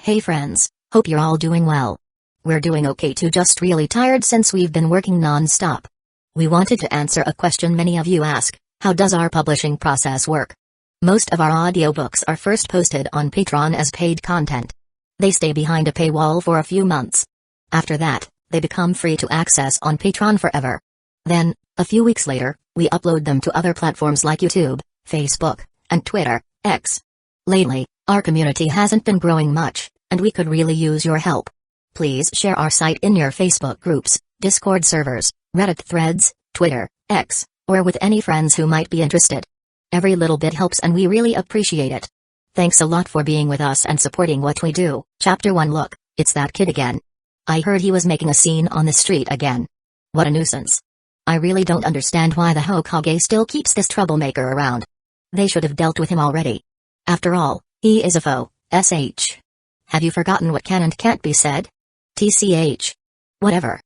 Hey friends, hope you're all doing well. We're doing okay too, just really tired since we've been working non-stop. We wanted to answer a question many of you ask: how does our publishing process work? Most of our audiobooks are first posted on Patreon as paid content. They stay behind a paywall for a few months. After that, they become free to access on Patreon forever. Then, a few weeks later, we upload them to other platforms like YouTube, Facebook, and Twitter, X. Lately, our community hasn't been growing much, and we could really use your help. Please share our site in your Facebook groups, Discord servers, Reddit threads, Twitter, X, or with any friends who might be interested. Every little bit helps and we really appreciate it. Thanks a lot for being with us and supporting what we do. Chapter 1. Look, it's that kid again. I heard he was making a scene on the street again. What a nuisance. I really don't understand why the Hokage still keeps this troublemaker around. They should have dealt with him already. After all, he is a foe, sh. Have you forgotten what can and can't be said? Tch. Whatever.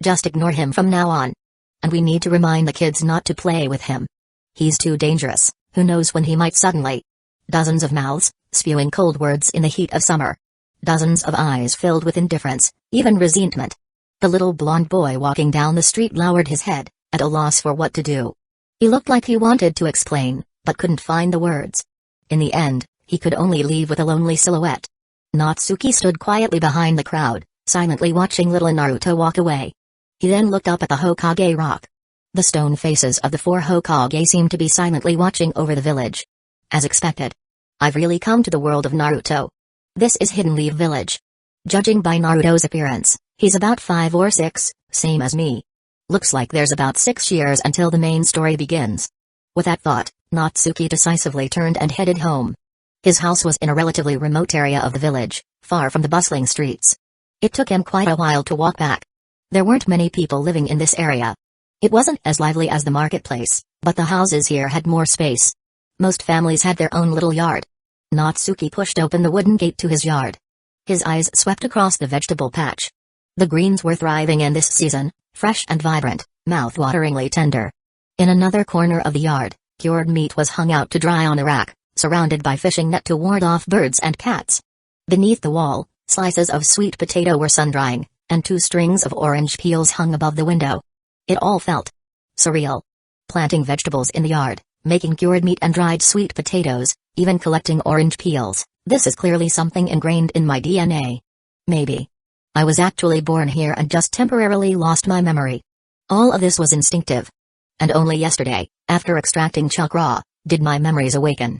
Just ignore him from now on. And we need to remind the kids not to play with him. He's too dangerous, who knows when he might suddenly. Dozens of mouths, spewing cold words in the heat of summer. Dozens of eyes filled with indifference, even resentment. The little blonde boy walking down the street lowered his head, at a loss for what to do. He looked like he wanted to explain, but couldn't find the words. In the end, he could only leave with a lonely silhouette. Natsuki stood quietly behind the crowd, silently watching little Naruto walk away. He then looked up at the Hokage rock. The stone faces of the four Hokage seemed to be silently watching over the village. As expected. I've really come to the world of Naruto. This is Hidden Leaf Village. Judging by Naruto's appearance, he's about 5 or 6, same as me. Looks like there's about 6 years until the main story begins. With that thought, Natsuki decisively turned and headed home. His house was in a relatively remote area of the village, far from the bustling streets. It took him quite a while to walk back. There weren't many people living in this area. It wasn't as lively as the marketplace, but the houses here had more space. Most families had their own little yard. Natsuki pushed open the wooden gate to his yard. His eyes swept across the vegetable patch. The greens were thriving in this season, fresh and vibrant, mouth-wateringly tender. In another corner of the yard, cured meat was hung out to dry on a rack, surrounded by fishing net to ward off birds and cats. Beneath the wall, slices of sweet potato were sun-drying, and 2 strings of orange peels hung above the window. It all felt surreal. Planting vegetables in the yard, making cured meat and dried sweet potatoes, even collecting orange peels, this is clearly something ingrained in my DNA. Maybe I was actually born here and just temporarily lost my memory. All of this was instinctive. And only yesterday, after extracting Chakra, did my memories awaken.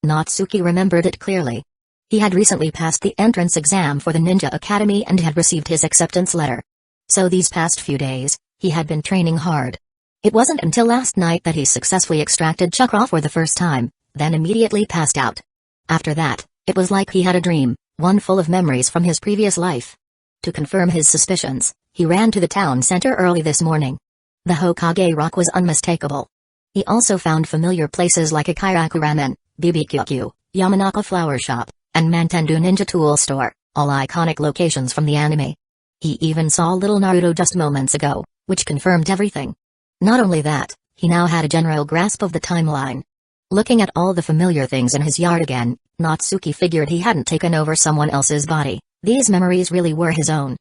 Natsuki remembered it clearly. He had recently passed the entrance exam for the Ninja Academy and had received his acceptance letter. So these past few days, he had been training hard. It wasn't until last night that he successfully extracted Chakra for the first time, then immediately passed out. After that, it was like he had a dream, one full of memories from his previous life. To confirm his suspicions, he ran to the town center early this morning. The Hokage rock was unmistakable. He also found familiar places like Ikiraku Ramen, BBQQ, Yamanaka Flower Shop, and Mantendu Ninja Tool Store, all iconic locations from the anime. He even saw little Naruto just moments ago, which confirmed everything. Not only that, he now had a general grasp of the timeline. Looking at all the familiar things in his yard again, Natsuki figured he hadn't taken over someone else's body. These memories really were his own.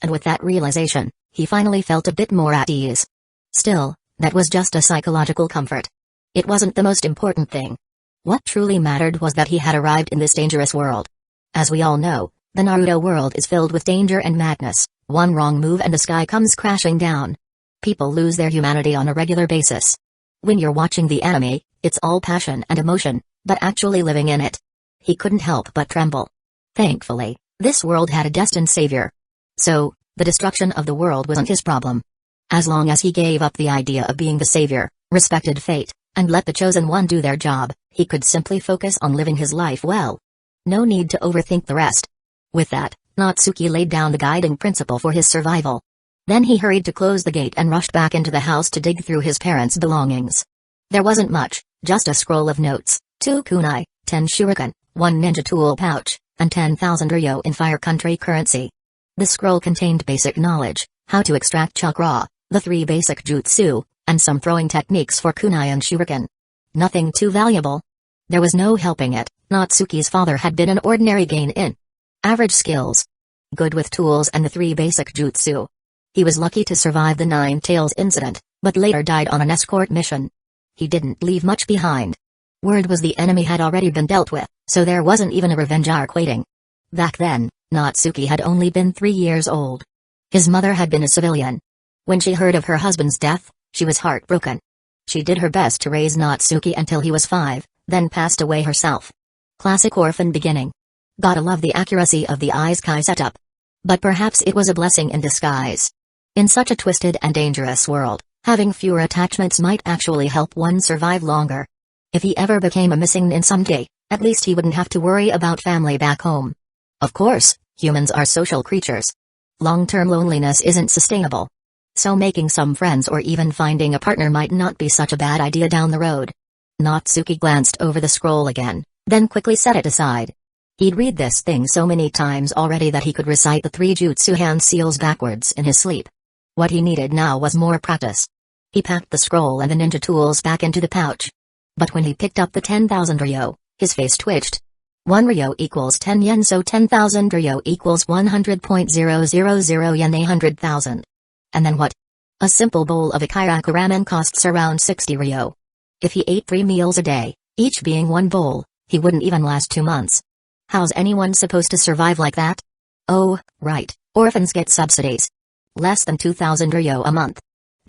And with that realization, he finally felt a bit more at ease. Still, that was just a psychological comfort. It wasn't the most important thing. What truly mattered was that he had arrived in this dangerous world. As we all know, the Naruto world is filled with danger and madness. One wrong move and the sky comes crashing down. People lose their humanity on a regular basis. When you're watching the anime, it's all passion and emotion, but actually living in it, he couldn't help but tremble. Thankfully, this world had a destined savior. So, the destruction of the world wasn't his problem. As long as he gave up the idea of being the savior, respected fate, and let the chosen one do their job, he could simply focus on living his life well. No need to overthink the rest. With that, Natsuki laid down the guiding principle for his survival. Then he hurried to close the gate and rushed back into the house to dig through his parents' belongings. There wasn't much, just a scroll of notes, 2 kunai, 10 shuriken, 1 ninja tool pouch, and 10,000 ryo in Fire Country currency. The scroll contained basic knowledge, how to extract Chakra, the 3 basic jutsu, and some throwing techniques for kunai and shuriken. Nothing too valuable. There was no helping it, Natsuki's father had been an ordinary gain-in. Average skills. Good with tools and the 3 basic jutsu. He was lucky to survive the Nine Tails incident, but later died on an escort mission. He didn't leave much behind. Word was the enemy had already been dealt with, so there wasn't even a revenge arc waiting. Back then, Natsuki had only been 3 years old. His mother had been a civilian. When she heard of her husband's death, she was heartbroken. She did her best to raise Natsuki until he was 5, then passed away herself. Classic orphan beginning. Gotta love the accuracy of the Isekai setup. But perhaps it was a blessing in disguise. In such a twisted and dangerous world, having fewer attachments might actually help one survive longer. If he ever became a missing nin someday, at least he wouldn't have to worry about family back home. Of course, humans are social creatures. Long-term loneliness isn't sustainable. So making some friends or even finding a partner might not be such a bad idea down the road. Natsuki glanced over the scroll again, then quickly set it aside. He'd read this thing so many times already that he could recite the 3 jutsu hand seals backwards in his sleep. What he needed now was more practice. He packed the scroll and the ninja tools back into the pouch. But when he picked up the 10,000 ryo, his face twitched. 1 ryo equals 10 yen, so 10,000 ryo equals 100.000 yen, 100,000. And then what? A simple bowl of ikiraku ramen costs around 60 ryo. If he ate 3 meals a day, each being 1 bowl, he wouldn't even last 2 months. How's anyone supposed to survive like that? Oh, right, orphans get subsidies. Less than 2,000 ryo a month.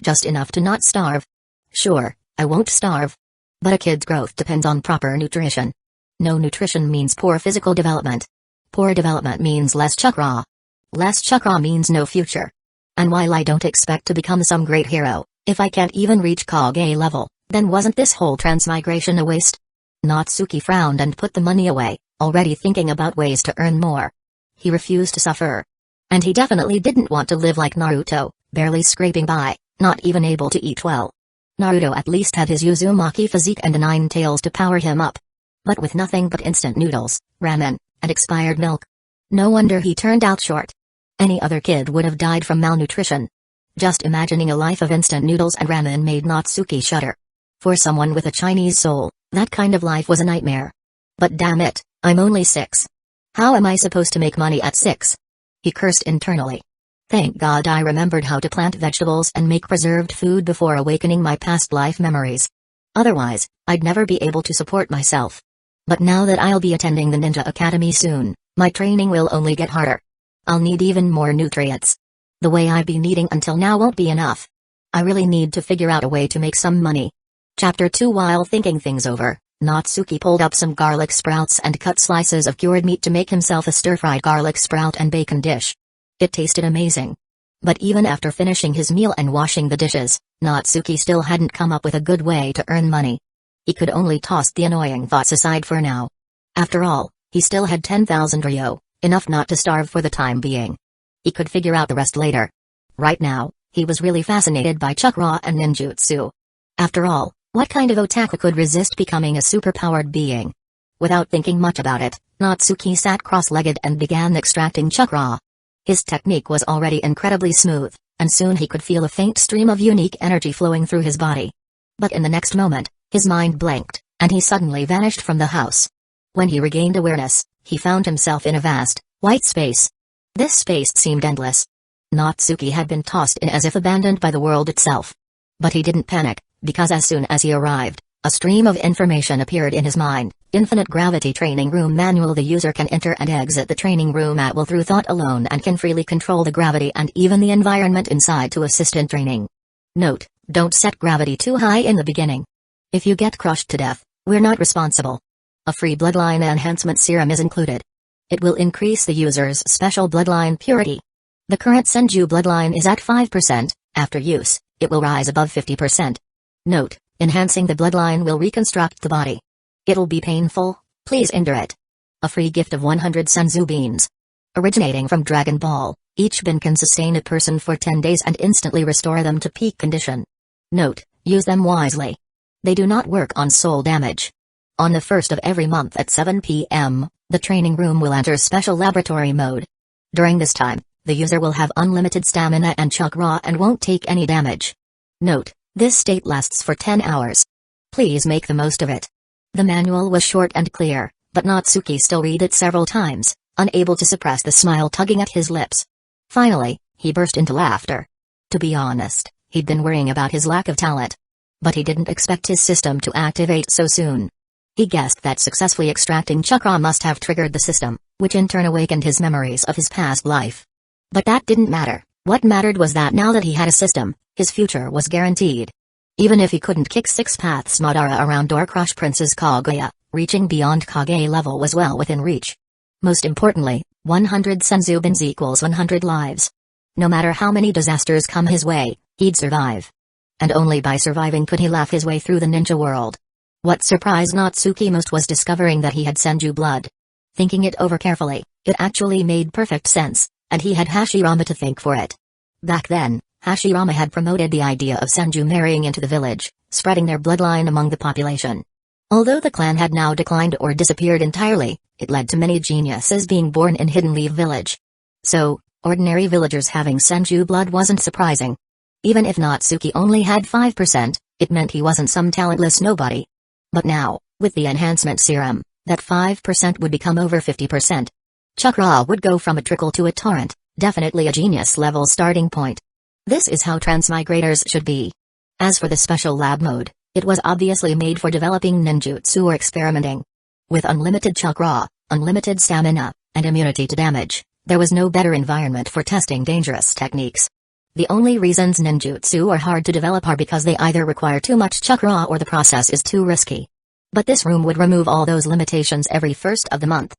Just enough to not starve. Sure, I won't starve. But a kid's growth depends on proper nutrition. No nutrition means poor physical development. Poor development means less chakra. Less chakra means no future. And while I don't expect to become some great hero, if I can't even reach Kage level, then wasn't this whole transmigration a waste? Natsuki frowned and put the money away, already thinking about ways to earn more. He refused to suffer. And he definitely didn't want to live like Naruto, barely scraping by, not even able to eat well. Naruto at least had his Uzumaki physique and the 9 tails to power him up. But with nothing but instant noodles, ramen, and expired milk. No wonder he turned out short. Any other kid would have died from malnutrition. Just imagining a life of instant noodles and ramen made Natsuki shudder. For someone with a Chinese soul, that kind of life was a nightmare. But damn it, I'm only 6. How am I supposed to make money at 6? He cursed internally. Thank God I remembered how to plant vegetables and make preserved food before awakening my past life memories. Otherwise, I'd never be able to support myself. But now that I'll be attending the Ninja Academy soon, my training will only get harder. I'll need even more nutrients. The way I've been eating until now won't be enough. I really need to figure out a way to make some money. Chapter 2. While thinking things over, Natsuki pulled up some garlic sprouts and cut slices of cured meat to make himself a stir-fried garlic sprout and bacon dish. It tasted amazing. But even after finishing his meal and washing the dishes, Natsuki still hadn't come up with a good way to earn money. He could only toss the annoying thoughts aside for now. After all, he still had 10,000 ryo, enough not to starve for the time being. He could figure out the rest later. Right now, he was really fascinated by chakra and ninjutsu. After all, what kind of otaku could resist becoming a superpowered being? Without thinking much about it, Natsuki sat cross-legged and began extracting chakra. His technique was already incredibly smooth, and soon he could feel a faint stream of unique energy flowing through his body. But in the next moment, his mind blanked, and he suddenly vanished from the house. When he regained awareness, he found himself in a vast, white space. This space seemed endless. Natsuki had been tossed in as if abandoned by the world itself. But he didn't panic, because as soon as he arrived, a stream of information appeared in his mind. Infinite Gravity Training Room Manual. The user can enter and exit the training room at will through thought alone and can freely control the gravity and even the environment inside to assist in training. Note, don't set gravity too high in the beginning. If you get crushed to death, we're not responsible. A free bloodline enhancement serum is included. It will increase the user's special bloodline purity. The current Senju bloodline is at 5%, after use, it will rise above 50%. Note, enhancing the bloodline will reconstruct the body. It'll be painful, please endure it. A free gift of 100 Senzu beans. Originating from Dragon Ball, each bin can sustain a person for 10 days and instantly restore them to peak condition. Note, use them wisely. They do not work on soul damage. On the 1st of every month at 7 p.m., the training room will enter special laboratory mode. During this time, the user will have unlimited stamina and chakra and won't take any damage. Note, this state lasts for 10 hours. Please make the most of it. The manual was short and clear, but Natsuki still read it several times, unable to suppress the smile tugging at his lips. Finally, he burst into laughter. To be honest, he'd been worrying about his lack of talent. But he didn't expect his system to activate so soon. He guessed that successfully extracting Chakra must have triggered the system, which in turn awakened his memories of his past life. But that didn't matter. What mattered was that now that he had a system, his future was guaranteed. Even if he couldn't kick 6 paths Madara around or crush Princess Kaguya, reaching beyond Kage level was well within reach. Most importantly, 100 Senzubins equals 100 lives. No matter how many disasters come his way, he'd survive. And only by surviving could he laugh his way through the ninja world. What surprised Natsuki most was discovering that he had Senju blood. Thinking it over carefully, it actually made perfect sense, and he had Hashirama to thank for it. Back then, Hashirama had promoted the idea of Senju marrying into the village, spreading their bloodline among the population. Although the clan had now declined or disappeared entirely, it led to many geniuses being born in Hidden Leaf Village. So, ordinary villagers having Senju blood wasn't surprising. Even if Natsuki only had 5%, it meant he wasn't some talentless nobody. But now, with the enhancement serum, that 5% would become over 50%. Chakra would go from a trickle to a torrent, definitely a genius-level starting point. This is how transmigrators should be. As for the special lab mode, it was obviously made for developing ninjutsu or experimenting. With unlimited chakra, unlimited stamina, and immunity to damage, there was no better environment for testing dangerous techniques. The only reasons ninjutsu are hard to develop are because they either require too much chakra or the process is too risky. But this room would remove all those limitations every first of the month.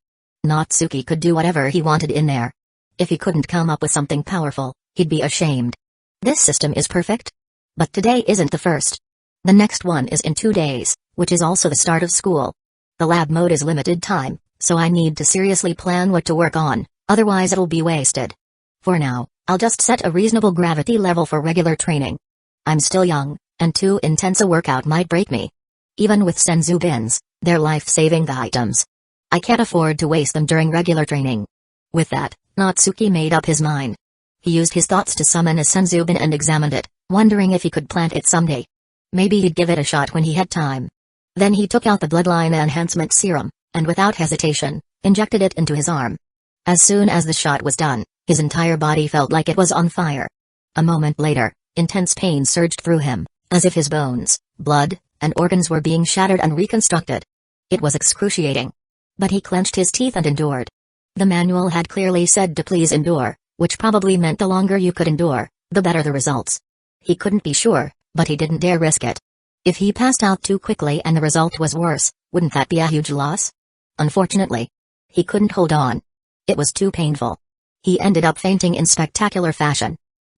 Natsuki could do whatever he wanted in there. If he couldn't come up with something powerful, he'd be ashamed. This system is perfect. But today isn't the first. The next one is in 2 days, which is also the start of school. The lab mode is limited time, so I need to seriously plan what to work on, otherwise it'll be wasted. For now, I'll just set a reasonable gravity level for regular training. I'm still young, and too intense a workout might break me. Even with Senzubins, they're life-saving items. I can't afford to waste them during regular training. With that, Natsuki made up his mind. He used his thoughts to summon a Senzubin and examined it, wondering if he could plant it someday. Maybe he'd give it a shot when he had time. Then he took out the bloodline enhancement serum, and without hesitation, injected it into his arm. As soon as the shot was done, his entire body felt like it was on fire. A moment later, intense pain surged through him, as if his bones, blood, and organs were being shattered and reconstructed. It was excruciating. But he clenched his teeth and endured. The manual had clearly said to please endure, which probably meant the longer you could endure, the better the results. He couldn't be sure, but he didn't dare risk it. If he passed out too quickly and the result was worse, wouldn't that be a huge loss? Unfortunately, he couldn't hold on. It was too painful. He ended up fainting in spectacular fashion.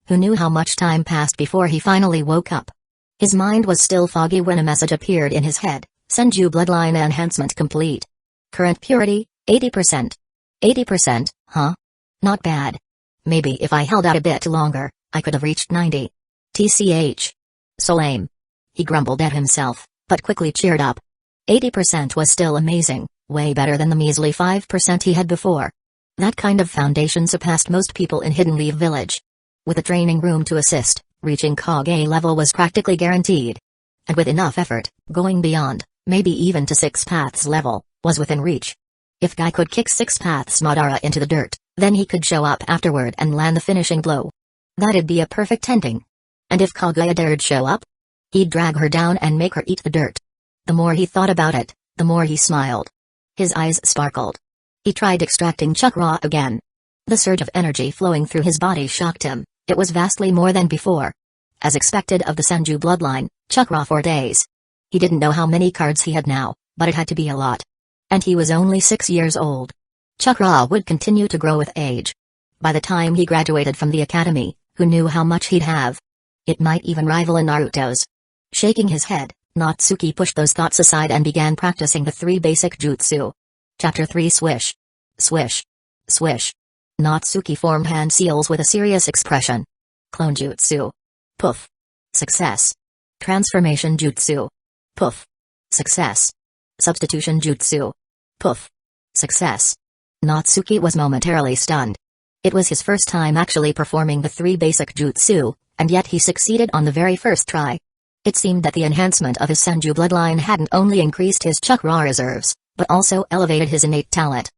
Who knew how much time passed before he finally woke up? His mind was still foggy when a message appeared in his head, Senju bloodline enhancement complete. Current purity, 80%. 80%, huh? Not bad. Maybe if I held out a bit longer, I could have reached 90. TCH. So lame. He grumbled at himself, but quickly cheered up. 80% was still amazing, way better than the measly 5% he had before. That kind of foundation surpassed most people in Hidden Leaf Village. With a training room to assist, reaching Kage level was practically guaranteed. And with enough effort, going beyond, maybe even to 6 paths level, was within reach. If Guy could kick 6 paths Madara into the dirt, then he could show up afterward and land the finishing blow. That'd be a perfect ending. And if Kaguya dared show up? He'd drag her down and make her eat the dirt. The more he thought about it, the more he smiled. His eyes sparkled. He tried extracting chakra again. The surge of energy flowing through his body shocked him. It was vastly more than before. As expected of the Senju bloodline, chakra for days. He didn't know how many cards he had now, but it had to be a lot. And he was only 6 years old. Chakra would continue to grow with age. By the time he graduated from the academy, who knew how much he'd have? It might even rival a Naruto's. Shaking his head, Natsuki pushed those thoughts aside and began practicing the 3 basic jutsu. Chapter 3 Swish. Swish. Swish. Natsuki formed hand seals with a serious expression. Clone jutsu. Poof. Success. Transformation jutsu. Poof. Success. Substitution jutsu. Poof. Success. Natsuki was momentarily stunned. It was his first time actually performing the 3 basic jutsu, and yet he succeeded on the very first try. It seemed that the enhancement of his Senju bloodline hadn't only increased his chakra reserves, but also elevated his innate talent.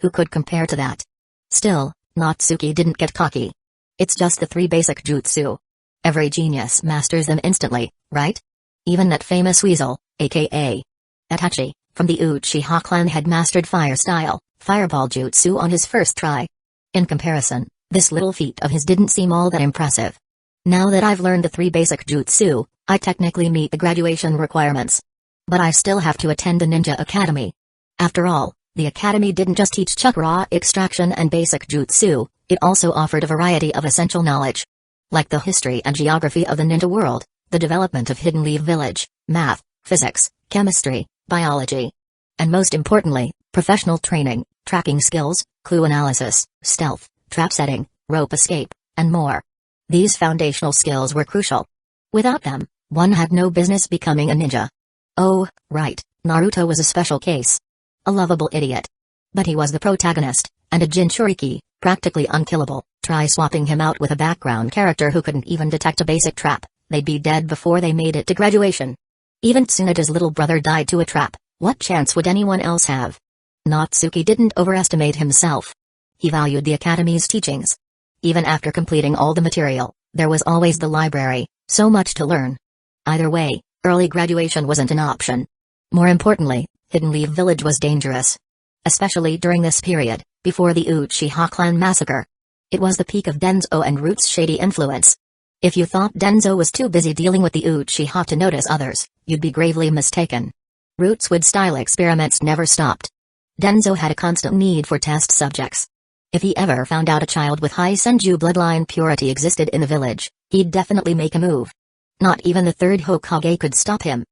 Who could compare to that? Still, Natsuki didn't get cocky. It's just the 3 basic jutsu. Every genius masters them instantly, right? Even that famous weasel, aka Itachi, from the Uchiha clan had mastered fire style, fireball jutsu on his first try. In comparison, this little feat of his didn't seem all that impressive. Now that I've learned the 3 basic jutsu, I technically meet the graduation requirements. But I still have to attend the ninja academy. After all, the academy didn't just teach chakra extraction and basic jutsu, it also offered a variety of essential knowledge. Like the history and geography of the ninja world, the development of Hidden Leaf Village, math, physics, chemistry, biology. And most importantly, professional training, tracking skills, clue analysis, stealth, trap setting, rope escape, and more. These foundational skills were crucial. Without them, one had no business becoming a ninja. Oh, right, Naruto was a special case. A lovable idiot. But he was the protagonist, and a Jinchuriki, practically unkillable. Try swapping him out with a background character who couldn't even detect a basic trap, they'd be dead before they made it to graduation. Even Tsunoda's little brother died to a trap, what chance would anyone else have? Natsuki didn't overestimate himself. He valued the academy's teachings. Even after completing all the material, there was always the library, so much to learn. Either way, early graduation wasn't an option. More importantly, Hidden Leaf Village was dangerous. Especially during this period, before the Uchiha clan massacre. It was the peak of Danzō and Root's shady influence. If you thought Danzo was too busy dealing with the Uchiha to notice others, you'd be gravely mistaken. Root's wood-style experiments never stopped. Danzo had a constant need for test subjects. If he ever found out a child with high Senju bloodline purity existed in the village, he'd definitely make a move. Not even the 3rd Hokage could stop him.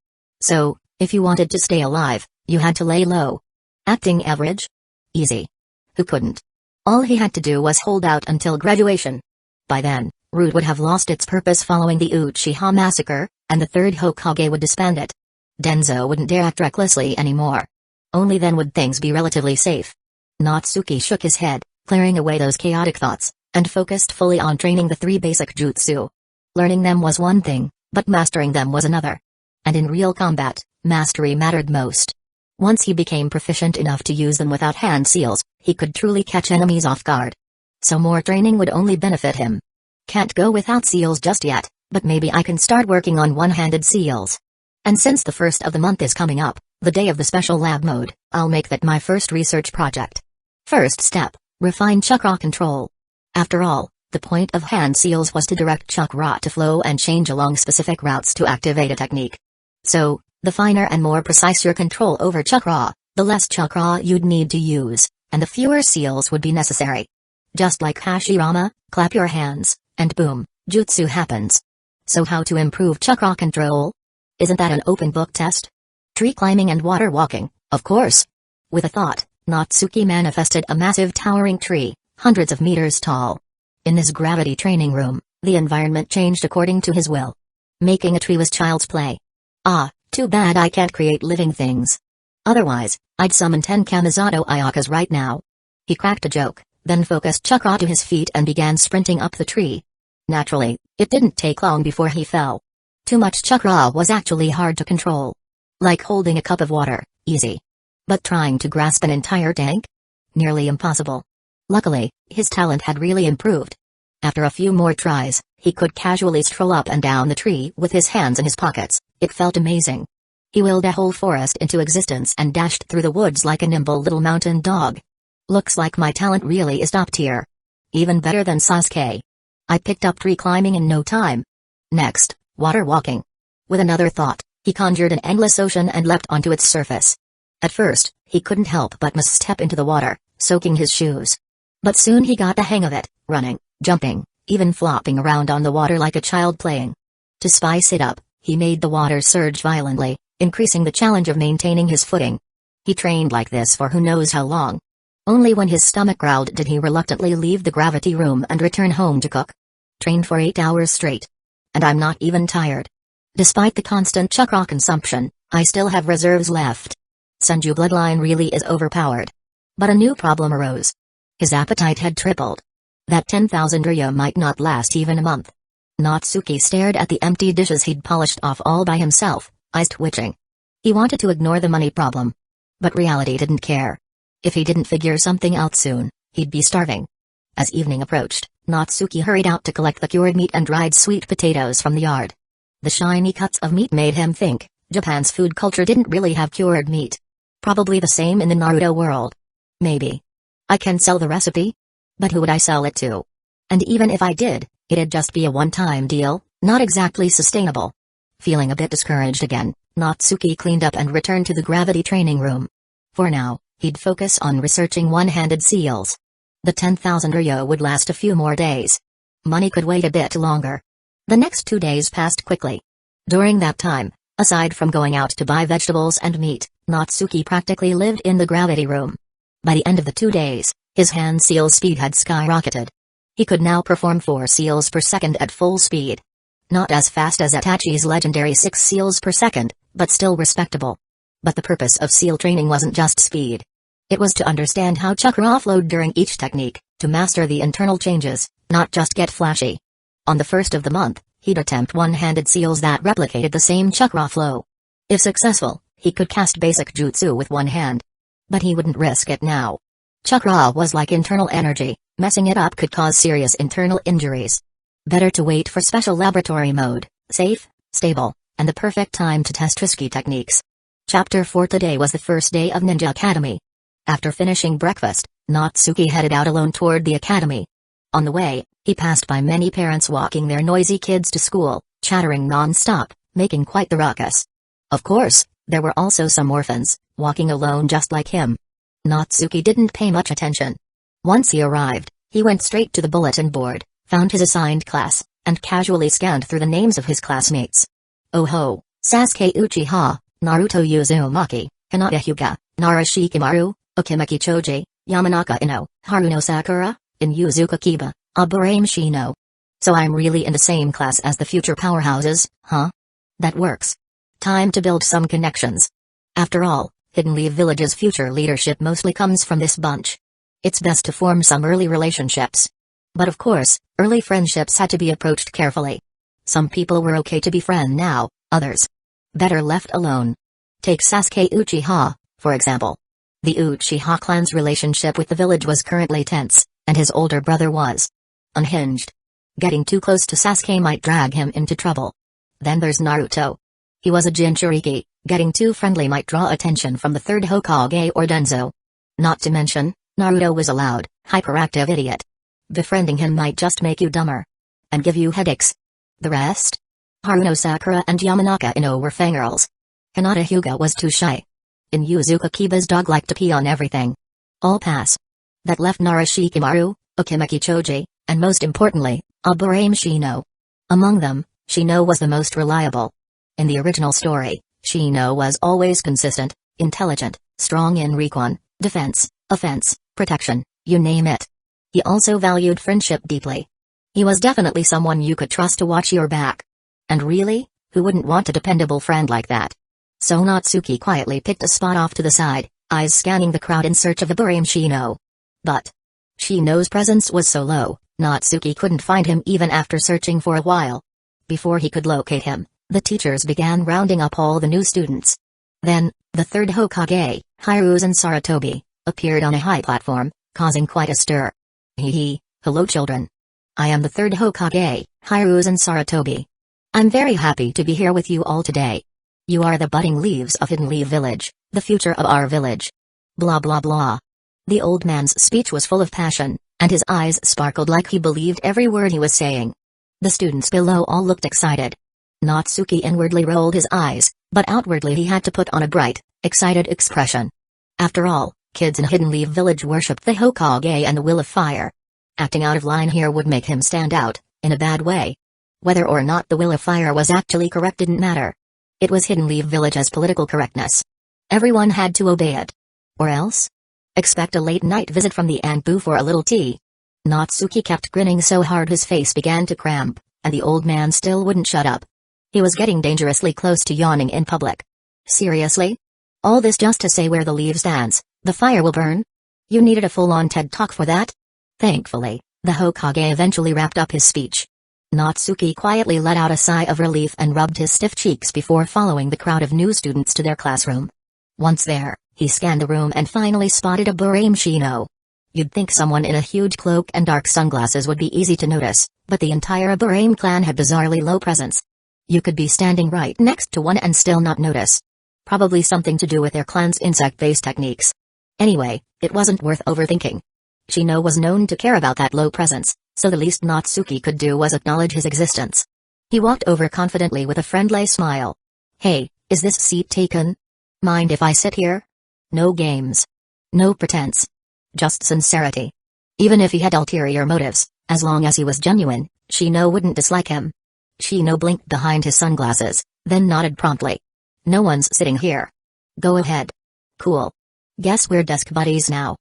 So, if you wanted to stay alive, you had to lay low. Acting average? Easy. Who couldn't? All he had to do was hold out until graduation. By then, Root would have lost its purpose following the Uchiha massacre, and the 3rd Hokage would disband it. Danzo wouldn't dare act recklessly anymore. Only then would things be relatively safe. Natsuki shook his head, clearing away those chaotic thoughts, and focused fully on training the 3 basic jutsu. Learning them was one thing, but mastering them was another. And in real combat, mastery mattered most. Once he became proficient enough to use them without hand seals, he could truly catch enemies off guard. So more training would only benefit him. Can't go without seals just yet, but maybe I can start working on one-handed seals. And since the 1st of the month is coming up, the day of the special lab mode, I'll make that my first research project. First step, refine chakra control. After all, the point of hand seals was to direct chakra to flow and change along specific routes to activate a technique. So, the finer and more precise your control over chakra, the less chakra you'd need to use, and the fewer seals would be necessary. Just like Hashirama, clap your hands, and boom, jutsu happens. So how to improve chakra control? Isn't that an open book test? Tree climbing and water walking, of course. With a thought, Natsuki manifested a massive towering tree, hundreds of meters tall. In this gravity training room, the environment changed according to his will. Making a tree was child's play. Ah, too bad I can't create living things. Otherwise, I'd summon 10 Kamizato Ayakas right now. He cracked a joke, then focused chakra to his feet and began sprinting up the tree. Naturally, it didn't take long before he fell. Too much chakra was actually hard to control. Like holding a cup of water, easy. But trying to grasp an entire tank? Nearly impossible. Luckily, his talent had really improved. After a few more tries, he could casually stroll up and down the tree with his hands in his pockets. It felt amazing. He willed a whole forest into existence and dashed through the woods like a nimble little mountain dog. Looks like my talent really is top tier. Even better than Sasuke. I picked up tree climbing in no time. Next, water walking. With another thought, he conjured an endless ocean and leapt onto its surface. At first, he couldn't help but misstep into the water, soaking his shoes. But soon he got the hang of it, running, jumping, even flopping around on the water like a child playing. To spice it up, he made the water surge violently, increasing the challenge of maintaining his footing. He trained like this for who knows how long. Only when his stomach growled did he reluctantly leave the gravity room and return home to cook. Trained for 8 hours straight. And I'm not even tired. Despite the constant chakra consumption, I still have reserves left. Senju bloodline really is overpowered. But a new problem arose. His appetite had tripled. That 10,000 ryo might not last even a month. Natsuki stared at the empty dishes he'd polished off all by himself, eyes twitching. He wanted to ignore the money problem. But reality didn't care. If he didn't figure something out soon, he'd be starving. As evening approached, Natsuki hurried out to collect the cured meat and dried sweet potatoes from the yard. The shiny cuts of meat made him think, Japan's food culture didn't really have cured meat. Probably the same in the Naruto world. Maybe. I can sell the recipe? But who would I sell it to? And even if I did, it'd just be a one-time deal, not exactly sustainable. Feeling a bit discouraged again, Natsuki cleaned up and returned to the gravity training room. For now, he'd focus on researching one-handed seals. The 10,000 ryo would last a few more days. Money could wait a bit longer. The next 2 days passed quickly. During that time, aside from going out to buy vegetables and meat, Natsuki practically lived in the gravity room. By the end of the 2 days, his hand seal speed had skyrocketed. He could now perform 4 seals per second at full speed. Not as fast as Itachi's legendary 6 seals per second, but still respectable. But the purpose of seal training wasn't just speed. It was to understand how Chakra offload during each technique, to master the internal changes, not just get flashy. On the first of the month, he'd attempt one-handed seals that replicated the same Chakra flow. If successful, he could cast basic jutsu with one hand. But he wouldn't risk it now. Chakra was like internal energy, messing it up could cause serious internal injuries. Better to wait for special laboratory mode, safe, stable, and the perfect time to test risky techniques. Chapter 4. Today was the first day of Ninja Academy. After finishing breakfast, Natsuki headed out alone toward the academy. On the way, he passed by many parents walking their noisy kids to school, chattering non-stop, making quite the ruckus. Of course, there were also some orphans, walking alone just like him. Natsuki didn't pay much attention. Once he arrived, he went straight to the bulletin board, found his assigned class, and casually scanned through the names of his classmates. Oh ho, Sasuke Uchiha, Naruto Uzumaki, Hinata Hyuga, Nara Shikamaru, Okimeki Choji, Yamanaka Ino, Haruno Sakura, Inuzuka Kiba, Aburame Shino. So I'm really in the same class as the future powerhouses, huh? That works. Time to build some connections. After all, Hidden Leaf Village's future leadership mostly comes from this bunch. It's best to form some early relationships. But of course, early friendships had to be approached carefully. Some people were okay to befriend now, others better left alone. Take Sasuke Uchiha, for example. The Uchiha clan's relationship with the village was currently tense, and his older brother was unhinged. Getting too close to Sasuke might drag him into trouble. Then there's Naruto. He was a Jinchuriki, getting too friendly might draw attention from the third Hokage or Danzo. Not to mention, Naruto was a loud, hyperactive idiot. Befriending him might just make you dumber. And give you headaches. The rest? Haruno Sakura and Yamanaka Ino were fangirls. Hinata Hyuga was too shy. Inuzuka Kiba's dog liked to pee on everything. All pass. That left Nara Shikamaru, Okimeki Choji, and most importantly, Aburame Shino. Among them, Shino was the most reliable. In the original story, Shino was always consistent, intelligent, strong in recon, defense, offense, protection, you name it. He also valued friendship deeply. He was definitely someone you could trust to watch your back. And really, who wouldn't want a dependable friend like that? So Natsuki quietly picked a spot off to the side, eyes scanning the crowd in search of Aburame Shino. But Shino's presence was so low, Natsuki couldn't find him even after searching for a while. Before he could locate him, the teachers began rounding up all the new students. Then, the third Hokage, Hiruzen Sarutobi, appeared on a high platform, causing quite a stir. Hello children. I am the third Hokage, Hiruzen Sarutobi. I'm very happy to be here with you all today. You are the budding leaves of Hidden Leaf Village, the future of our village. Blah blah blah. The old man's speech was full of passion, and his eyes sparkled like he believed every word he was saying. The students below all looked excited. Natsuki inwardly rolled his eyes, but outwardly he had to put on a bright, excited expression. After all, kids in Hidden Leaf Village worshipped the Hokage and the Will of Fire. Acting out of line here would make him stand out, in a bad way. Whether or not the Will of Fire was actually correct didn't matter. It was Hidden Leaf Village's political correctness. Everyone had to obey it. Or else? Expect a late-night visit from the Anbu for a little tea. Natsuki kept grinning so hard his face began to cramp, and the old man still wouldn't shut up. He was getting dangerously close to yawning in public. Seriously? All this just to say where the leaves dance, the fire will burn? You needed a full-on TED Talk for that? Thankfully, the Hokage eventually wrapped up his speech. Natsuki quietly let out a sigh of relief and rubbed his stiff cheeks before following the crowd of new students to their classroom. Once there, He scanned the room and finally spotted a Burame Shino. You'd think someone in a huge cloak and dark sunglasses would be easy to notice, but the entire Burame clan had bizarrely low presence. You could be standing right next to one and still not notice. Probably something to do with their clan's insect-based techniques. Anyway, it wasn't worth overthinking. Shino was known to care about that low presence, so the least Natsuki could do was acknowledge his existence. He walked over confidently with a friendly smile. Hey, is this seat taken? Mind if I sit here? No games. No pretense. Just sincerity. Even if he had ulterior motives, as long as he was genuine, Shino wouldn't dislike him. Shino blinked behind his sunglasses, then nodded promptly. No one's sitting here. Go ahead. Cool. Guess we're desk buddies now.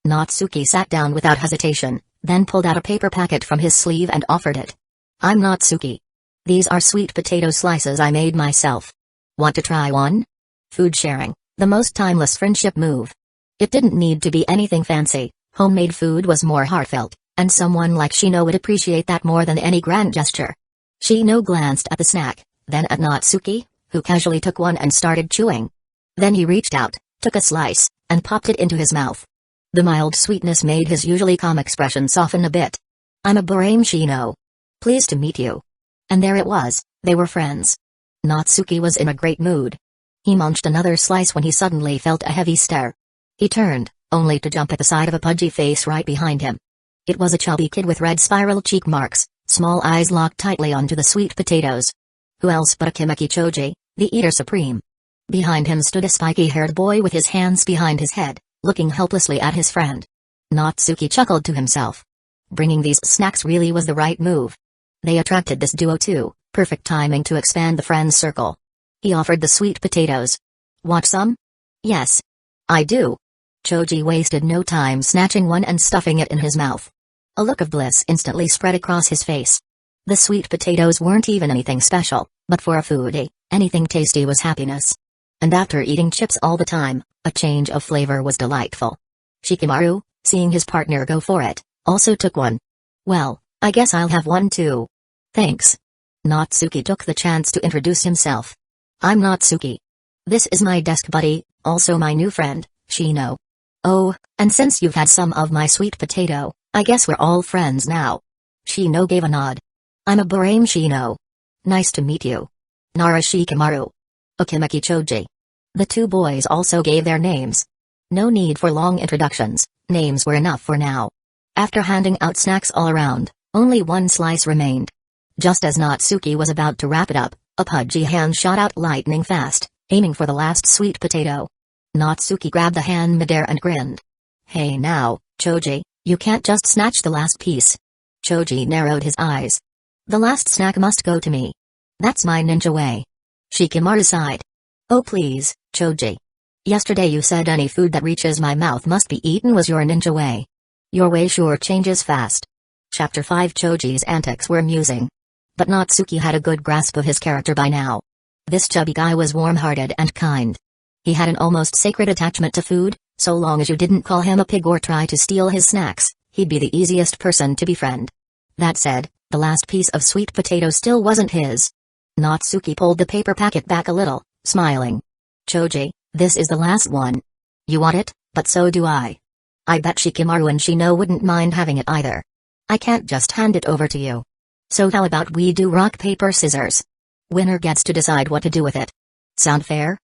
Natsuki sat down without hesitation, then pulled out a paper packet from his sleeve and offered it. I'm Natsuki. These are sweet potato slices I made myself. Want to try one? Food sharing, the most timeless friendship move. It didn't need to be anything fancy, homemade food was more heartfelt, and someone like Shino would appreciate that more than any grand gesture. Shino glanced at the snack, then at Natsuki, who casually took one and started chewing. Then he reached out, took a slice, and popped it into his mouth. The mild sweetness made his usually calm expression soften a bit. I'm a Burame Shino. Pleased to meet you. And there it was, they were friends. Natsuki was in a great mood. He munched another slice when he suddenly felt a heavy stare. He turned, only to jump at the sight of a pudgy face right behind him. It was a chubby kid with red spiral cheek marks, small eyes locked tightly onto the sweet potatoes. Who else but Akimeki Choji, the Eater Supreme? Behind him stood a spiky-haired boy with his hands behind his head, looking helplessly at his friend. Natsuki chuckled to himself. Bringing these snacks really was the right move. They attracted this duo too, perfect timing to expand the friends' circle. He offered the sweet potatoes. Want some? Yes. I do. Choji wasted no time snatching one and stuffing it in his mouth. A look of bliss instantly spread across his face. The sweet potatoes weren't even anything special, but for a foodie, anything tasty was happiness. And after eating chips all the time, a change of flavor was delightful. Shikamaru, seeing his partner go for it, also took one. Well, I guess I'll have one too. Thanks. Natsuki took the chance to introduce himself. I'm Natsuki. This is my desk buddy, also my new friend, Shino. Oh, and since you've had some of my sweet potato, I guess we're all friends now. Shino gave a nod. I'm a Burame Shino. Nice to meet you. Nara Shikamaru. Akimeki Choji. The two boys also gave their names. No need for long introductions, names were enough for now. After handing out snacks all around, only one slice remained. Just as Natsuki was about to wrap it up, a pudgy hand shot out lightning fast, aiming for the last sweet potato. Natsuki grabbed the hand midair and grinned. Hey now, Choji, you can't just snatch the last piece. Choji narrowed his eyes. The last snack must go to me. That's my ninja way. Shikamaru sighed. Oh please, Choji. Yesterday you said any food that reaches my mouth must be eaten was your ninja way. Your way sure changes fast. Chapter 5 Choji's antics were amusing. But Natsuki had a good grasp of his character by now. This chubby guy was warm-hearted and kind. He had an almost sacred attachment to food, so long as you didn't call him a pig or try to steal his snacks, he'd be the easiest person to befriend. That said, the last piece of sweet potato still wasn't his. Natsuki pulled the paper packet back a little, smiling. Choji, this is the last one. You want it, but so do I. I bet Shikamaru and Shino wouldn't mind having it either. I can't just hand it over to you. So how about we do rock paper scissors? Winner gets to decide what to do with it. Sound fair?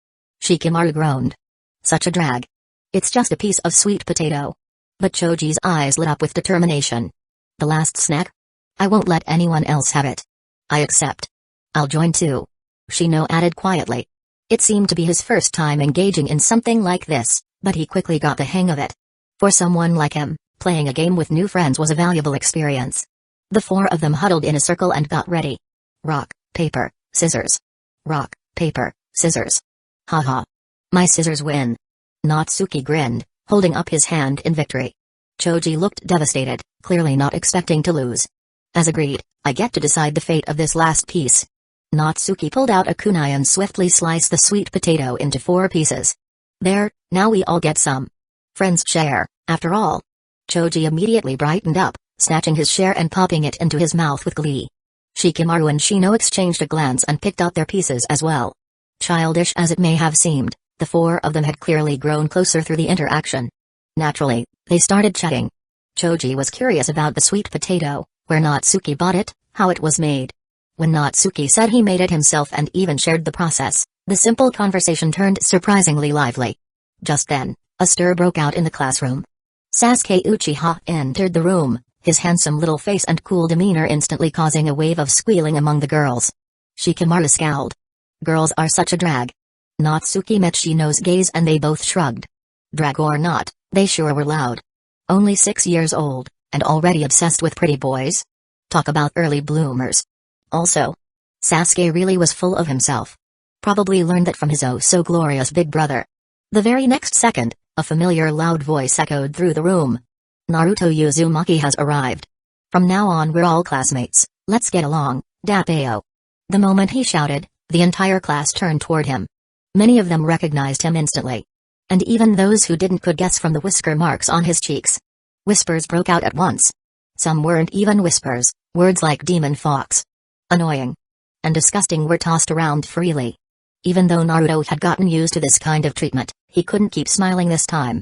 Shikamaru groaned. Such a drag. It's just a piece of sweet potato. But Choji's eyes lit up with determination. The last snack? I won't let anyone else have it. I accept. I'll join too. Shino added quietly. It seemed to be his first time engaging in something like this, but he quickly got the hang of it. For someone like him, playing a game with new friends was a valuable experience. The four of them huddled in a circle and got ready. Rock, paper, scissors. Rock, paper, scissors. Haha. My scissors win. Natsuki grinned, holding up his hand in victory. Choji looked devastated, clearly not expecting to lose. As agreed, I get to decide the fate of this last piece. Natsuki pulled out a kunai and swiftly sliced the sweet potato into 4 pieces. There, now we all get some. Friends share, after all. Choji immediately brightened up, snatching his share and popping it into his mouth with glee. Shikamaru and Shino exchanged a glance and picked up their pieces as well. Childish as it may have seemed, The four of them had clearly grown closer through the interaction. Naturally, they started chatting. Choji was curious about the sweet potato, where Natsuki bought it, how it was made. When Natsuki said he made it himself and even shared the process, the simple conversation turned surprisingly lively. Just then, a stir broke out in the classroom. Sasuke Uchiha entered the room, his handsome little face and cool demeanor instantly causing a wave of squealing among the girls. Shikamaru scowled. Girls are such a drag. Natsuki met Shino's gaze and they both shrugged. Drag or not, they sure were loud. Only 6 years old, and already obsessed with pretty boys? Talk about early bloomers. Also, Sasuke really was full of himself. Probably learned that from his oh-so-glorious big brother. The very next second, a familiar loud voice echoed through the room. Naruto Uzumaki has arrived. From now on we're all classmates, let's get along, Dappeo. The moment he shouted, the entire class turned toward him. Many of them recognized him instantly. And even those who didn't could guess from the whisker marks on his cheeks. Whispers broke out at once. Some weren't even whispers, words like demon fox, annoying, and disgusting were tossed around freely. Even though Naruto had gotten used to this kind of treatment, he couldn't keep smiling this time.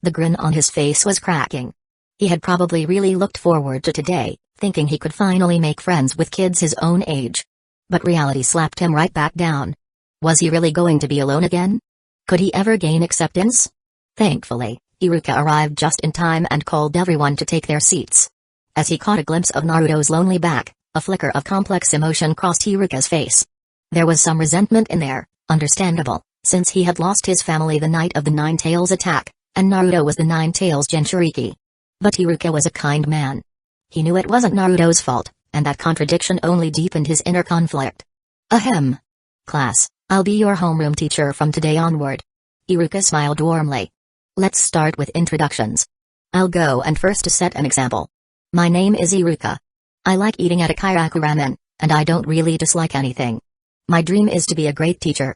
The grin on his face was cracking. He had probably really looked forward to today, thinking he could finally make friends with kids his own age. But reality slapped him right back down. Was he really going to be alone again? Could he ever gain acceptance? Thankfully, Iruka arrived just in time and called everyone to take their seats. As he caught a glimpse of Naruto's lonely back, a flicker of complex emotion crossed Iruka's face. There was some resentment in there, understandable, since he had lost his family the night of the Nine Tails attack, and Naruto was the Nine Tails Jinchuriki. But Iruka was a kind man. He knew it wasn't Naruto's fault, and that contradiction only deepened his inner conflict. Ahem. Class, I'll be your homeroom teacher from today onward. Iruka smiled warmly. Let's start with introductions. I'll go and first to set an example. My name is Iruka. I like eating at a kairaku ramen, and I don't really dislike anything. My dream is to be a great teacher.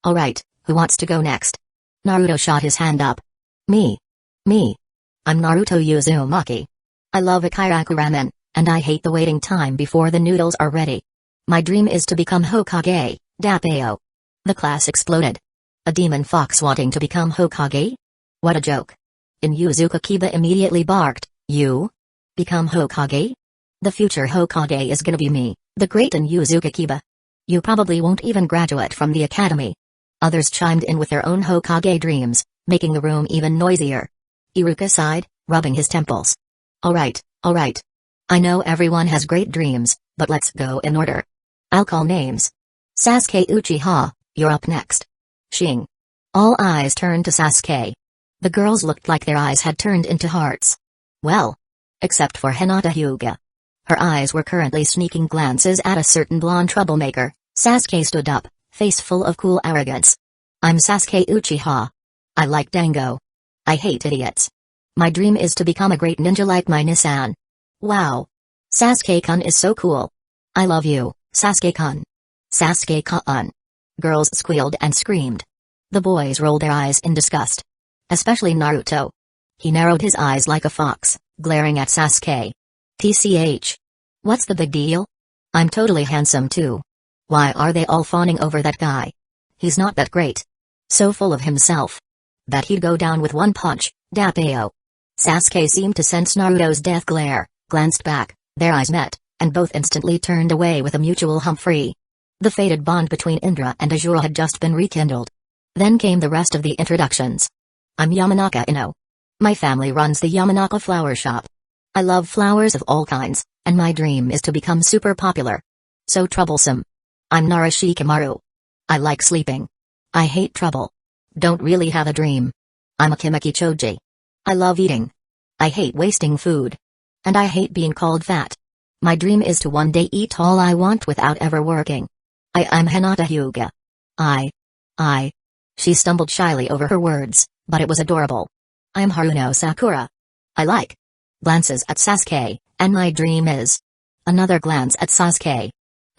Alright, who wants to go next? Naruto shot his hand up. Me. I'm Naruto Uzumaki. I love a kairaku ramen, and I hate the waiting time before the noodles are ready. My dream is to become Hokage, Dappeo. The class exploded. A demon fox wanting to become Hokage? What a joke. Inuzuka Kiba immediately barked, You? Become Hokage? The future Hokage is gonna be me, the great Inuzuka Kiba. You probably won't even graduate from the academy. Others chimed in with their own Hokage dreams, making the room even noisier. Iruka sighed, rubbing his temples. Alright. I know everyone has great dreams, but let's go in order. I'll call names. Sasuke Uchiha, you're up next. Shing. All eyes turned to Sasuke. The girls looked like their eyes had turned into hearts. Well. Except for Hinata Hyuga. Her eyes were currently sneaking glances at a certain blonde troublemaker. Sasuke stood up, face full of cool arrogance. I'm Sasuke Uchiha. I like Dango. I hate idiots. My dream is to become a great ninja like my Nissan. Wow. Sasuke-kun is so cool. I love you, Sasuke-kun. Sasuke-kun. Girls squealed and screamed. The boys rolled their eyes in disgust. Especially Naruto. He narrowed his eyes like a fox, glaring at Sasuke. TCH. What's the big deal? I'm totally handsome too. Why are they all fawning over that guy? He's not that great. So full of himself. Bet he'd go down with one punch, Dappeo. Sasuke seemed to sense Naruto's death glare, glanced back, their eyes met, and both instantly turned away with a mutual humphrey. The fated bond between Indra and Azura had just been rekindled. Then came the rest of the introductions. I'm Yamanaka Ino. My family runs the Yamanaka flower shop. I love flowers of all kinds, and my dream is to become super popular. So troublesome. I'm Narashikamaru. I like sleeping. I hate trouble. Don't really have a dream. I'm a Kimaki Choji. I love eating. I hate wasting food. And I hate being called fat. My dream is to one day eat all I want without ever working. I'm Hinata Hyuga. I. She stumbled shyly over her words, but it was adorable. I'm Haruno Sakura. I like. Glances at Sasuke, and my dream is. Another glance at Sasuke.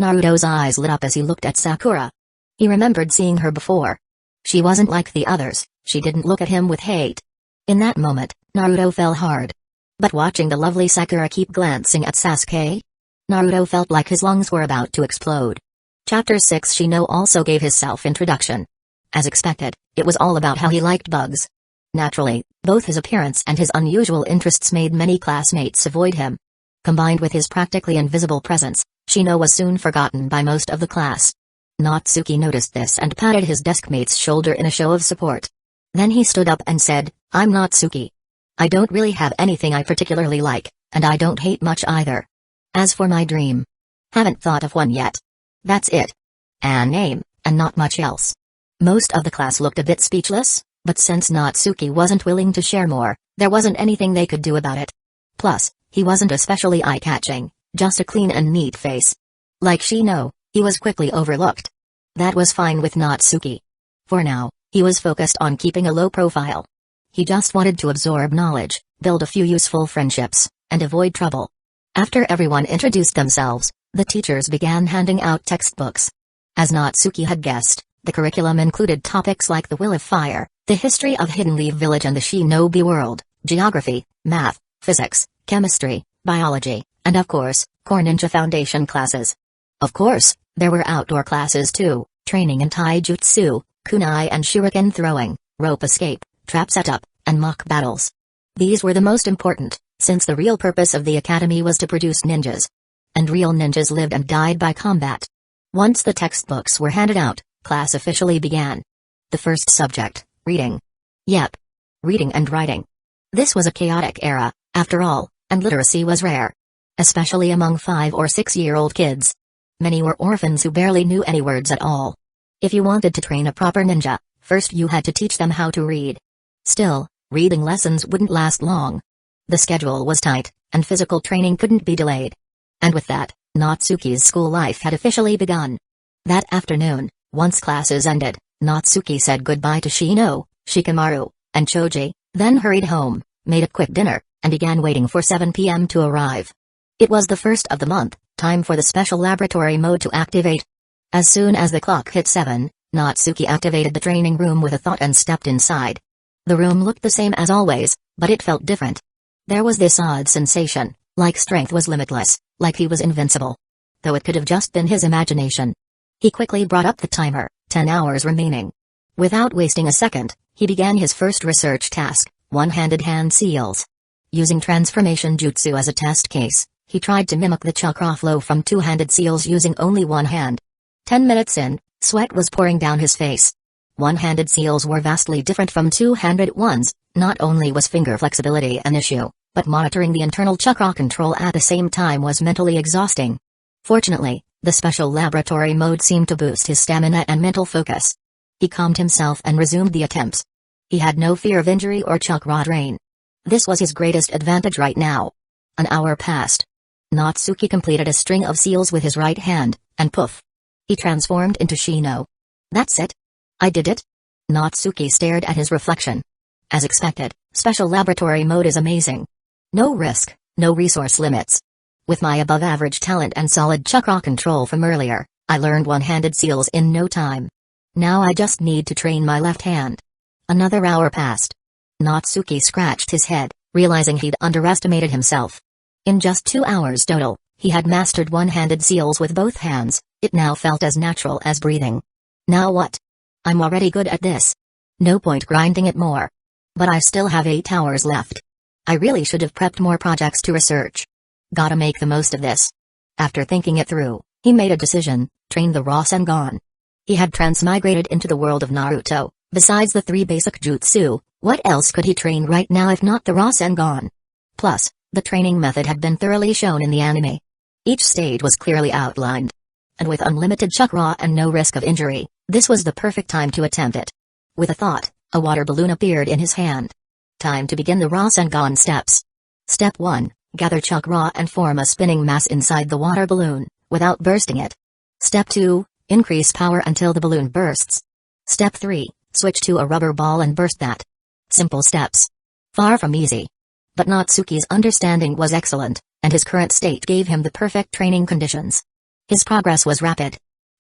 Naruto's eyes lit up as he looked at Sakura. He remembered seeing her before. She wasn't like the others, she didn't look at him with hate. In that moment, Naruto fell hard. But watching the lovely Sakura keep glancing at Sasuke, Naruto felt like his lungs were about to explode. Chapter 6 Shino also gave his self-introduction. As expected, it was all about how he liked bugs. Naturally, both his appearance and his unusual interests made many classmates avoid him. Combined with his practically invisible presence, Shino was soon forgotten by most of the class. Natsuki noticed this and patted his deskmate's shoulder in a show of support. Then he stood up and said, "I'm Natsuki. I don't really have anything I particularly like, and I don't hate much either. As for my dream, haven't thought of one yet. That's it. A name, and not much else." Most of the class looked a bit speechless, but since Natsuki wasn't willing to share more, there wasn't anything they could do about it. Plus, he wasn't especially eye-catching, just a clean and neat face. Like Shino, he was quickly overlooked. That was fine with Natsuki. For now, he was focused on keeping a low profile. He just wanted to absorb knowledge, build a few useful friendships, and avoid trouble. After everyone introduced themselves, the teachers began handing out textbooks. As Natsuki had guessed, the curriculum included topics like the Will of Fire, the history of Hidden Leaf Village and the Shinobi world, geography, math, physics, chemistry, biology, and of course, core ninja foundation classes. Of course, there were outdoor classes too, training in taijutsu, kunai and shuriken throwing, rope escape, trap setup, and mock battles. These were the most important, since the real purpose of the academy was to produce ninjas. And real ninjas lived and died by combat. Once the textbooks were handed out, class officially began. The first subject, reading. Yep. Reading and writing. This was a chaotic era, after all, and literacy was rare. Especially among 5 or 6-year-old kids. Many were orphans who barely knew any words at all. If you wanted to train a proper ninja, first you had to teach them how to read. Still, reading lessons wouldn't last long. The schedule was tight, and physical training couldn't be delayed. And with that, Natsuki's school life had officially begun. That afternoon, once classes ended, Natsuki said goodbye to Shino, Shikamaru, and Choji, then hurried home, made a quick dinner, and began waiting for 7 p.m. to arrive. It was the first of the month, time for the special laboratory mode to activate. As soon as the clock hit 7, Natsuki activated the training room with a thought and stepped inside. The room looked the same as always, but it felt different. There was this odd sensation, like strength was limitless, like he was invincible. Though it could have just been his imagination. He quickly brought up the timer, 10 hours remaining. Without wasting a second, he began his first research task, one-handed hand seals. Using transformation jutsu as a test case, he tried to mimic the chakra flow from two-handed seals using only one hand. 10 minutes in, sweat was pouring down his face. One-handed seals were vastly different from two-handed ones. Not only was finger flexibility an issue, but monitoring the internal chakra control at the same time was mentally exhausting. Fortunately, the special laboratory mode seemed to boost his stamina and mental focus. He calmed himself and resumed the attempts. He had no fear of injury or chakra drain. This was his greatest advantage right now. An hour passed. Natsuki completed a string of seals with his right hand, and poof. He transformed into Shino. That's it? I did it? Natsuki stared at his reflection. As expected, special laboratory mode is amazing. No risk, no resource limits. With my above-average talent and solid chakra control from earlier, I learned one-handed seals in no time. Now I just need to train my left hand. Another hour passed. Natsuki scratched his head, realizing he'd underestimated himself. In just 2 hours total, he had mastered one-handed seals with both hands. It now felt as natural as breathing. Now what? I'm already good at this. No point grinding it more. But I still have 8 hours left. I really should have prepped more projects to research. Gotta make the most of this. After thinking it through, he made a decision, train the Rasengan. He had transmigrated into the world of Naruto. Besides the 3 basic jutsu, what else could he train right now if not the Rasengan? Plus, the training method had been thoroughly shown in the anime. Each stage was clearly outlined. And with unlimited chakra and no risk of injury, this was the perfect time to attempt it. With a thought, a water balloon appeared in his hand. Time to begin the Rasengan steps. Step 1, gather chakra and form a spinning mass inside the water balloon, without bursting it. Step 2, increase power until the balloon bursts. Step 3, switch to a rubber ball and burst that. Simple steps. Far from easy. But Natsuki's understanding was excellent, and his current state gave him the perfect training conditions. His progress was rapid.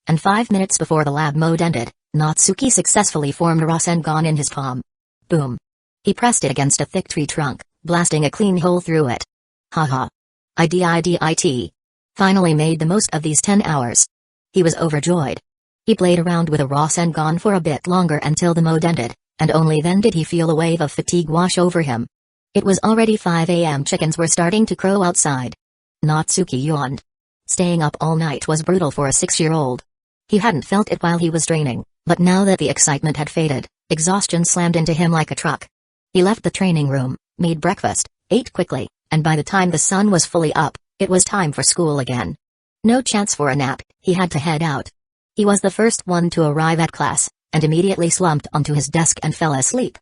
And 5 minutes before the lab mode ended, Natsuki successfully formed a Rasengan in his palm. Boom. He pressed it against a thick tree trunk, blasting a clean hole through it. Haha. I did it. Finally made the most of these 10 hours. He was overjoyed. He played around with a Rasengan for a bit longer until the mode ended, and only then did he feel a wave of fatigue wash over him. It was already 5 a.m. Chickens were starting to crow outside. Natsuki yawned. Staying up all night was brutal for a 6-year-old. He hadn't felt it while he was training, but now that the excitement had faded, exhaustion slammed into him like a truck. He left the training room, made breakfast, ate quickly, and by the time the sun was fully up, it was time for school again. No chance for a nap, he had to head out. He was the first one to arrive at class, and immediately slumped onto his desk and fell asleep.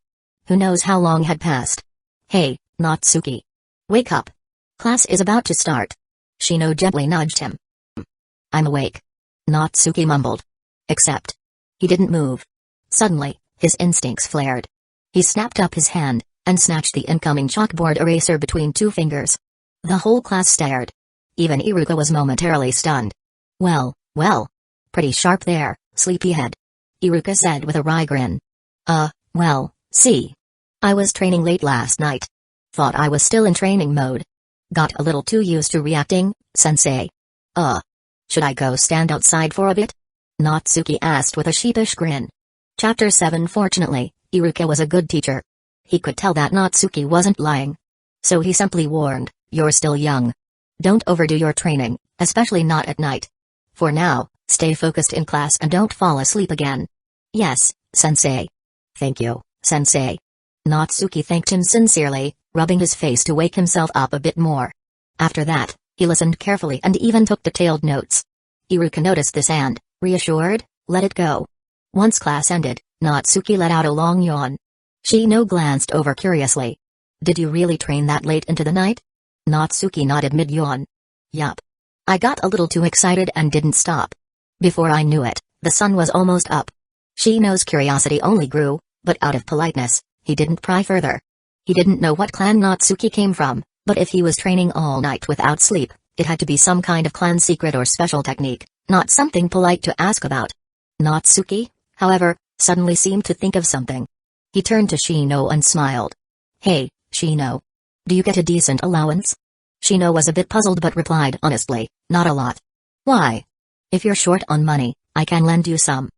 Who knows how long had passed. "Hey, Natsuki. Wake up. Class is about to start." Shino gently nudged him. "I'm awake," Natsuki mumbled. Except, he didn't move. Suddenly, his instincts flared. He snapped up his hand, and snatched the incoming chalkboard eraser between 2 fingers. The whole class stared. Even Iruka was momentarily stunned. Well, pretty sharp there, sleepyhead," Iruka said with a wry grin. Well, see. I was training late last night. Thought I was still in training mode. Got a little too used to reacting, sensei. Should I go stand outside for a bit?" Natsuki asked with a sheepish grin. Chapter 7. Fortunately, Iruka was a good teacher. He could tell that Natsuki wasn't lying. So he simply warned, "You're still young. Don't overdo your training, especially not at night. For now, stay focused in class and don't fall asleep again." "Yes, sensei." "Thank you, sensei." Natsuki thanked him sincerely, rubbing his face to wake himself up a bit more. After that, he listened carefully and even took detailed notes. Iruka noticed this and, reassured, let it go. Once class ended, Natsuki let out a long yawn. Shino glanced over curiously. "Did you really train that late into the night?" Natsuki nodded mid-yawn. "Yup. I got a little too excited and didn't stop. Before I knew it, the sun was almost up." Shino's curiosity only grew, but out of politeness, he didn't pry further. He didn't know what clan Natsuki came from, but if he was training all night without sleep, it had to be some kind of clan secret or special technique, not something polite to ask about. Natsuki, however, suddenly seemed to think of something. He turned to Shino and smiled. "Hey, Shino. Do you get a decent allowance?" Shino was a bit puzzled but replied honestly, "Not a lot." "Why?" "If you're short on money, I can lend you some."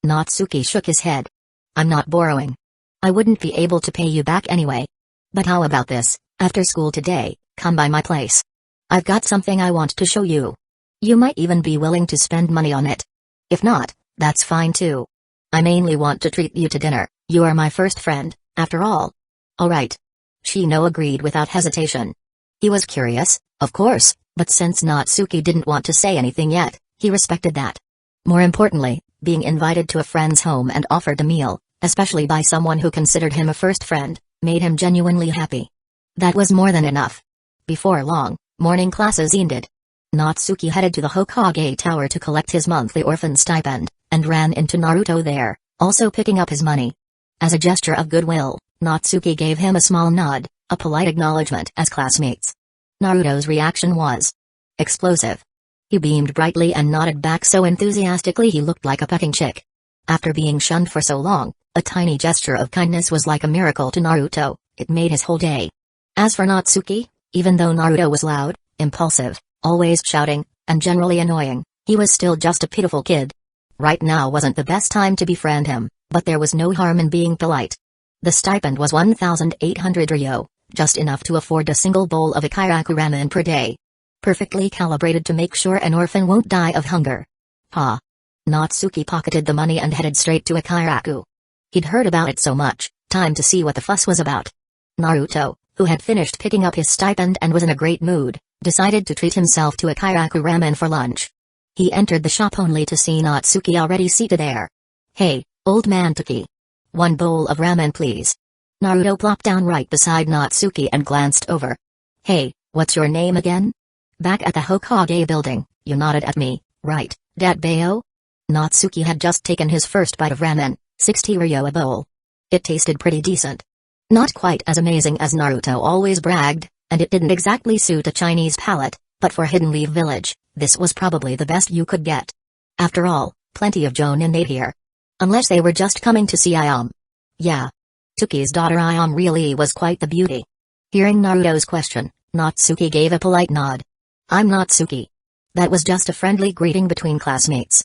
Natsuki shook his head. "I'm not borrowing. I wouldn't be able to pay you back anyway. But how about this, after school today, come by my place. I've got something I want to show you. You might even be willing to spend money on it. If not, that's fine too. I mainly want to treat you to dinner, you are my first friend, after all." "Alright." Shino agreed without hesitation. He was curious, of course, but since Natsuki didn't want to say anything yet, he respected that. More importantly, being invited to a friend's home and offered a meal, especially by someone who considered him a first friend, made him genuinely happy. That was more than enough. Before long, morning classes ended. Natsuki headed to the Hokage Tower to collect his monthly orphan stipend, and ran into Naruto there, also picking up his money. As a gesture of goodwill, Natsuki gave him a small nod, a polite acknowledgement as classmates. Naruto's reaction was explosive. He beamed brightly and nodded back so enthusiastically he looked like a pecking chick. After being shunned for so long, a tiny gesture of kindness was like a miracle to Naruto, it made his whole day. As for Natsuki, even though Naruto was loud, impulsive, always shouting, and generally annoying, he was still just a pitiful kid. Right now wasn't the best time to befriend him, but there was no harm in being polite. The stipend was 1,800 ryo, just enough to afford a single bowl of ikiraku ramen per day. Perfectly calibrated to make sure an orphan won't die of hunger. Natsuki pocketed the money and headed straight to ikiraku. He'd heard about it so much, time to see what the fuss was about. Naruto, who had finished picking up his stipend and was in a great mood, decided to treat himself to ikiraku ramen for lunch. He entered the shop only to see Natsuki already seated there. "Hey, old man Taki. One bowl of ramen please." Naruto plopped down right beside Natsuki and glanced over. "Hey, what's your name again?" "Back at the Hokage building, you nodded at me, right, Datbeo?" Natsuki had just taken his first bite of ramen, 60 ryo a bowl. It tasted pretty decent. Not quite as amazing as Naruto always bragged, and it didn't exactly suit a Chinese palate, but for Hidden Leaf Village, this was probably the best you could get. After all, plenty of jonin ate here. Unless they were just coming to see Ayam. Yeah. Tuki's daughter Ayam really was quite the beauty. Hearing Naruto's question, Natsuki gave a polite nod. "I'm Natsuki." That was just a friendly greeting between classmates.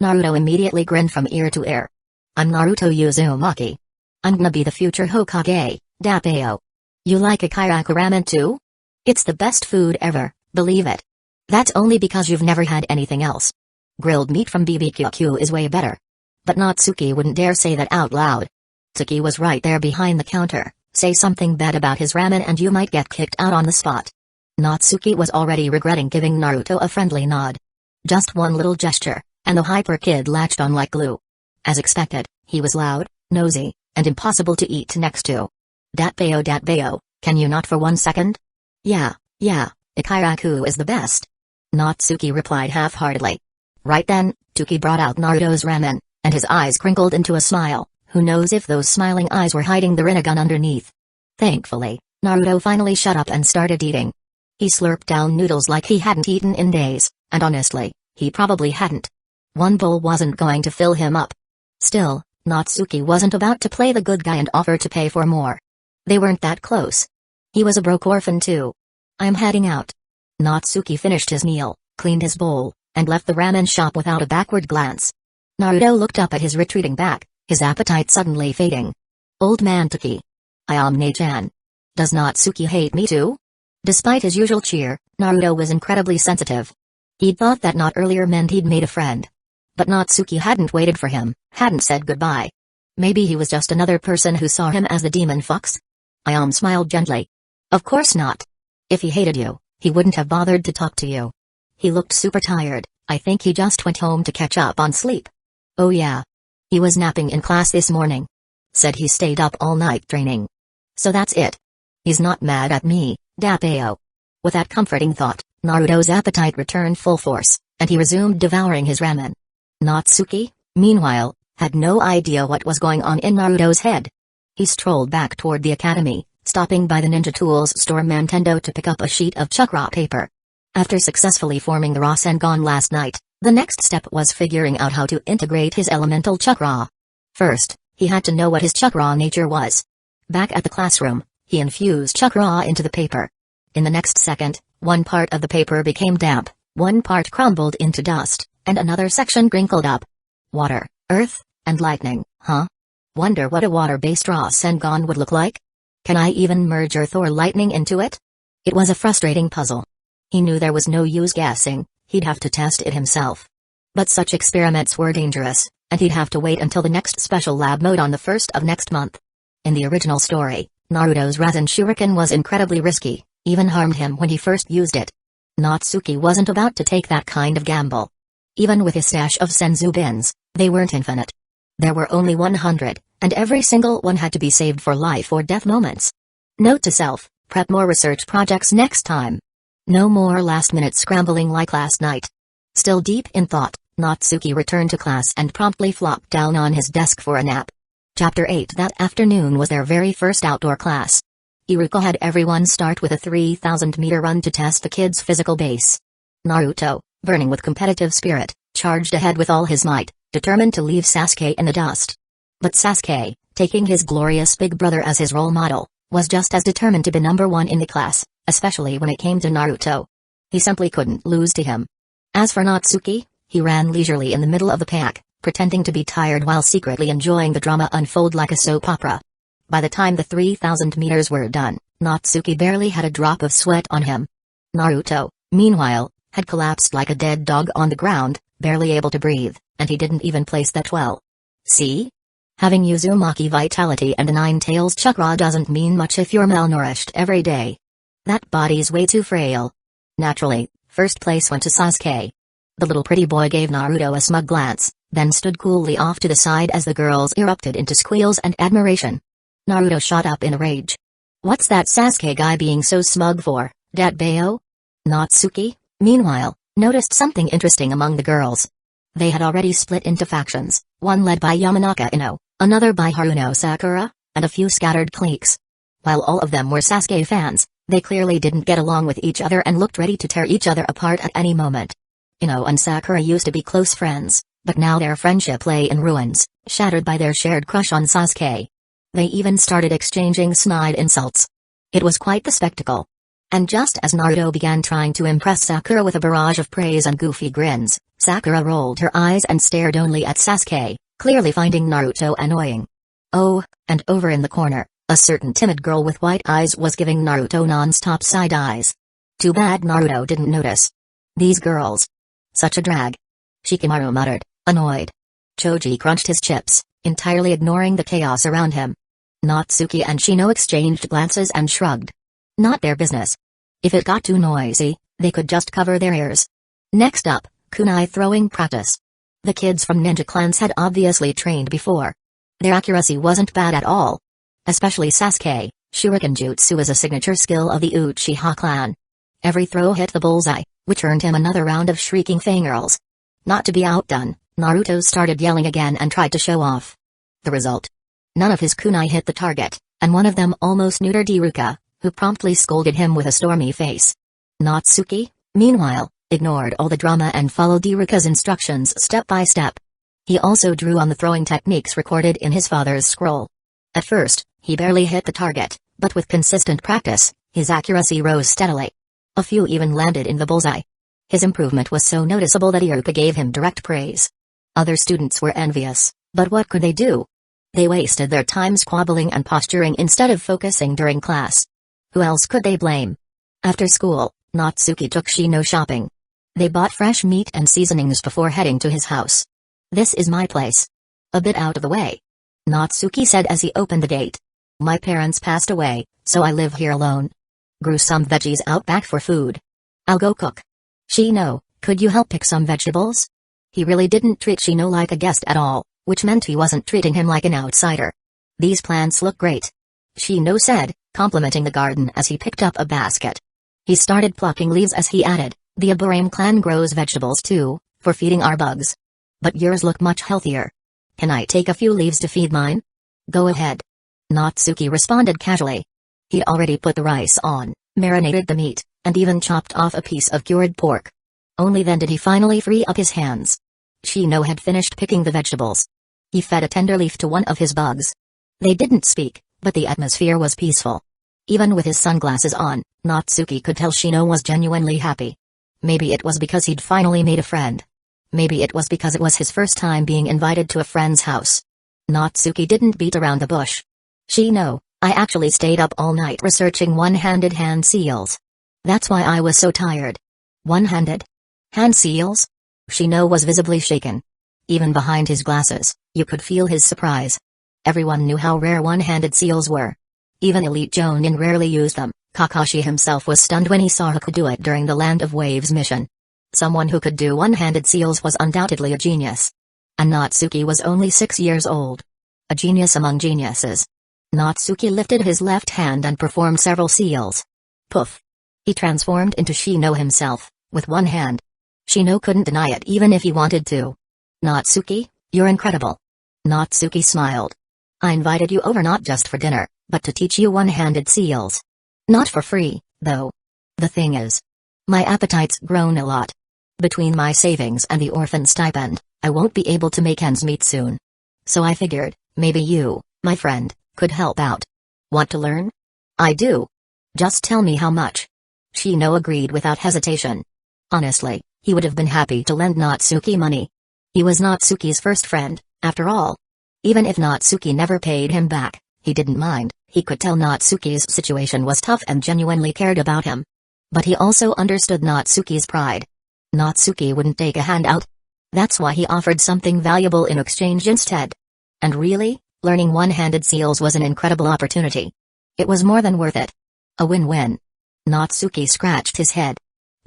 Naruto immediately grinned from ear to ear. I'm Naruto Uzumaki. I'm gonna be the future Hokage, Dappeo. You like a kairaku ramen too? It's the best food ever, believe it. That's only because you've never had anything else. Grilled meat from BBQQ is way better. But Natsuki wouldn't dare say that out loud. Tsuki was right there behind the counter. Say something bad about his ramen and you might get kicked out on the spot. Natsuki was already regretting giving Naruto a friendly nod. Just one little gesture, and the hyper kid latched on like glue. As expected, he was loud, nosy, and impossible to eat next to. Dappeo, can you not for 1 second? Yeah, Ikairaku is the best. Natsuki replied half-heartedly. Right then, Tsuki brought out Naruto's ramen, and his eyes crinkled into a smile. Who knows if those smiling eyes were hiding the Rinnegan underneath. Thankfully, Naruto finally shut up and started eating. He slurped down noodles like he hadn't eaten in days, and honestly, he probably hadn't. One bowl wasn't going to fill him up. Still, Natsuki wasn't about to play the good guy and offer to pay for more. They weren't that close. He was a broke orphan too. I'm heading out. Natsuki finished his meal, cleaned his bowl, and left the ramen shop without a backward glance. Naruto looked up at his retreating back, his appetite suddenly fading. Old man Tsuki. I am Ne-chan. Does Natsuki hate me too? Despite his usual cheer, Naruto was incredibly sensitive. He'd thought that not earlier meant he'd made a friend. But Natsuki hadn't waited for him, hadn't said goodbye. Maybe he was just another person who saw him as the demon fox? Ayam smiled gently. Of course not. If he hated you, he wouldn't have bothered to talk to you. He looked super tired. I think he just went home to catch up on sleep. Oh yeah. He was napping in class this morning. Said he stayed up all night training. So that's it. He's not mad at me, Dappeo. With that comforting thought, Naruto's appetite returned full force, and he resumed devouring his ramen. Natsuki, meanwhile, had no idea what was going on in Naruto's head. He strolled back toward the academy, stopping by the Ninja Tools store Nintendo to pick up a sheet of Chakra paper. After successfully forming the Rasengan last night, the next step was figuring out how to integrate his elemental Chakra. First, he had to know what his Chakra nature was. Back at the classroom, he infused Chakra into the paper. In the next second, one part of the paper became damp, one part crumbled into dust, and another section crinkled up. Water, earth, and lightning, huh? Wonder what a water-based Rasengan would look like? Can I even merge earth or lightning into it? It was a frustrating puzzle. He knew there was no use guessing, he'd have to test it himself. But such experiments were dangerous, and he'd have to wait until the next special lab mode on the 1st of next month. In the original story, Naruto's Rasen Shuriken was incredibly risky, even harmed him when he first used it. Natsuki wasn't about to take that kind of gamble. Even with his stash of senzu bins, they weren't infinite. There were only 100, and every single one had to be saved for life or death moments. Note to self, prep more research projects next time. No more last-minute scrambling like last night. Still deep in thought, Natsuki returned to class and promptly flopped down on his desk for a nap. Chapter 8 That afternoon was their very first outdoor class. Iruka had everyone start with a 3,000-meter run to test the kids' physical base. Naruto, burning with competitive spirit, charged ahead with all his might, determined to leave Sasuke in the dust. But Sasuke, taking his glorious big brother as his role model, was just as determined to be number one in the class, especially when it came to Naruto. He simply couldn't lose to him. As for Natsuki, he ran leisurely in the middle of the pack, pretending to be tired while secretly enjoying the drama unfold like a soap opera. By the time the 3,000 meters were done, Natsuki barely had a drop of sweat on him. Naruto, meanwhile, had collapsed like a dead dog on the ground, barely able to breathe, and he didn't even place that well. See? Having Uzumaki vitality and a nine-tails chakra doesn't mean much if you're malnourished every day. That body's way too frail. Naturally, first place went to Sasuke. The little pretty boy gave Naruto a smug glance, then stood coolly off to the side as the girls erupted into squeals and admiration. Naruto shot up in a rage. What's that Sasuke guy being so smug for, Dappeo? Natsuki, meanwhile, noticed something interesting among the girls. They had already split into factions, one led by Yamanaka Ino, another by Haruno Sakura, and a few scattered cliques. While all of them were Sasuke fans, they clearly didn't get along with each other and looked ready to tear each other apart at any moment. Ino and Sakura used to be close friends, but now their friendship lay in ruins, shattered by their shared crush on Sasuke. They even started exchanging snide insults. It was quite the spectacle. And just as Naruto began trying to impress Sakura with a barrage of praise and goofy grins, Sakura rolled her eyes and stared only at Sasuke, clearly finding Naruto annoying. Oh, and over in the corner, a certain timid girl with white eyes was giving Naruto non-stop side eyes. Too bad Naruto didn't notice. These girls. Such a drag. Shikamaru muttered, annoyed. Choji crunched his chips, entirely ignoring the chaos around him. Natsuki and Shino exchanged glances and shrugged. Not their business. If it got too noisy, they could just cover their ears. Next up, kunai throwing practice. The kids from ninja clans had obviously trained before. Their accuracy wasn't bad at all. Especially Sasuke, Shuriken Jutsu is a signature skill of the Uchiha clan. Every throw hit the bullseye, which earned him another round of shrieking fangirls. Not to be outdone, Naruto started yelling again and tried to show off. The result? None of his kunai hit the target, and one of them almost neutered Iruka, who promptly scolded him with a stormy face. Natsuki, meanwhile, ignored all the drama and followed Iruka's instructions step by step. He also drew on the throwing techniques recorded in his father's scroll. At first, he barely hit the target, but with consistent practice, his accuracy rose steadily. A few even landed in the bullseye. His improvement was so noticeable that Iruka gave him direct praise. Other students were envious, but what could they do? They wasted their time squabbling and posturing instead of focusing during class. Who else could they blame? After school, Natsuki took Shino shopping. They bought fresh meat and seasonings before heading to his house. This is my place. A bit out of the way, Natsuki said as he opened the gate. My parents passed away, so I live here alone. Grew some veggies out back for food. I'll go cook. Shino, could you help pick some vegetables? He really didn't treat Shino like a guest at all, which meant he wasn't treating him like an outsider. These plants look great, Shino said, complimenting the garden as he picked up a basket. He started plucking leaves as he added, the Aburame clan grows vegetables too, for feeding our bugs. But yours look much healthier. Can I take a few leaves to feed mine? Go ahead. Natsuki responded casually. He'd already put the rice on, marinated the meat, and even chopped off a piece of cured pork. Only then did he finally free up his hands. Shino had finished picking the vegetables. He fed a tender leaf to one of his bugs. They didn't speak, but the atmosphere was peaceful. Even with his sunglasses on, Natsuki could tell Shino was genuinely happy. Maybe it was because he'd finally made a friend. Maybe it was because it was his first time being invited to a friend's house. Natsuki didn't beat around the bush. Shino, I actually stayed up all night researching one-handed hand seals. That's why I was so tired. One-handed? Hand seals? Shino was visibly shaken. Even behind his glasses, you could feel his surprise. Everyone knew how rare one-handed seals were. Even elite Jonin rarely used them. Kakashi himself was stunned when he saw Hueco do it during the Land of Waves mission. Someone who could do one-handed seals was undoubtedly a genius. And Natsuki was only 6 years old. A genius among geniuses. Natsuki lifted his left hand and performed several seals. Poof! He transformed into Shino himself, with one hand. Shino couldn't deny it even if he wanted to. Natsuki, you're incredible. Natsuki smiled. I invited you over not just for dinner, but to teach you one-handed seals. Not for free, though. The thing is, my appetite's grown a lot. Between my savings and the orphan stipend, I won't be able to make ends meet soon. So I figured, maybe you, my friend, could help out. Want to learn? I do. Just tell me how much. Shino agreed without hesitation. Honestly, he would have been happy to lend Natsuki money. He was Natsuki's first friend, after all. Even if Natsuki never paid him back, he didn't mind. He could tell Natsuki's situation was tough and genuinely cared about him. But he also understood Natsuki's pride. Natsuki wouldn't take a handout. That's why he offered something valuable in exchange instead. And really, learning one-handed seals was an incredible opportunity. It was more than worth it. A win-win. Natsuki scratched his head.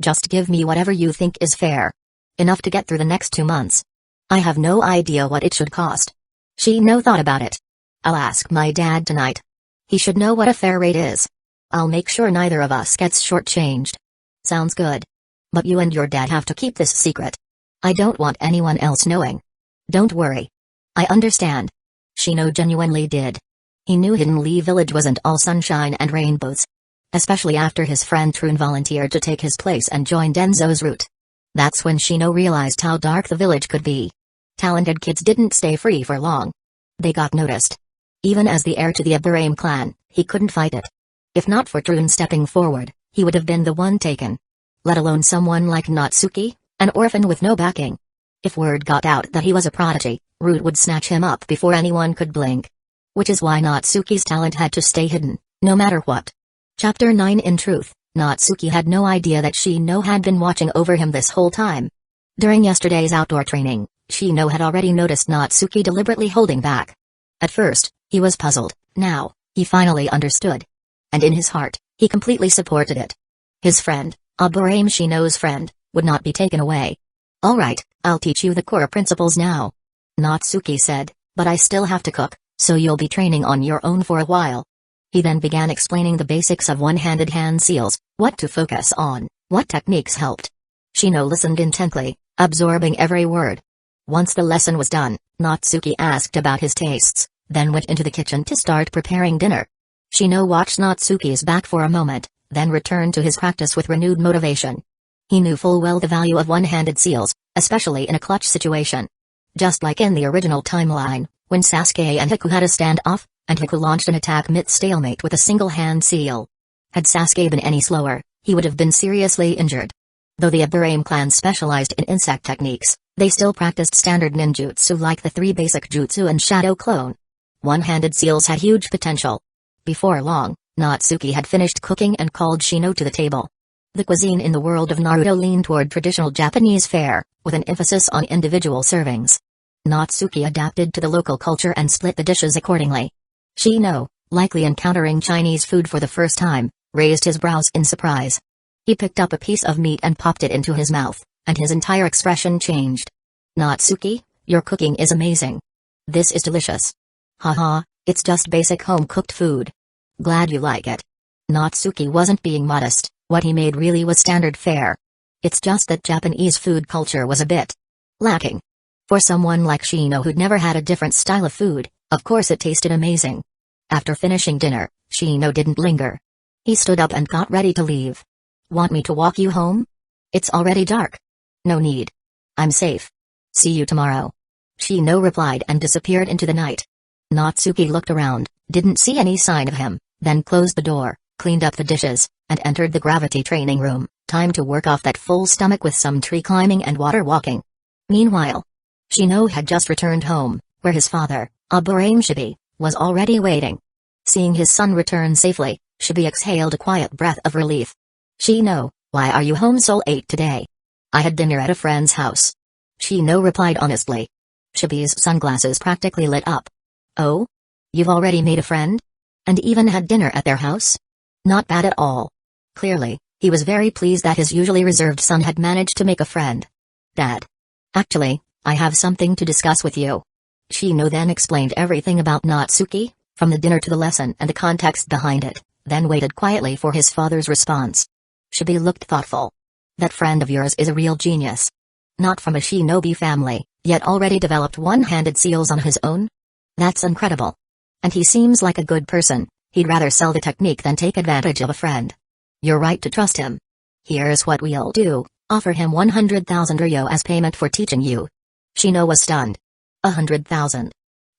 Just give me whatever you think is fair. Enough to get through the next 2 months. I have no idea what it should cost. Shino thought about it. I'll ask my dad tonight. He should know what a fair rate is. I'll make sure neither of us gets shortchanged. Sounds good. But you and your dad have to keep this secret. I don't want anyone else knowing. Don't worry. I understand. Shino genuinely did. He knew Hidden Lee Village wasn't all sunshine and rainbows. Especially after his friend Trune volunteered to take his place and join Danzo's route. That's when Shino realized how dark the village could be. Talented kids didn't stay free for long. They got noticed. Even as the heir to the Aburame clan, he couldn't fight it. If not for Trune stepping forward, he would have been the one taken. Let alone someone like Natsuki, an orphan with no backing. If word got out that he was a prodigy, Harut would snatch him up before anyone could blink. Which is why Natsuki's talent had to stay hidden, no matter what. Chapter 9. In truth, Natsuki had no idea that Shino had been watching over him this whole time. During yesterday's outdoor training, Shino had already noticed Natsuki deliberately holding back. At first, he was puzzled. Now, he finally understood. And in his heart, he completely supported it. His friend, Aburame Shino's friend, would not be taken away. "Alright, I'll teach you the core principles now," Natsuki said, "but I still have to cook, so you'll be training on your own for a while." He then began explaining the basics of one-handed hand seals, what to focus on, what techniques helped. Shino listened intently, absorbing every word. Once the lesson was done, Natsuki asked about his tastes, then went into the kitchen to start preparing dinner. Shino watched Natsuki's back for a moment, then returned to his practice with renewed motivation. He knew full well the value of one-handed seals, especially in a clutch situation. Just like in the original timeline, when Sasuke and Hueco had a standoff, and Hueco launched an attack mid-stalemate with a single-hand seal. Had Sasuke been any slower, he would have been seriously injured. Though the Aburame clan specialized in insect techniques, they still practiced standard ninjutsu like the 3 basic jutsu and shadow clone. One-handed seals had huge potential. Before long, Natsuki had finished cooking and called Shino to the table. The cuisine in the world of Naruto leaned toward traditional Japanese fare, with an emphasis on individual servings. Natsuki adapted to the local culture and split the dishes accordingly. Shino, likely encountering Chinese food for the first time, raised his brows in surprise. He picked up a piece of meat and popped it into his mouth, and his entire expression changed. "Natsuki, your cooking is amazing. This is delicious." "Haha, it's just basic home-cooked food. Glad you like it." Natsuki wasn't being modest, what he made really was standard fare. It's just that Japanese food culture was a bit lacking. For someone like Shino who'd never had a different style of food, of course it tasted amazing. After finishing dinner, Shino didn't linger. He stood up and got ready to leave. "Want me to walk you home? It's already dark." "No need. I'm safe. See you tomorrow." Shino replied and disappeared into the night. Natsuki looked around, didn't see any sign of him, then closed the door, cleaned up the dishes, and entered the gravity training room. Time to work off that full stomach with some tree climbing and water walking. Meanwhile, Shino had just returned home, where his father, Aburame Shibi, was already waiting. Seeing his son return safely, Shibi exhaled a quiet breath of relief. "Shino, why are you home so late today?" "I had dinner at a friend's house." Shino replied honestly. Shibi's sunglasses practically lit up. "Oh? You've already made a friend? And even had dinner at their house? Not bad at all." Clearly, he was very pleased that his usually reserved son had managed to make a friend. "Dad. Actually, I have something to discuss with you." Shino then explained everything about Natsuki, from the dinner to the lesson and the context behind it, then waited quietly for his father's response. Shibi looked thoughtful. "That friend of yours is a real genius. Not from a shinobi family, yet already developed one-handed seals on his own? That's incredible. And he seems like a good person. He'd rather sell the technique than take advantage of a friend. You're right to trust him. Here's what we'll do, offer him 100,000 ryo as payment for teaching you." Shino was stunned. 100,000.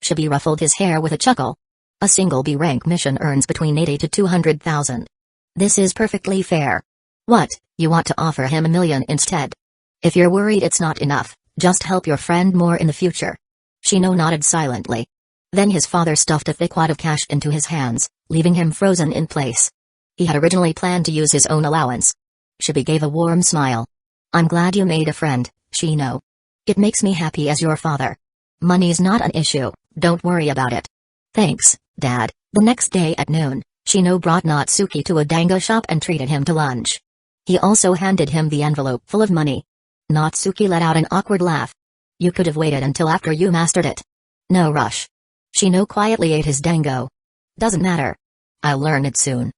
Shibi ruffled his hair with a chuckle. A single B-rank mission earns between 80 to 200,000. This is perfectly fair. What, you want to offer him 1,000,000 instead? If you're worried it's not enough, just help your friend more in the future. Shino nodded silently. Then his father stuffed a thick wad of cash into his hands, leaving him frozen in place. He had originally planned to use his own allowance. Shibi gave a warm smile. "I'm glad you made a friend, Shino. It makes me happy as your father. Money's not an issue, don't worry about it." "Thanks, Dad." The next day at noon, Shino brought Natsuki to a dango shop and treated him to lunch. He also handed him the envelope full of money. Natsuki let out an awkward laugh. "You could have waited until after you mastered it." "No rush." Shino quietly ate his dango. "Doesn't matter. I'll learn it soon."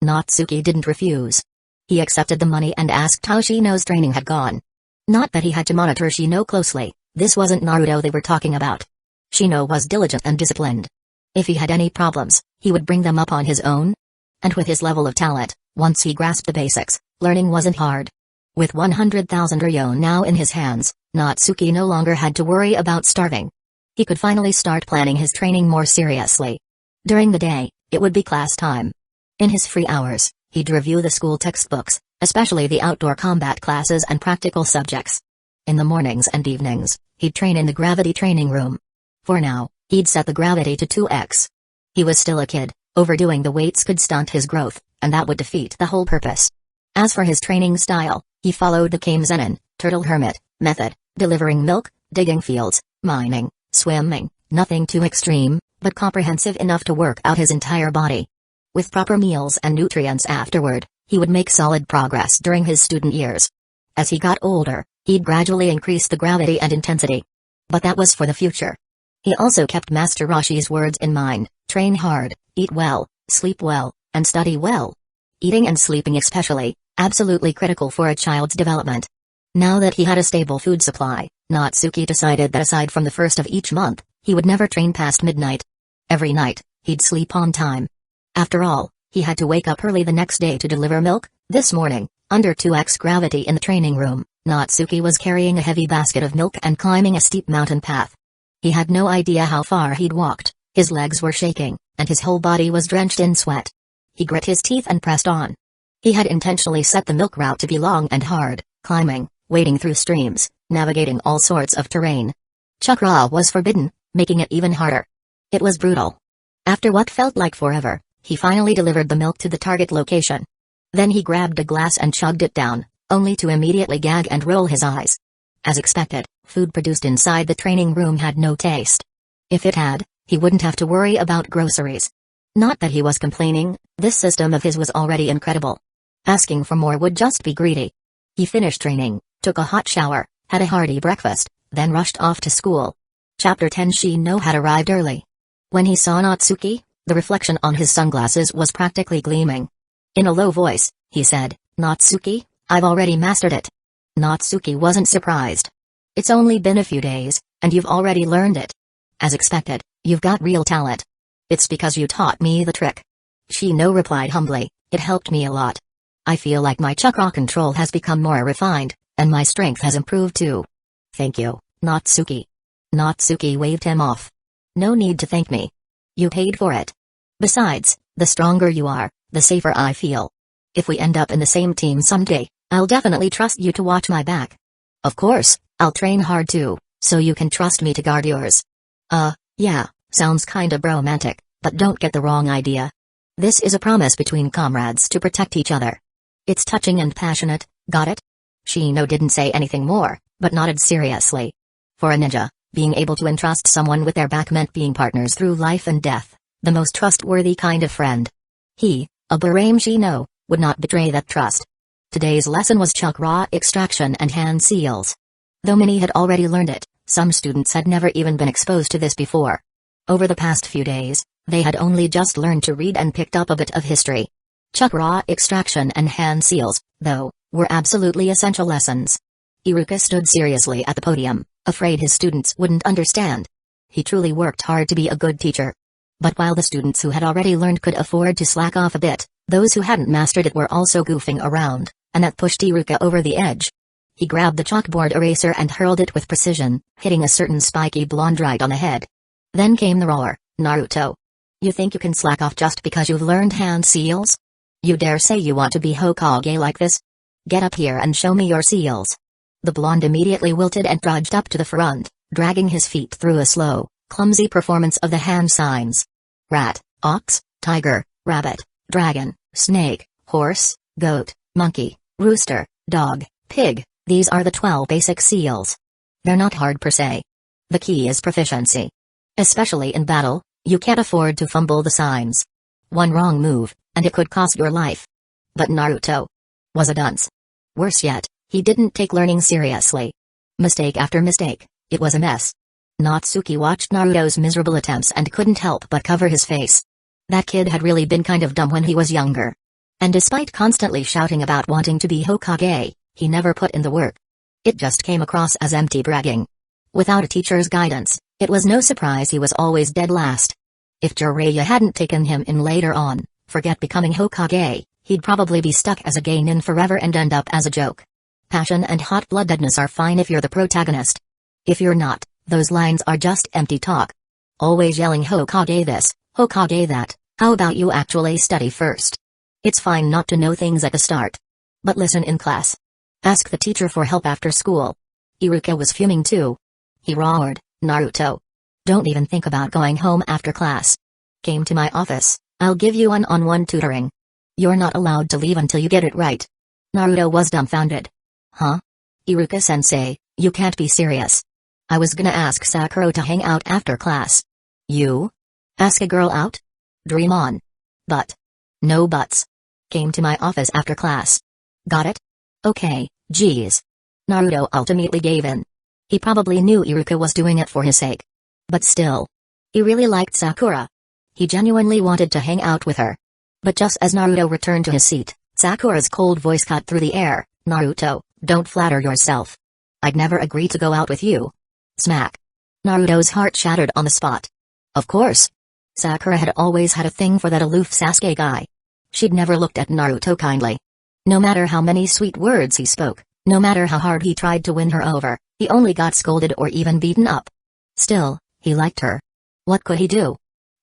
Natsuki didn't refuse. He accepted the money and asked how Shino's training had gone. Not that he had to monitor Shino closely, this wasn't Naruto they were talking about. Shino was diligent and disciplined. If he had any problems, he would bring them up on his own. And with his level of talent, once he grasped the basics, learning wasn't hard. With 100,000 ryo now in his hands, Natsuki no longer had to worry about starving. He could finally start planning his training more seriously. During the day, it would be class time. In his free hours, He'd review the school textbooks, especially the outdoor combat classes and practical subjects. In the mornings and evenings, he'd train in the gravity training room. For now, he'd set the gravity to 2x. He was still a kid, overdoing the weights could stunt his growth, and that would defeat the whole purpose. As for his training style, he followed the Kame-Zenin, turtle hermit, method, delivering milk, digging fields, mining, swimming, nothing too extreme, but comprehensive enough to work out his entire body. With proper meals and nutrients afterward, he would make solid progress during his student years. As he got older, he'd gradually increase the gravity and intensity. But that was for the future. He also kept Master Roshi's words in mind: train hard, eat well, sleep well, and study well. Eating and sleeping especially, absolutely critical for a child's development. Now that he had a stable food supply, Natsuki decided that aside from the first of each month, he would never train past midnight. Every night, he'd sleep on time. After all, he had to wake up early the next day to deliver milk. This morning, under 2x gravity in the training room, Natsuki was carrying a heavy basket of milk and climbing a steep mountain path. He had no idea how far he'd walked, his legs were shaking, and his whole body was drenched in sweat. He grit his teeth and pressed on. He had intentionally set the milk route to be long and hard, climbing, wading through streams, navigating all sorts of terrain. Chakra was forbidden, making it even harder. It was brutal. After what felt like forever, he finally delivered the milk to the target location. Then he grabbed a glass and chugged it down, only to immediately gag and roll his eyes. As expected, food produced inside the training room had no taste. If it had, he wouldn't have to worry about groceries. Not that he was complaining, this system of his was already incredible. Asking for more would just be greedy. He finished training, took a hot shower, had a hearty breakfast, then rushed off to school. Chapter 10. Shino had arrived early. When he saw Natsuki, the reflection on his sunglasses was practically gleaming. In a low voice, he said, "Natsuki, I've already mastered it." Natsuki wasn't surprised. "It's only been a few days, and you've already learned it. As expected, you've got real talent." "It's because you taught me the trick." Shino replied humbly, "It helped me a lot. I feel like my chakra control has become more refined, and my strength has improved too." "Thank you, Natsuki." Natsuki waved him off. "No need to thank me. You paid for it. Besides, the stronger you are, the safer I feel. If we end up in the same team someday, I'll definitely trust you to watch my back. Of course, I'll train hard too, so you can trust me to guard yours." Yeah, sounds kinda bromantic, but don't get the wrong idea. This is a promise between comrades to protect each other. It's touching and passionate, got it? Shino didn't say anything more, but nodded seriously. For a ninja, being able to entrust someone with their back meant being partners through life and death, the most trustworthy kind of friend. He, a Barame Shino, would not betray that trust. Today's lesson was chakra extraction and hand seals. Though many had already learned it, some students had never even been exposed to this before. Over the past few days, they had only just learned to read and picked up a bit of history. Chakra extraction and hand seals, though, were absolutely essential lessons. Iruka stood seriously at the podium, afraid his students wouldn't understand. He truly worked hard to be a good teacher. But while the students who had already learned could afford to slack off a bit, those who hadn't mastered it were also goofing around, and that pushed Iruka over the edge. He grabbed the chalkboard eraser and hurled it with precision, hitting a certain spiky blonde right on the head. Then came the roar. "Naruto. You think you can slack off just because you've learned hand seals? You dare say you want to be Hokage like this? Get up here and show me your seals." The blonde immediately wilted and trudged up to the front, dragging his feet through a slow, clumsy performance of the hand signs. Rat, ox, tiger, rabbit, dragon, snake, horse, goat, monkey, rooster, dog, pig, these are the 12 basic seals. They're not hard per se. The key is proficiency. Especially in battle, you can't afford to fumble the signs. One wrong move, and it could cost your life. But Naruto was a dunce. Worse yet, he didn't take learning seriously. Mistake after mistake, it was a mess. Natsuki watched Naruto's miserable attempts and couldn't help but cover his face. That kid had really been kind of dumb when he was younger. And despite constantly shouting about wanting to be Hokage, he never put in the work. It just came across as empty bragging. Without a teacher's guidance, it was no surprise he was always dead last. If Jiraiya hadn't taken him in later on, forget becoming Hokage, he'd probably be stuck as a genin forever and end up as a joke. Passion and hot-bloodedness are fine if you're the protagonist. If you're not, those lines are just empty talk. Always yelling Hokage this, Hokage that, how about you actually study first? It's fine not to know things at the start. But listen in class. Ask the teacher for help after school. Iruka was fuming too. He roared, Naruto. Don't even think about going home after class. Came to my office, I'll give you one-on-one tutoring. You're not allowed to leave until you get it right. Naruto was dumbfounded. Huh? Iruka-sensei, you can't be serious. I was gonna ask Sakura to hang out after class. You? Ask a girl out? Dream on. But. No buts. Came to my office after class. Got it? Okay, geez. Naruto ultimately gave in. He probably knew Iruka was doing it for his sake. But still. He really liked Sakura. He genuinely wanted to hang out with her. But just as Naruto returned to his seat, Sakura's cold voice cut through the air. Naruto, don't flatter yourself. I'd never agree to go out with you. Smack. Naruto's heart shattered on the spot. Of course. Sakura had always had a thing for that aloof Sasuke guy. She'd never looked at Naruto kindly. No matter how many sweet words he spoke, no matter how hard he tried to win her over, he only got scolded or even beaten up. Still, he liked her. What could he do?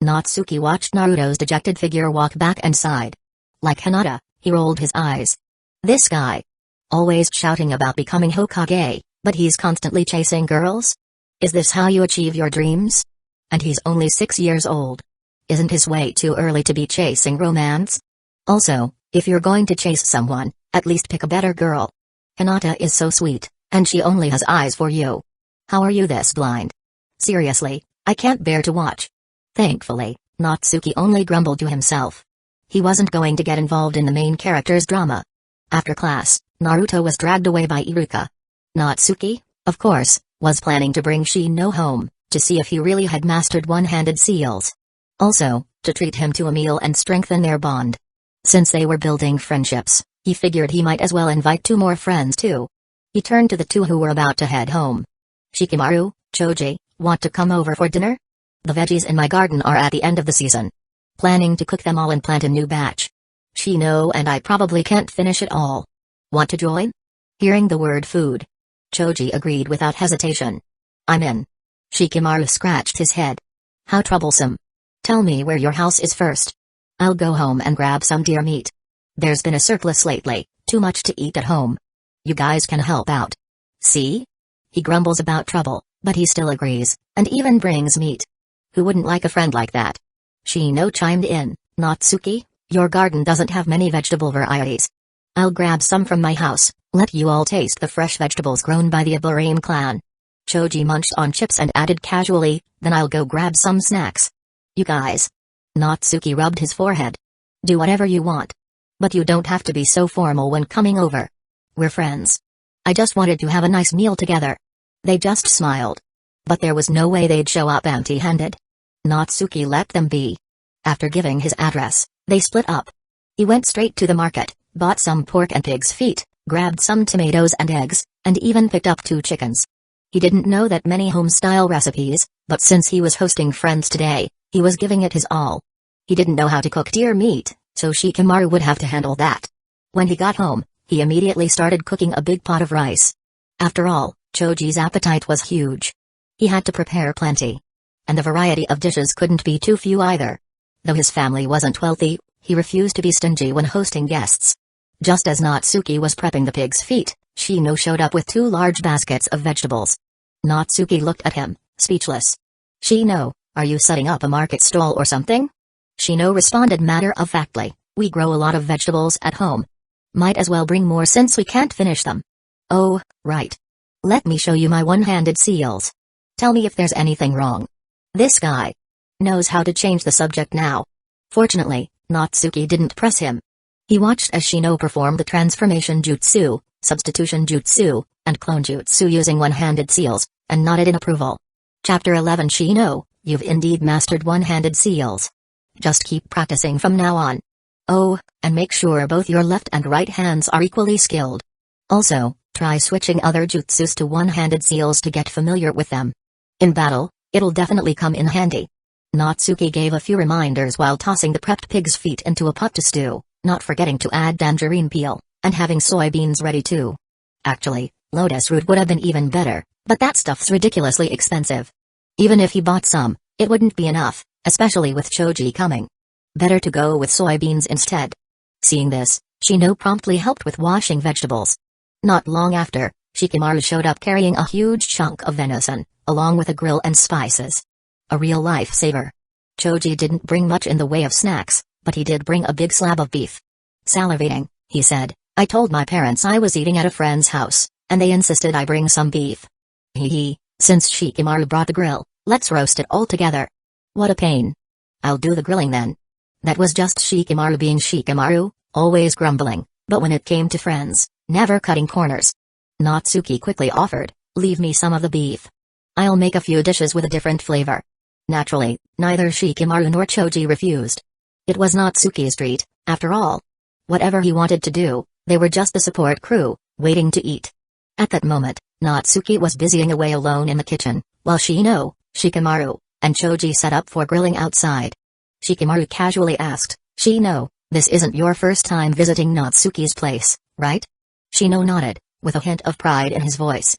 Natsuki watched Naruto's dejected figure walk back and sighed. Like Hinata, he rolled his eyes. This guy. Always shouting about becoming Hokage, but he's constantly chasing girls? Is this how you achieve your dreams? And he's only 6 years old. Isn't his way too early to be chasing romance? Also, if you're going to chase someone, at least pick a better girl. Hinata is so sweet, and she only has eyes for you. How are you this blind? Seriously, I can't bear to watch. Thankfully, Natsuki only grumbled to himself. He wasn't going to get involved in the main character's drama. After class, Naruto was dragged away by Iruka. Natsuki, of course, was planning to bring Shino home, to see if he really had mastered one-handed seals. Also, to treat him to a meal and strengthen their bond. Since they were building friendships, he figured he might as well invite 2 more friends too. He turned to the 2 who were about to head home. Shikamaru, Choji, want to come over for dinner? The veggies in my garden are at the end of the season. Planning to cook them all and plant a new batch. Shino and I probably can't finish it all. Want to join? Hearing the word food, Choji agreed without hesitation. I'm in. Shikamaru scratched his head. How troublesome. Tell me where your house is first. I'll go home and grab some deer meat. There's been a surplus lately, too much to eat at home. You guys can help out. See? He grumbles about trouble, but he still agrees, and even brings meat. Who wouldn't like a friend like that? Shino chimed in, Natsuki, your garden doesn't have many vegetable varieties. I'll grab some from my house, let you all taste the fresh vegetables grown by the Ibarame clan. Choji munched on chips and added casually, then I'll go grab some snacks. You guys. Natsuki rubbed his forehead. Do whatever you want. But you don't have to be so formal when coming over. We're friends. I just wanted to have a nice meal together. They just smiled. But there was no way they'd show up empty-handed. Natsuki let them be. After giving his address, they split up. He went straight to the market, bought some pork and pig's feet, grabbed some tomatoes and eggs, and even picked up 2 chickens. He didn't know that many home-style recipes, but since he was hosting friends today, he was giving it his all. He didn't know how to cook deer meat, so Shikamaru would have to handle that. When he got home, he immediately started cooking a big pot of rice. After all, Choji's appetite was huge. He had to prepare plenty. And the variety of dishes couldn't be too few either. Though his family wasn't wealthy, he refused to be stingy when hosting guests. Just as Natsuki was prepping the pig's feet, Shino showed up with 2 large baskets of vegetables. Natsuki looked at him, speechless. Shino, are you setting up a market stall or something? Shino responded matter-of-factly, we grow a lot of vegetables at home. Might as well bring more since we can't finish them. Oh, right. Let me show you my one-handed seals. Tell me if there's anything wrong. This guy knows how to change the subject now. Fortunately, Natsuki didn't press him. He watched as Shino performed the transformation jutsu, substitution jutsu, and clone jutsu using one-handed seals, and nodded in approval. Chapter 11 Shino, you've indeed mastered one-handed seals. Just keep practicing from now on. Oh, and make sure both your left and right hands are equally skilled. Also, try switching other jutsus to one-handed seals to get familiar with them. In battle, it'll definitely come in handy. Natsuki gave a few reminders while tossing the prepped pig's feet into a pot to stew, not forgetting to add tangerine peel, and having soybeans ready too. Actually, lotus root would have been even better, but that stuff's ridiculously expensive. Even if he bought some, it wouldn't be enough, especially with Choji coming. Better to go with soybeans instead. Seeing this, Shino promptly helped with washing vegetables. Not long after, Shikamaru showed up carrying a huge chunk of venison, along with a grill and spices. A real lifesaver. Choji didn't bring much in the way of snacks, but he did bring a big slab of beef. Salivating, he said, "I told my parents I was eating at a friend's house, and they insisted I bring some beef. Hee, since Shikamaru brought the grill, let's roast it all together." What a pain. "I'll do the grilling then." That was just Shikamaru being Shikamaru, always grumbling, but when it came to friends, never cutting corners. Natsuki quickly offered, "Leave me some of the beef. I'll make a few dishes with a different flavor." Naturally, neither Shikamaru nor Choji refused. It was Natsuki's treat, after all. Whatever he wanted to do, they were just the support crew, waiting to eat. At that moment, Natsuki was busying away alone in the kitchen, while Shino, Shikamaru, and Choji set up for grilling outside. Shikamaru casually asked, "Shino, this isn't your first time visiting Natsuki's place, right?" Shino nodded, with a hint of pride in his voice.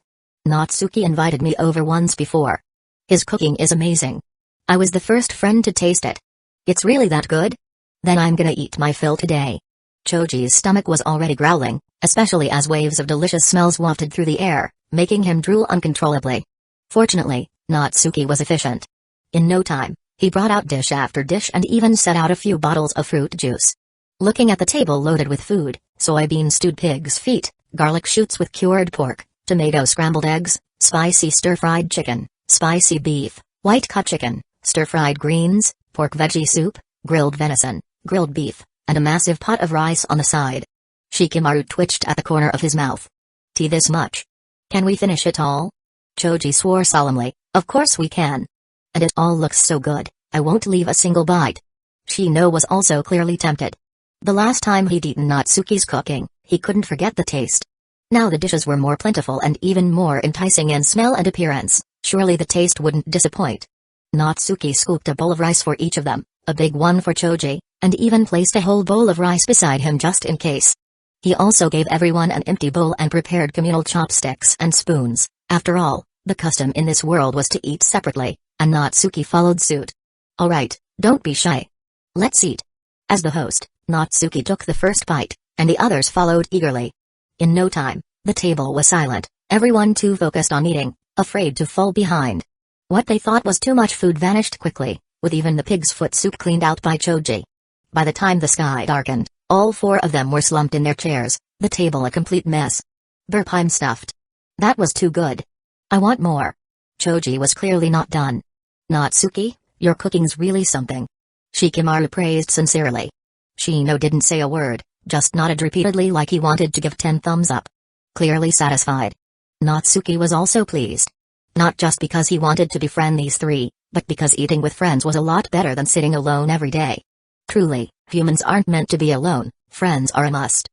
"Natsuki invited me over once before. His cooking is amazing. I was the first friend to taste it. It's really that good? Then I'm gonna eat my fill today." Choji's stomach was already growling, especially as waves of delicious smells wafted through the air, making him drool uncontrollably. Fortunately, Natsuki was efficient. In no time, he brought out dish after dish and even set out a few bottles of fruit juice. Looking at the table loaded with food, soybean stewed pig's feet, garlic shoots with cured pork, tomato scrambled eggs, spicy stir-fried chicken, spicy beef, white cut chicken, stir-fried greens, pork veggie soup, grilled venison, grilled beef, and a massive pot of rice on the side. Shikamaru twitched at the corner of his mouth. "Tea this much? Can we finish it all?" Choji swore solemnly, "Of course we can. And it all looks so good, I won't leave a single bite." Shino was also clearly tempted. The last time he'd eaten Natsuki's cooking, he couldn't forget the taste. Now the dishes were more plentiful and even more enticing in smell and appearance, surely the taste wouldn't disappoint. Natsuki scooped a bowl of rice for each of them, a big one for Choji, and even placed a whole bowl of rice beside him just in case. He also gave everyone an empty bowl and prepared communal chopsticks and spoons. After all, the custom in this world was to eat separately, and Natsuki followed suit. "Alright, don't be shy. Let's eat." As the host, Natsuki took the first bite, and the others followed eagerly. In no time, the table was silent, everyone too focused on eating, afraid to fall behind. What they thought was too much food vanished quickly, with even the pig's foot soup cleaned out by Choji. By the time the sky darkened, all four of them were slumped in their chairs, the table a complete mess. "Burp, I'm stuffed. That was too good. I want more." Choji was clearly not done. "Natsuki, your cooking's really something." Shikamaru praised sincerely. Shino didn't say a word, just nodded repeatedly like he wanted to give 10 thumbs up. Clearly satisfied. Natsuki was also pleased. Not just because he wanted to befriend these three, but because eating with friends was a lot better than sitting alone every day. Truly, humans aren't meant to be alone, friends are a must.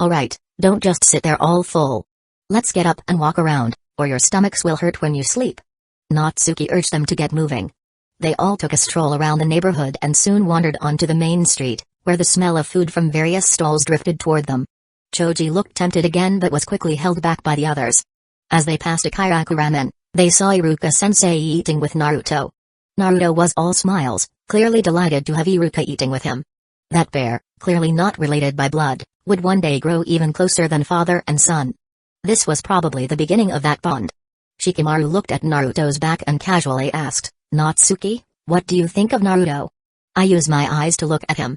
"Alright, don't just sit there all full. Let's get up and walk around, or your stomachs will hurt when you sleep." Natsuki urged them to get moving. They all took a stroll around the neighborhood and soon wandered onto the main street, where the smell of food from various stalls drifted toward them. Choji looked tempted again but was quickly held back by the others. As they passed a kairaku ramen, they saw Iruka-sensei eating with Naruto. Naruto was all smiles, clearly delighted to have Iruka eating with him. That pair, clearly not related by blood, would one day grow even closer than father and son. This was probably the beginning of that bond. Shikamaru looked at Naruto's back and casually asked, "Natsuki, what do you think of Naruto?" "I use my eyes to look at him."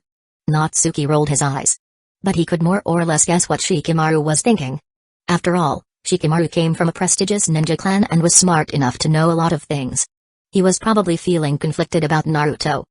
Natsuki rolled his eyes. But he could more or less guess what Shikamaru was thinking. After all, Shikamaru came from a prestigious ninja clan and was smart enough to know a lot of things. He was probably feeling conflicted about Naruto.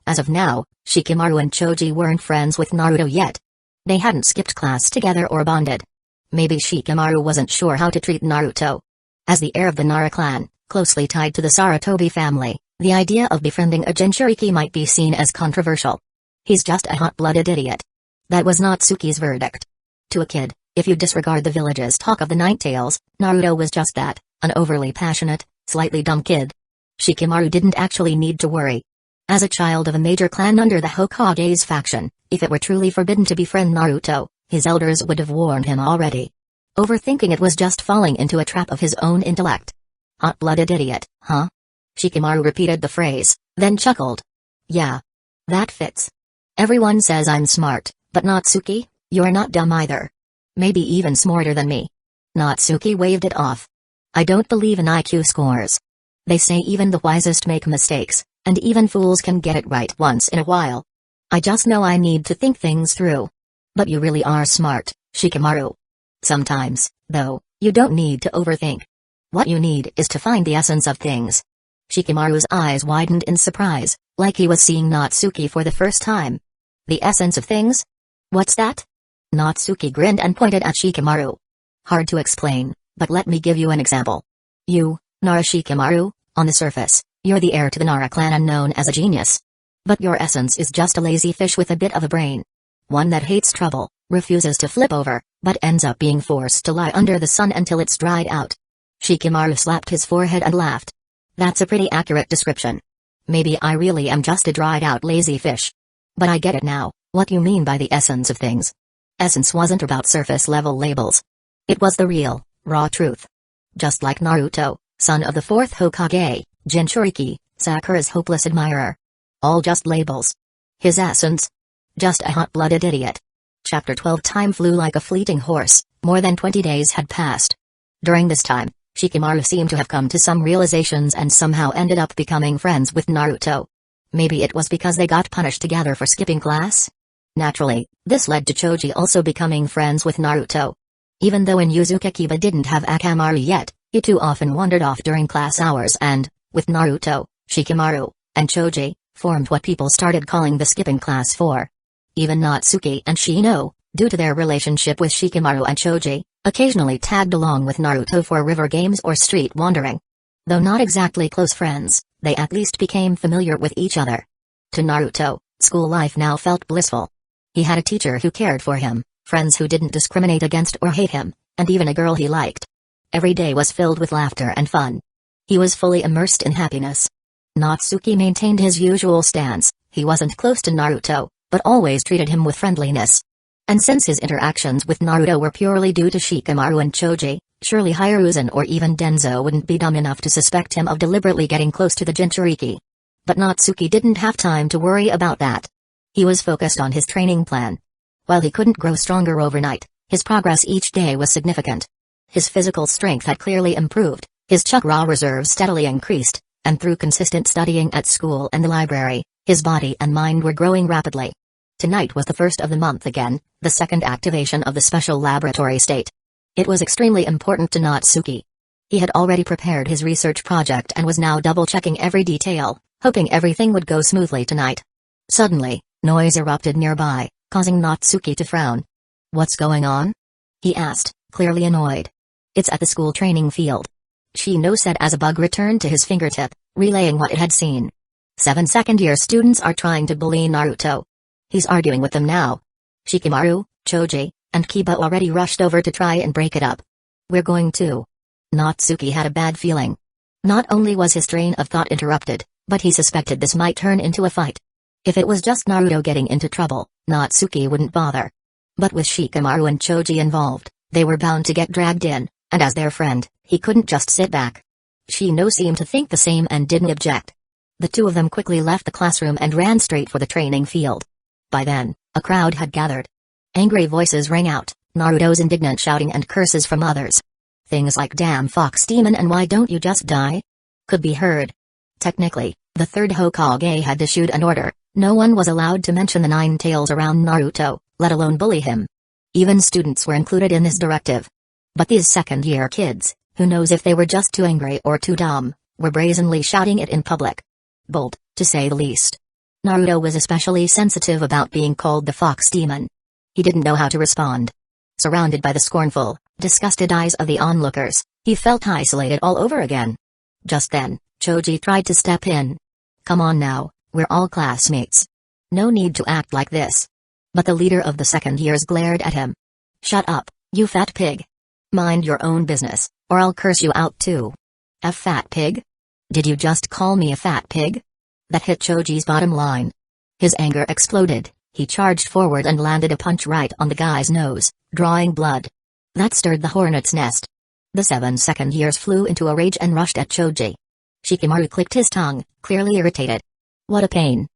As of now, Shikamaru and Choji weren't friends with Naruto yet. They hadn't skipped class together or bonded. Maybe Shikamaru wasn't sure how to treat Naruto. As the heir of the Nara clan, closely tied to the Sarutobi family, the idea of befriending a Jinchuriki might be seen as controversial. "He's just a hot-blooded idiot." That was Natsuki's verdict. To a kid, if you disregard the village's talk of the Night Tales, Naruto was just that, an overly passionate, slightly dumb kid. Shikamaru didn't actually need to worry. As a child of a major clan under the Hokage's faction, if it were truly forbidden to befriend Naruto, his elders would have warned him already. Overthinking it was just falling into a trap of his own intellect. "Hot-blooded idiot, huh?" Shikamaru repeated the phrase, then chuckled. "Yeah. That fits. Everyone says I'm smart, But Natsuki, you're not dumb either. Maybe even smarter than me. Natsuki waved it off. I don't believe in IQ scores. They say even the wisest make mistakes, and even fools can get it right once in a while. I just know I need to think things through. But you really are smart, Shikamaru. Sometimes, though, you don't need to overthink. What you need is to find the essence of things. Shikamaru's eyes widened in surprise, like he was seeing Natsuki for the first time. The essence of things? What's that? Natsuki grinned and pointed at Shikamaru. Hard to explain, but let me give you an example. You, Nara Shikamaru, on the surface, you're the heir to the Nara clan and known as a genius. But your essence is just a lazy fish with a bit of a brain. One that hates trouble, refuses to flip over, but ends up being forced to lie under the sun until it's dried out. Shikamaru slapped his forehead and laughed. That's a pretty accurate description. Maybe I really am just a dried-out lazy fish. But I get it now, what you mean by the essence of things. Essence wasn't about surface-level labels. It was the real, raw truth. Just like Naruto, son of the fourth Hokage, Jinchuriki, Sakura's hopeless admirer. All just labels. His essence? Just a hot-blooded idiot. Chapter 12. Time flew like a fleeting horse. More than 20 days had passed. During this time, Shikamaru seemed to have come to some realizations and somehow ended up becoming friends with Naruto. Maybe it was because they got punished together for skipping class? Naturally, this led to Choji also becoming friends with Naruto. Even though Inuzuka Kiba didn't have Akamaru yet, he too often wandered off during class hours and, with Naruto, Shikamaru, and Choji, formed what people started calling the skipping class 4. Even Natsuki and Shino, due to their relationship with Shikamaru and Choji, occasionally tagged along with Naruto for river games or street wandering. Though not exactly close friends, they at least became familiar with each other. To Naruto, school life now felt blissful. He had a teacher who cared for him, friends who didn't discriminate against or hate him, and even a girl he liked. Every day was filled with laughter and fun. He was fully immersed in happiness. Natsuki maintained his usual stance. He wasn't close to Naruto, but always treated him with friendliness. And since his interactions with Naruto were purely due to Shikamaru and Choji, surely Hiruzen or even Danzō wouldn't be dumb enough to suspect him of deliberately getting close to the Jinchuriki. But Natsuki didn't have time to worry about that. He was focused on his training plan. While he couldn't grow stronger overnight, his progress each day was significant. His physical strength had clearly improved, his chakra reserves steadily increased, and through consistent studying at school and the library, his body and mind were growing rapidly. Tonight was the first of the month again, the second activation of the special laboratory state. It was extremely important to Natsuki. He had already prepared his research project and was now double-checking every detail, hoping everything would go smoothly tonight. Suddenly, noise erupted nearby, causing Natsuki to frown. "What's going on?" he asked, clearly annoyed. "It's at the school training field," Shino said as a bug returned to his fingertip, relaying what it had seen. 7 second-year students are trying to bully Naruto. He's arguing with them now. Shikamaru, Choji, and Kiba already rushed over to try and break it up. "We're going to." Natsuki had a bad feeling. Not only was his train of thought interrupted, but he suspected this might turn into a fight. If it was just Naruto getting into trouble, Natsuki wouldn't bother. But with Shikamaru and Choji involved, they were bound to get dragged in, and as their friend, he couldn't just sit back. Shino seemed to think the same and didn't object. The two of them quickly left the classroom and ran straight for the training field. By then, a crowd had gathered. Angry voices rang out, Naruto's indignant shouting and curses from others. Things like "damn fox demon" and "why don't you just die?" could be heard. Technically, the third Hokage had issued an order: no one was allowed to mention the 9 tails around Naruto, let alone bully him. Even students were included in this directive. But these second-year kids, who knows if they were just too angry or too dumb, were brazenly shouting it in public. Bold, to say the least. Naruto was especially sensitive about being called the fox demon. He didn't know how to respond. Surrounded by the scornful, disgusted eyes of the onlookers, he felt isolated all over again. Just then, Choji tried to step in. "Come on now, we're all classmates. No need to act like this." But the leader of the second years glared at him. "Shut up, you fat pig. Mind your own business, or I'll curse you out too." "A fat pig? Did you just call me a fat pig?" That hit Choji's bottom line. His anger exploded, he charged forward and landed a punch right on the guy's nose, drawing blood. That stirred the hornet's nest. The 7 second years flew into a rage and rushed at Choji. Shikamaru clicked his tongue, clearly irritated. What a pain.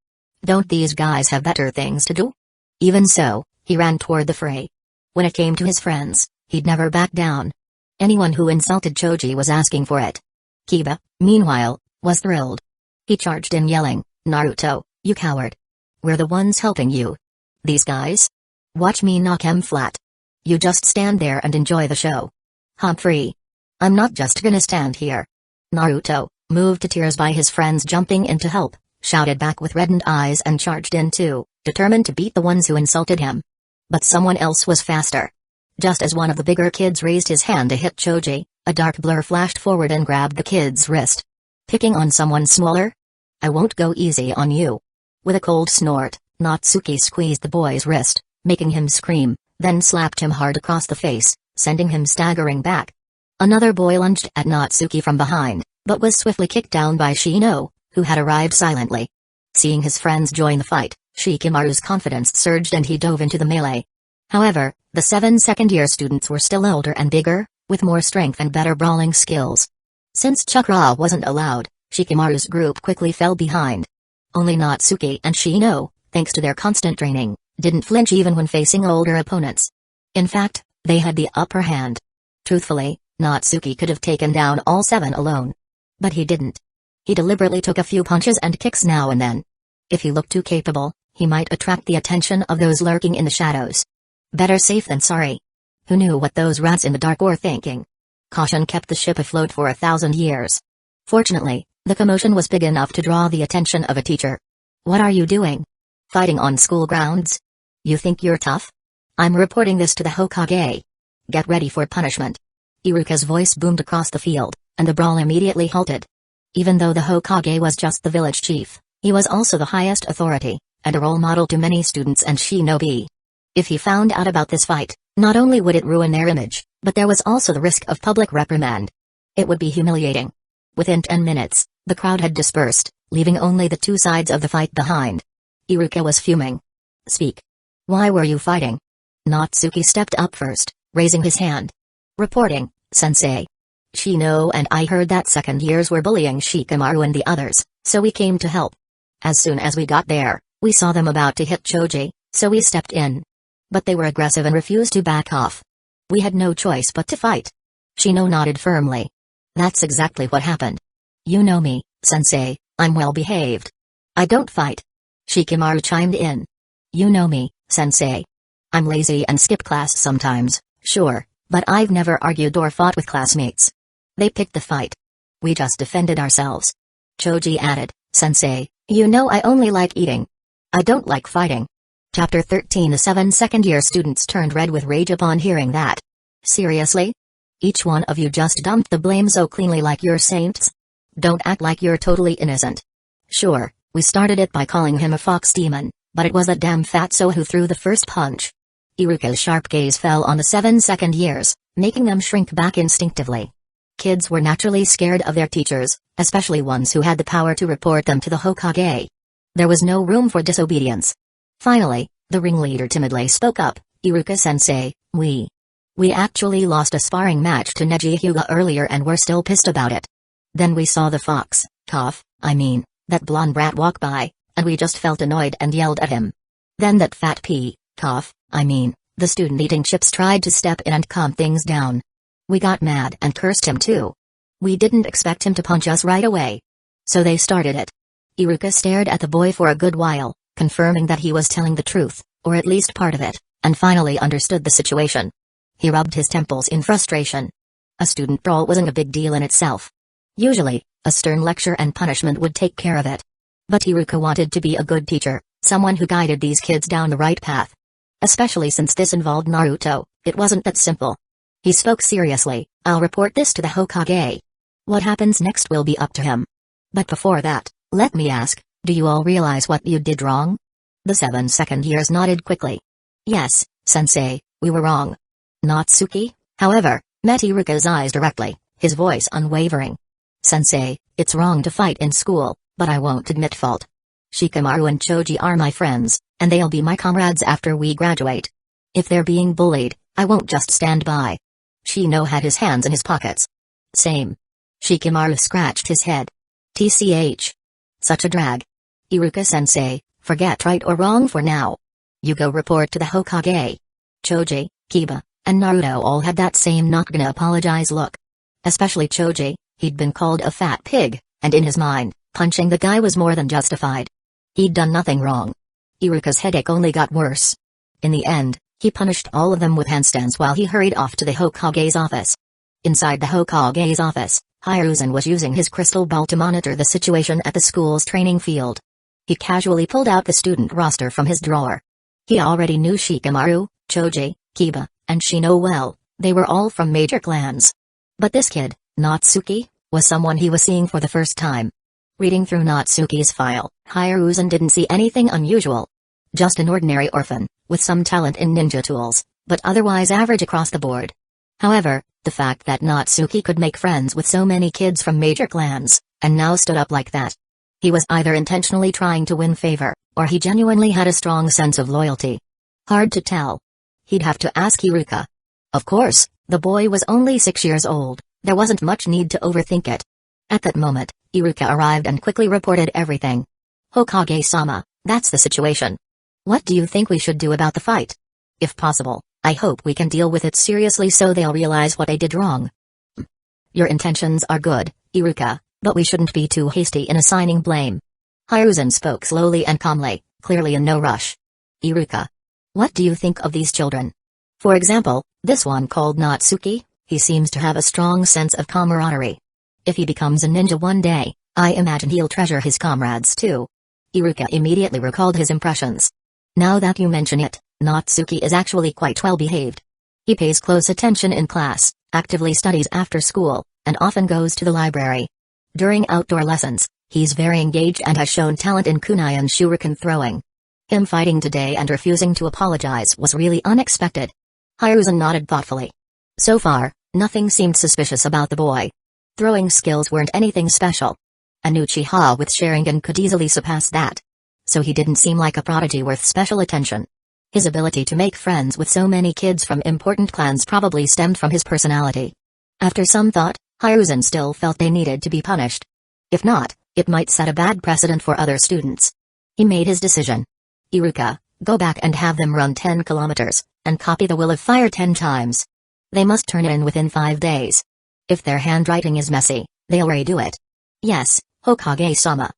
Don't these guys have better things to do? Even so, He ran toward the fray. When it came to his friends, he'd never back down. Anyone who insulted Choji was asking for it. Kiba, meanwhile, was thrilled. He charged in yelling, "Naruto, you coward! We're the ones helping you. These guys? Watch me knock 'em flat. You just stand there and enjoy the show. Humphrey. I'm not just gonna stand here." Naruto, moved to tears by his friends jumping in to help, shouted back with reddened eyes and charged in too, determined to beat the ones who insulted him. But someone else was faster. Just as one of the bigger kids raised his hand to hit Choji, a dark blur flashed forward and grabbed the kid's wrist. Picking on someone smaller? I won't go easy on you. With a cold snort, Natsuki squeezed the boy's wrist, making him scream, then slapped him hard across the face, sending him staggering back. Another boy lunged at Natsuki from behind, but was swiftly kicked down by Shino, who had arrived silently. Seeing his friends join the fight, Shikamaru's confidence surged and he dove into the melee. However, the 7 second-year students were still older and bigger, with more strength and better brawling skills. Since Chakra wasn't allowed, Shikamaru's group quickly fell behind. Only Natsuki and Shino, thanks to their constant training, didn't flinch even when facing older opponents. In fact, they had the upper hand. Truthfully, Natsuki could have taken down all 7 alone. But he didn't. He deliberately took a few punches and kicks now and then. If he looked too capable, he might attract the attention of those lurking in the shadows. Better safe than sorry. Who knew what those rats in the dark were thinking? Caution kept the ship afloat for 1,000 years. Fortunately, the commotion was big enough to draw the attention of a teacher. "What are you doing? Fighting on school grounds? You think you're tough? I'm reporting this to the Hokage. Get ready for punishment." Iruka's voice boomed across the field, and the brawl immediately halted. Even though the Hokage was just the village chief, he was also the highest authority, and a role model to many students and shinobi. If he found out about this fight, not only would it ruin their image, but there was also the risk of public reprimand. It would be humiliating. Within 10 minutes, the crowd had dispersed, leaving only the two sides of the fight behind. Iruka was fuming. "Speak. Why were you fighting?" Natsuki stepped up first, raising his hand. "Reporting, sensei. Shino and I heard that second years were bullying Shikamaru and the others, so we came to help. As soon as we got there, we saw them about to hit Choji, so we stepped in. But they were aggressive and refused to back off. We had no choice but to fight." Shino nodded firmly. "That's exactly what happened. You know me, sensei, I'm well behaved. I don't fight." Shikamaru chimed in. "You know me, sensei. I'm lazy and skip class sometimes, sure, but I've never argued or fought with classmates. They picked the fight. We just defended ourselves." Choji added, "Sensei, you know I only like eating. I don't like fighting." Chapter 13. The 7 second-year students turned red with rage upon hearing that. "Seriously? Each one of you just dumped the blame so cleanly like you're saints? Don't act like you're totally innocent. Sure, we started it by calling him a fox demon, but it was that damn fatso who threw the first punch." Iruka's sharp gaze fell on the 7 second-years, making them shrink back instinctively. Kids were naturally scared of their teachers, especially ones who had the power to report them to the Hokage. There was no room for disobedience. Finally, the ringleader timidly spoke up, "Iruka-sensei, we actually lost a sparring match to Neji Hyuga earlier and we're still pissed about it. Then we saw the fox, that blonde brat walk by, and we just felt annoyed and yelled at him. Then that fat the student eating chips tried to step in and calm things down. We got mad and cursed him too. We didn't expect him to punch us right away. So they started it." Iruka stared at the boy for a good while, confirming that he was telling the truth, or at least part of it, and finally understood the situation. He rubbed his temples in frustration. A student brawl wasn't a big deal in itself. Usually, a stern lecture and punishment would take care of it. But Iruka wanted to be a good teacher, someone who guided these kids down the right path. Especially since this involved Naruto, it wasn't that simple. He spoke seriously, "I'll report this to the Hokage. What happens next will be up to him. But before that, let me ask, do you all realize what you did wrong?" The 7 second-years nodded quickly. "Yes, sensei, we were wrong." Natsuki, however, met Iruka's eyes directly, his voice unwavering. "Sensei, it's wrong to fight in school, but I won't admit fault. Shikamaru and Choji are my friends, and they'll be my comrades after we graduate. If they're being bullied, I won't just stand by." Shino had his hands in his pockets. "Same." Shikamaru scratched his head. "Tch. Such a drag. Iruka-sensei, forget right or wrong for now. Hugo report to the Hokage. Choji, Kiba, and Naruto all had that same not gonna apologize look. Especially Choji, he'd been called a fat pig, and in his mind, punching the guy was more than justified. He'd done nothing wrong. Iruka's headache only got worse. In the end, he punished all of them with handstands while he hurried off to the Hokage's office. Inside the Hokage's office, Hiruzen was using his crystal ball to monitor the situation at the school's training field. He casually pulled out the student roster from his drawer. He already knew Shikamaru, Choji, Kiba, and Shino well, they were all from major clans. But this kid, Natsuki, was someone he was seeing for the first time. Reading through Natsuki's file, Hiruzen didn't see anything unusual. Just an ordinary orphan, with some talent in ninja tools, but otherwise average across the board. However, the fact that Natsuki could make friends with so many kids from major clans, and now stood up like that. He was either intentionally trying to win favor, or he genuinely had a strong sense of loyalty. Hard to tell. He'd have to ask Iruka. Of course, the boy was only 6 years old, there wasn't much need to overthink it. At that moment, Iruka arrived and quickly reported everything. Hokage-sama, that's the situation. What do you think we should do about the fight? If possible, I hope we can deal with it seriously so they'll realize what they did wrong. Your intentions are good, Iruka, but we shouldn't be too hasty in assigning blame. Hiruzen spoke slowly and calmly, clearly in no rush. Iruka. What do you think of these children? For example, this one called Natsuki, he seems to have a strong sense of camaraderie. If he becomes a ninja one day, I imagine he'll treasure his comrades too. Iruka immediately recalled his impressions. Now that you mention it, Natsuki is actually quite well behaved. He pays close attention in class, actively studies after school, and often goes to the library. During outdoor lessons, he's very engaged and has shown talent in kunai and shuriken throwing. Him fighting today and refusing to apologize was really unexpected. Hiruzen nodded thoughtfully. So far, nothing seemed suspicious about the boy. Throwing skills weren't anything special. An Uchiha with Sharingan could easily surpass that. So he didn't seem like a prodigy worth special attention. His ability to make friends with so many kids from important clans probably stemmed from his personality. After some thought, Hiruzen still felt they needed to be punished. If not, it might set a bad precedent for other students. He made his decision. Iruka, go back and have them run 10 kilometers, and copy the Will of Fire 10 times. They must turn it in within 5 days. If their handwriting is messy, they'll redo it. Yes, Hokage-sama.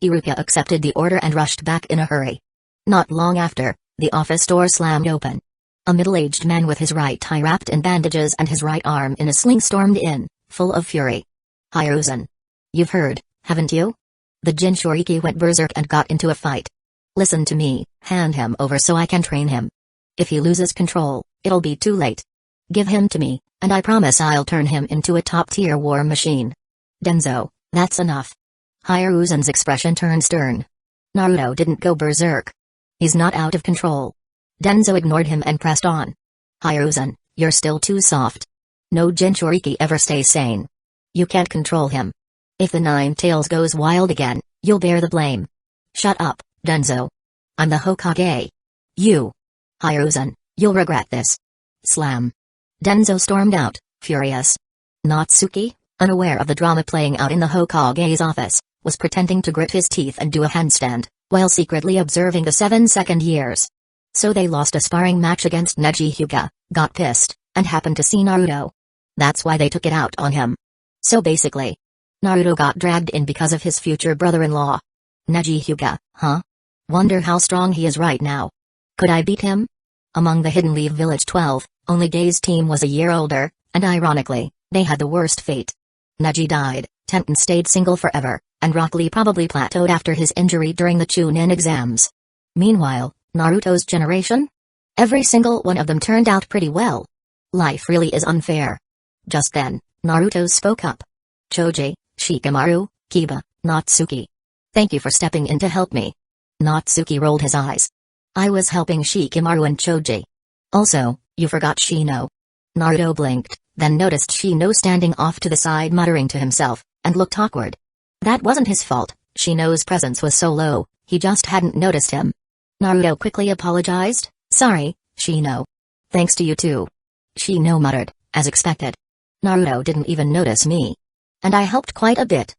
Iruka accepted the order and rushed back in a hurry. Not long after, the office door slammed open. A middle-aged man with his right eye wrapped in bandages and his right arm in a sling stormed in, full of fury. Hiruzen. You've heard, haven't you? The Jinchuriki went berserk and got into a fight. Listen to me, hand him over so I can train him. If he loses control, it'll be too late. Give him to me, and I promise I'll turn him into a top-tier war machine. Danzo, that's enough. Hiruzen's expression turned stern. Naruto didn't go berserk. He's not out of control. Danzo ignored him and pressed on. Hiruzen, you're still too soft. No Jinchuriki ever stays sane. You can't control him. If the Nine Tails goes wild again, you'll bear the blame. Shut up, Danzo. I'm the Hokage. You. Hiruzen, you'll regret this. Slam. Danzo stormed out, furious. Natsuki, unaware of the drama playing out in the Hokage's office, was pretending to grit his teeth and do a handstand, while secretly observing the 7-second years. So they lost a sparring match against Neji Hyuga, got pissed, and happened to see Naruto. That's why they took it out on him. So basically, Naruto got dragged in because of his future brother-in-law. Neji Hyuga, huh? Wonder how strong he is right now. Could I beat him? Among the Hidden Leaf Village 12, only Gay's team was a year older, and ironically, they had the worst fate. Neji died, Tenten stayed single forever, and Rock Lee probably plateaued after his injury during the Chunin exams. Meanwhile, Naruto's generation? Every single one of them turned out pretty well. Life really is unfair. Just then, Naruto spoke up. Choji, Shikamaru, Kiba, Natsuki. Thank you for stepping in to help me. Natsuki rolled his eyes. I was helping Shikamaru and Choji. Also, you forgot Shino. Naruto blinked, then noticed Shino standing off to the side muttering to himself, and looked awkward. That wasn't his fault, Shino's presence was so low, he just hadn't noticed him. Naruto quickly apologized, sorry, Shino. Thanks to you too. Shino muttered, as expected. Naruto didn't even notice me. And I helped quite a bit.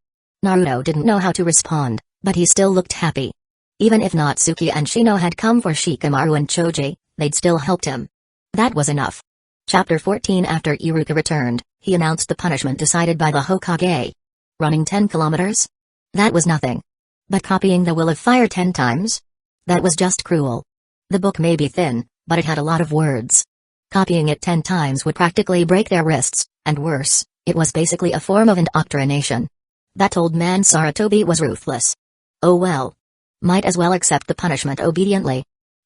Naruto didn't know how to respond, but he still looked happy. Even if Natsuki and Shino had come for Shikamaru and Choji, they'd still helped him. That was enough. Chapter 14. After Iruka returned, he announced the punishment decided by the Hokage. Running 10 kilometers? That was nothing. But copying the Will of Fire 10 times? That was just cruel. The book may be thin, but it had a lot of words. Copying it 10 times would practically break their wrists, and worse, it was basically a form of indoctrination. That old man Sarutobi was ruthless. Oh well. Might as well accept the punishment obediently.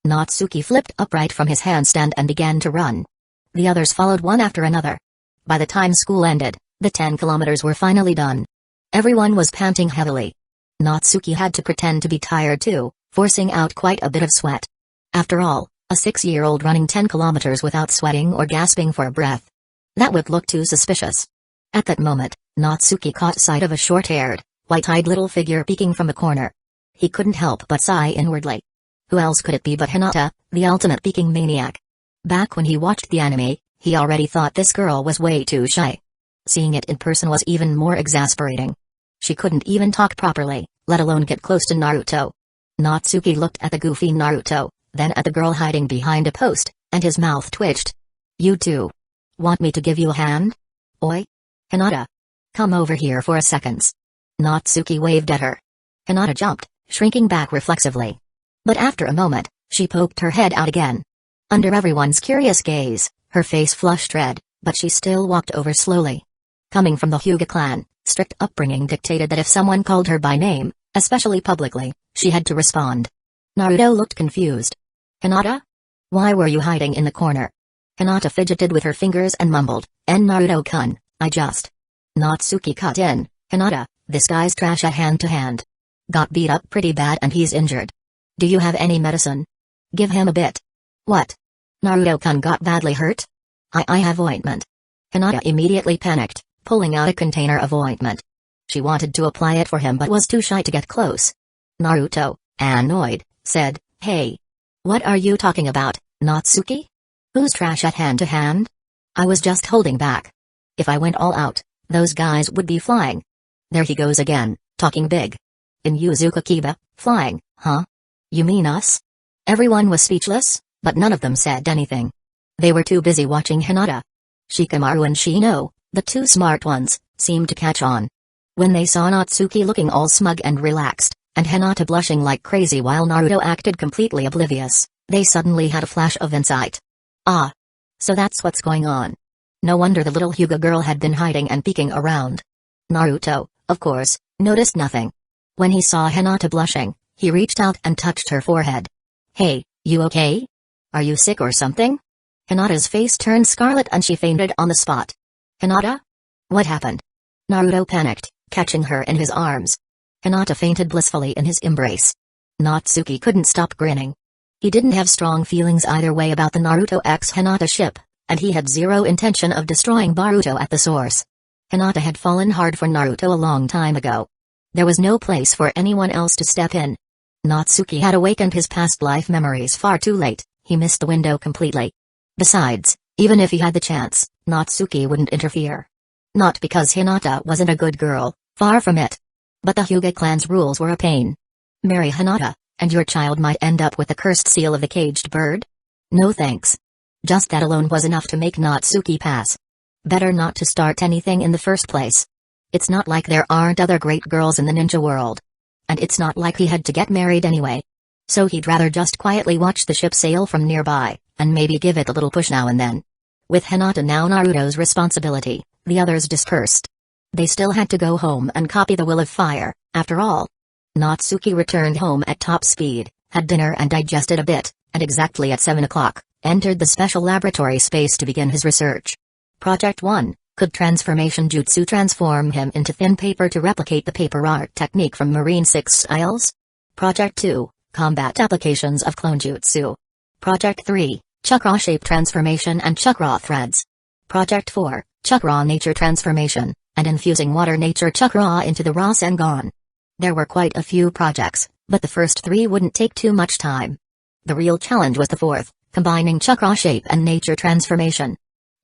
Natsuki flipped upright from his handstand and began to run. The others followed one after another. By the time school ended, the 10 kilometers were finally done. Everyone was panting heavily. Natsuki had to pretend to be tired too, forcing out quite a bit of sweat. After all, a 6-year-old running 10 kilometers without sweating or gasping for breath. That would look too suspicious. At that moment, Natsuki caught sight of a short-haired, white-eyed little figure peeking from the corner. He couldn't help but sigh inwardly. Who else could it be but Hinata, the ultimate peeking maniac? Back when he watched the anime, he already thought this girl was way too shy. Seeing it in person was even more exasperating. She couldn't even talk properly, let alone get close to Naruto. Natsuki looked at the goofy Naruto, then at the girl hiding behind a post, and his mouth twitched. You two. Want me to give you a hand? Oi? Hinata. Come over here for a second. Natsuki waved at her. Hinata jumped, shrinking back reflexively. But after a moment, she poked her head out again. Under everyone's curious gaze, her face flushed red, but she still walked over slowly. Coming from the Hyuga clan, strict upbringing dictated that if someone called her by name, especially publicly, she had to respond. Naruto looked confused. Hinata? Why were you hiding in the corner? Hinata fidgeted with her fingers and mumbled, Naruto-kun, I just... Natsuki cut in, Hinata, this guy's trash at hand-to-hand. Got beat up pretty bad and he's injured. Do you have any medicine? Give him a bit. What? Naruto-kun got badly hurt? I have ointment. Hinata immediately panicked, pulling out a container of ointment. She wanted to apply it for him but was too shy to get close. Naruto, annoyed, said, Hey. What are you talking about, Natsuki? Who's trash at hand-to-hand? I was just holding back. If I went all out, those guys would be flying. There he goes again, talking big. In Yuzuka Kiba, flying, huh? You mean us? Everyone was speechless, but none of them said anything. They were too busy watching Hinata. Shikamaru and Shino, the two smart ones, seemed to catch on. When they saw Natsuki looking all smug and relaxed, and Hinata blushing like crazy while Naruto acted completely oblivious, they suddenly had a flash of insight. Ah. So that's what's going on. No wonder the little Hyuga girl had been hiding and peeking around. Naruto, of course, noticed nothing. When he saw Hinata blushing, he reached out and touched her forehead. Hey, you okay? Are you sick or something? Hinata's face turned scarlet and she fainted on the spot. Hinata? What happened? Naruto panicked, catching her in his arms. Hinata fainted blissfully in his embrace. Natsuki couldn't stop grinning. He didn't have strong feelings either way about the Naruto x Hinata ship, and he had zero intention of destroying Boruto at the source. Hinata had fallen hard for Naruto a long time ago. There was no place for anyone else to step in. Natsuki had awakened his past life memories far too late, he missed the window completely. Besides, even if he had the chance, Natsuki wouldn't interfere. Not because Hinata wasn't a good girl, far from it. But the Hyuga clan's rules were a pain. Marry Hinata, and your child might end up with the cursed seal of the caged bird? No thanks. Just that alone was enough to make Natsuki pass. Better not to start anything in the first place. It's not like there aren't other great girls in the ninja world. And it's not like he had to get married anyway. So he'd rather just quietly watch the ship sail from nearby, and maybe give it a little push now and then. With Hinata now Naruto's responsibility, the others dispersed. They still had to go home and copy the Will of Fire, after all. Natsuki returned home at top speed, had dinner and digested a bit, and exactly at 7 o'clock, entered the special laboratory space to begin his research. Project 1, could transformation jutsu transform him into thin paper to replicate the paper art technique from Marine 6 styles? Project 2, combat applications of clone jutsu. Project 3, chakra shape transformation and chakra threads. Project 4, chakra nature transformation, and infusing water nature chakra into the Rasengan. There were quite a few projects, but the first 3 wouldn't take too much time. The real challenge was the 4th, combining chakra shape and nature transformation.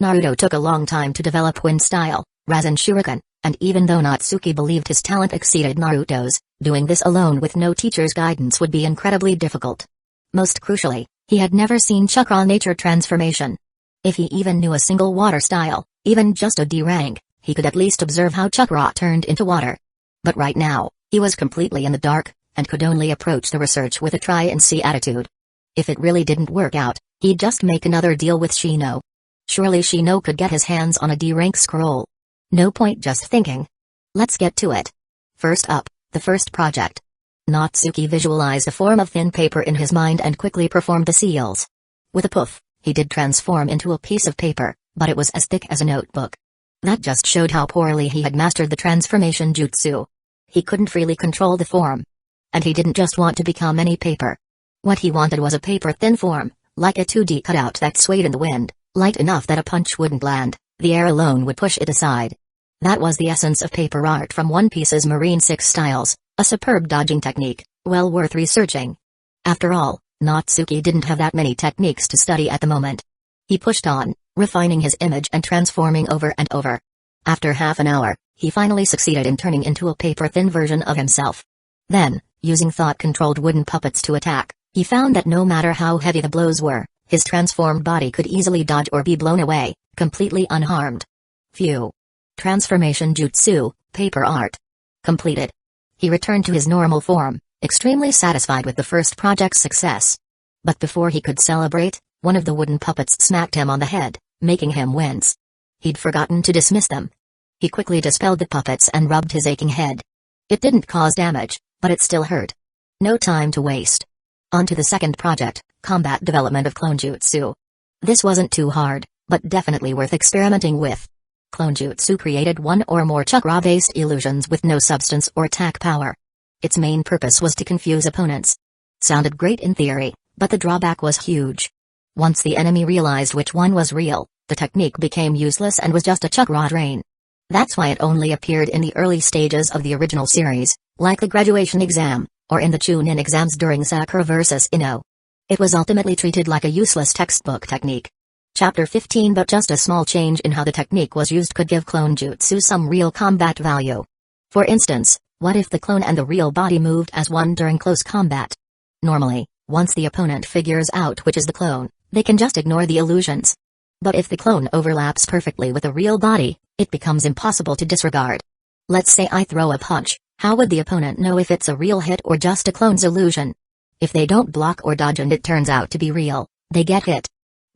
Naruto took a long time to develop Wind Style, Rasen Shuriken, And even though Natsuki believed his talent exceeded Naruto's, doing this alone with no teacher's guidance would be incredibly difficult. Most crucially, he had never seen Chakra nature transformation. If he even knew a single water style, even just a D rank, he could at least observe how Chakra turned into water. But right now, he was completely in the dark, and could only approach the research with a try-and-see attitude. If it really didn't work out, he'd just make another deal with Shino. Surely Shino could get his hands on a D rank scroll. No point just thinking. Let's get to it. First up, the first project. Natsuki visualized a form of thin paper in his mind and quickly performed the seals. With a poof, he did transform into a piece of paper, but it was as thick as a notebook. That just showed how poorly he had mastered the transformation jutsu. He couldn't freely control the form. And he didn't just want to become any paper. What he wanted was a paper-thin form, like a 2D cutout that swayed in the wind, light enough that a punch wouldn't land, the air alone would push it aside. That was the essence of paper art from One Piece's Marine 6 styles, a superb dodging technique, well worth researching. After all, Natsuki didn't have that many techniques to study at the moment. He pushed on, refining his image and transforming over and over. After half an hour, he finally succeeded in turning into a paper-thin version of himself. Then, using thought-controlled wooden puppets to attack, he found that no matter how heavy the blows were, his transformed body could easily dodge or be blown away, completely unharmed. Phew. Transformation Jutsu, paper art. Completed. He returned to his normal form, extremely satisfied with the first project's success. But before he could celebrate, one of the wooden puppets smacked him on the head, making him wince. He'd forgotten to dismiss them. He quickly dispelled the puppets and rubbed his aching head. It didn't cause damage, but it still hurt. No time to waste. On to the second project, combat development of clone jutsu. This wasn't too hard, but definitely worth experimenting with. Clone jutsu created one or more chakra-based illusions with no substance or attack power. Its main purpose was to confuse opponents. Sounded great in theory, but the drawback was huge. Once the enemy realized which one was real, the technique became useless and was just a chakra drain. That's why it only appeared in the early stages of the original series, like the graduation exam, or in the Chunin exams during Sakura vs. Ino. It was ultimately treated like a useless textbook technique. Chapter 15. But just a small change in how the technique was used could give clone jutsu some real combat value. For instance, what if the clone and the real body moved as one during close combat? Normally, once the opponent figures out which is the clone, they can just ignore the illusions. But if the clone overlaps perfectly with the real body, it becomes impossible to disregard. Let's say I throw a punch, how would the opponent know if it's a real hit or just a clone's illusion? If they don't block or dodge and it turns out to be real, they get hit.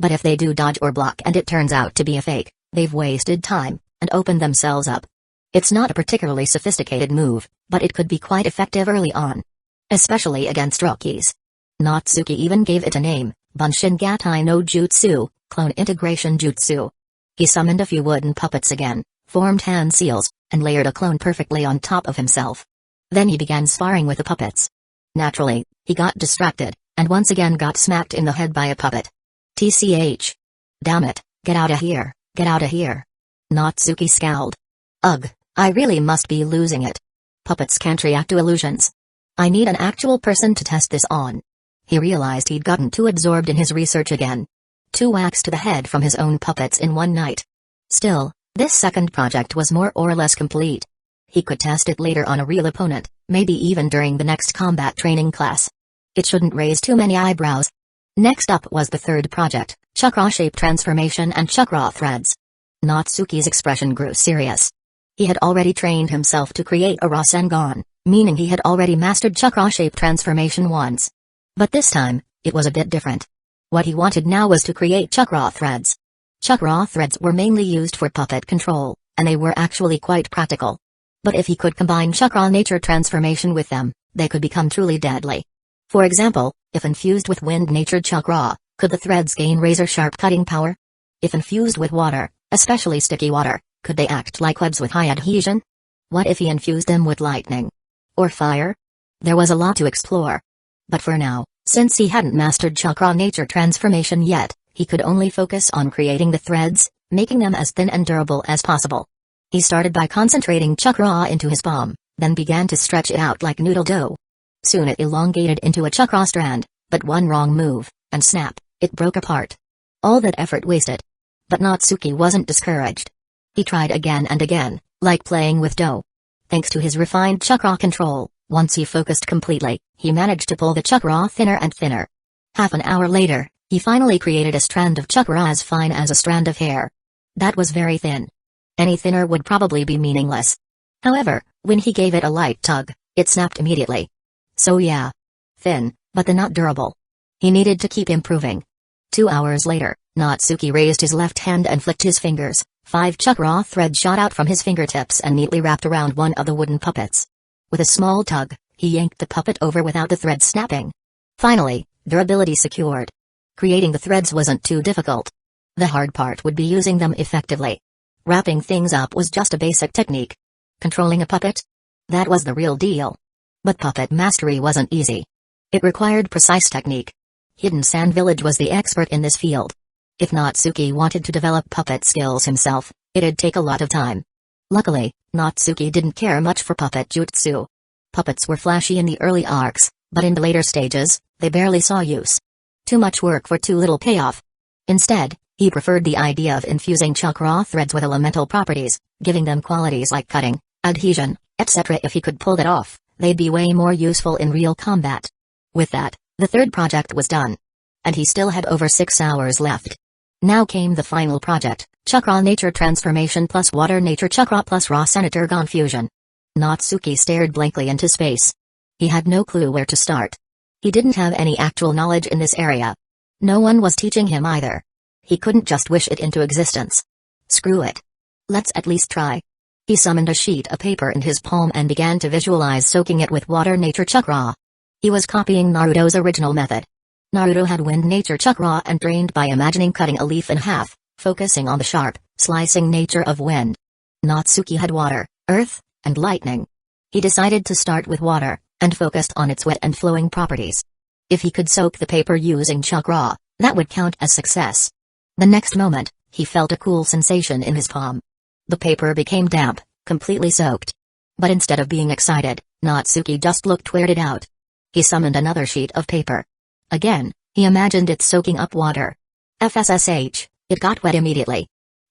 But if they do dodge or block and it turns out to be a fake, they've wasted time, and opened themselves up. It's not a particularly sophisticated move, but it could be quite effective early on. Especially against rookies. Natsuki even gave it a name, Bunshingatai no Jutsu, Clone Integration Jutsu. He summoned a few wooden puppets again, formed hand seals, and layered a clone perfectly on top of himself. Then he began sparring with the puppets. Naturally, he got distracted, and once again got smacked in the head by a puppet. TCH. Damn it, get out of here, get out of here. Natsuki scowled. Ugh, I really must be losing it. Puppets can't react to illusions. I need an actual person to test this on. He realized he'd gotten too absorbed in his research again. 2 whacks to the head from his own puppets in one night. Still, this second project was more or less complete. He could test it later on a real opponent, maybe even during the next combat training class. It shouldn't raise too many eyebrows. Next up was the third project, Chakra Shape Transformation and Chakra Threads. Natsuki's expression grew serious. He had already trained himself to create a Rasengan, meaning he had already mastered Chakra Shape Transformation once. But this time, it was a bit different. What he wanted now was to create Chakra Threads. Chakra Threads were mainly used for puppet control, and they were actually quite practical. But if he could combine Chakra Nature Transformation with them, they could become truly deadly. For example, if infused with wind-natured chakra, could the threads gain razor-sharp cutting power? If infused with water, especially sticky water, could they act like webs with high adhesion? What if he infused them with lightning? Or fire? There was a lot to explore. But for now, since he hadn't mastered Chakra Nature Transformation yet, he could only focus on creating the threads, making them as thin and durable as possible. He started by concentrating chakra into his palm, then began to stretch it out like noodle dough. Soon it elongated into a chakra strand, but one wrong move, and snap, it broke apart. All that effort wasted. But Natsuki wasn't discouraged. He tried again and again, Like playing with dough. Thanks to his refined chakra control, once he focused completely, he managed to pull the chakra thinner and thinner. Half an hour later, he finally created a strand of chakra as fine as a strand of hair. That was very thin. Any thinner would probably be meaningless. However, when he gave it a light tug, it snapped immediately. So yeah. Thin, but not durable. He needed to keep improving. 2 hours later, Natsuki raised his left hand and flicked his fingers. 5 chakra threads shot out from his fingertips and neatly wrapped around one of the wooden puppets. With a small tug, he yanked the puppet over without the thread snapping. Finally, durability secured. Creating the threads wasn't too difficult. The hard part would be using them effectively. Wrapping things up was just a basic technique. Controlling a puppet? That was the real deal. But puppet mastery wasn't easy. It required precise technique. Hidden Sand Village was the expert in this field. If Natsuki wanted to develop puppet skills himself, it'd take a lot of time. Luckily, Natsuki didn't care much for puppet jutsu. Puppets were flashy in the early arcs, but in the later stages, they barely saw use. Too much work for too little payoff. Instead, he preferred the idea of infusing chakra threads with elemental properties, giving them qualities like cutting, adhesion, etc. If he could pull that off, they'd be way more useful in real combat. With that, the third project was done. And he still had over 6 hours left. Now came the final project, Chakra Nature Transformation plus Water Nature Chakra plus Raw Senator Gon Fusion. Natsuki stared blankly into space. He had no clue where to start. He didn't have any actual knowledge in this area. No one was teaching him either. He couldn't just wish it into existence. Screw it. Let's at least try. He summoned a sheet of paper in his palm and began to visualize soaking it with Water Nature Chakra. He was copying Naruto's original method. Naruto had Wind Nature Chakra and trained by imagining cutting a leaf in half, focusing on the sharp, slicing nature of wind. Natsuki had water, earth, and lightning. He decided to start with water, and focused on its wet and flowing properties. If he could soak the paper using chakra, that would count as success. The next moment, he felt a cool sensation in his palm. The paper became damp, completely soaked. But instead of being excited, Natsuki just looked weirded out. He summoned another sheet of paper. Again, he imagined it soaking up water. FSSH, it got wet immediately.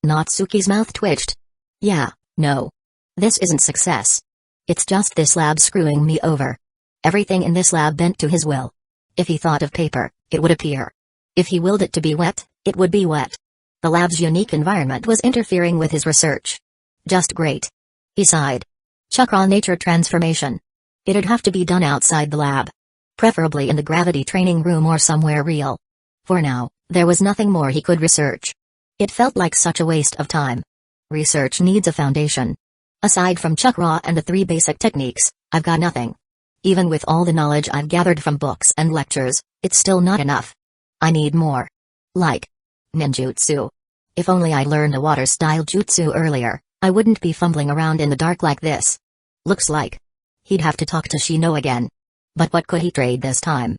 Natsuki's mouth twitched. Yeah, no. This isn't success. It's just this lab screwing me over. Everything in this lab bent to his will. If he thought of paper, it would appear. If he willed it to be wet, it would be wet. The lab's unique environment was interfering with his research. Just great. He sighed. Chakra Nature Transformation. It'd have to be done outside the lab. Preferably in the gravity training room or somewhere real. For now, there was nothing more he could research. It felt like such a waste of time. Research needs a foundation. Aside from chakra and the 3 basic techniques, I've got nothing. Even with all the knowledge I've gathered from books and lectures, it's still not enough. I need more. Like ninjutsu. If only I'd learned a water-style jutsu earlier, I wouldn't be fumbling around in the dark like this. Looks like he'd have to talk to Shino again. But what could he trade this time?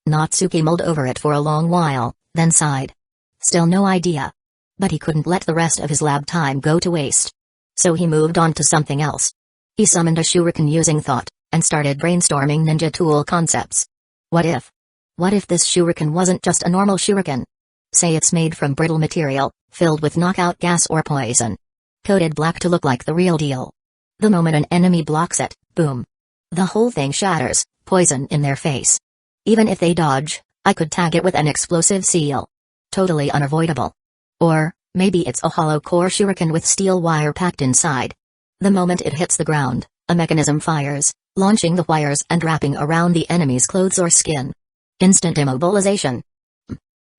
Natsuki mulled over it for a long while, then sighed. Still no idea. But he couldn't let the rest of his lab time go to waste. So he moved on to something else. He summoned a shuriken using thought, and started brainstorming ninja tool concepts. What if? What if this shuriken wasn't just a normal shuriken? Say it's made from brittle material, filled with knockout gas or poison. Coated black to look like the real deal. The moment an enemy blocks it, boom. The whole thing shatters, poison in their face. Even if they dodge, I could tag it with an explosive seal. Totally unavoidable. Or, maybe it's a hollow core shuriken with steel wire packed inside. The moment it hits the ground, a mechanism fires, launching the wires and wrapping around the enemy's clothes or skin. Instant immobilization.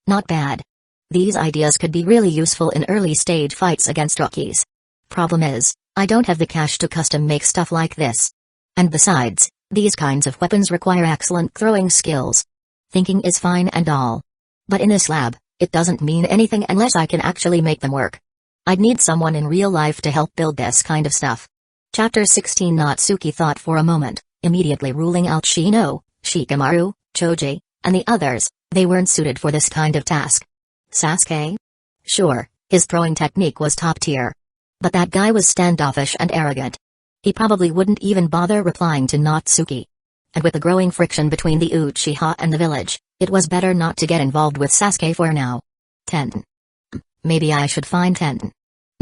Not bad. These ideas could be really useful in early-stage fights against rookies. Problem is, I don't have the cash to custom make stuff like this. And besides, these kinds of weapons require excellent throwing skills. Thinking is fine and all. But in this lab, it doesn't mean anything unless I can actually make them work. I'd need someone in real life to help build this kind of stuff. Chapter 16. Natsuki thought for a moment, immediately ruling out Shino, Shikamaru, Choji, and the others. They weren't suited for this kind of task. Sasuke? Sure, his throwing technique was top tier. But that guy was standoffish and arrogant. He probably wouldn't even bother replying to Natsuki. And with the growing friction between the Uchiha and the village, it was better not to get involved with Sasuke for now. Tenten. Maybe I should find Tenten.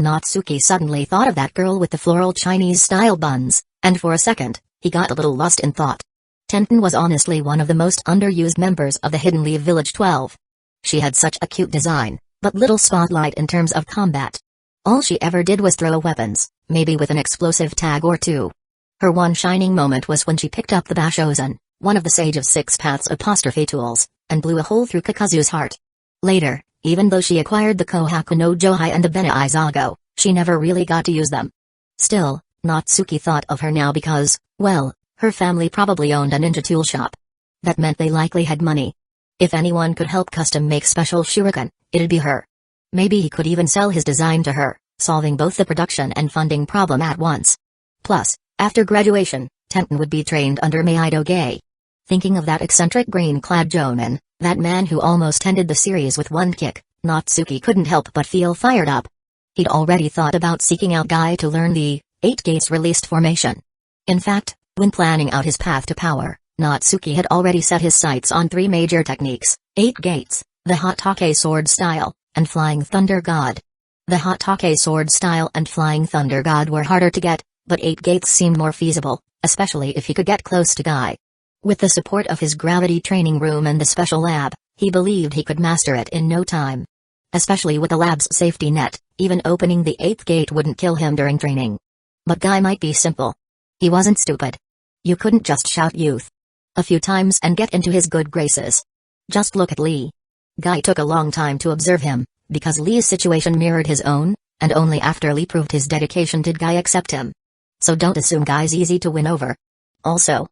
Natsuki suddenly thought of that girl with the floral Chinese-style buns, and for a second, he got a little lost in thought. Tenten was honestly one of the most underused members of the Hidden Leaf Village 12. She had such a cute design, but little spotlight in terms of combat. All she ever did was throw weapons, maybe with an explosive tag or two. Her one shining moment was when she picked up the Bashōzan, one of the Sage of Six Paths apostrophe tools, and blew a hole through Kakazu's heart. Later, even though she acquired the Kohaku no Johai and the Bena Izago, she never really got to use them. Still, Natsuki thought of her now because, well, her family probably owned a ninja tool shop. That meant they likely had money. If anyone could help custom make special shuriken, it'd be her. Maybe he could even sell his design to her, solving both the production and funding problem at once. Plus, after graduation, Tenten would be trained under Meidoge. Thinking of that eccentric green-clad Jonin, that man who almost ended the series with one kick, Natsuki couldn't help but feel fired up. He'd already thought about seeking out Guy to learn the 8 Gates released formation. In fact, when planning out his path to power, Natsuki had already set his sights on 3 major techniques: 8 Gates, the Hatake Sword Style, and Flying Thunder God. The Hatake Sword Style and Flying Thunder God were harder to get, but 8 Gates seemed more feasible, especially if he could get close to Guy. With the support of his gravity training room and the special lab, he believed he could master it in no time. Especially with the lab's safety net, even opening the 8th gate wouldn't kill him during training. But Guy might be simple. He wasn't stupid. You couldn't just shout youth a few times and get into his good graces. Just look at Lee. Guy took a long time to observe him, because Lee's situation mirrored his own, and only after Lee proved his dedication did Guy accept him. So don't assume Guy's easy to win over. Also,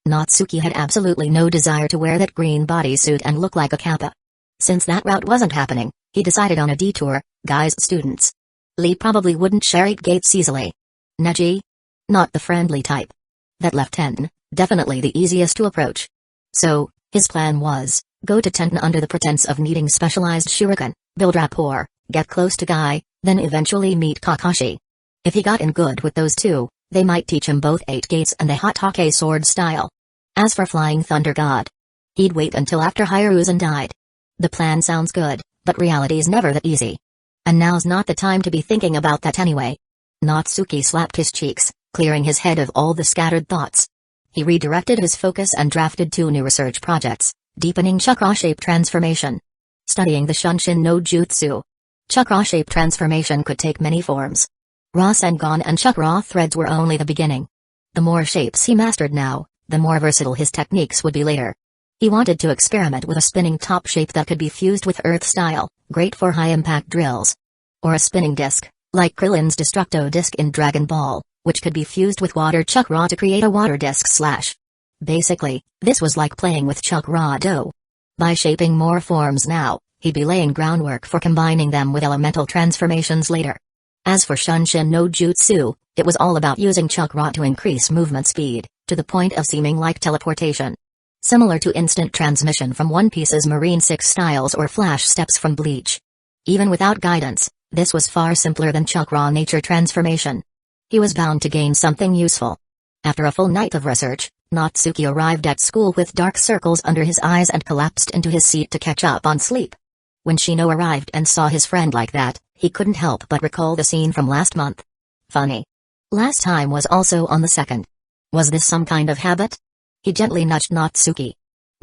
Natsuki had absolutely no desire to wear that green bodysuit and look like a kappa. Since that route wasn't happening, he decided on a detour: Guy's students. Lee probably wouldn't share 8 gates easily. Neji? Not the friendly type. That left Tenten, definitely the easiest to approach. So, his plan was, go to Tenten under the pretense of needing specialized shuriken, build rapport, get close to Guy, then eventually meet Kakashi. If he got in good with those two, they might teach him both 8 gates and the Hatake Sword Style. As for Flying Thunder God, he'd wait until after Hiruzen died. The plan sounds good, but reality's never that easy. And now's not the time to be thinking about that anyway. Natsuki slapped his cheeks, clearing his head of all the scattered thoughts. He redirected his focus and drafted 2 new research projects: Deepening Chakra Shape Transformation. Studying the Shunshin no Jutsu. Chakra Shape Transformation could take many forms. Rasengan and Chakra threads were only the beginning. The more shapes he mastered now, the more versatile his techniques would be later. He wanted to experiment with a spinning top shape that could be fused with Earth style, great for high-impact drills. Or a spinning disc, like Krillin's Destructo disc in Dragon Ball, which could be fused with water chakra to create a water disc slash. Basically, this was like playing with chakra dough. By shaping more forms now, he'd be laying groundwork for combining them with elemental transformations later. As for Shunshin no Jutsu, it was all about using chakra to increase movement speed, to the point of seeming like teleportation. Similar to instant transmission from One Piece's Marine 6 styles or flash steps from Bleach. Even without guidance, this was far simpler than chakra nature transformation. He was bound to gain something useful. After a full night of research, Natsuki arrived at school with dark circles under his eyes and collapsed into his seat to catch up on sleep. When Shino arrived and saw his friend like that, he couldn't help but recall the scene from last month. Funny. Last time was also on the 2nd. Was this some kind of habit? He gently nudged Natsuki.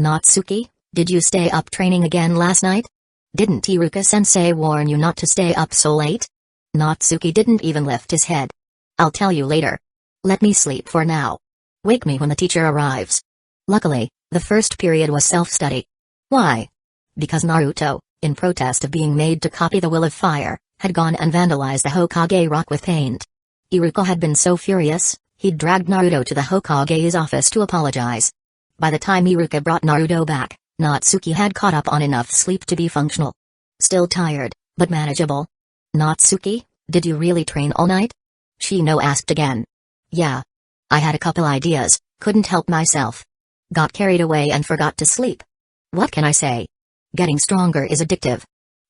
Natsuki, did you stay up training again last night? Didn't Iruka-sensei warn you not to stay up so late? Natsuki didn't even lift his head. I'll tell you later. Let me sleep for now. Wake me when the teacher arrives. Luckily, the first period was self-study. Why? Because Naruto, in protest of being made to copy the Will of Fire, had gone and vandalized the Hokage rock with paint. Iruka had been so furious, he'd dragged Naruto to the Hokage's office to apologize. By the time Iruka brought Naruto back, Natsuki had caught up on enough sleep to be functional. Still tired, but manageable. Natsuki, did you really train all night? Shino asked again. Yeah. I had a couple ideas, couldn't help myself. Got carried away and forgot to sleep. What can I say? Getting stronger is addictive.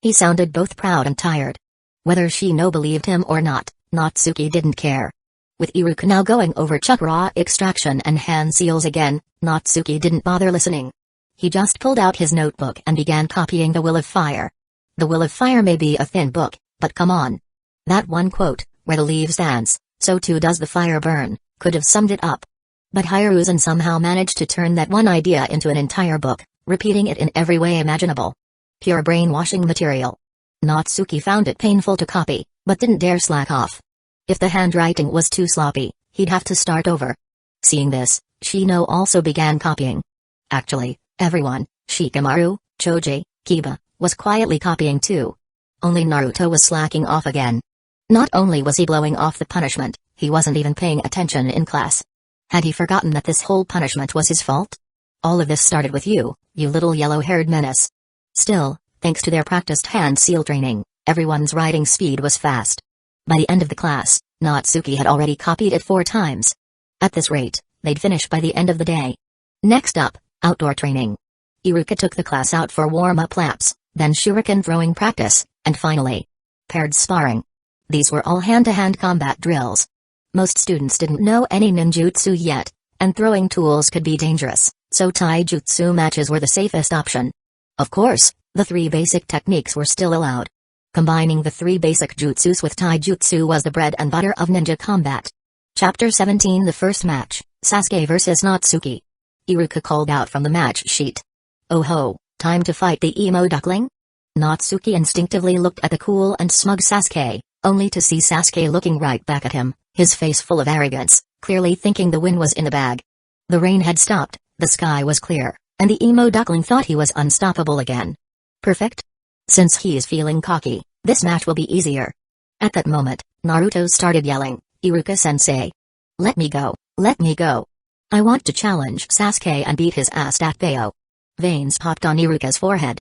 He sounded both proud and tired. Whether Shino believed him or not, Natsuki didn't care. With Iruka now going over chakra extraction and hand seals again, Natsuki didn't bother listening. He just pulled out his notebook and began copying the Will of Fire. The Will of Fire may be a thin book, but come on. That one quote, "Where the leaves dance, so too does the fire burn," could have summed it up. But Hiruzen somehow managed to turn that one idea into an entire book, repeating it in every way imaginable. Pure brainwashing material. Natsuki found it painful to copy, but didn't dare slack off. If the handwriting was too sloppy, he'd have to start over. Seeing this, Shino also began copying. Actually, everyone, Shikamaru, Choji, Kiba, was quietly copying too. Only Naruto was slacking off again. Not only was he blowing off the punishment, he wasn't even paying attention in class. Had he forgotten that this whole punishment was his fault? All of this started with you little yellow-haired menace. Still, thanks to their practiced hand seal training, everyone's writing speed was fast. By the end of the class, Natsuki had already copied it 4 times. At this rate, they'd finish by the end of the day. Next up, outdoor training. Iruka took the class out for warm-up laps, then shuriken throwing practice, and finally, paired sparring. These were all hand-to-hand combat drills. Most students didn't know any ninjutsu yet, and throwing tools could be dangerous, so taijutsu matches were the safest option. Of course, the 3 basic techniques were still allowed. Combining the 3 basic jutsus with taijutsu was the bread and butter of ninja combat. Chapter 17 The first match, Sasuke vs Natsuki. Iruka called out from the match sheet. "Oh ho, time to fight the emo duckling?" Natsuki instinctively looked at the cool and smug Sasuke, only to see Sasuke looking right back at him, his face full of arrogance, clearly thinking the win was in the bag. The rain had stopped, the sky was clear, and the emo duckling thought he was unstoppable again. Perfect? Since he is feeling cocky, this match will be easier. At that moment, Naruto started yelling, "Iruka-sensei! Let me go, let me go! I want to challenge Sasuke and beat his ass at Bayo." Veins popped on Iruka's forehead.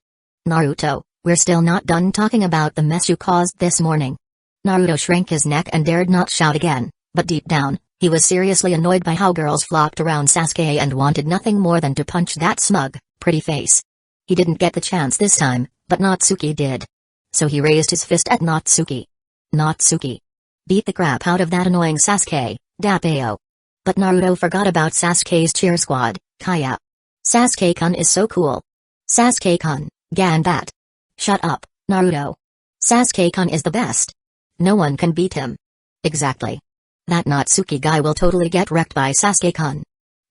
"Naruto, we're still not done talking about the mess you caused this morning." Naruto shrank his neck and dared not shout again, but deep down, he was seriously annoyed by how girls flocked around Sasuke and wanted nothing more than to punch that smug, pretty face. He didn't get the chance this time, but Natsuki did. So he raised his fist at Natsuki. "Natsuki! Beat the crap out of that annoying Sasuke, Dappeo." But Naruto forgot about Sasuke's cheer squad, Kaya. "Sasuke-kun is so cool. Sasuke-kun, Ganbat." "Shut up, Naruto. Sasuke-kun is the best. No one can beat him." "Exactly. That Natsuki guy will totally get wrecked by Sasuke-kun."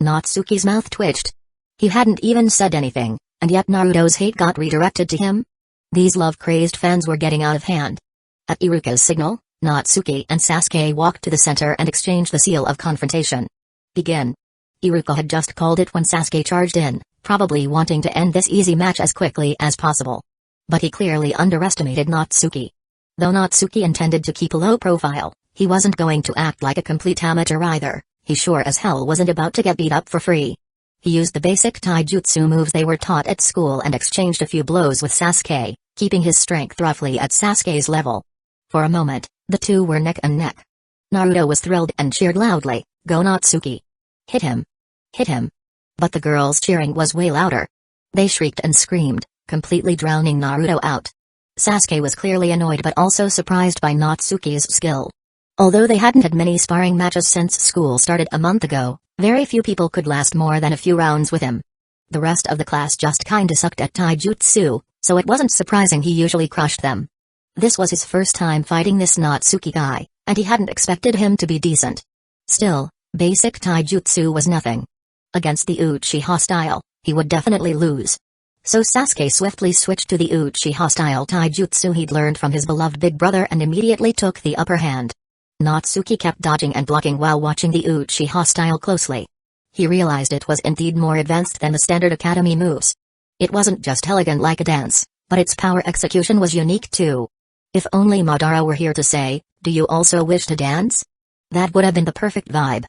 Natsuki's mouth twitched. He hadn't even said anything, and yet Naruto's hate got redirected to him. These love-crazed fans were getting out of hand. At Iruka's signal, Natsuki and Sasuke walked to the center and exchanged the seal of confrontation. "Begin." Iruka had just called it when Sasuke charged in, probably wanting to end this easy match as quickly as possible. But he clearly underestimated Natsuki. Though Natsuki intended to keep a low profile, he wasn't going to act like a complete amateur either. He sure as hell wasn't about to get beat up for free. He used the basic taijutsu moves they were taught at school and exchanged a few blows with Sasuke, keeping his strength roughly at Sasuke's level. For a moment, the two were neck and neck. Naruto was thrilled and cheered loudly, "Go Natsuki! Hit him! Hit him!" But the girls' cheering was way louder. They shrieked and screamed, completely drowning Naruto out. Sasuke was clearly annoyed but also surprised by Natsuki's skill. Although they hadn't had many sparring matches since school started a month ago, very few people could last more than a few rounds with him. The rest of the class just kinda sucked at taijutsu, so it wasn't surprising he usually crushed them. This was his first time fighting this Natsuki guy, and he hadn't expected him to be decent. Still, basic taijutsu was nothing. Against the Uchiha style, he would definitely lose. So Sasuke swiftly switched to the Uchiha style taijutsu he'd learned from his beloved big brother and immediately took the upper hand. Natsuki kept dodging and blocking while watching the Uchiha style closely. He realized it was indeed more advanced than the standard academy moves. It wasn't just elegant like a dance, but its power execution was unique too. If only Madara were here to say, "Do you also wish to dance?" That would have been the perfect vibe.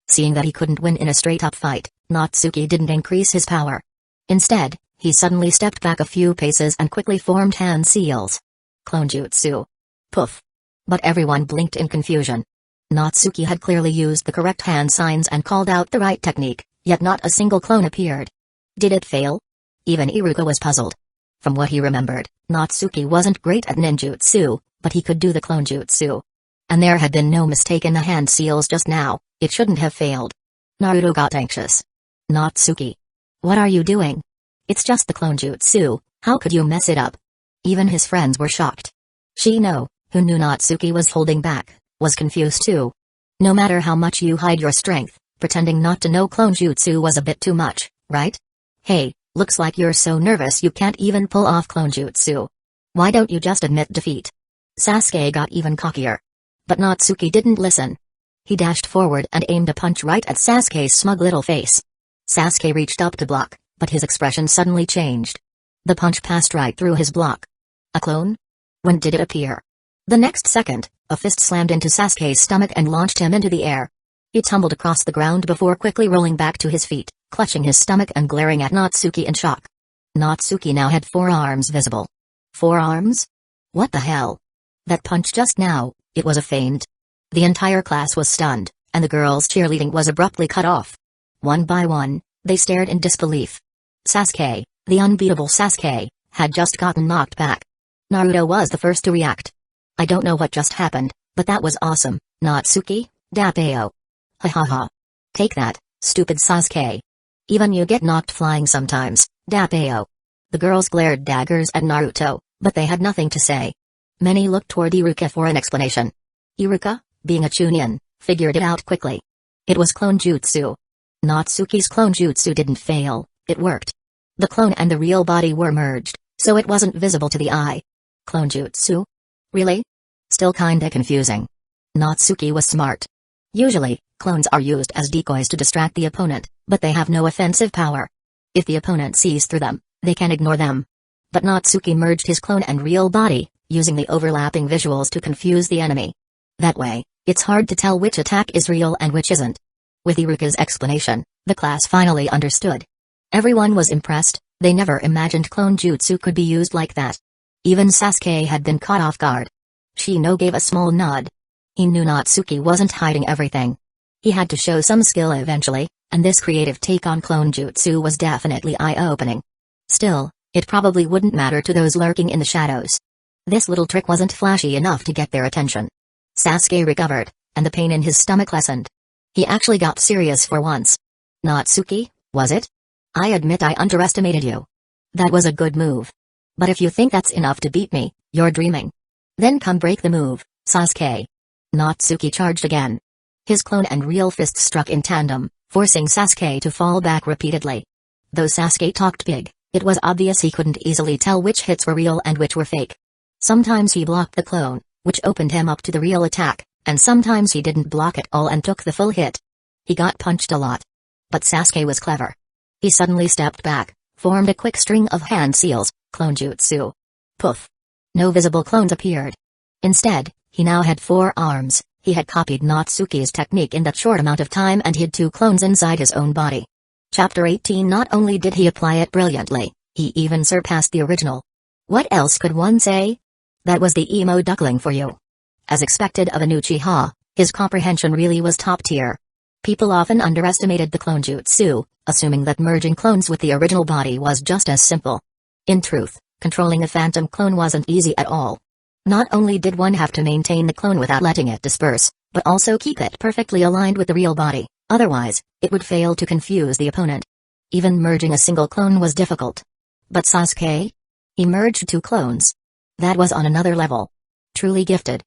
Seeing that he couldn't win in a straight-up fight, Natsuki didn't increase his power. Instead, he suddenly stepped back a few paces and quickly formed hand seals. Clone jutsu. Poof. But everyone blinked in confusion. Natsuki had clearly used the correct hand signs and called out the right technique, yet not a single clone appeared. Did it fail? Even Iruka was puzzled. From what he remembered, Natsuki wasn't great at ninjutsu, but he could do the clone jutsu. And there had been no mistake in the hand seals just now, it shouldn't have failed. Naruto got anxious. "Natsuki. What are you doing? It's just the clone jutsu, how could you mess it up?" Even his friends were shocked. "Shino, who knew Natsuki was holding back, was confused too. No matter how much you hide your strength, pretending not to know clone jutsu was a bit too much, right? Hey, looks like you're so nervous you can't even pull off clone jutsu. Why don't you just admit defeat? Sasuke got even cockier. But Natsuki didn't listen. He dashed forward and aimed a punch right at Sasuke's smug little face. Sasuke reached up to block, but his expression suddenly changed. The punch passed right through his block. A clone? When did it appear? The next second, a fist slammed into Sasuke's stomach and launched him into the air. He tumbled across the ground before quickly rolling back to his feet, clutching his stomach and glaring at Natsuki in shock. Natsuki now had 4 arms visible. 4 arms? What the hell? That punch just now, it was a feint. The entire class was stunned, and the girls' cheerleading was abruptly cut off. One by one, they stared in disbelief. Sasuke, the unbeatable Sasuke, had just gotten knocked back. Naruto was the first to react. I don't know what just happened, but that was awesome, Natsuki, Dappeo. Ha ha ha. Take that, stupid Sasuke. Even you get knocked flying sometimes, Dappeo. The girls glared daggers at Naruto, but they had nothing to say. Many looked toward Iruka for an explanation. Iruka, being a Chunin, figured it out quickly. It was clone jutsu. Natsuki's clone jutsu didn't fail, it worked. The clone and the real body were merged, so it wasn't visible to the eye. Clone jutsu? Really? Still kinda confusing. Natsuki was smart. Usually, clones are used as decoys to distract the opponent, but they have no offensive power. If the opponent sees through them, they can ignore them. But Natsuki merged his clone and real body, using the overlapping visuals to confuse the enemy. That way, it's hard to tell which attack is real and which isn't. With Iruka's explanation, the class finally understood. Everyone was impressed, they never imagined clone jutsu could be used like that. Even Sasuke had been caught off guard. Shino gave a small nod. He knew Natsuki wasn't hiding everything. He had to show some skill eventually, and this creative take on clone jutsu was definitely eye-opening. Still, it probably wouldn't matter to those lurking in the shadows. This little trick wasn't flashy enough to get their attention. Sasuke recovered, and the pain in his stomach lessened. He actually got serious for once. Natsuki, was it? I admit I underestimated you. That was a good move. But if you think that's enough to beat me, you're dreaming. Then come break the move, Sasuke. Natsuki charged again. His clone and real fists struck in tandem, forcing Sasuke to fall back repeatedly. Though Sasuke talked big, it was obvious he couldn't easily tell which hits were real and which were fake. Sometimes he blocked the clone, which opened him up to the real attack, and sometimes he didn't block at all and took the full hit. He got punched a lot. But Sasuke was clever. He suddenly stepped back, formed a quick string of hand seals, clone jutsu. Poof. No visible clones appeared. Instead, he now had 4 arms. He had copied Natsuki's technique in that short amount of time and hid 2 clones inside his own body. Chapter 18. Not only did he apply it brilliantly, he even surpassed the original. What else could one say? That was the emo duckling for you. As expected of an Uchiha, his comprehension really was top tier. People often underestimated the clone jutsu, assuming that merging clones with the original body was just as simple. In truth, controlling a phantom clone wasn't easy at all. Not only did one have to maintain the clone without letting it disperse, but also keep it perfectly aligned with the real body, otherwise, it would fail to confuse the opponent. Even merging a single clone was difficult. But Sasuke? He merged 2 clones. That was on another level. Truly gifted.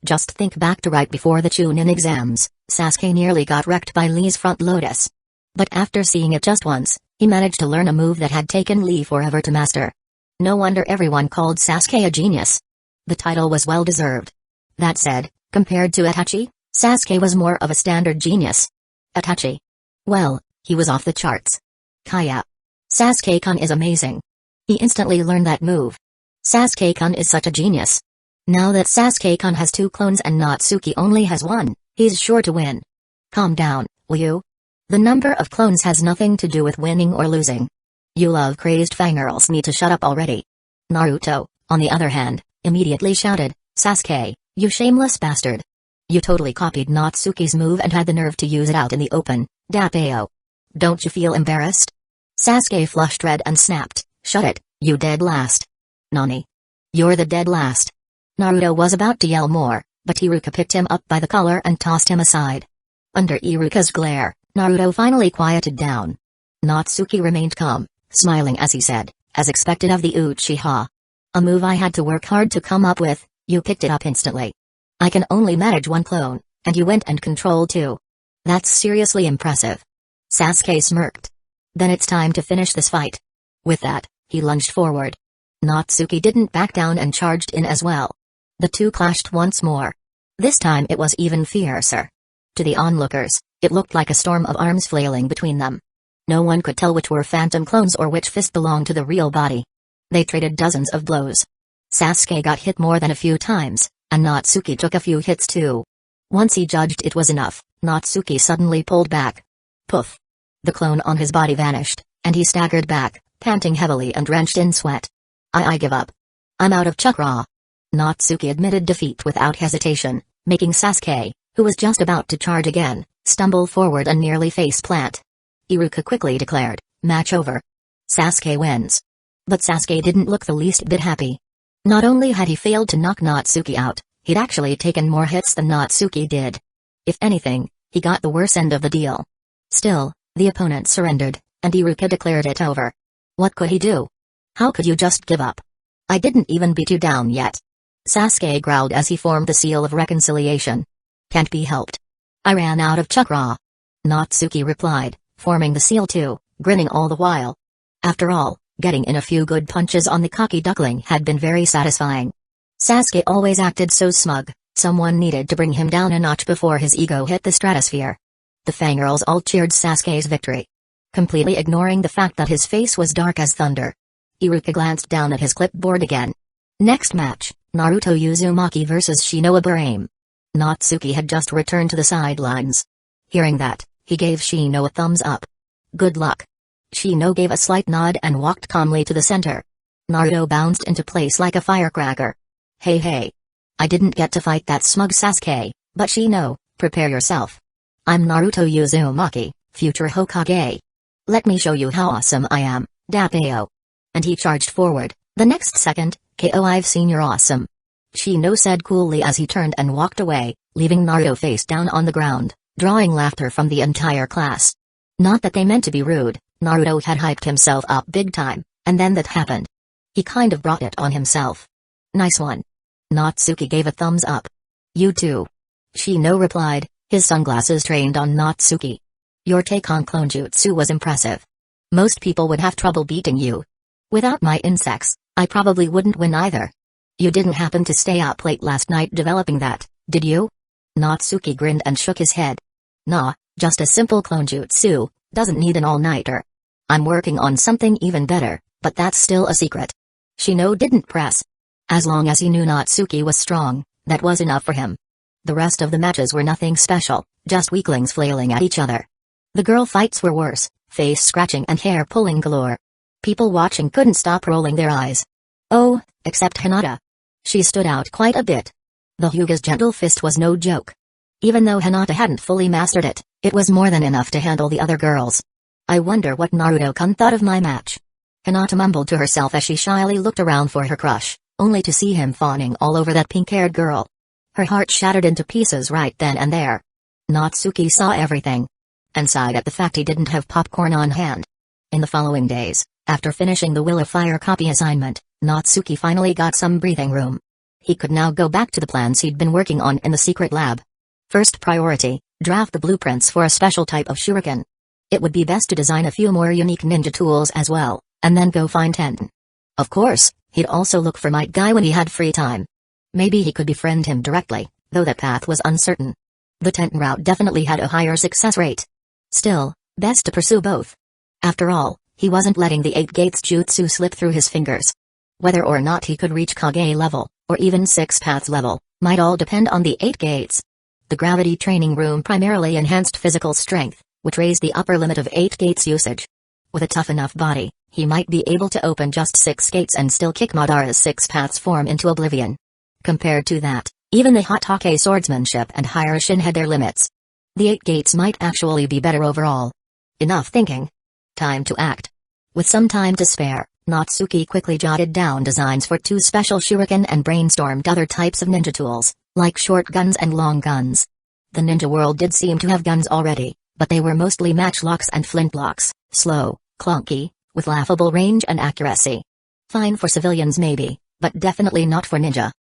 Just think back to right before the Chunin exams, Sasuke nearly got wrecked by Lee's front lotus. But after seeing it just once, he managed to learn a move that had taken Lee forever to master. No wonder everyone called Sasuke a genius. The title was well deserved. That said, compared to Itachi, Sasuke was more of a standard genius. Itachi. Well, he was off the charts. Kaya. Sasuke-kun is amazing. He instantly learned that move. Sasuke-kun is such a genius. Now that Sasuke-kun has 2 clones and Natsuki only has 1, he's sure to win. Calm down, will you? The number of clones has nothing to do with winning or losing. You love-crazed fangirls need to shut up already. Naruto, on the other hand, immediately shouted, Sasuke, you shameless bastard. You totally copied Natsuki's move and had the nerve to use it out in the open, Dappeo. Don't you feel embarrassed? Sasuke flushed red and snapped, shut it, you dead last. Nani? You're the dead last. Naruto was about to yell more, but Iruka picked him up by the collar and tossed him aside. Under Iruka's glare, Naruto finally quieted down. Natsuki remained calm, smiling as he said, as expected of the Uchiha. A move I had to work hard to come up with, You picked it up instantly. I can only manage one clone, and you went and controlled two. That's seriously impressive. Sasuke smirked. Then it's time to finish this fight. With that, he lunged forward. Natsuki didn't back down and charged in as well. The two clashed once more. This time it was even fiercer. To the onlookers, it looked like a storm of arms flailing between them. No one could tell which were phantom clones or which fist belonged to the real body. They traded dozens of blows. Sasuke got hit more than a few times, and Natsuki took a few hits too. Once he judged it was enough, Natsuki suddenly pulled back. Poof! The clone on his body vanished, and he staggered back, panting heavily and drenched in sweat. I give up. I'm out of chakra. Natsuki admitted defeat without hesitation, making Sasuke, who was just about to charge again, stumble forward and nearly face-plant. Iruka quickly declared, match over. Sasuke wins. But Sasuke didn't look the least bit happy. Not only had he failed to knock Natsuki out, he'd actually taken more hits than Natsuki did. If anything, he got the worse end of the deal. Still, the opponent surrendered, and Iruka declared it over. What could he do? How could you just give up? I didn't even beat you down yet. Sasuke growled as he formed the seal of reconciliation. Can't be helped. I ran out of chakra. Natsuki replied, forming the seal too, grinning all the while. After all, getting in a few good punches on the cocky duckling had been very satisfying. Sasuke always acted so smug, someone needed to bring him down a notch before his ego hit the stratosphere. The fangirls all cheered Sasuke's victory, completely ignoring the fact that his face was dark as thunder. Iruka glanced down at his clipboard again. Next match, Naruto Uzumaki vs Shino. Natsuki had just returned to the sidelines. Hearing that, he gave Shino a thumbs up. Good luck. Shino gave a slight nod and walked calmly to the center. Naruto bounced into place like a firecracker. Hey. I didn't get to fight that smug Sasuke, but Shino, prepare yourself. I'm Naruto Uzumaki, future Hokage. Let me show you how awesome I am, Dappeo. And he charged forward. The next second, KO, I've seen you're awesome. Shino said coolly as he turned and walked away, leaving Naruto face down on the ground, drawing laughter from the entire class. Not that they meant to be rude, Naruto had hyped himself up big time, and then that happened. He kind of brought it on himself. Nice one. Natsuki gave a thumbs up. You too. Shino replied, his sunglasses trained on Natsuki. Your take on clone jutsu was impressive. Most people would have trouble beating you. Without my insects, I probably wouldn't win either. You didn't happen to stay up late last night developing that, did you? Natsuki grinned and shook his head. Nah, just a simple clone jutsu, doesn't need an all-nighter. I'm working on something even better, but that's still a secret. Shino didn't press. As long as he knew Natsuki was strong, that was enough for him. The rest of the matches were nothing special, just weaklings flailing at each other. The girl fights were worse, face scratching and hair pulling galore. People watching couldn't stop rolling their eyes. Oh, except Hinata. She stood out quite a bit. The Hyuga's gentle fist was no joke. Even though Hinata hadn't fully mastered it, it was more than enough to handle the other girls. I wonder what Naruto-kun thought of my match. Hinata mumbled to herself as she shyly looked around for her crush, only to see him fawning all over that pink-haired girl. Her heart shattered into pieces right then and there. Natsuki saw everything, and sighed at the fact he didn't have popcorn on hand. In the following days, after finishing the Will of Fire copy assignment, Natsuki finally got some breathing room. He could now go back to the plans he'd been working on in the secret lab. First priority, draft the blueprints for a special type of shuriken. It would be best to design a few more unique ninja tools as well, and then go find Tenten. Of course, he'd also look for Might Guy when he had free time. Maybe he could befriend him directly, though that path was uncertain. The Tenten route definitely had a higher success rate. Still, best to pursue both. After all, he wasn't letting the 8 Gates jutsu slip through his fingers. Whether or not he could reach Kage level, or even 6 Paths level, might all depend on the 8 Gates. The gravity training room primarily enhanced physical strength, which raised the upper limit of 8 Gates usage. With a tough enough body, he might be able to open just 6 gates and still kick Madara's 6 Paths form into oblivion. Compared to that, even the Hatake swordsmanship and higher Shin had their limits. The 8 Gates might actually be better overall. Enough thinking. Time to act. With some time to spare, Natsuki quickly jotted down designs for 2 special shuriken and brainstormed other types of ninja tools, like short guns and long guns. The ninja world did seem to have guns already, but they were mostly matchlocks and flintlocks, slow, clunky, with laughable range and accuracy. Fine for civilians maybe, but definitely not for ninja.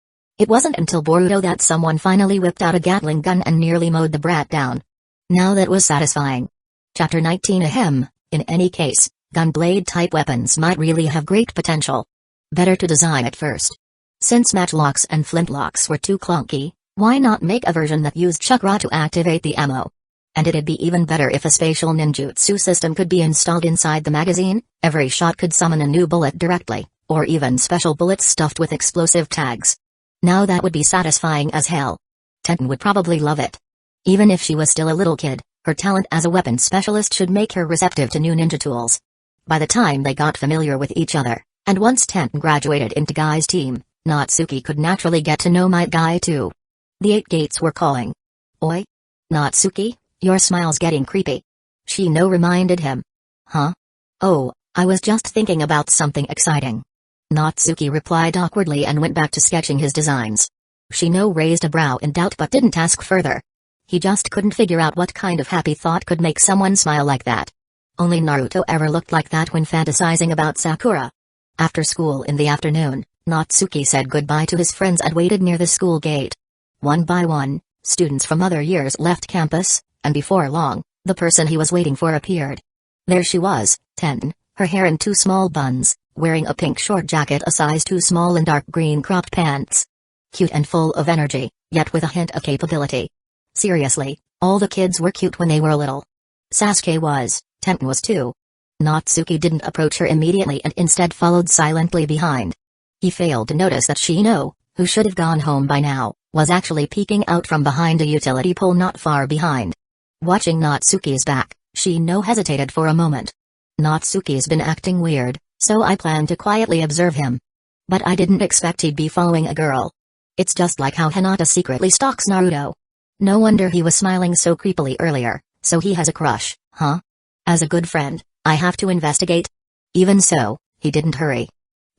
It wasn't until Boruto that someone finally whipped out a Gatling gun and nearly mowed the brat down. Now that was satisfying. Chapter 19. Ahem. In any case, gunblade-type weapons might really have great potential. Better to design it first. Since matchlocks and flintlocks were too clunky, why not make a version that used chakra to activate the ammo? And it'd be even better if a spatial ninjutsu system could be installed inside the magazine. Every shot could summon a new bullet directly, or even special bullets stuffed with explosive tags. Now that would be satisfying as hell. Tenten would probably love it. Even if she was still a little kid, her talent as a weapons specialist should make her receptive to new ninja tools. By the time they got familiar with each other, and once Tenten graduated into Guy's team, Natsuki could naturally get to know Might Guy too. The 8 gates were calling. Oi? Natsuki, your smile's getting creepy. Shino reminded him. Huh? Oh, I was just thinking about something exciting. Natsuki replied awkwardly and went back to sketching his designs. Shino raised a brow in doubt but didn't ask further. He just couldn't figure out what kind of happy thought could make someone smile like that. Only Naruto ever looked like that when fantasizing about Sakura. After school in the afternoon, Natsuki said goodbye to his friends and waited near the school gate. One by one, students from other years left campus, and before long, the person he was waiting for appeared. There she was, Tenten, her hair in 2 small buns, wearing a pink short jacket a size too small and dark green cropped pants. Cute and full of energy, yet with a hint of capability. Seriously, all the kids were cute when they were little. Sasuke was, Tenten was too. Natsuki didn't approach her immediately and instead followed silently behind. He failed to notice that Shino, who should have gone home by now, was actually peeking out from behind a utility pole not far behind. Watching Natsuki's back, Shino hesitated for a moment. Natsuki's been acting weird, so I planned to quietly observe him. But I didn't expect he'd be following a girl. It's just like how Hinata secretly stalks Naruto. No wonder he was smiling so creepily earlier, so he has a crush, huh? As a good friend, I have to investigate. Even so, he didn't hurry.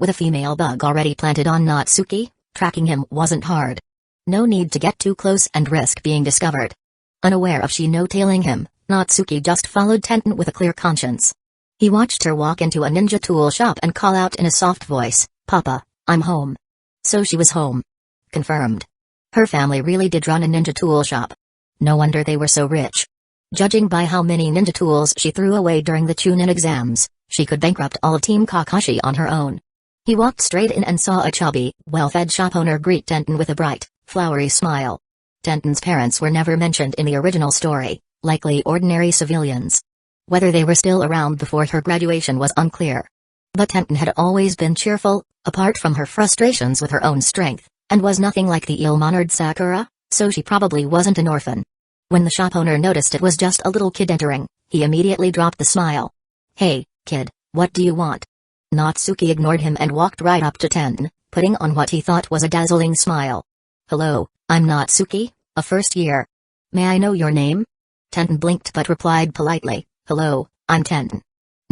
With a female bug already planted on Natsuki, tracking him wasn't hard. No need to get too close and risk being discovered. Unaware of Shino tailing him, Natsuki just followed Tenten with a clear conscience. He watched her walk into a ninja tool shop and call out in a soft voice, "Papa, I'm home." So she was home. Confirmed. Her family really did run a ninja tool shop. No wonder they were so rich. Judging by how many ninja tools she threw away during the Chunin exams, she could bankrupt all of Team Kakashi on her own. He walked straight in and saw a chubby, well-fed shop owner greet Tenten with a bright, flowery smile. Tenten's parents were never mentioned in the original story, likely ordinary civilians. Whether they were still around before her graduation was unclear. But Tenten had always been cheerful, apart from her frustrations with her own strength, and was nothing like the ill-mannered Sakura, so she probably wasn't an orphan. When the shop owner noticed it was just a little kid entering, he immediately dropped the smile. "Hey, kid, what do you want?" Natsuki ignored him and walked right up to Tenten, putting on what he thought was a dazzling smile. "Hello, I'm Natsuki, a first year. May I know your name?" Tenten blinked but replied politely, "Hello, I'm Tenten."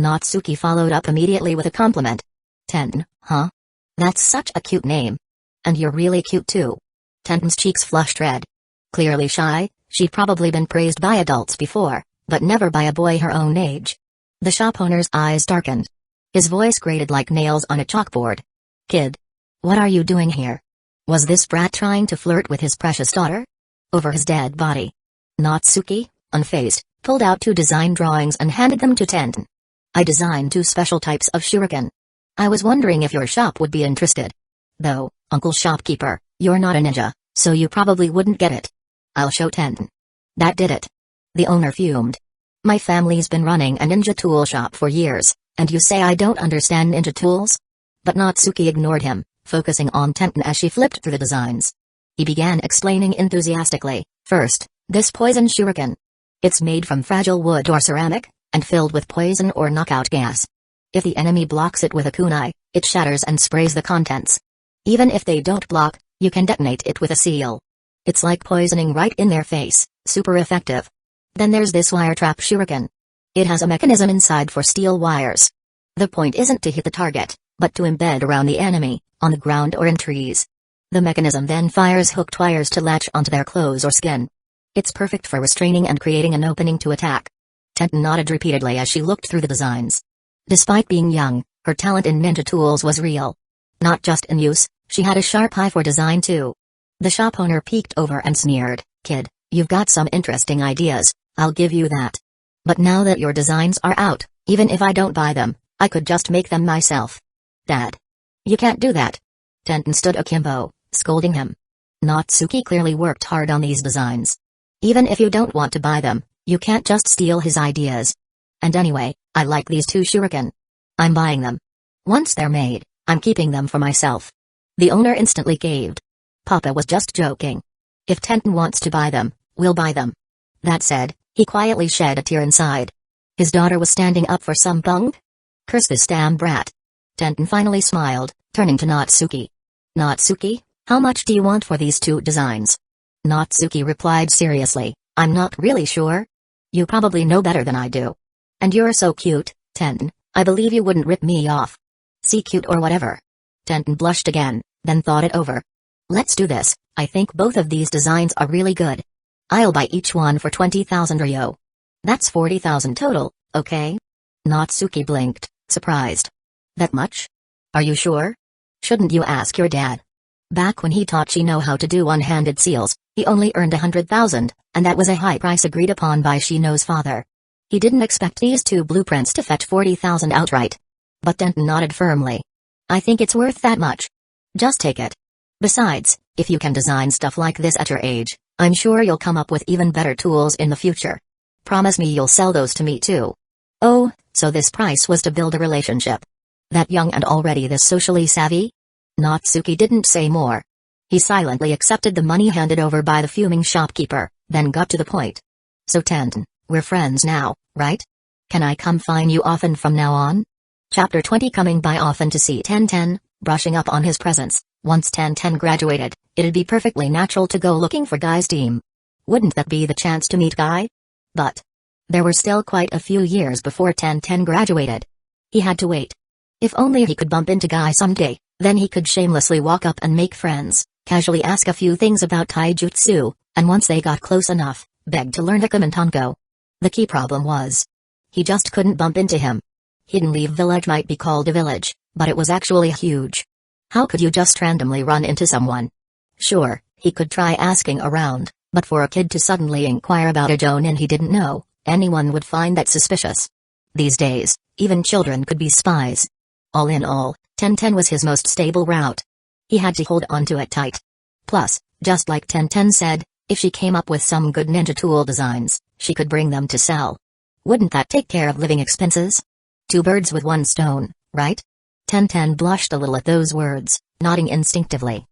Natsuki followed up immediately with a compliment. "Tenten, huh? That's such a cute name. And you're really cute too." Tenten's cheeks flushed red. Clearly shy, she'd probably been praised by adults before, but never by a boy her own age. The shop owner's eyes darkened. His voice grated like nails on a chalkboard. "Kid, what are you doing here? Was this brat trying to flirt with his precious daughter?" Over his dead body, Natsuki, unfazed, pulled out 2 design drawings and handed them to Tenten. "I designed 2 special types of shuriken. I was wondering if your shop would be interested. Though, Uncle Shopkeeper, you're not a ninja, so you probably wouldn't get it. I'll show Tenten." That did it. The owner fumed. "My family's been running a ninja tool shop for years, and you say I don't understand ninja tools?" But Natsuki ignored him, focusing on Tenten as she flipped through the designs. He began explaining enthusiastically, "First, this poison shuriken. It's made from fragile wood or ceramic, and filled with poison or knockout gas. If the enemy blocks it with a kunai, it shatters and sprays the contents. Even if they don't block, you can detonate it with a seal. It's like poisoning right in their face, super effective. Then there's this wire trap shuriken. It has a mechanism inside for steel wires. The point isn't to hit the target, but to embed around the enemy, on the ground or in trees. The mechanism then fires hooked wires to latch onto their clothes or skin. It's perfect for restraining and creating an opening to attack." Tenten nodded repeatedly as she looked through the designs. Despite being young, her talent in ninja tools was real. Not just in use, she had a sharp eye for design too. The shop owner peeked over and sneered, "Kid, you've got some interesting ideas, I'll give you that. But now that your designs are out, even if I don't buy them, I could just make them myself." "Dad. You can't do that." Tenten stood akimbo, scolding him. Natsuki clearly worked hard on these designs. Even if you don't want to buy them, you can't just steal his ideas. "And anyway, I like these two shuriken. I'm buying them. Once they're made, I'm keeping them for myself." The owner instantly caved. "Papa was just joking. If Tenten wants to buy them, we'll buy them." That said, he quietly shed a tear inside. His daughter was standing up for some punk? Curse this damn brat. Tenten finally smiled, turning to Natsuki. "Natsuki, how much do you want for these two designs?" Natsuki replied seriously, "I'm not really sure. You probably know better than I do. And you're so cute, Tenten, I believe you wouldn't rip me off. See cute or whatever." Tenten blushed again, then thought it over. "Let's do this, I think both of these designs are really good. I'll buy each one for 20,000 ryo. That's 40,000 total, okay?" Natsuki blinked, surprised. "That much? Are you sure? Shouldn't you ask your dad?" Back when he taught Shino how to do one-handed seals, he only earned 100,000, and that was a high price agreed upon by Shino's father. He didn't expect these two blueprints to fetch 40,000 outright. But Tenten nodded firmly. "I think it's worth that much. Just take it. Besides, if you can design stuff like this at your age, I'm sure you'll come up with even better tools in the future. Promise me you'll sell those to me too." Oh, so this price was to build a relationship. That young and already this socially savvy? Natsuki didn't say more. He silently accepted the money handed over by the fuming shopkeeper, then got to the point. "So Tenten, we're friends now, right? Can I come find you often from now on?" Chapter 20. Coming by often to see Tenten, brushing up on his presence. Once Tenten graduated, it'd be perfectly natural to go looking for Guy's team. Wouldn't that be the chance to meet Guy? But there were still quite a few years before Tenten graduated. He had to wait. If only he could bump into Guy someday, then he could shamelessly walk up and make friends, casually ask a few things about taijutsu, and once they got close enough, beg to learn Hikam and Tanko. The key problem was, he just couldn't bump into him. Hidden Leaf Village might be called a village, but it was actually huge. How could you just randomly run into someone? Sure, he could try asking around, but for a kid to suddenly inquire about a jonin he didn't know, anyone would find that suspicious. These days, even children could be spies. All in all, Tenten was his most stable route. He had to hold on to it tight. Plus, just like Tenten said, if she came up with some good ninja tool designs, she could bring them to sell. Wouldn't that take care of living expenses? Two birds with one stone, right? Tenten blushed a little at those words, nodding instinctively.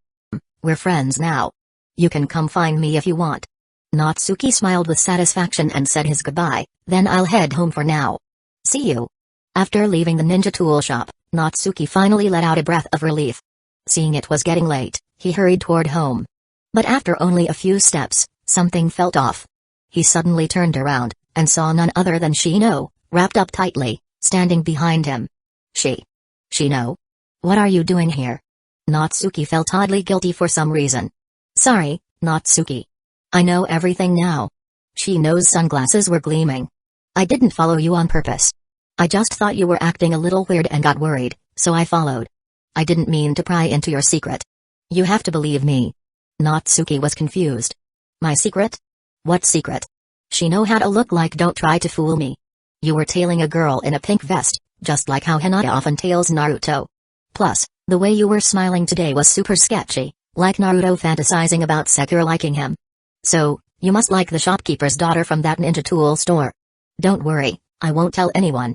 "We're friends now. You can come find me if you want." Natsuki smiled with satisfaction and said his goodbye, "Then I'll head home for now. See you." After leaving the ninja tool shop, Natsuki finally let out a breath of relief. Seeing it was getting late, he hurried toward home. But after only a few steps, something felt off. He suddenly turned around, and saw none other than Shino, wrapped up tightly, standing behind him. "Shino? What are you doing here?" Natsuki felt oddly guilty for some reason. "Sorry, Natsuki. I know everything now." Shino's sunglasses were gleaming. "I didn't follow you on purpose. I just thought you were acting a little weird and got worried, so I followed. I didn't mean to pry into your secret. You have to believe me." Natsuki was confused. "My secret? What secret?" Shino had a look like "Don't try to fool me. You were tailing a girl in a pink vest, just like how Hinata often tails Naruto. Plus, the way you were smiling today was super sketchy, like Naruto fantasizing about Sakura liking him. So, you must like the shopkeeper's daughter from that ninja tool store. Don't worry, I won't tell anyone."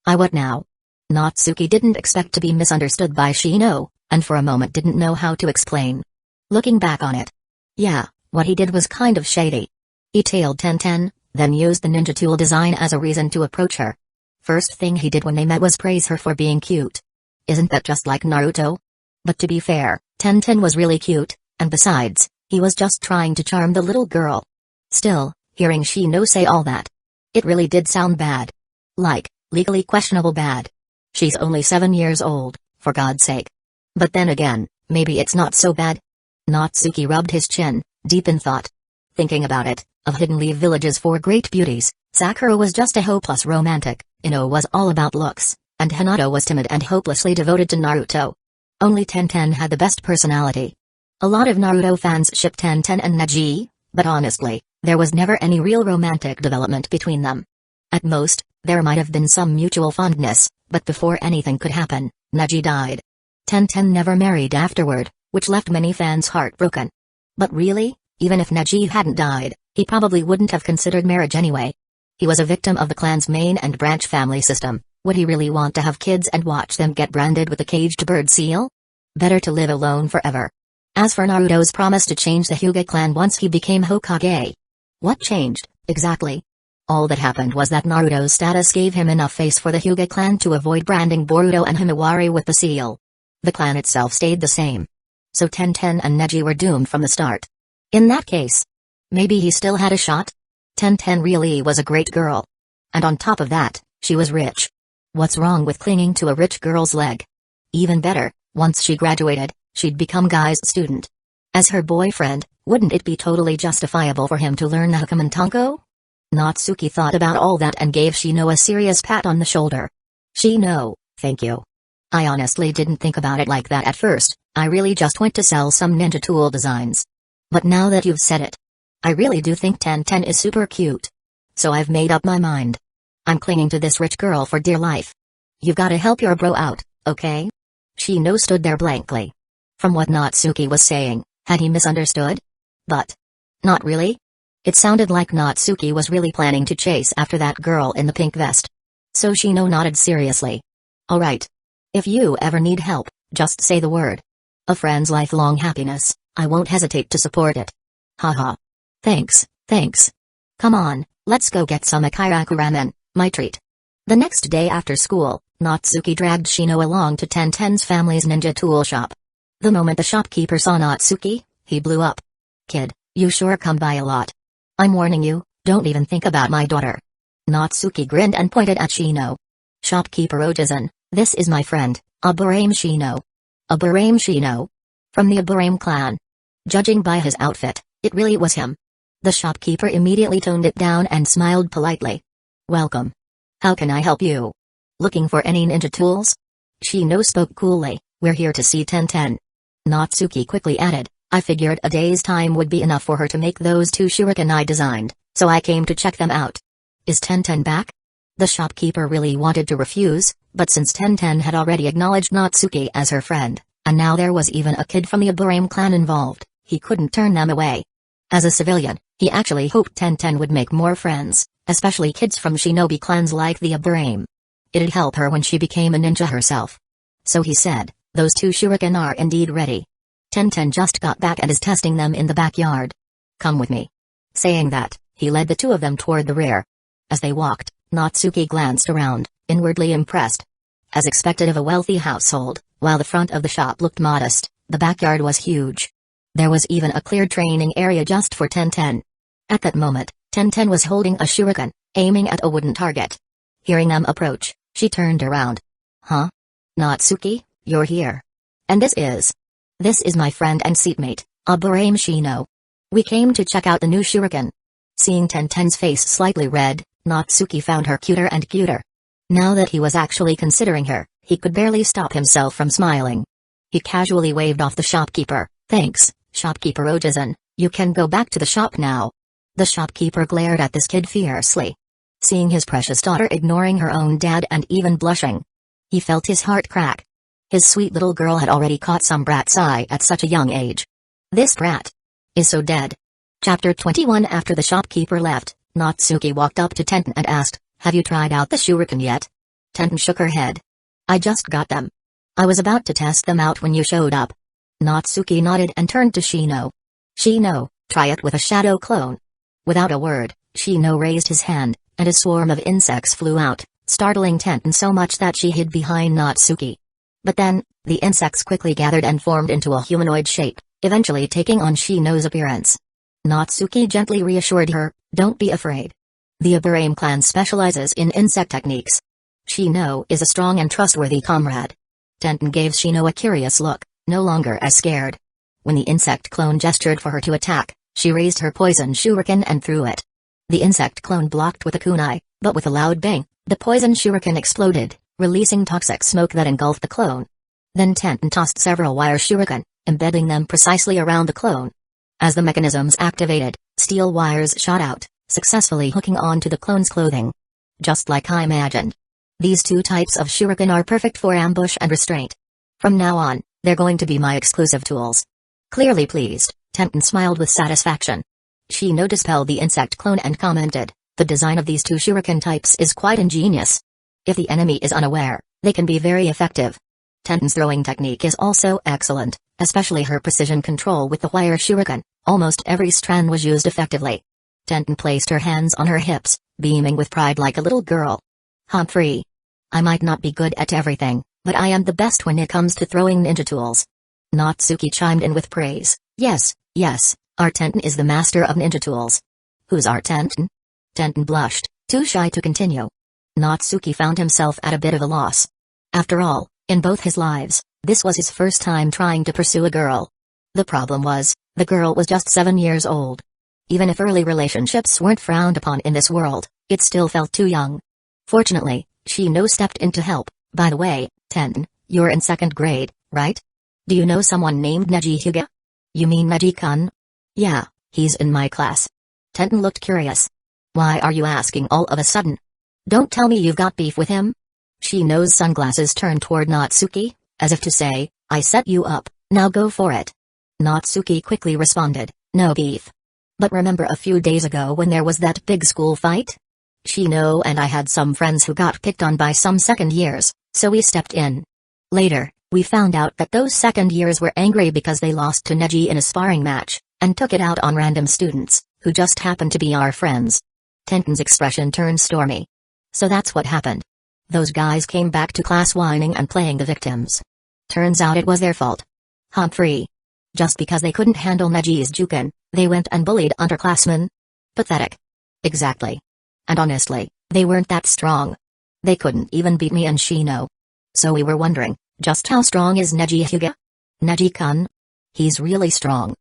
What now?" Natsuki didn't expect to be misunderstood by Shino, and for a moment didn't know how to explain. Looking back on it. Yeah, what he did was kind of shady. He tailed Tenten, then used the ninja tool design as a reason to approach her. First thing he did when they met was praise her for being cute. Isn't that just like Naruto? But to be fair, Tenten was really cute, and besides, he was just trying to charm the little girl. Still, hearing Shino say all that, it really did sound bad. Like, legally questionable bad. She's only 7 years old, for God's sake. But then again, maybe it's not so bad. Natsuki rubbed his chin, deep in thought. Thinking about it, of Hidden Leaf Village's 4 great beauties, Sakura was just a hopeless romantic, Ino was all about looks, and Hinata was timid and hopelessly devoted to Naruto. Only Tenten had the best personality. A lot of Naruto fans ship Tenten and Neji, but honestly, there was never any real romantic development between them. At most, there might have been some mutual fondness, but before anything could happen, Neji died. Tenten never married afterward, which left many fans heartbroken. But really, even if Neji hadn't died, he probably wouldn't have considered marriage anyway. He was a victim of the clan's main and branch family system. Would he really want to have kids and watch them get branded with the caged bird seal? Better to live alone forever. As for Naruto's promise to change the Hyuga clan once he became Hokage. What changed, exactly? All that happened was that Naruto's status gave him enough face for the Hyuga clan to avoid branding Boruto and Himawari with the seal. The clan itself stayed the same. So Tenten and Neji were doomed from the start. In that case, maybe he still had a shot? Tenten really was a great girl. And on top of that, she was rich. What's wrong with clinging to a rich girl's leg? Even better, once she graduated, she'd become Guy's student. As her boyfriend, wouldn't it be totally justifiable for him to learn the Hakamantanko? Natsuki thought about all that and gave Shino a serious pat on the shoulder. Shino, thank you. I honestly didn't think about it like that at first, I really just went to sell some ninja tool designs. But now that you've said it, I really do think Tenten is super cute. So I've made up my mind. I'm clinging to this rich girl for dear life. You've gotta help your bro out, okay? Shino stood there blankly. From what Natsuki was saying, had he misunderstood? But not really. It sounded like Natsuki was really planning to chase after that girl in the pink vest. So Shino nodded seriously. Alright. If you ever need help, just say the word. A friend's lifelong happiness, I won't hesitate to support it. Haha. Thanks. Come on, let's go get some Akiraku ramen, my treat. The next day after school, Natsuki dragged Shino along to Tenten's family's ninja tool shop. The moment the shopkeeper saw Natsuki, he blew up. Kid, you sure come by a lot. I'm warning you, don't even think about my daughter. Natsuki grinned and pointed at Shino. Shopkeeper Ojizen, this is my friend, Aburame Shino. Aburame Shino? From the Aburame clan. Judging by his outfit, it really was him. The shopkeeper immediately toned it down and smiled politely. Welcome. How can I help you? Looking for any ninja tools? Shino spoke coolly, we're here to see Tenten. Natsuki quickly added, I figured a day's time would be enough for her to make those 2 shuriken I designed, so I came to check them out. Is Tenten back? The shopkeeper really wanted to refuse, but since Tenten had already acknowledged Natsuki as her friend, and now there was even a kid from the Aburame clan involved, he couldn't turn them away. As a civilian, he actually hoped Tenten would make more friends, especially kids from shinobi clans like the Aburame. It'd help her when she became a ninja herself. So he said, those 2 shuriken are indeed ready. Tenten just got back and is testing them in the backyard. Come with me. Saying that, he led the 2 of them toward the rear. As they walked, Natsuki glanced around, inwardly impressed. As expected of a wealthy household, while the front of the shop looked modest, the backyard was huge. There was even a cleared training area just for Tenten. At that moment, Tenten was holding a shuriken, aiming at a wooden target. Hearing them approach, she turned around. Huh? Natsuki, you're here. And this is my friend and seatmate, Aburame Shino. We came to check out the new shuriken. Seeing Tenten's face slightly red, Natsuki found her cuter and cuter. Now that he was actually considering her, he could barely stop himself from smiling. He casually waved off the shopkeeper. Thanks, shopkeeper Ojizen, you can go back to the shop now. The shopkeeper glared at this kid fiercely. Seeing his precious daughter ignoring her own dad and even blushing, he felt his heart crack. His sweet little girl had already caught some brat's eye at such a young age. This brat is so dead. Chapter 21. After the shopkeeper left, Natsuki walked up to Tenten and asked, have you tried out the shuriken yet? Tenten shook her head. I just got them. I was about to test them out when you showed up. Natsuki nodded and turned to Shino. Shino, try it with a shadow clone. Without a word, Shino raised his hand, and a swarm of insects flew out, startling Tenten so much that she hid behind Natsuki. But then, the insects quickly gathered and formed into a humanoid shape, eventually taking on Shino's appearance. Natsuki gently reassured her, don't be afraid. The Aburame clan specializes in insect techniques. Shino is a strong and trustworthy comrade. Tenten gave Shino a curious look, no longer as scared. When the insect clone gestured for her to attack, she raised her poison shuriken and threw it. The insect clone blocked with a kunai, but with a loud bang, the poison shuriken exploded, releasing toxic smoke that engulfed the clone. Then Tenten tossed several wire shuriken, embedding them precisely around the clone. As the mechanisms activated, steel wires shot out, successfully hooking onto the clone's clothing. Just like I imagined. These two types of shuriken are perfect for ambush and restraint. From now on, they're going to be my exclusive tools. Clearly pleased, Tenten smiled with satisfaction. Shino dispelled the insect clone and commented, the design of these two shuriken types is quite ingenious. If the enemy is unaware, they can be very effective. Tenten's throwing technique is also excellent, especially her precision control with the wire shuriken. Almost every strand was used effectively. Tenten placed her hands on her hips, beaming with pride like a little girl. Humphrey. I might not be good at everything, but I am the best when it comes to throwing ninja tools. Natsuki chimed in with praise. Yes, our Tenten is the master of ninja tools. Who's our Tenten? Tenten blushed, too shy to continue. Natsuki found himself at a bit of a loss. After all, in both his lives, this was his first time trying to pursue a girl. The problem was, the girl was just 7 years old. Even if early relationships weren't frowned upon in this world, it still felt too young. Fortunately, Shino stepped in to help. By the way, Tenten, you're in 2nd grade, right? Do you know someone named Neji Hyuga? You mean Neji-kun? Yeah, he's in my class. Tenten looked curious. Why are you asking all of a sudden? Don't tell me you've got beef with him? Shino's sunglasses turned toward Natsuki, as if to say, I set you up, now go for it. Natsuki quickly responded, no beef. But remember a few days ago when there was that big school fight? Shino and I had some friends who got picked on by some second years, so we stepped in. Later, we found out that those second years were angry because they lost to Neji in a sparring match, and took it out on random students, who just happened to be our friends. Tenten's expression turned stormy. So that's what happened. Those guys came back to class whining and playing the victims. Turns out it was their fault. Humphrey. Just because they couldn't handle Neji's juken, they went and bullied underclassmen? Pathetic. Exactly. And honestly, they weren't that strong. They couldn't even beat me and Shino. So we were wondering, just how strong is Neji Hyuga? Neji-kun? He's really strong.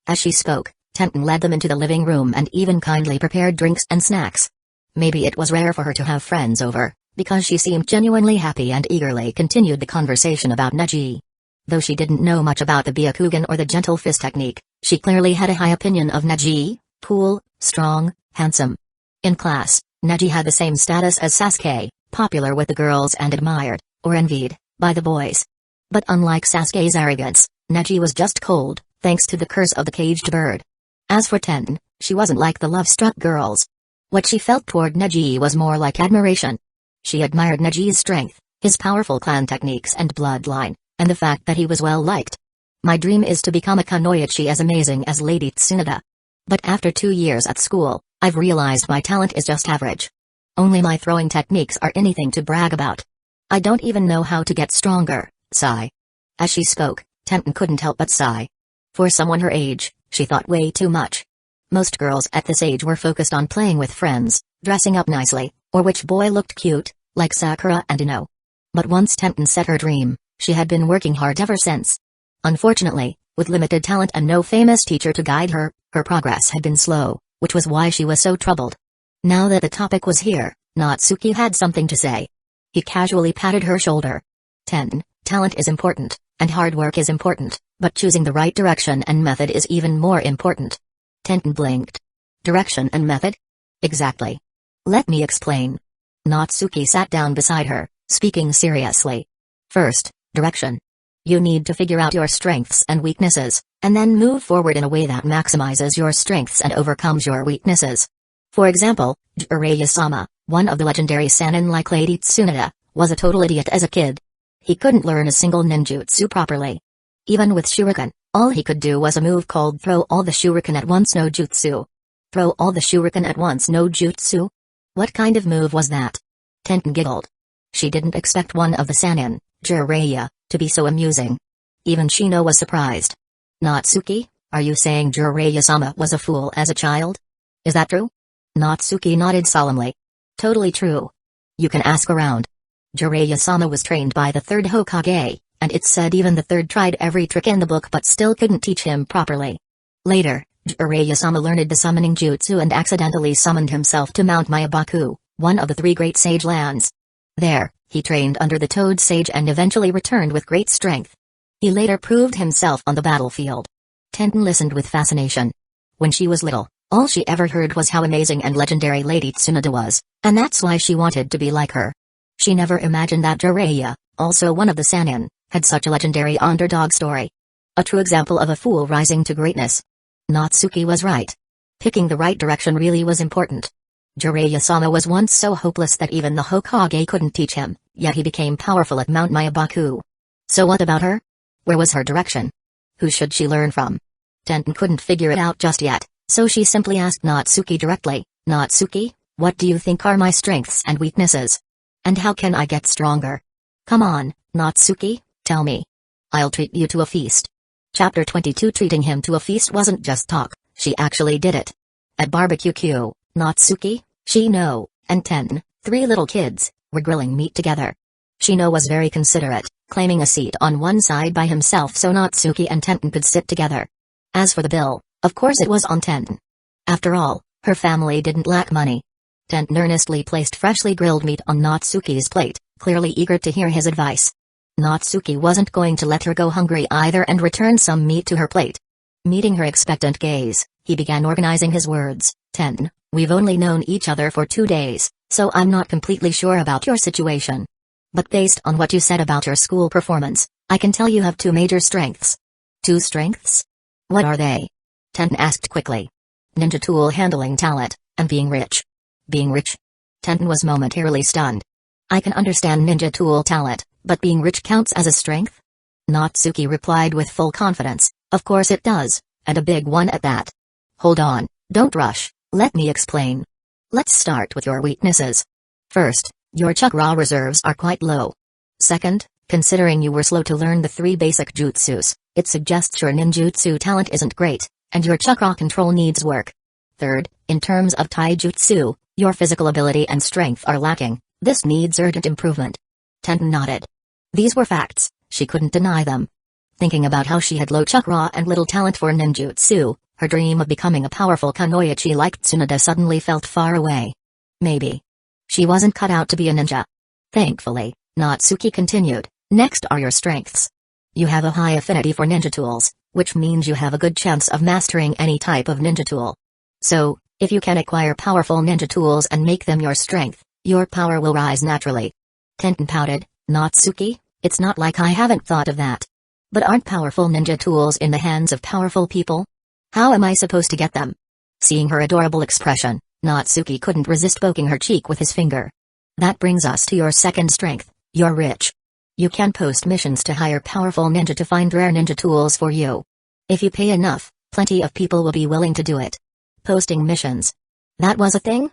As she spoke, Tenten led them into the living room and even kindly prepared drinks and snacks. Maybe it was rare for her to have friends over, because she seemed genuinely happy and eagerly continued the conversation about Neji. Though she didn't know much about the Byakugan or the gentle fist technique, she clearly had a high opinion of Neji, cool, strong, handsome. In class, Neji had the same status as Sasuke, popular with the girls and admired, or envied, by the boys. But unlike Sasuke's arrogance, Neji was just cold, thanks to the curse of the caged bird. As for Tenten, she wasn't like the love-struck girls. What she felt toward Neji was more like admiration. She admired Neji's strength, his powerful clan techniques and bloodline, and the fact that he was well-liked. My dream is to become a kunoichi as amazing as Lady Tsunade. But after 2 years at school, I've realized my talent is just average. Only my throwing techniques are anything to brag about. I don't even know how to get stronger, sigh. As she spoke, Tenten couldn't help but sigh. For someone her age, she thought way too much. Most girls at this age were focused on playing with friends, dressing up nicely, or which boy looked cute, like Sakura and Ino. But once Tenten set her dream, she had been working hard ever since. Unfortunately, with limited talent and no famous teacher to guide her, her progress had been slow, which was why she was so troubled. Now that the topic was here, Natsuki had something to say. He casually patted her shoulder. Tenten, talent is important, and hard work is important, but choosing the right direction and method is even more important. Tenten blinked. Direction and method? Exactly. Let me explain. Natsuki sat down beside her, speaking seriously. First, direction. You need to figure out your strengths and weaknesses, and then move forward in a way that maximizes your strengths and overcomes your weaknesses. For example, Jiraiya-sama, one of the legendary Sannin like Lady Tsunade, was a total idiot as a kid. He couldn't learn a single ninjutsu properly. Even with shuriken, all he could do was a move called throw all the shuriken at once no jutsu. Throw all the shuriken at once no jutsu? What kind of move was that? Tenten giggled. She didn't expect one of the Sannin, Jiraiya, to be so amusing. Even Shino was surprised. Natsuki, are you saying Jiraiya-sama was a fool as a child? Is that true? Natsuki nodded solemnly. Totally true. You can ask around. Jiraiya-sama was trained by the 3rd Hokage, and it's said even the 3rd tried every trick in the book but still couldn't teach him properly. Later, Jiraiya-sama learned the summoning jutsu and accidentally summoned himself to Mount Myabaku, one of the 3 great sage lands. There, he trained under the Toad Sage and eventually returned with great strength. He later proved himself on the battlefield. Tenten listened with fascination. When she was little, all she ever heard was how amazing and legendary Lady Tsunade was, and that's why she wanted to be like her. She never imagined that Jiraiya, also one of the Sannin, had such a legendary underdog story. A true example of a fool rising to greatness. Natsuki was right. Picking the right direction really was important. Jiraiya-sama was once so hopeless that even the Hokage couldn't teach him, yet he became powerful at Mount Myabaku. So what about her? Where was her direction? Who should she learn from? Tenten couldn't figure it out just yet, so she simply asked Natsuki directly, "Natsuki, what do you think are my strengths and weaknesses? And how can I get stronger? Come on, Natsuki, tell me. I'll treat you to a feast." Chapter 22. Treating him to a feast wasn't just talk, she actually did it. At Barbecue Q, Natsuki, Shino, and Tenten, 3 little kids, were grilling meat together. Shino was very considerate, claiming a seat on one side by himself so Natsuki and Tenten could sit together. As for the bill, of course it was on Tenten. After all, her family didn't lack money. Tenten earnestly placed freshly grilled meat on Natsuki's plate, clearly eager to hear his advice. Natsuki wasn't going to let her go hungry either and returned some meat to her plate. Meeting her expectant gaze, he began organizing his words. "Tenten, we've only known each other for 2 days, so I'm not completely sure about your situation. But based on what you said about your school performance, I can tell you have 2 major strengths." "2 strengths? What are they?" Tenten asked quickly. "Ninja tool handling talent, and being rich." "Being rich?" Tenten was momentarily stunned. "I can understand ninja tool talent, but being rich counts as a strength?" Natsuki replied with full confidence, "Of course it does, and a big one at that. Hold on, don't rush, let me explain. Let's start with your weaknesses. First, your chakra reserves are quite low. Second, considering you were slow to learn the 3 basic jutsus, it suggests your ninjutsu talent isn't great, and your chakra control needs work. Third, in terms of taijutsu, your physical ability and strength are lacking, this needs urgent improvement." Tenten nodded. These were facts, she couldn't deny them. Thinking about how she had low chakra and little talent for ninjutsu, her dream of becoming a powerful kunoichi like Tsunade suddenly felt far away. Maybe she wasn't cut out to be a ninja. Thankfully, Natsuki continued, "Next are your strengths. You have a high affinity for ninja tools, which means you have a good chance of mastering any type of ninja tool. So, if you can acquire powerful ninja tools and make them your strength, your power will rise naturally." Tenten pouted, "Natsuki, it's not like I haven't thought of that. But aren't powerful ninja tools in the hands of powerful people? How am I supposed to get them?" Seeing her adorable expression, Natsuki couldn't resist poking her cheek with his finger. "That brings us to your second strength, you're rich. You can post missions to hire powerful ninja to find rare ninja tools for you. If you pay enough, plenty of people will be willing to do it." Posting missions. That was a thing?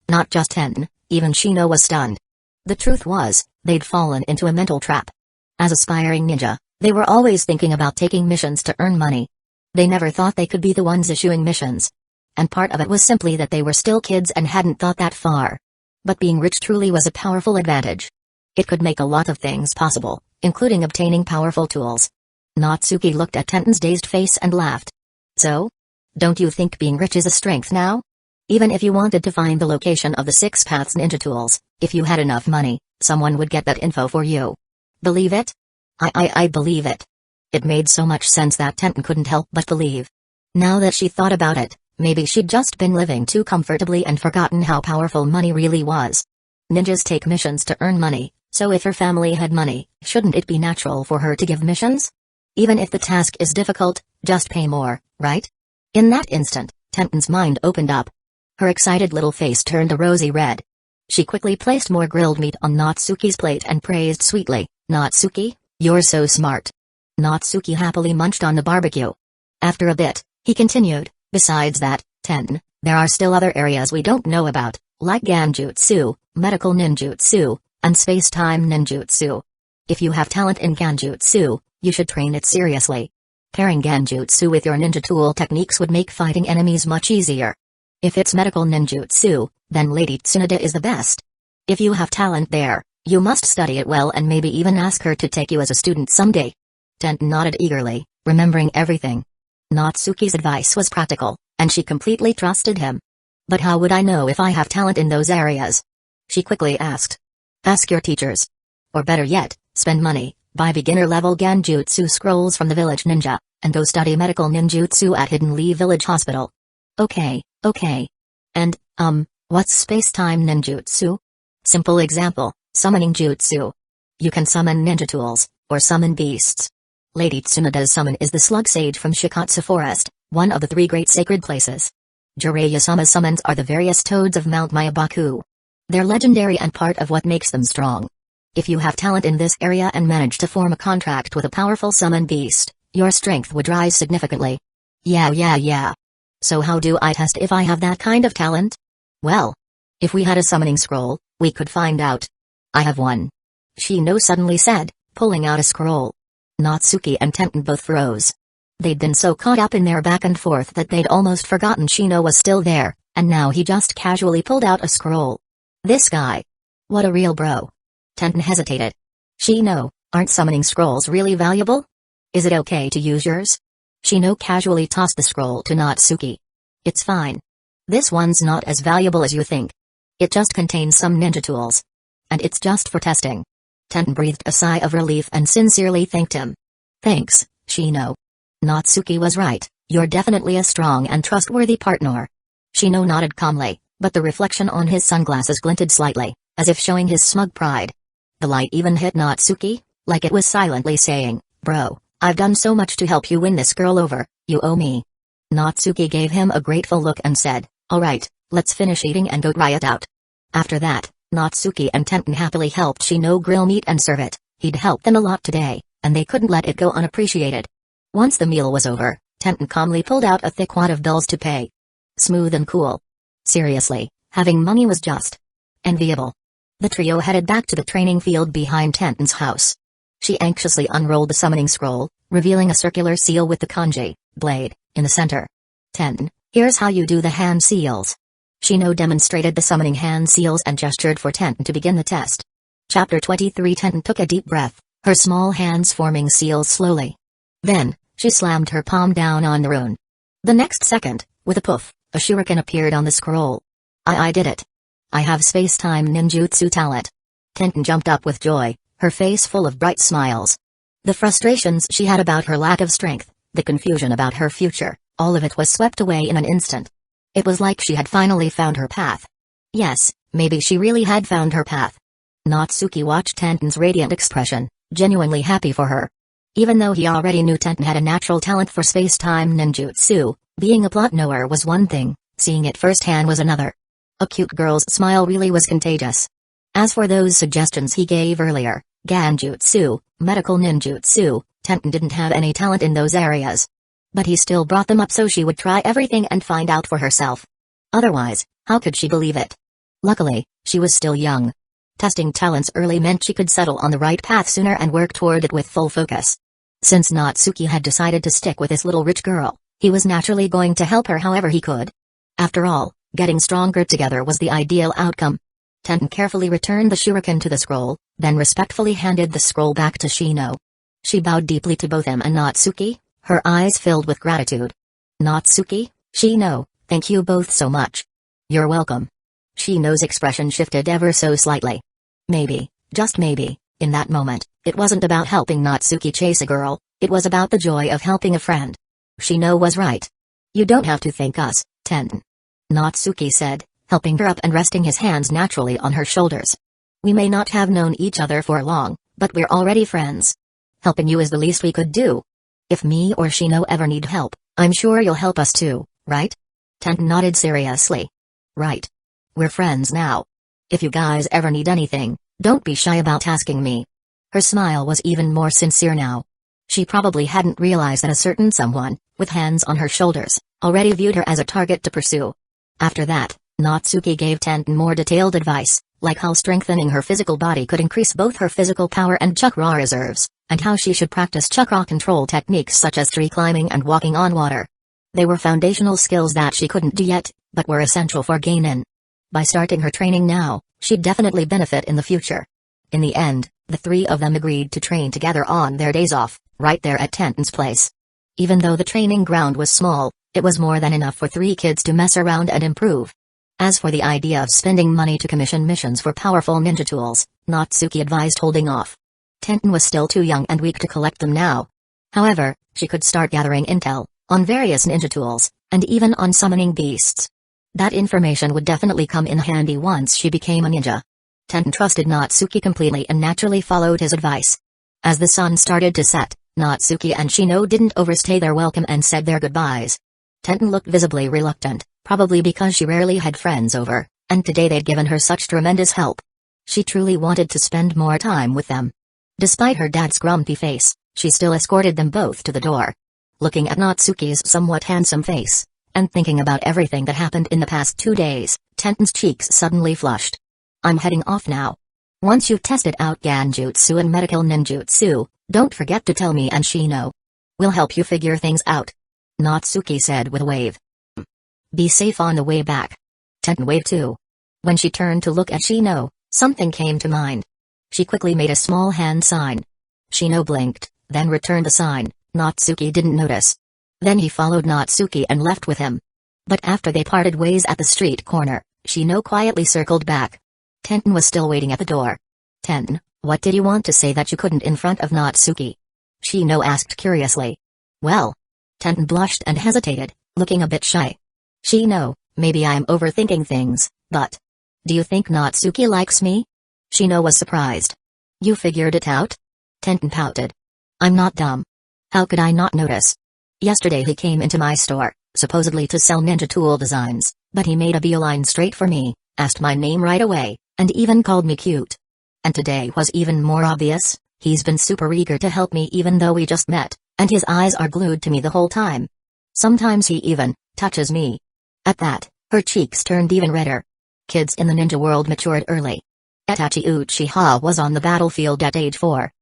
Not just Tenten, even Shino was stunned. The truth was, they'd fallen into a mental trap. As aspiring ninja, they were always thinking about taking missions to earn money. They never thought they could be the ones issuing missions. And part of it was simply that they were still kids and hadn't thought that far. But being rich truly was a powerful advantage. It could make a lot of things possible, including obtaining powerful tools. Natsuki looked at Tenten's dazed face and laughed. "So? Don't you think being rich is a strength now? Even if you wanted to find the location of the 6 paths ninja tools, if you had enough money, someone would get that info for you. Believe it?" I believe it." It made so much sense that Tenten couldn't help but believe. Now that she thought about it, maybe she'd just been living too comfortably and forgotten how powerful money really was. Ninjas take missions to earn money, so if her family had money, shouldn't it be natural for her to give missions? Even if the task is difficult, just pay more, right? In that instant, Tenten's mind opened up. Her excited little face turned a rosy red. She quickly placed more grilled meat on Natsuki's plate and praised sweetly, "Natsuki, you're so smart." Natsuki happily munched on the barbecue. After a bit, he continued, "Besides that, Tenten, there are still other areas we don't know about, like Ganjutsu, medical ninjutsu, and space-time ninjutsu. If you have talent in Ganjutsu, you should train it seriously. Pairing Ganjutsu with your ninja tool techniques would make fighting enemies much easier. If it's medical ninjutsu, then Lady Tsunade is the best. If you have talent there, you must study it well and maybe even ask her to take you as a student someday." Tenten nodded eagerly, remembering everything. Natsuki's advice was practical, and she completely trusted him. "But how would I know if I have talent in those areas?" she quickly asked. "Ask your teachers. Or better yet, spend money, Buy beginner-level Genjutsu scrolls from the village ninja, and go study medical ninjutsu at Hidden Lee Village Hospital. Okay. And, what's space-time ninjutsu? Simple example, summoning jutsu. You can summon ninja tools, or summon beasts. Lady Tsunada's summon is the slug sage from Shikatsu Forest, one of the 3 great sacred places. Jiraiya-sama's summons are the various toads of Mount Myabaku. They're legendary and part of what makes them strong. If you have talent in this area and manage to form a contract with a powerful summon beast, your strength would rise significantly. Yeah. So how do I test if I have that kind of talent? Well, if we had a summoning scroll, we could find out. I have one. Shino suddenly said, pulling out a scroll. Natsuki and Tenten both froze. They'd been so caught up in their back and forth that they'd almost forgotten Shino was still there, and now he just casually pulled out a scroll. This guy. What a real bro. Tenten hesitated. Shino, aren't summoning scrolls really valuable? Is it okay to use yours? Shino casually tossed the scroll to Natsuki. It's fine. This one's not as valuable as you think. It just contains some ninja tools. And it's just for testing. Tenten breathed a sigh of relief and sincerely thanked him. Thanks, Shino. Natsuki was right, you're definitely a strong and trustworthy partner. Shino nodded calmly, but the reflection on his sunglasses glinted slightly, as if showing his smug pride. The light even hit Natsuki, like it was silently saying, Bro, I've done so much to help you win this girl over, you owe me. Natsuki gave him a grateful look and said, Alright, let's finish eating and go try it out. After that, Natsuki and Tenten happily helped Shino grill meat and serve it. He'd helped them a lot today, and they couldn't let it go unappreciated. Once the meal was over, Tenten calmly pulled out a thick wad of bills to pay. Smooth and cool. Seriously, having money was just enviable. The trio headed back to the training field behind Tenten's house. She anxiously unrolled the summoning scroll, revealing a circular seal with the kanji, blade, in the center. Tenten, here's how you do the hand seals. Shino demonstrated the summoning hand seals and gestured for Tenten to begin the test. Chapter 23. Tenten took a deep breath, her small hands forming seals slowly. Then, she slammed her palm down on the rune. The next second, with a poof, a shuriken appeared on the scroll. I did it. I have space-time ninjutsu talent. Tenten jumped up with joy, her face full of bright smiles. The frustrations she had about her lack of strength, the confusion about her future, all of it was swept away in an instant. It was like she had finally found her path. Yes, maybe she really had found her path. Natsuki watched Tenten's radiant expression, genuinely happy for her. Even though he already knew Tenten had a natural talent for space-time ninjutsu, being a plot knower was one thing, seeing it firsthand was another. A cute girl's smile really was contagious. As for those suggestions he gave earlier, Ganjutsu, medical ninjutsu, Tenten didn't have any talent in those areas. But he still brought them up so she would try everything and find out for herself. Otherwise, how could she believe it? Luckily, she was still young. Testing talents early meant she could settle on the right path sooner and work toward it with full focus. Since Natsuki had decided to stick with this little rich girl, he was naturally going to help her however he could. After all, getting stronger together was the ideal outcome. Tenten carefully returned the shuriken to the scroll, then respectfully handed the scroll back to Shino. She bowed deeply to both him and Natsuki, her eyes filled with gratitude. Natsuki, Shino, thank you both so much. You're welcome. Shino's expression shifted ever so slightly. Maybe, just maybe, in that moment, it wasn't about helping Natsuki chase a girl, it was about the joy of helping a friend. Shino was right. You don't have to thank us, Tenten. Natsuki said, helping her up and resting his hands naturally on her shoulders. We may not have known each other for long, but we're already friends. Helping you is the least we could do. If me or Shino ever need help, I'm sure you'll help us too, right? Tenten nodded seriously. Right. We're friends now. If you guys ever need anything, don't be shy about asking me. Her smile was even more sincere now. She probably hadn't realized that a certain someone, with hands on her shoulders, already viewed her as a target to pursue. After that, Natsuki gave Tenten more detailed advice, like how strengthening her physical body could increase both her physical power and chakra reserves, and how she should practice chakra control techniques such as tree climbing and walking on water. They were foundational skills that she couldn't do yet, but were essential for gaining. By starting her training now, she'd definitely benefit in the future. In the end, the three of them agreed to train together on their days off, right there at Tenten's place. Even though the training ground was small, it was more than enough for 3 kids to mess around and improve. As for the idea of spending money to commission missions for powerful ninja tools, Natsuki advised holding off. Tenten was still too young and weak to collect them now. However, she could start gathering intel on various ninja tools, and even on summoning beasts. That information would definitely come in handy once she became a ninja. Tenten trusted Natsuki completely and naturally followed his advice. As the sun started to set, Natsuki and Shino didn't overstay their welcome and said their goodbyes. Tenten looked visibly reluctant, probably because she rarely had friends over, and today they'd given her such tremendous help. She truly wanted to spend more time with them. Despite her dad's grumpy face, she still escorted them both to the door. Looking at Natsuki's somewhat handsome face, and thinking about everything that happened in the past 2 days, Tenten's cheeks suddenly flushed. I'm heading off now. Once you've tested out Genjutsu and medical ninjutsu, don't forget to tell me and Shino. We'll help you figure things out. Natsuki said with a wave. Be safe on the way back. Tenten waved too. When she turned to look at Shino, something came to mind. She quickly made a small hand sign. Shino blinked, then returned the sign. Natsuki didn't notice. Then he followed Natsuki and left with him. But after they parted ways at the street corner, Shino quietly circled back. Tenten was still waiting at the door. Tenten, what did you want to say that you couldn't in front of Natsuki? Shino asked curiously. Well. Tenten blushed and hesitated, looking a bit shy. Shino, maybe I'm overthinking things, but... Do you think Natsuki likes me? Shino was surprised. You figured it out? Tenten pouted. I'm not dumb. How could I not notice? Yesterday he came into my store, supposedly to sell ninja tool designs, but he made a beeline straight for me, asked my name right away, and even called me cute. And today was even more obvious, he's been super eager to help me even though we just met, and his eyes are glued to me the whole time. Sometimes he even touches me. At that, her cheeks turned even redder. Kids in the ninja world matured early. Itachi Uchiha was on the battlefield at age 4.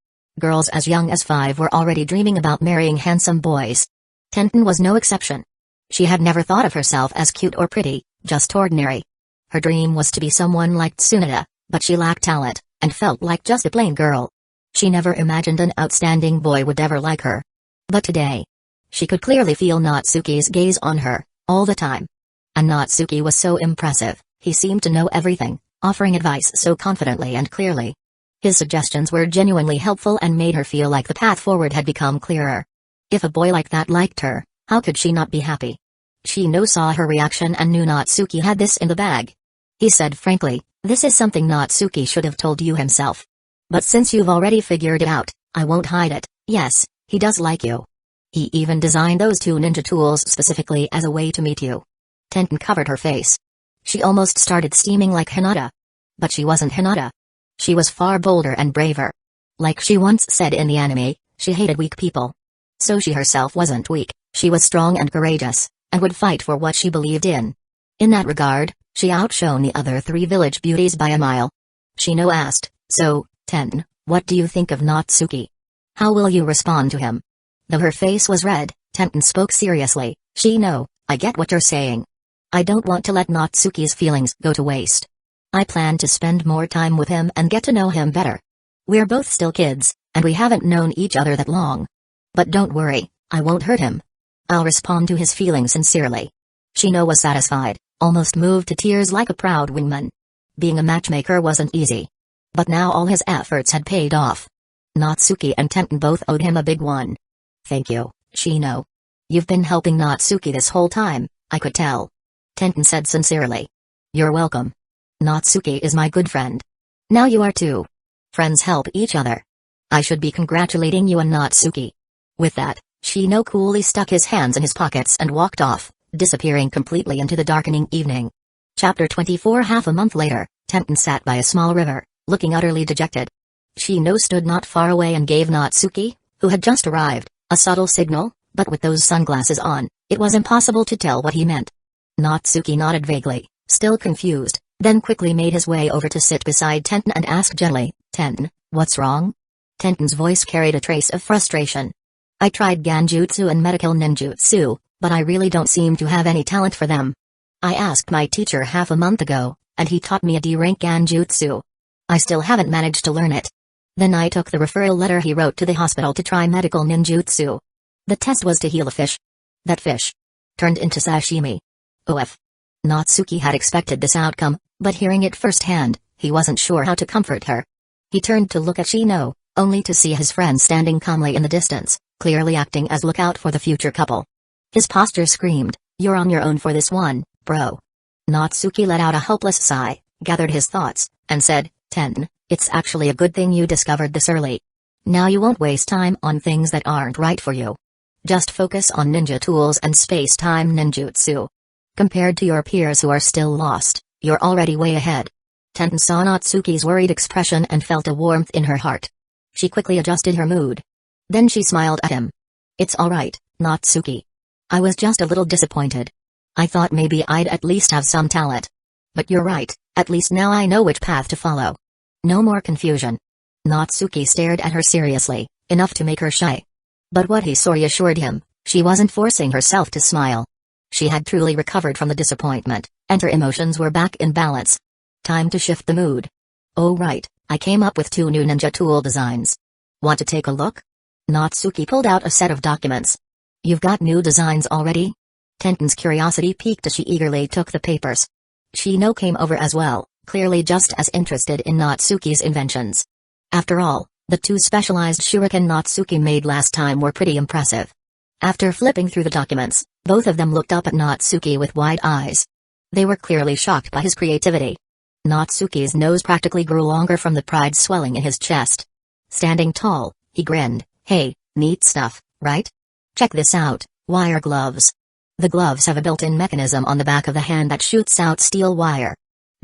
Girls as young as 5 were already dreaming about marrying handsome boys. Tenten was no exception. She had never thought of herself as cute or pretty, just ordinary. Her dream was to be someone like Tsunade, but she lacked talent, and felt like just a plain girl. She never imagined an outstanding boy would ever like her. But today, she could clearly feel Natsuki's gaze on her, all the time. And Natsuki was so impressive, he seemed to know everything, offering advice so confidently and clearly. His suggestions were genuinely helpful and made her feel like the path forward had become clearer. If a boy like that liked her, how could she not be happy? Shino saw her reaction and knew Natsuki had this in the bag. He said frankly, this is something Natsuki should have told you himself. But since you've already figured it out, I won't hide it. Yes, he does like you. He even designed those 2 ninja tools specifically as a way to meet you. Tenten covered her face. She almost started steaming like Hinata. But she wasn't Hinata. She was far bolder and braver. Like she once said in the anime, she hated weak people. So she herself wasn't weak, she was strong and courageous, and would fight for what she believed in. In that regard, she outshone the other 3 village beauties by a mile. Shino asked, so, Tenten, what do you think of Natsuki? How will you respond to him? Though her face was red, Tenten spoke seriously. Shino, I get what you're saying. I don't want to let Natsuki's feelings go to waste. I plan to spend more time with him and get to know him better. We're both still kids, and we haven't known each other that long. But don't worry, I won't hurt him. I'll respond to his feelings sincerely. Shino was satisfied, almost moved to tears like a proud wingman. Being a matchmaker wasn't easy. But now all his efforts had paid off. Natsuki and Tenten both owed him a big one. Thank you, Shino. You've been helping Natsuki this whole time, I could tell. Tenten said sincerely. You're welcome. Natsuki is my good friend. Now you are too. Friends help each other. I should be congratulating you and Natsuki. With that, Shino coolly stuck his hands in his pockets and walked off, disappearing completely into the darkening evening. Chapter 24. Half a month later, Tenten sat by a small river, looking utterly dejected. Shino stood not far away and gave Natsuki, who had just arrived, a subtle signal, but with those sunglasses on, it was impossible to tell what he meant. Natsuki nodded vaguely, still confused, then quickly made his way over to sit beside Tenten and asked gently, Tenten, what's wrong? Tenten's voice carried a trace of frustration. I tried Genjutsu and medical ninjutsu, but I really don't seem to have any talent for them. I asked my teacher half a month ago, and he taught me a D-rank Genjutsu. I still haven't managed to learn it. Then I took the referral letter he wrote to the hospital to try medical ninjutsu. The test was to heal a fish. That fish turned into sashimi. OF. Natsuki had expected this outcome, but hearing it firsthand, he wasn't sure how to comfort her. He turned to look at Shino, only to see his friend standing calmly in the distance, clearly acting as lookout for the future couple. His posture screamed, "You're on your own for this one, bro." Natsuki let out a hopeless sigh, gathered his thoughts, and said, "Ten, it's actually a good thing you discovered this early. Now you won't waste time on things that aren't right for you. Just focus on ninja tools and space-time ninjutsu. Compared to your peers who are still lost, you're already way ahead." Tenten saw Natsuki's worried expression and felt a warmth in her heart. She quickly adjusted her mood. Then she smiled at him. "It's alright, Natsuki. I was just a little disappointed. I thought maybe I'd at least have some talent. But you're right, at least now I know which path to follow. No more confusion." Natsuki stared at her seriously, enough to make her shy. But what he saw reassured him, she wasn't forcing herself to smile. She had truly recovered from the disappointment, and her emotions were back in balance. Time to shift the mood. "Oh right, I came up with 2 new ninja tool designs. Want to take a look?" Natsuki pulled out a set of documents. "You've got new designs already?" Tenten's curiosity piqued as she eagerly took the papers. Shino came over as well, clearly just as interested in Natsuki's inventions. After all, the 2 specialized shuriken Natsuki made last time were pretty impressive. After flipping through the documents, both of them looked up at Natsuki with wide eyes. They were clearly shocked by his creativity. Natsuki's nose practically grew longer from the pride swelling in his chest. Standing tall, he grinned. "Hey, neat stuff, right? Check this out, wire gloves. The gloves have a built-in mechanism on the back of the hand that shoots out steel wire.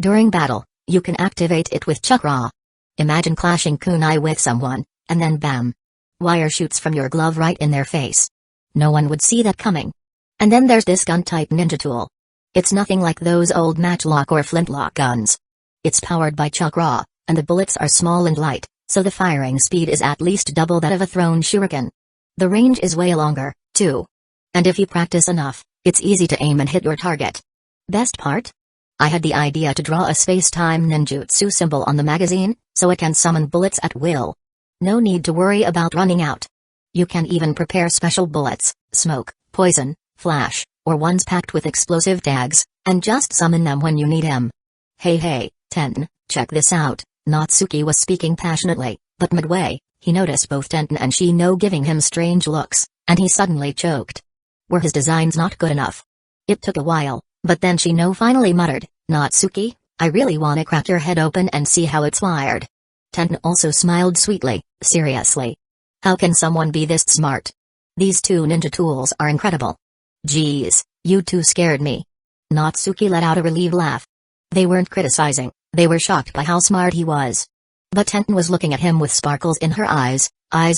During battle, you can activate it with Chakra. Imagine clashing kunai with someone, and then bam! Wire shoots from your glove right in their face. No one would see that coming. And then there's this gun-type ninja tool. It's nothing like those old matchlock or flintlock guns. It's powered by Chakra, and the bullets are small and light, so the firing speed is at least double that of a thrown shuriken. The range is way longer, too. And if you practice enough, it's easy to aim and hit your target. Best part? I had the idea to draw a space-time ninjutsu symbol on the magazine, so it can summon bullets at will. No need to worry about running out. You can even prepare special bullets, smoke, poison, flash, or ones packed with explosive tags, and just summon them when you need them. Hey, Tenten, check this out." Natsuki was speaking passionately, but midway, he noticed both Tenten and Shino giving him strange looks, and he suddenly choked. Were his designs not good enough? It took a while, but then Shino finally muttered, "Natsuki, I really wanna crack your head open and see how it's wired." Tenten also smiled sweetly. "Seriously? How can someone be this smart? These 2 ninja tools are incredible." "Geez, you 2 scared me." Natsuki let out a relieved laugh. They weren't criticizing, they were shocked by how smart he was. But Tenten was looking at him with sparkles in her eyes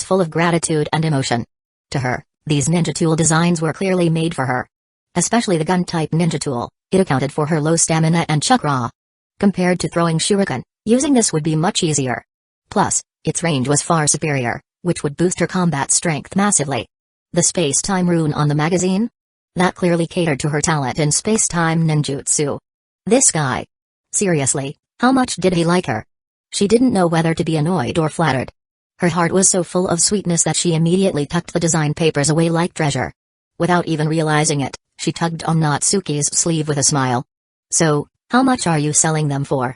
full of gratitude and emotion. To her, these ninja tool designs were clearly made for her. Especially the gun-type ninja tool, it accounted for her low stamina and chakra. Compared to throwing shuriken, using this would be much easier. Plus, its range was far superior, which would boost her combat strength massively. The space-time rune on the magazine? That clearly catered to her talent in space-time ninjutsu. This guy. Seriously, how much did he like her? She didn't know whether to be annoyed or flattered. Her heart was so full of sweetness that she immediately tucked the design papers away like treasure. Without even realizing it, she tugged on Natsuki's sleeve with a smile. "So, how much are you selling them for?"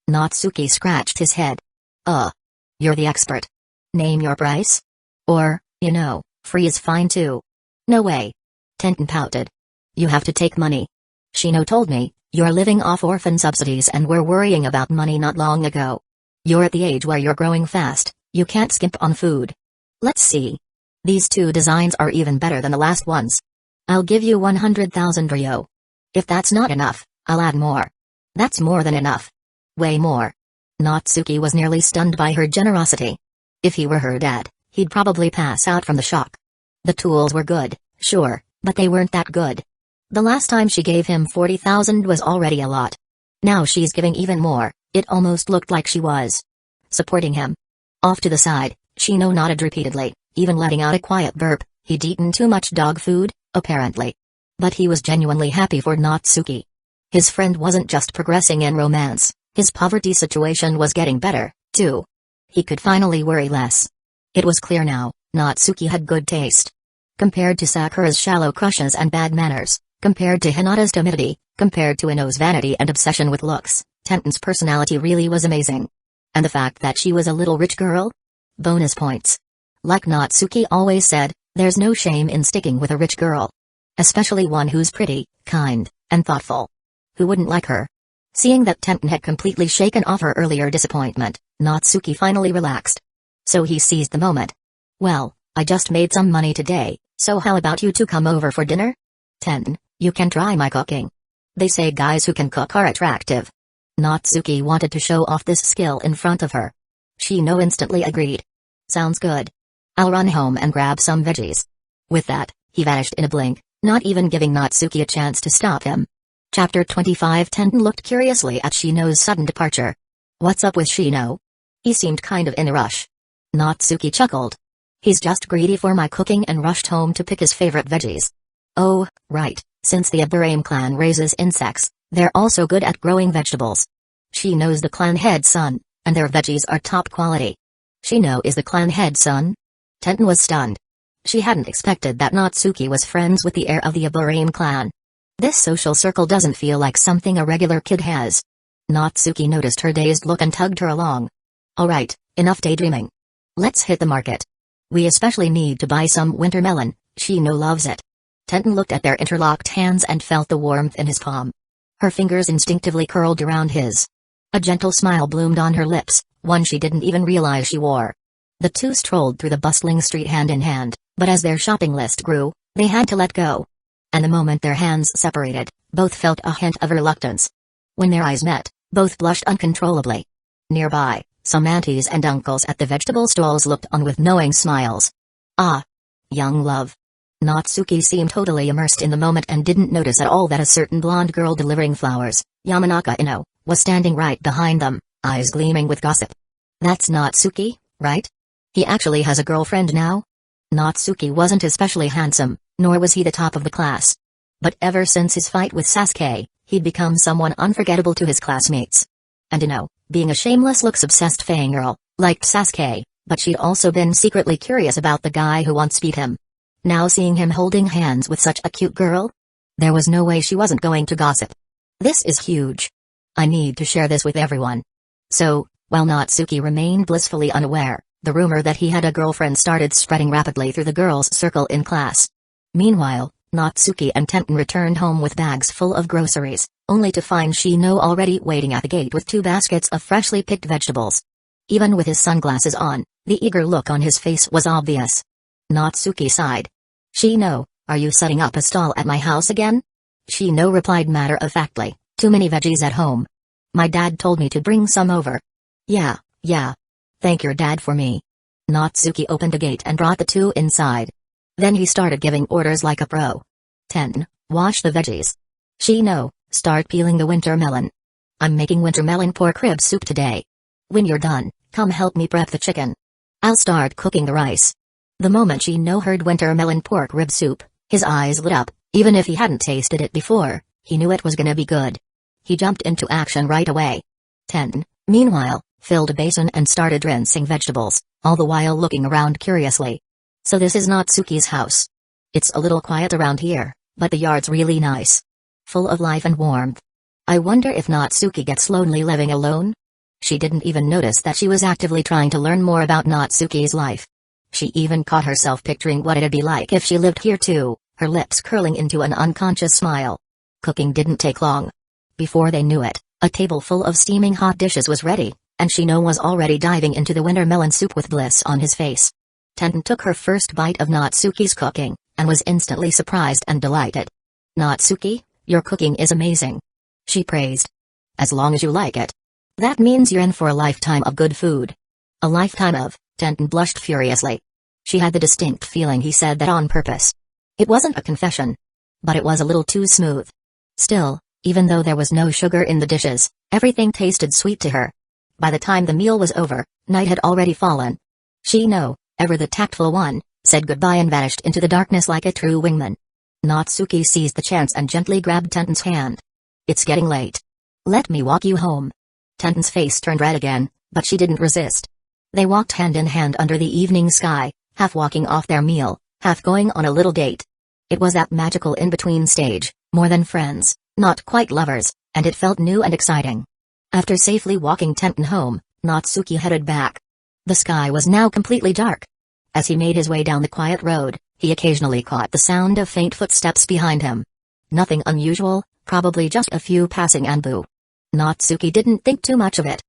Natsuki scratched his head. You're the expert. Name your price? Or, free is fine too." "No way." Tenten pouted. "You have to take money. Shino told me, you're living off orphan subsidies and were worrying about money not long ago. You're at the age where you're growing fast, you can't skimp on food. Let's see. These 2 designs are even better than the last ones. I'll give you 100,000 ryo. If that's not enough, I'll add more." "That's more than enough. Way more." Natsuki was nearly stunned by her generosity. If he were her dad, he'd probably pass out from the shock. The tools were good, sure, but they weren't that good. The last time she gave him 40,000 was already a lot. Now she's giving even more. It almost looked like she was supporting him. Off to the side, Shino nodded repeatedly, even letting out a quiet burp. He'd eaten too much dog food, apparently. But he was genuinely happy for Natsuki. His friend wasn't just progressing in romance, his poverty situation was getting better, too. He could finally worry less. It was clear now, Natsuki had good taste. Compared to Sakura's shallow crushes and bad manners, compared to Hinata's timidity, compared to Ino's vanity and obsession with looks, Tenten's personality really was amazing. And the fact that she was a little rich girl? Bonus points. Like Natsuki always said, there's no shame in sticking with a rich girl. Especially one who's pretty, kind, and thoughtful. Who wouldn't like her? Seeing that Tenten had completely shaken off her earlier disappointment, Natsuki finally relaxed. So he seized the moment. Well, I just made some money today, so how about you two come over for dinner? Tenten, you can try my cooking. They say guys who can cook are attractive. Natsuki wanted to show off this skill in front of her. Shino instantly agreed. Sounds good. I'll run home and grab some veggies. With that, he vanished in a blink, not even giving Natsuki a chance to stop him. Chapter 25. Tenten looked curiously at Shino's sudden departure. What's up with Shino? He seemed kind of in a rush. Natsuki chuckled. He's just greedy for my cooking and rushed home to pick his favorite veggies. Oh, right, since the Aburame clan raises insects, they're also good at growing vegetables. Shino's the clan head son, and their veggies are top quality. Shino is the clan head son? Tenten was stunned. She hadn't expected that Natsuki was friends with the heir of the Aburame clan. This social circle doesn't feel like something a regular kid has. Natsuki noticed her dazed look and tugged her along. Alright, enough daydreaming. Let's hit the market. We especially need to buy some winter melon, Shino loves it. Tenten looked at their interlocked hands and felt the warmth in his palm. Her fingers instinctively curled around his. A gentle smile bloomed on her lips, one she didn't even realize she wore. The two strolled through the bustling street hand in hand, but as their shopping list grew, they had to let go. And the moment their hands separated, both felt a hint of reluctance. When their eyes met, both blushed uncontrollably. Nearby, some aunties and uncles at the vegetable stalls looked on with knowing smiles. Ah! Young love. Natsuki seemed totally immersed in the moment and didn't notice at all that a certain blonde girl delivering flowers, Yamanaka Ino, was standing right behind them, eyes gleaming with gossip. That's Natsuki, right? He actually has a girlfriend now? Natsuki wasn't especially handsome, nor was he the top of the class. But ever since his fight with Sasuke, he'd become someone unforgettable to his classmates. And Ino, being a shameless looks-obsessed fangirl, liked Sasuke, but she'd also been secretly curious about the guy who once beat him. Now seeing him holding hands with such a cute girl? There was no way she wasn't going to gossip. This is huge. I need to share this with everyone. So, while Natsuki remained blissfully unaware, the rumor that he had a girlfriend started spreading rapidly through the girls' circle in class. Meanwhile, Natsuki and Tenten returned home with bags full of groceries, only to find Shino already waiting at the gate with 2 baskets of freshly picked vegetables. Even with his sunglasses on, the eager look on his face was obvious. Natsuki sighed. Shino, are you setting up a stall at my house again? Shino replied matter-of-factly, too many veggies at home. My dad told me to bring some over. Yeah. Thank your dad for me. Natsuki opened the gate and brought the 2 inside. Then he started giving orders like a pro. Tenten, wash the veggies. Shino, start peeling the winter melon. I'm making winter melon pork rib soup today. When you're done, come help me prep the chicken. I'll start cooking the rice. The moment Shino heard winter melon pork rib soup, his eyes lit up. Even if he hadn't tasted it before, he knew it was gonna be good. He jumped into action right away. Tenten, meanwhile, filled a basin and started rinsing vegetables, all the while looking around curiously. So this is Natsuki's house. It's a little quiet around here, but the yard's really nice. Full of life and warmth. I wonder if Natsuki gets lonely living alone? She didn't even notice that she was actively trying to learn more about Natsuki's life. She even caught herself picturing what it'd be like if she lived here too, her lips curling into an unconscious smile. Cooking didn't take long. Before they knew it, a table full of steaming hot dishes was ready, and Shino was already diving into the winter melon soup with bliss on his face. Tenten took her first bite of Natsuki's cooking, and was instantly surprised and delighted. Natsuki, your cooking is amazing. She praised. As long as you like it. That means you're in for a lifetime of good food. A lifetime of, Tenten blushed furiously. She had the distinct feeling he said that on purpose. It wasn't a confession. But it was a little too smooth. Still, even though there was no sugar in the dishes, everything tasted sweet to her. By the time the meal was over, night had already fallen. Shino, ever the tactful one, said goodbye and vanished into the darkness like a true wingman. Natsuki seized the chance and gently grabbed Tenten's hand. It's getting late. Let me walk you home. Tenten's face turned red again, but she didn't resist. They walked hand in hand under the evening sky, half walking off their meal, half going on a little date. It was that magical in-between stage, more than friends, not quite lovers, and it felt new and exciting. After safely walking Tenten home, Natsuki headed back. The sky was now completely dark. As he made his way down the quiet road, he occasionally caught the sound of faint footsteps behind him. Nothing unusual, probably just a few passing Anbu. Natsuki didn't think too much of it.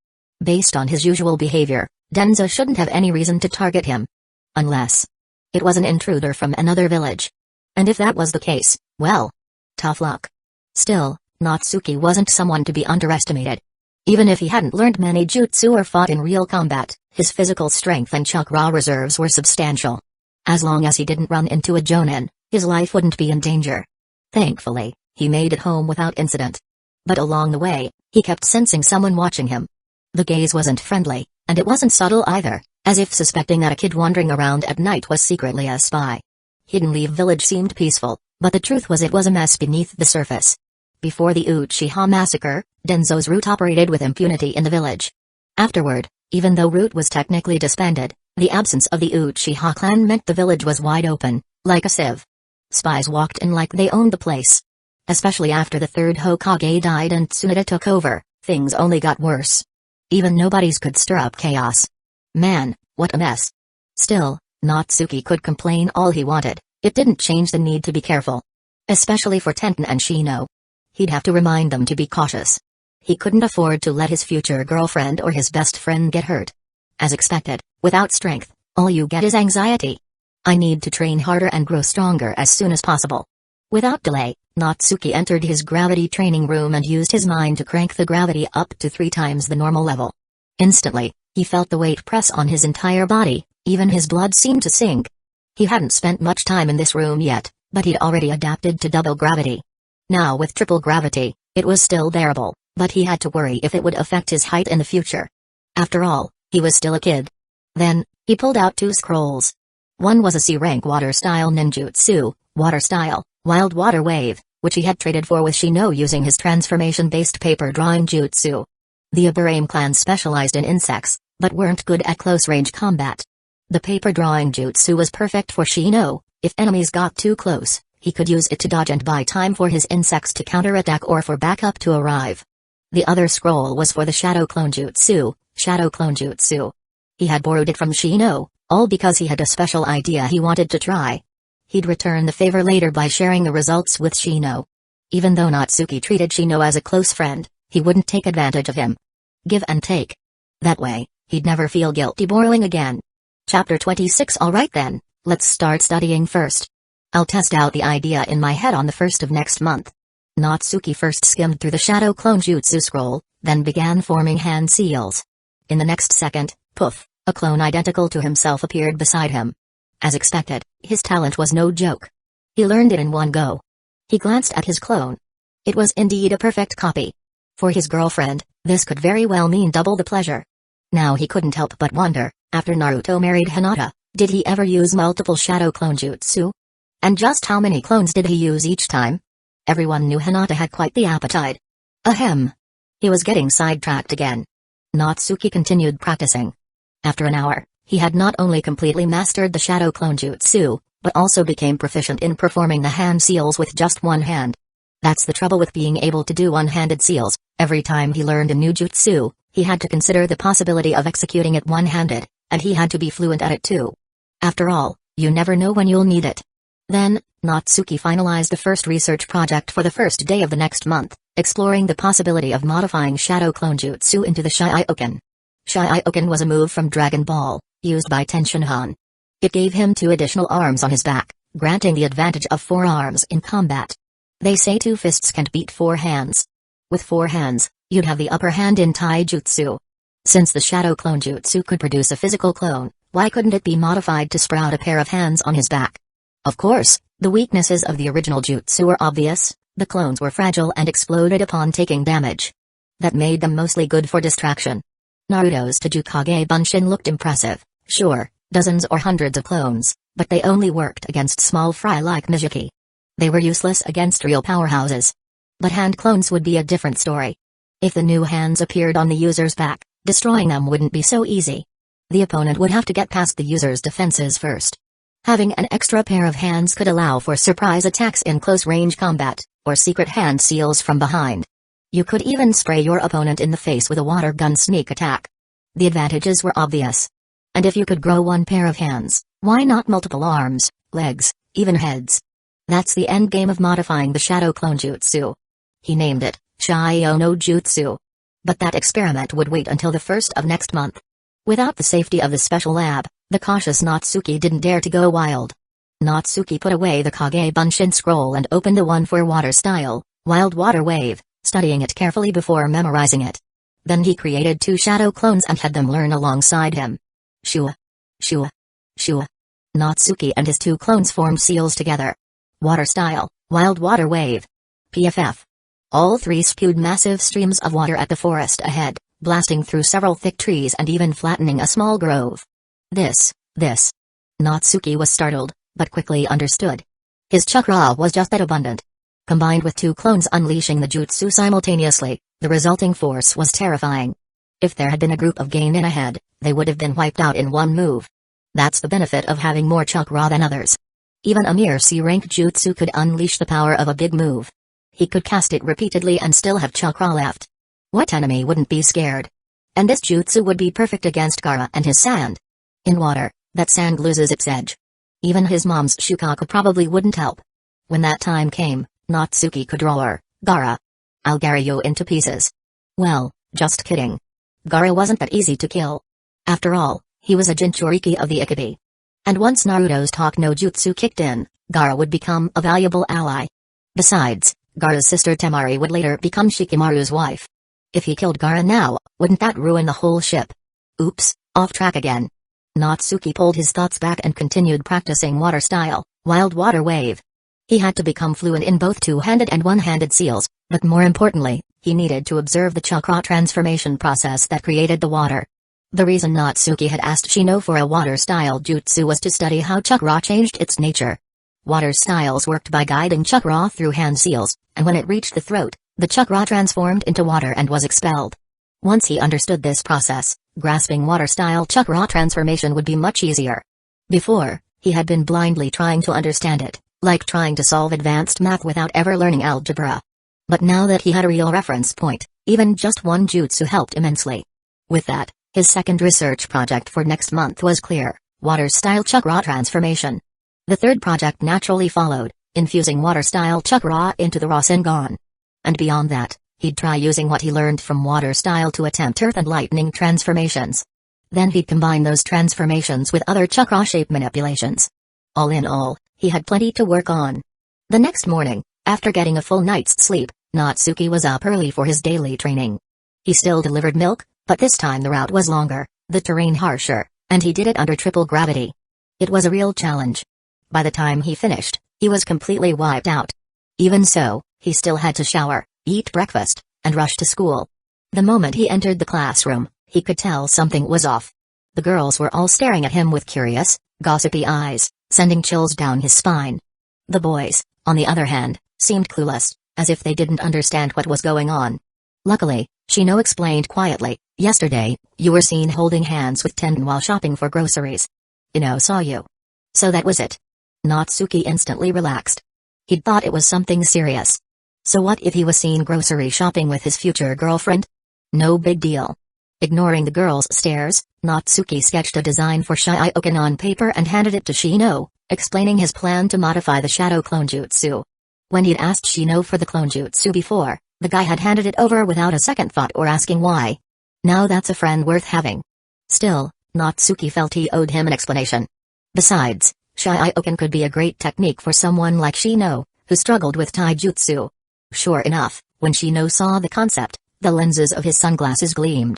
Based on his usual behavior, Danzo shouldn't have any reason to target him. Unless it was an intruder from another village. And if that was the case, well, tough luck. Still, Natsuki wasn't someone to be underestimated. Even if he hadn't learned many jutsu or fought in real combat, his physical strength and chakra reserves were substantial. As long as he didn't run into a jonin, his life wouldn't be in danger. Thankfully, he made it home without incident. But along the way, he kept sensing someone watching him. The gaze wasn't friendly, and it wasn't subtle either, as if suspecting that a kid wandering around at night was secretly a spy. Hidden Leaf Village seemed peaceful, but the truth was it was a mess beneath the surface. Before the Uchiha massacre, Danzo's route operated with impunity in the village. Afterward, even though Root was technically disbanded, the absence of the Uchiha clan meant the village was wide open, like a sieve. Spies walked in like they owned the place. Especially after the third Hokage died and Tsunade took over, things only got worse. Even nobodies could stir up chaos. Man, what a mess. Still, Natsuki could complain all he wanted, it didn't change the need to be careful. Especially for Tenten and Shino. He'd have to remind them to be cautious. He couldn't afford to let his future girlfriend or his best friend get hurt. As expected, without strength, all you get is anxiety. I need to train harder and grow stronger as soon as possible. Without delay, Natsuki entered his gravity training room and used his mind to crank the gravity up to 3 times the normal level. Instantly, he felt the weight press on his entire body, even his blood seemed to sink. He hadn't spent much time in this room yet, but he'd already adapted to double gravity. Now with triple gravity, it was still bearable, but he had to worry if it would affect his height in the future. After all, he was still a kid. Then, he pulled out 2 scrolls. One was a C-rank water-style ninjutsu, water-style, wild water wave, which he had traded for with Shino using his transformation-based paper drawing jutsu. The Aburame clan specialized in insects, but weren't good at close-range combat. The paper drawing jutsu was perfect for Shino. If enemies got too close, he could use it to dodge and buy time for his insects to counterattack or for backup to arrive. The other scroll was for the Shadow Clone Jutsu, He had borrowed it from Shino, all because he had a special idea he wanted to try. He'd return the favor later by sharing the results with Shino. Even though Natsuki treated Shino as a close friend, he wouldn't take advantage of him. Give and take. That way, he'd never feel guilty borrowing again. Chapter 26. Alright then, let's start studying first. I'll test out the idea in my head on the 1st of next month. Natsuki first skimmed through the Shadow Clone Jutsu scroll, then began forming hand seals. In the next second, poof, a clone identical to himself appeared beside him. As expected, his talent was no joke. He learned it in one go. He glanced at his clone. It was indeed a perfect copy. For his girlfriend, this could very well mean double the pleasure. Now he couldn't help but wonder, after Naruto married Hinata, did he ever use multiple Shadow Clone Jutsu? And just how many clones did he use each time? Everyone knew Hinata had quite the appetite. Ahem. He was getting sidetracked again. Natsuki continued practicing. After an hour, he had not only completely mastered the Shadow Clone Jutsu, but also became proficient in performing the hand seals with just one hand. That's the trouble with being able to do one-handed seals. Every time he learned a new jutsu, he had to consider the possibility of executing it one-handed, and he had to be fluent at it too. After all, you never know when you'll need it. Then, Natsuki finalized the first research project for the first day of the next month, exploring the possibility of modifying Shadow Clone Jutsu into the Shioken. Shioken was a move from Dragon Ball, used by Tenshinhan. It gave him 2 additional arms on his back, granting the advantage of 4 arms in combat. They say 2 fists can't beat 4 hands. With 4 hands, you'd have the upper hand in taijutsu. Since the Shadow Clone Jutsu could produce a physical clone, why couldn't it be modified to sprout a pair of hands on his back? Of course, the weaknesses of the original jutsu were obvious. The clones were fragile and exploded upon taking damage. That made them mostly good for distraction. Naruto's Tajukage Bunshin looked impressive, sure, dozens or hundreds of clones, but they only worked against small fry like Mizuki. They were useless against real powerhouses. But hand clones would be a different story. If the new hands appeared on the user's back, destroying them wouldn't be so easy. The opponent would have to get past the user's defenses first. Having an extra pair of hands could allow for surprise attacks in close-range combat, or secret hand seals from behind. You could even spray your opponent in the face with a water gun sneak attack. The advantages were obvious. And if you could grow one pair of hands, why not multiple arms, legs, even heads? That's the end game of modifying the shadow clone jutsu. He named it, Shio no Jutsu. But that experiment would wait until the 1st of next month. Without the safety of the special lab, the cautious Natsuki didn't dare to go wild. Natsuki put away the Kage Bunshin scroll and opened the one for water style, Wild Water Wave, studying it carefully before memorizing it. Then he created 2 shadow clones and had them learn alongside him. Shua. Shua. Shua. Natsuki and his 2 clones formed seals together. Water style, Wild Water Wave. PFF. All 3 spewed massive streams of water at the forest ahead, blasting through several thick trees and even flattening a small grove. This. Natsuki was startled, but quickly understood. His chakra was just that abundant. Combined with 2 clones unleashing the jutsu simultaneously, the resulting force was terrifying. If there had been a group of genin ahead, they would have been wiped out in one move. That's the benefit of having more chakra than others. Even a mere C-rank jutsu could unleash the power of a big move. He could cast it repeatedly and still have chakra left. What enemy wouldn't be scared? And this jutsu would be perfect against Gaara and his sand. In water, that sand loses its edge. Even his mom's shukaku probably wouldn't help. When that time came, Natsuki could roar, "Gaara! I'll Gaara you into pieces." Well, just kidding. Gaara wasn't that easy to kill. After all, he was a Jinchuriki of the Ikebi. And once Naruto's talk no jutsu kicked in, Gaara would become a valuable ally. Besides, Gaara's sister Temari would later become Shikamaru's wife. If he killed Gaara now, wouldn't that ruin the whole ship? Oops, off track again. Natsuki pulled his thoughts back and continued practicing water style, Wild Water Wave. He had to become fluent in both two-handed and one-handed seals, but more importantly, he needed to observe the chakra transformation process that created the water. The reason Natsuki had asked Shino for a water-style jutsu was to study how chakra changed its nature. Water styles worked by guiding chakra through hand seals, and when it reached the throat, the chakra transformed into water and was expelled. Once he understood this process, grasping water-style chakra transformation would be much easier. Before, he had been blindly trying to understand it, like trying to solve advanced math without ever learning algebra. But now that he had a real reference point, even just one jutsu helped immensely. With that, his second research project for next month was clear, water-style chakra transformation. The third project naturally followed, infusing water-style chakra into the Rasengan. And beyond that, he'd try using what he learned from water-style to attempt earth and lightning transformations. Then he'd combine those transformations with other chakra-shape manipulations. All in all, he had plenty to work on. The next morning, after getting a full night's sleep, Natsuki was up early for his daily training. He still delivered milk, but this time the route was longer, the terrain harsher, and he did it under triple gravity. It was a real challenge. By the time he finished, he was completely wiped out. Even so, he still had to shower, eat breakfast, and rush to school. The moment he entered the classroom, he could tell something was off. The girls were all staring at him with curious, gossipy eyes, sending chills down his spine. The boys, on the other hand, seemed clueless, as if they didn't understand what was going on. Luckily, Shino explained quietly, "Yesterday, you were seen holding hands with Tenden while shopping for groceries. Ino saw you." So that was it. Natsuki instantly relaxed. He'd thought it was something serious. So what if he was seen grocery shopping with his future girlfriend? No big deal. Ignoring the girls' stares, Natsuki sketched a design for Shioken on paper and handed it to Shino, explaining his plan to modify the shadow clone jutsu. When he'd asked Shino for the clone jutsu before, the guy had handed it over without a second thought or asking why. Now that's a friend worth having. Still, Natsuki felt he owed him an explanation. Besides, Shioken could be a great technique for someone like Shino, who struggled with taijutsu. Sure enough, when Shino saw the concept, the lenses of his sunglasses gleamed.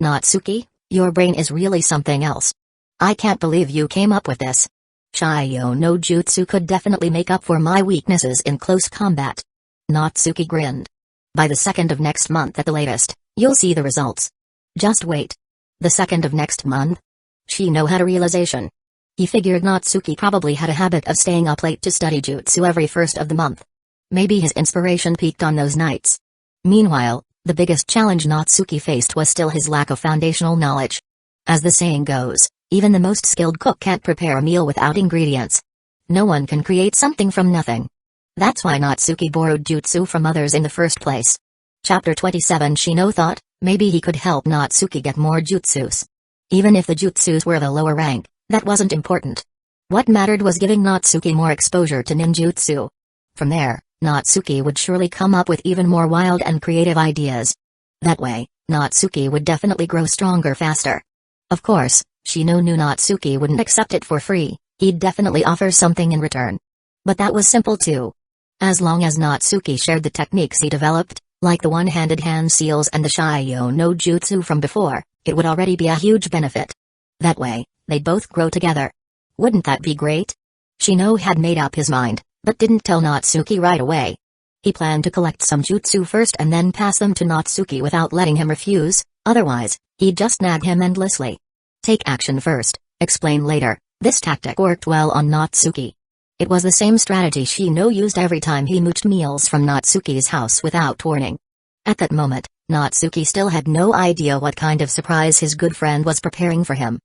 "Natsuki, your brain is really something else. I can't believe you came up with this. Shio no jutsu could definitely make up for my weaknesses in close combat." Natsuki grinned. "By the 2nd of next month at the latest, you'll see the results. Just wait." The 2nd of next month? Shino had a realization. He figured Natsuki probably had a habit of staying up late to study jutsu every 1st of the month. Maybe his inspiration peaked on those nights. Meanwhile, the biggest challenge Natsuki faced was still his lack of foundational knowledge. As the saying goes, even the most skilled cook can't prepare a meal without ingredients. No one can create something from nothing. That's why Natsuki borrowed jutsu from others in the first place. Chapter 27. Shino thought, maybe he could help Natsuki get more jutsus. Even if the jutsus were the lower rank, that wasn't important. What mattered was giving Natsuki more exposure to ninjutsu. From there, Natsuki would surely come up with even more wild and creative ideas. That way, Natsuki would definitely grow stronger faster. Of course, Shino knew Natsuki wouldn't accept it for free, he'd definitely offer something in return. But that was simple too. As long as Natsuki shared the techniques he developed, like the one-handed hand seals and the Shio no jutsu from before, it would already be a huge benefit. That way, they'd both grow together. Wouldn't that be great? Shino had made up his mind, but didn't tell Natsuki right away. He planned to collect some jutsu first and then pass them to Natsuki without letting him refuse, otherwise, he'd just nag him endlessly. Take action first, explain later. This tactic worked well on Natsuki. It was the same strategy Shino used every time he mooched meals from Natsuki's house without warning. At that moment, Natsuki still had no idea what kind of surprise his good friend was preparing for him.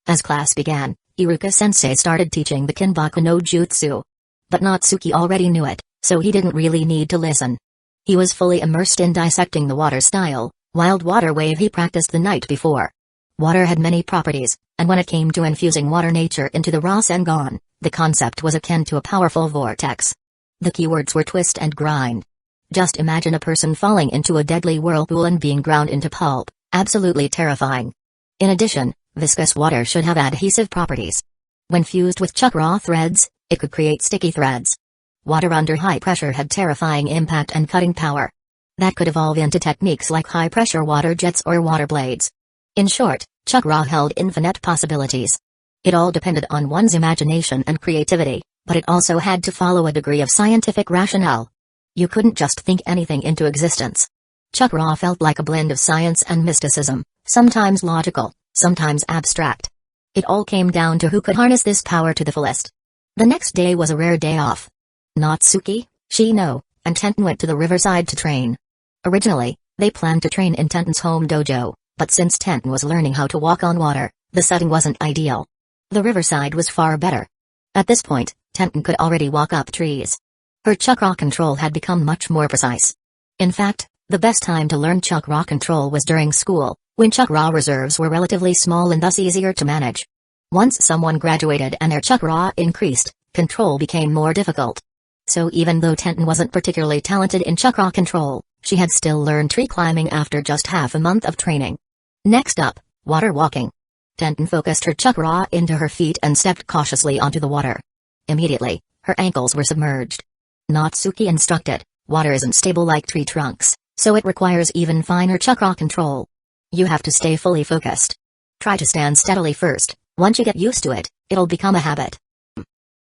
As class began, Iruka-sensei started teaching the Kinbaku no Jutsu. But Natsuki already knew it, so he didn't really need to listen. He was fully immersed in dissecting the water style, wild water wave he practiced the night before. Water had many properties, and when it came to infusing water nature into the Rasengan, the concept was akin to a powerful vortex. The keywords were twist and grind. Just imagine a person falling into a deadly whirlpool and being ground into pulp, absolutely terrifying. In addition, viscous water should have adhesive properties. When fused with chakra threads, it could create sticky threads. Water under high pressure had terrifying impact and cutting power. That could evolve into techniques like high-pressure water jets or water blades. In short, chakra held infinite possibilities. It all depended on one's imagination and creativity, but it also had to follow a degree of scientific rationale. You couldn't just think anything into existence. Chakra felt like a blend of science and mysticism, sometimes logical, sometimes abstract. It all came down to who could harness this power to the fullest. The next day was a rare day off. Natsuki, Shino, and Tenten went to the riverside to train. Originally, they planned to train in Tenten's home dojo, but since Tenten was learning how to walk on water, the setting wasn't ideal. The riverside was far better. At this point, Tenten could already walk up trees. Her chakra control had become much more precise. In fact, the best time to learn chakra control was during school, when chakra reserves were relatively small and thus easier to manage. Once someone graduated and their chakra increased, control became more difficult. So even though Tenten wasn't particularly talented in chakra control, she had still learned tree climbing after just half a month of training. Next up, water walking. Tenten focused her chakra into her feet and stepped cautiously onto the water. Immediately, her ankles were submerged. Natsuki instructed, water isn't stable like tree trunks, so it requires even finer chakra control. You have to stay fully focused. Try to stand steadily first, once you get used to it, it'll become a habit.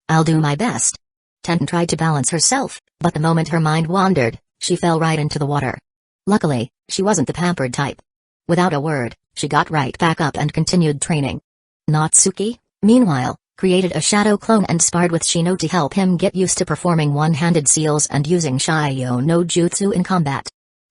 I'll do my best. Tenten tried to balance herself, but the moment her mind wandered, she fell right into the water. Luckily, she wasn't the pampered type. Without a word, she got right back up and continued training. Natsuki, meanwhile, created a shadow clone and sparred with Shino to help him get used to performing one-handed seals and using Shio no Jutsu in combat.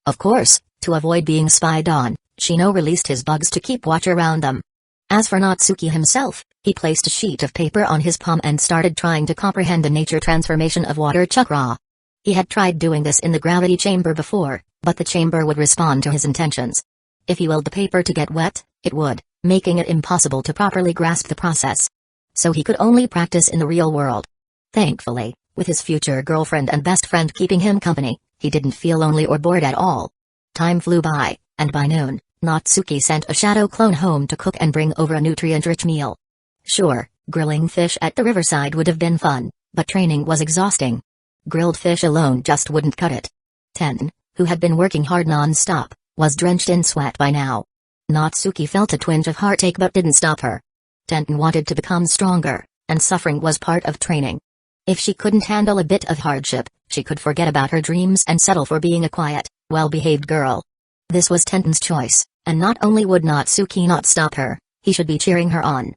Of course, to avoid being spied on, Shino released his bugs to keep watch around them. As for Natsuki himself, he placed a sheet of paper on his palm and started trying to comprehend the nature transformation of water chakra. He had tried doing this in the gravity chamber before, but the chamber would respond to his intentions. If he willed the paper to get wet, it would, making it impossible to properly grasp the process. So he could only practice in the real world. Thankfully, with his future girlfriend and best friend keeping him company, he didn't feel lonely or bored at all. Time flew by, and by noon, Natsuki sent a shadow clone home to cook and bring over a nutrient-rich meal. Sure, grilling fish at the riverside would have been fun, but training was exhausting. Grilled fish alone just wouldn't cut it. Tenten, who had been working hard non-stop, was drenched in sweat by now. Natsuki felt a twinge of heartache but didn't stop her. Tenten wanted to become stronger, and suffering was part of training. If she couldn't handle a bit of hardship, she could forget about her dreams and settle for being a quiet, well-behaved girl. This was Tenten's choice, and not only would Natsuki not stop her, he should be cheering her on.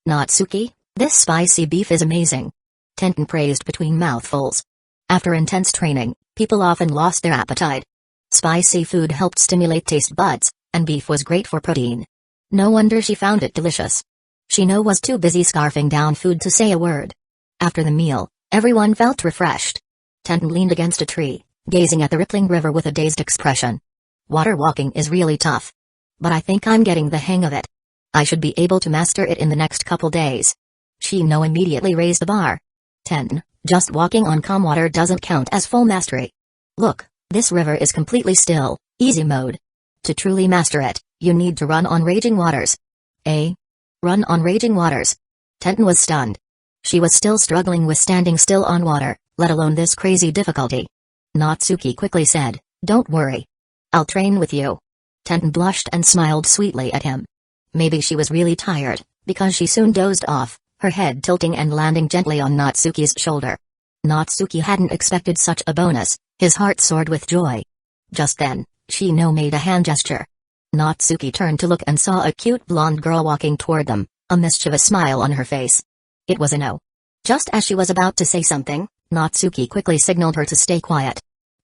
Natsuki, this spicy beef is amazing. Tenten praised between mouthfuls. After intense training, people often lost their appetite. Spicy food helped stimulate taste buds, and beef was great for protein. No wonder she found it delicious. Shino was too busy scarfing down food to say a word. After the meal, everyone felt refreshed. Tenten leaned against a tree, gazing at the rippling river with a dazed expression. Water walking is really tough. But I think I'm getting the hang of it. I should be able to master it in the next couple days. Shino immediately raised the bar. 10. Just walking on calm water doesn't count as full mastery. Look, this river is completely still, easy mode. To truly master it, you need to run on raging waters. Run on raging waters. Tenten was stunned. She was still struggling with standing still on water, let alone this crazy difficulty. Natsuki quickly said, "Don't worry. I'll train with you." Tenten blushed and smiled sweetly at him. Maybe she was really tired, because she soon dozed off, her head tilting and landing gently on Natsuki's shoulder. Natsuki hadn't expected such a bonus, his heart soared with joy. Just then, Shino made a hand gesture. Natsuki turned to look and saw a cute blonde girl walking toward them, a mischievous smile on her face. It was Ino. Just as she was about to say something, Natsuki quickly signaled her to stay quiet.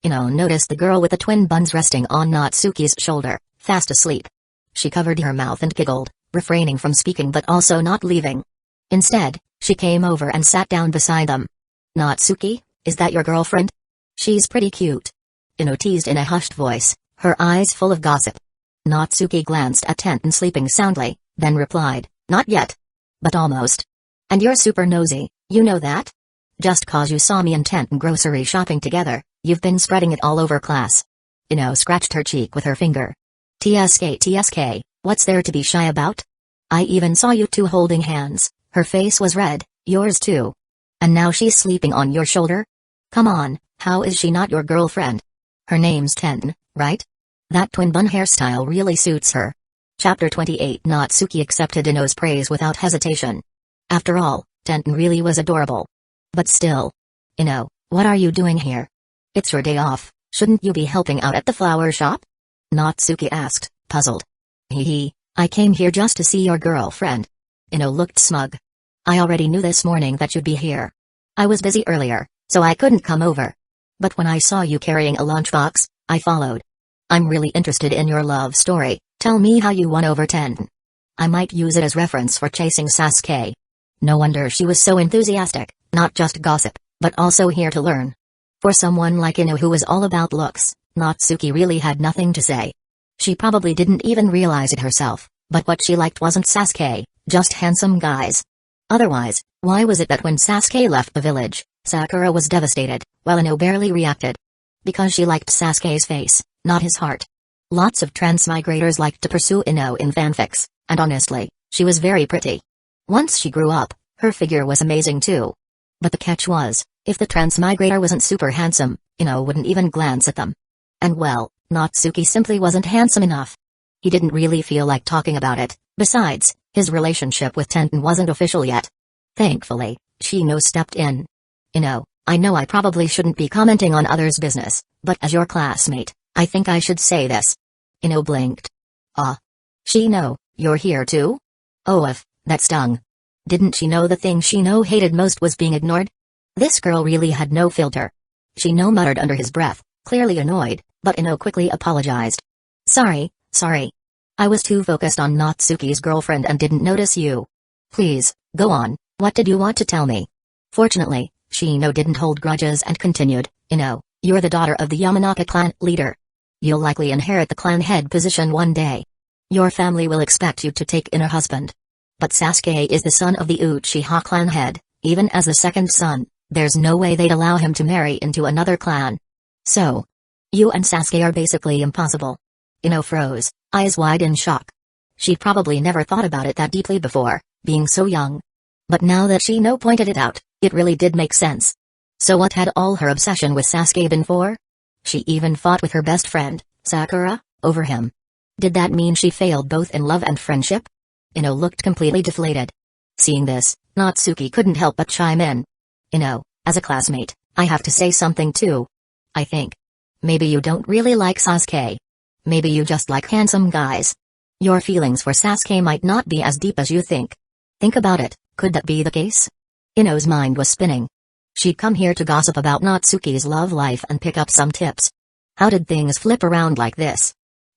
Ino noticed the girl with the twin buns resting on Natsuki's shoulder, fast asleep. She covered her mouth and giggled, refraining from speaking but also not leaving. Instead, she came over and sat down beside them. "Natsuki, is that your girlfriend? She's pretty cute." Ino teased in a hushed voice, her eyes full of gossip. Natsuki glanced at Tenten sleeping soundly, then replied, "Not yet. But almost. And you're super nosy, you know that? Just cause you saw me and Tenten grocery shopping together, you've been spreading it all over class." Ino scratched her cheek with her finger. TSK, what's there to be shy about? I even saw you two holding hands." Her face was red. "Yours too. And now she's sleeping on your shoulder? Come on, how is she not your girlfriend? Her name's Tenten, right? That twin bun hairstyle really suits her." Chapter 28. Natsuki accepted Ino's praise without hesitation. After all, Tenten really was adorable. But still. "Ino, what are you doing here? It's your day off, shouldn't you be helping out at the flower shop?" Natsuki asked, puzzled. I came here just to see your girlfriend." Ino looked smug. "I already knew this morning that you'd be here. I was busy earlier, so I couldn't come over. But when I saw you carrying a lunchbox, I followed. I'm really interested in your love story, tell me how you won over Tenten. I might use it as reference for chasing Sasuke." No wonder she was so enthusiastic, not just gossip, but also here to learn. For someone like Ino who was all about looks, Natsuki really had nothing to say. She probably didn't even realize it herself, but what she liked wasn't Sasuke, just handsome guys. Otherwise, why was it that when Sasuke left the village, Sakura was devastated, while Ino barely reacted? Because she liked Sasuke's face, not his heart. Lots of transmigrators liked to pursue Ino in fanfics, and honestly, she was very pretty. Once she grew up, her figure was amazing too. But the catch was, if the transmigrator wasn't super handsome, Ino wouldn't even glance at them. And well, Natsuki simply wasn't handsome enough. He didn't really feel like talking about it. Besides, his relationship with Tenten wasn't official yet. Thankfully, Shino stepped in. "Ino, I know I probably shouldn't be commenting on others' business, but as your classmate, I think I should say this." Ino blinked. Shino, you're here too? Oh, that stung. Didn't she know the thing Shino hated most was being ignored? This girl really had no filter. Shino muttered under his breath, clearly annoyed, but Ino quickly apologized. Sorry. I was too focused on Natsuki's girlfriend and didn't notice you. Please, go on, what did you want to tell me?" Fortunately, Shino didn't hold grudges and continued, "Ino, you're the daughter of the Yamanaka clan leader. You'll likely inherit the clan head position one day. Your family will expect you to take in a husband. But Sasuke is the son of the Uchiha clan head, even as a second son, there's no way they'd allow him to marry into another clan. So, you and Sasuke are basically impossible." Ino froze, eyes wide in shock. She'd probably never thought about it that deeply before, being so young. But now that Shino pointed it out, it really did make sense. So what had all her obsession with Sasuke been for? She even fought with her best friend, Sakura, over him. Did that mean she failed both in love and friendship? Ino looked completely deflated. Seeing this, Natsuki couldn't help but chime in. "Ino, as a classmate, I have to say something too. I think maybe you don't really like Sasuke. Maybe you just like handsome guys. Your feelings for Sasuke might not be as deep as you think. Think about it, could that be the case?" Ino's mind was spinning. She'd come here to gossip about Natsuki's love life and pick up some tips. How did things flip around like this?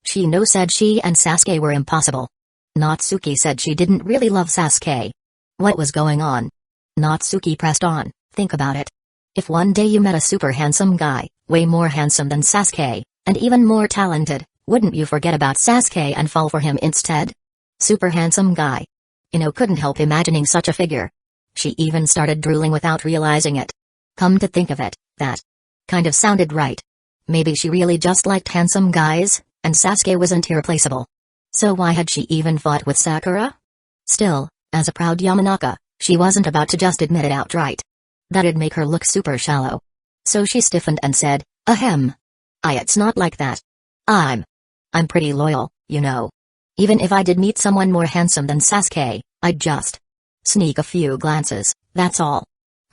Shino said she and Sasuke were impossible. Natsuki said she didn't really love Sasuke. What was going on? Natsuki pressed on, think about it. If one day you met a super handsome guy, way more handsome than Sasuke, and even more talented, wouldn't you forget about Sasuke and fall for him instead? Super handsome guy. Couldn't help imagining such a figure. She even started drooling without realizing it. Come to think of it, that kind of sounded right. Maybe she really just liked handsome guys, and Sasuke wasn't irreplaceable. So why had she even fought with Sakura? Still, as a proud Yamanaka, she wasn't about to just admit it outright. That'd make her look super shallow. So she stiffened and said, ahem. It's not like that. I'm pretty loyal, Even if I did meet someone more handsome than Sasuke, I'd just sneak a few glances, that's all.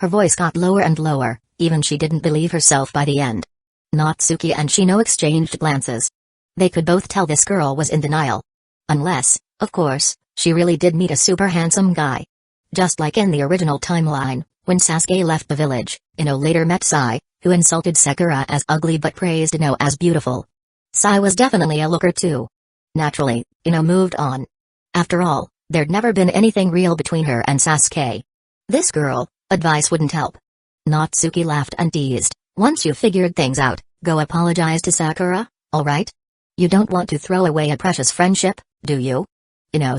Her voice got lower and lower, even she didn't believe herself by the end. Natsuki and Shino exchanged glances. They could both tell this girl was in denial. Unless, of course, she really did meet a super handsome guy. Just like in the original timeline, when Sasuke left the village, later met Sai, who insulted Sakura as ugly but praised Ino as beautiful. Sai was definitely a looker too. Naturally, moved on. After all, there'd never been anything real between her and Sasuke. This girl, advice wouldn't help. Natsuki laughed and teased, once you figured things out, go apologize to Sakura, alright? You don't want to throw away a precious friendship, do you?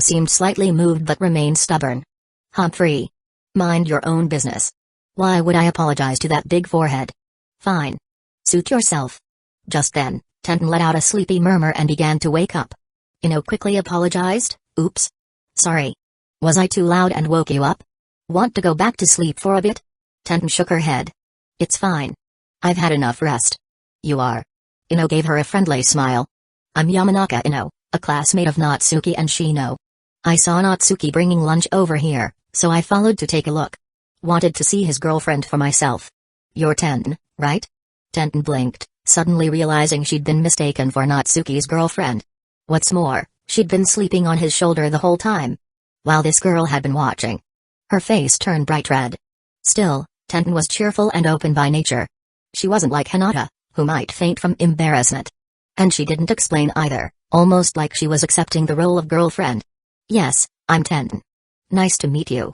Seemed slightly moved but remained stubborn. Humphrey. Mind your own business. Why would I apologize to that big forehead? Fine. Suit yourself. Just then, Tenten let out a sleepy murmur and began to wake up. Quickly apologized, oops. Sorry. Was I too loud and woke you up? Want to go back to sleep for a bit? Tenten shook her head. It's fine. I've had enough rest. You are? Gave her a friendly smile. I'm Yamanaka a classmate of Natsuki and Shino. I saw Natsuki bringing lunch over here, so I followed to take a look. Wanted to see his girlfriend for myself. You're Tenten, right? Tenten blinked, suddenly realizing she'd been mistaken for Natsuki's girlfriend. What's more, she'd been sleeping on his shoulder the whole time. While this girl had been watching. Her face turned bright red. Still, Tenten was cheerful and open by nature. She wasn't like Hinata, who might faint from embarrassment. And she didn't explain either, almost like she was accepting the role of girlfriend. Yes, I'm Tenten. Nice to meet you.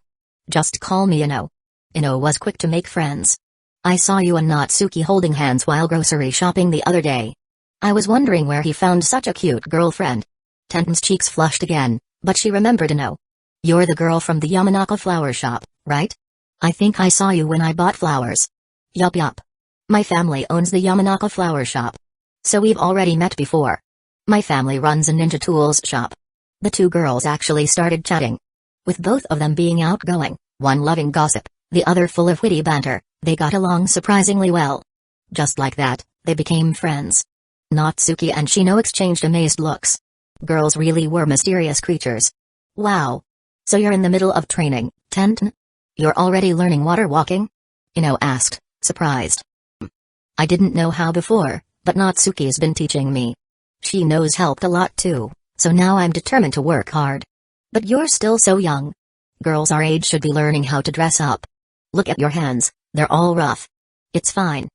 Just call me Ino. Ino was quick to make friends. I saw you and Natsuki holding hands while grocery shopping the other day. I was wondering where he found such a cute girlfriend. Tenten's cheeks flushed again, but she remembered Ino. You're the girl from the Yamanaka flower shop, right? I think I saw you when I bought flowers. Yup. My family owns the Yamanaka flower shop. So we've already met before. My family runs a ninja tools shop. The two girls actually started chatting. With both of them being outgoing, one loving gossip, the other full of witty banter, they got along surprisingly well. Just like that, they became friends. Natsuki and Shino exchanged amazed looks. Girls really were mysterious creatures. Wow. So you're in the middle of training, Tenten? You're already learning water walking? Ino asked, surprised. I didn't know how before, but Natsuki's been teaching me. Shino's helped a lot too, so now I'm determined to work hard. But you're still so young. Girls our age should be learning how to dress up. Look at your hands, they're all rough. It's fine,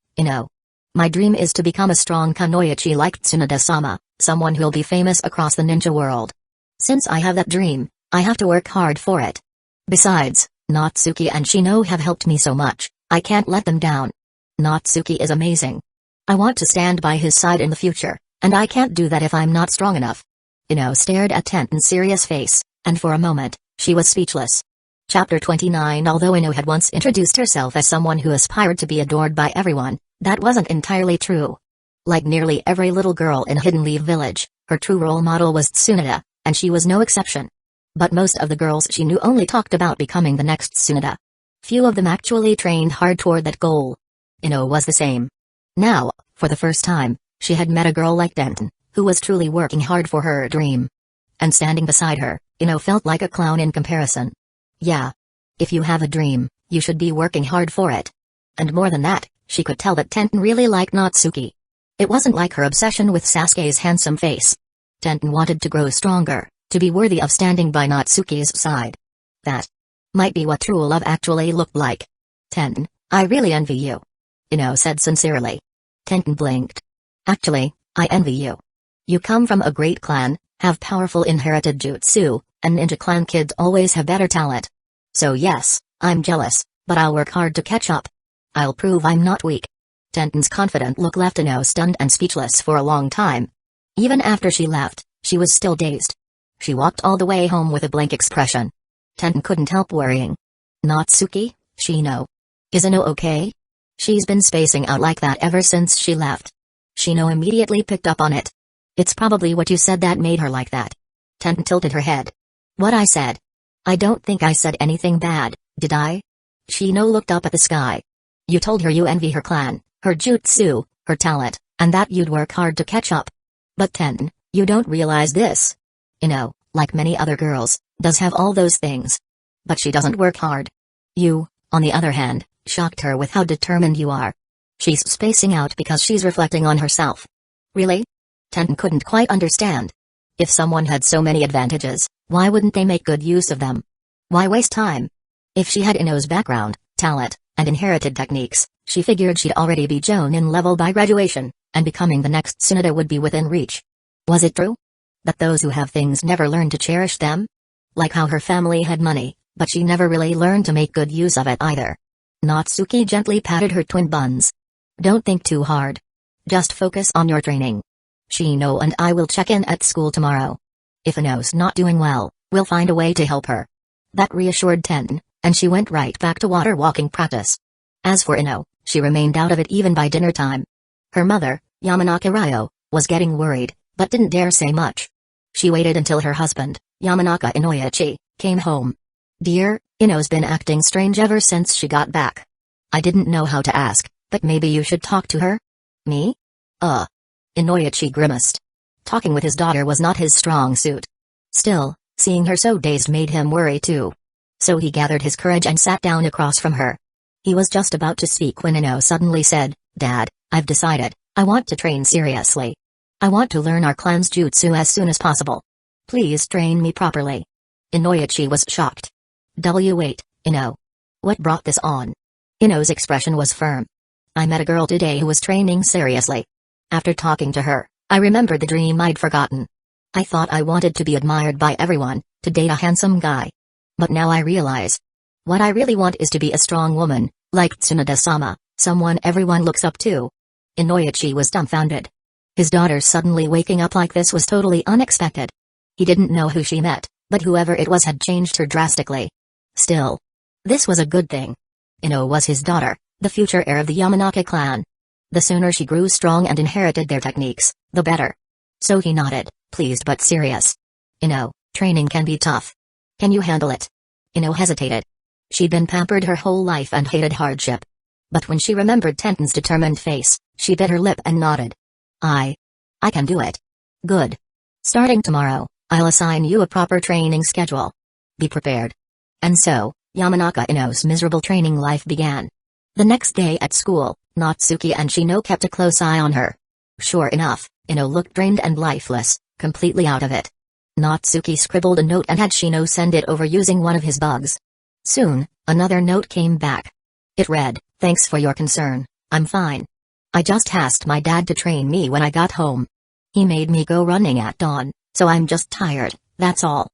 My dream is to become a strong kunoichi like Tsunade-sama, someone who'll be famous across the ninja world. Since I have that dream, I have to work hard for it. Besides, Natsuki and Shino have helped me so much, I can't let them down. Natsuki is amazing. I want to stand by his side in the future, and I can't do that if I'm not strong enough. Ino stared at Tenten's serious face, and for a moment, she was speechless. Chapter 29. Although Ino had once introduced herself as someone who aspired to be adored by everyone, that wasn't entirely true. Like nearly every little girl in Hidden Leaf Village, her true role model was Tsunade, and she was no exception. But most of the girls she knew only talked about becoming the next Tsunade. Few of them actually trained hard toward that goal. Ino was the same. Now, for the first time, she had met a girl like Tenten, who was truly working hard for her dream. And standing beside her, Ino felt like a clown in comparison. Yeah. If you have a dream, you should be working hard for it. And more than that, she could tell that Tenten really liked Natsuki. It wasn't like her obsession with Sasuke's handsome face. Tenten wanted to grow stronger, to be worthy of standing by Natsuki's side. That might be what true love actually looked like. Tenten, I really envy you. Ino said sincerely. Tenten blinked. Actually, I envy you. You come from a great clan, have powerful inherited jutsu, and ninja clan kids always have better talent. So yes, I'm jealous, but I'll work hard to catch up. I'll prove I'm not weak. Tenten's confident look left Ino stunned and speechless for a long time. Even after she left, she was still dazed. She walked all the way home with a blank expression. Tenten couldn't help worrying. Natsuki, Shino. Is Ino okay? She's been spacing out like that ever since she left. Shino immediately picked up on it. It's probably what you said that made her like that. Tenten tilted her head. What I said? I don't think I said anything bad, did I? Shino looked up at the sky. You told her you envy her clan, her jutsu, her talent, and that you'd work hard to catch up. But Tenten, you don't realize this. Ino, like many other girls, does have all those things. But she doesn't work hard. You, on the other hand, shocked her with how determined you are. She's spacing out because she's reflecting on herself. Really? Tenten couldn't quite understand. If someone had so many advantages, why wouldn't they make good use of them? Why waste time? If she had Ino's background, talent, and inherited techniques, she figured she'd already be Jonin level by graduation, and becoming the next Tsunade would be within reach. Was it true? That those who have things never learn to cherish them? Like how her family had money, but she never really learned to make good use of it either. Natsuki gently patted her twin buns. Don't think too hard. Just focus on your training. Shino and I will check in at school tomorrow. If Ino's not doing well, we'll find a way to help her. That reassured Tenten, and she went right back to water walking practice. As for Ino, she remained out of it even by dinner time. Her mother, Yamanaka Ryo, was getting worried, but didn't dare say much. She waited until her husband, Yamanaka Inoyachi, came home. Dear, Ino's been acting strange ever since she got back. I didn't know how to ask, but maybe you should talk to her? Me? Inoyachi grimaced. Talking with his daughter was not his strong suit. Still, seeing her so dazed made him worry too. So he gathered his courage and sat down across from her. He was just about to speak when Ino suddenly said, Dad, I've decided, I want to train seriously. I want to learn our clan's jutsu as soon as possible. Please train me properly. Inoyachi was shocked. Wait, Ino. What brought this on? Ino's expression was firm. I met a girl today who was training seriously. After talking to her, I remembered the dream I'd forgotten. I thought I wanted to be admired by everyone, to date a handsome guy. But now I realize. What I really want is to be a strong woman, like Tsunade-sama, someone everyone looks up to. Inoyachi was dumbfounded. His daughter suddenly waking up like this was totally unexpected. He didn't know who she met, but whoever it was had changed her drastically. Still, this was a good thing. Ino was his daughter, the future heir of the Yamanaka clan. The sooner she grew strong and inherited their techniques, the better. So he nodded, pleased but serious. Ino, training can be tough. Can you handle it? Ino hesitated. She'd been pampered her whole life and hated hardship. But when she remembered Tenten's determined face, she bit her lip and nodded. I can do it. Good. Starting tomorrow, I'll assign you a proper training schedule. Be prepared. And so, Yamanaka Ino's miserable training life began. The next day at school, Natsuki and Shino kept a close eye on her. Sure enough, Ino looked drained and lifeless, completely out of it. Natsuki scribbled a note and had Shino send it over using one of his bugs. Soon, another note came back. It read, Thanks for your concern, I'm fine. I just asked my dad to train me when I got home. He made me go running at dawn, so I'm just tired, that's all.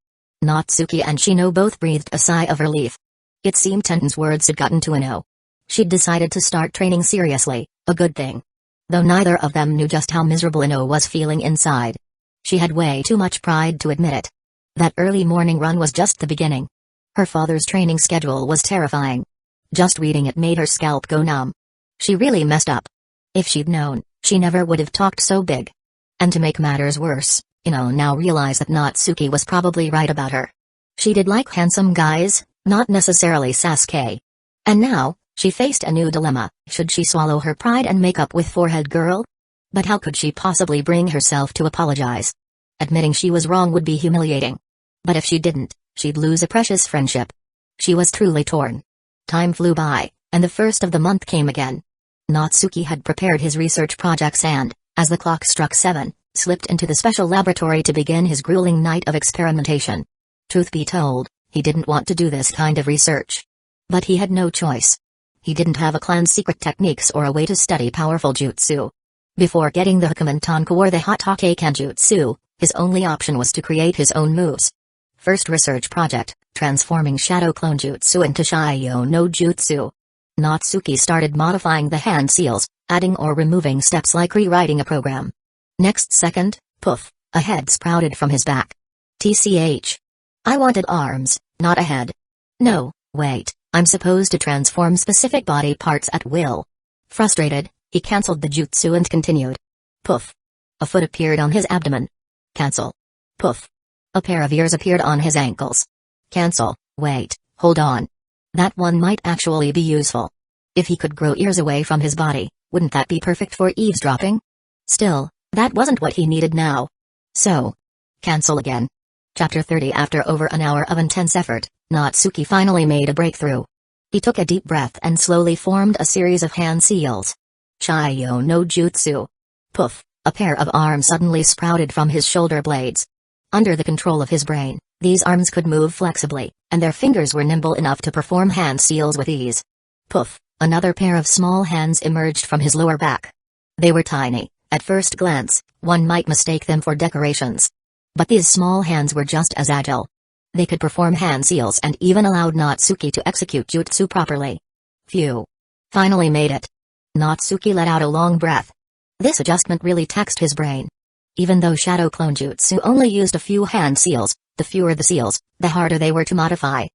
Natsuki and Shino both breathed a sigh of relief. It seemed Tenten's words had gotten to Ino. She'd decided to start training seriously, a good thing. Though neither of them knew just how miserable Ino was feeling inside. She had way too much pride to admit it. That early morning run was just the beginning. Her father's training schedule was terrifying. Just reading it made her scalp go numb. She really messed up. If she'd known, she never would have talked so big. And to make matters worse, Ino now realized that Natsuki was probably right about her. She did like handsome guys, not necessarily Sasuke. And now, she faced a new dilemma. Should she swallow her pride and make up with Forehead Girl? But how could she possibly bring herself to apologize? Admitting she was wrong would be humiliating. But if she didn't, she'd lose a precious friendship. She was truly torn. Time flew by, and the first of the month came again. Natsuki had prepared his research projects and, as the clock struck 7, slipped into the special laboratory to begin his grueling night of experimentation. Truth be told, he didn't want to do this kind of research. But he had no choice. He didn't have a clan's secret techniques or a way to study powerful jutsu. Before getting the Hukumentanku or the Hatake Kenjutsu, his only option was to create his own moves. First research project, transforming Shadow Clone Jutsu into Shio no Jutsu. Natsuki started modifying the hand seals, adding or removing steps like rewriting a program. Next second, poof, a head sprouted from his back. TCH. I wanted arms, not a head. No, wait, I'm supposed to transform specific body parts at will. Frustrated, he cancelled the jutsu and continued. Poof. A foot appeared on his abdomen. Cancel. Poof. A pair of ears appeared on his ankles. Cancel. Wait, hold on. That one might actually be useful. If he could grow ears away from his body, wouldn't that be perfect for eavesdropping? Still, that wasn't what he needed now. So, cancel again. Chapter 30. After over an hour of intense effort, Natsuki finally made a breakthrough. He took a deep breath and slowly formed a series of hand seals. Chaiyo no Jutsu. Poof, a pair of arms suddenly sprouted from his shoulder blades. Under the control of his brain, these arms could move flexibly, and their fingers were nimble enough to perform hand seals with ease. Poof, another pair of small hands emerged from his lower back. They were tiny. At first glance, one might mistake them for decorations. But these small hands were just as agile. They could perform hand seals and even allowed Natsuki to execute jutsu properly. Phew. Finally made it. Natsuki let out a long breath. This adjustment really taxed his brain. Even though Shadow Clone Jutsu only used a few hand seals, the fewer the seals, the harder they were to modify.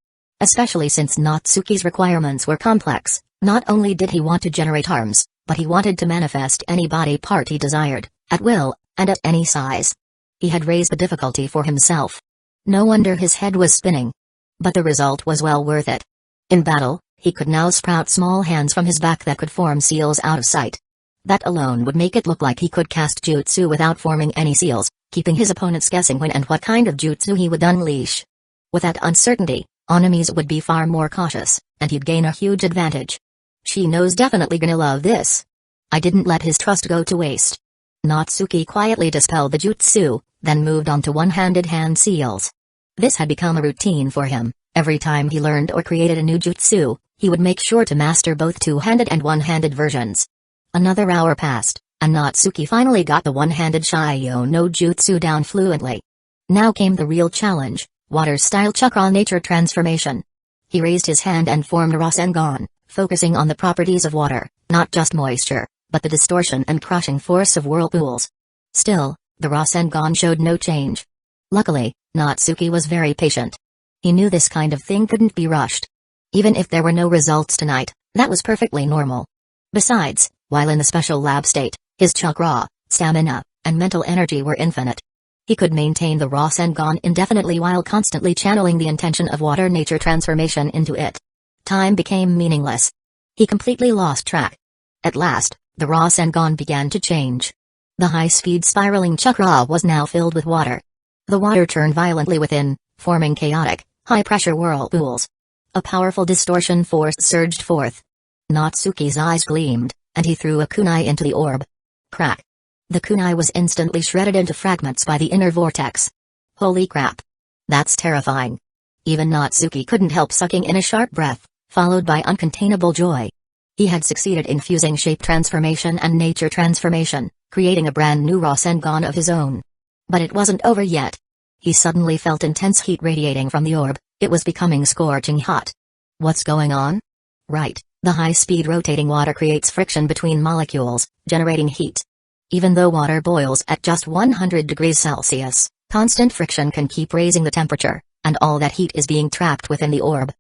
Especially since Natsuki's requirements were complex, not only did he want to generate arms, but he wanted to manifest any body part he desired, at will, and at any size. He had raised the difficulty for himself. No wonder his head was spinning. But the result was well worth it. In battle, he could now sprout small hands from his back that could form seals out of sight. That alone would make it look like he could cast jutsu without forming any seals, keeping his opponents guessing when and what kind of jutsu he would unleash. With that uncertainty, enemies would be far more cautious, and he'd gain a huge advantage. Shino's definitely gonna love this. I didn't let his trust go to waste. Natsuki quietly dispelled the jutsu, then moved on to one-handed hand seals. This had become a routine for him. Every time he learned or created a new jutsu, he would make sure to master both two-handed and one-handed versions. Another hour passed, and Natsuki finally got the one-handed Shaiyo no Jutsu down fluently. Now came the real challenge, water-style Chakra nature transformation. He raised his hand and formed Rasengan, focusing on the properties of water, not just moisture, but the distortion and crushing force of whirlpools. Still, the Rasengan showed no change. Luckily, Natsuki was very patient. He knew this kind of thing couldn't be rushed. Even if there were no results tonight, that was perfectly normal. Besides, while in the special lab state, his chakra, stamina, and mental energy were infinite. He could maintain the Rasengan indefinitely while constantly channeling the intention of water nature transformation into it. Time became meaningless. He completely lost track. At last, the Rasengan began to change. The high-speed spiraling chakra was now filled with water. The water turned violently within, forming chaotic, high-pressure whirlpools. A powerful distortion force surged forth. Natsuki's eyes gleamed, and he threw a kunai into the orb. Crack. The kunai was instantly shredded into fragments by the inner vortex. Holy crap. That's terrifying. Even Natsuki couldn't help sucking in a sharp breath, followed by uncontainable joy. He had succeeded in fusing shape transformation and nature transformation, creating a brand new Rasengan of his own. But it wasn't over yet. He suddenly felt intense heat radiating from the orb. It was becoming scorching hot. What's going on? Right, the high-speed rotating water creates friction between molecules, generating heat. Even though water boils at just 100 degrees Celsius, constant friction can keep raising the temperature, and all that heat is being trapped within the orb.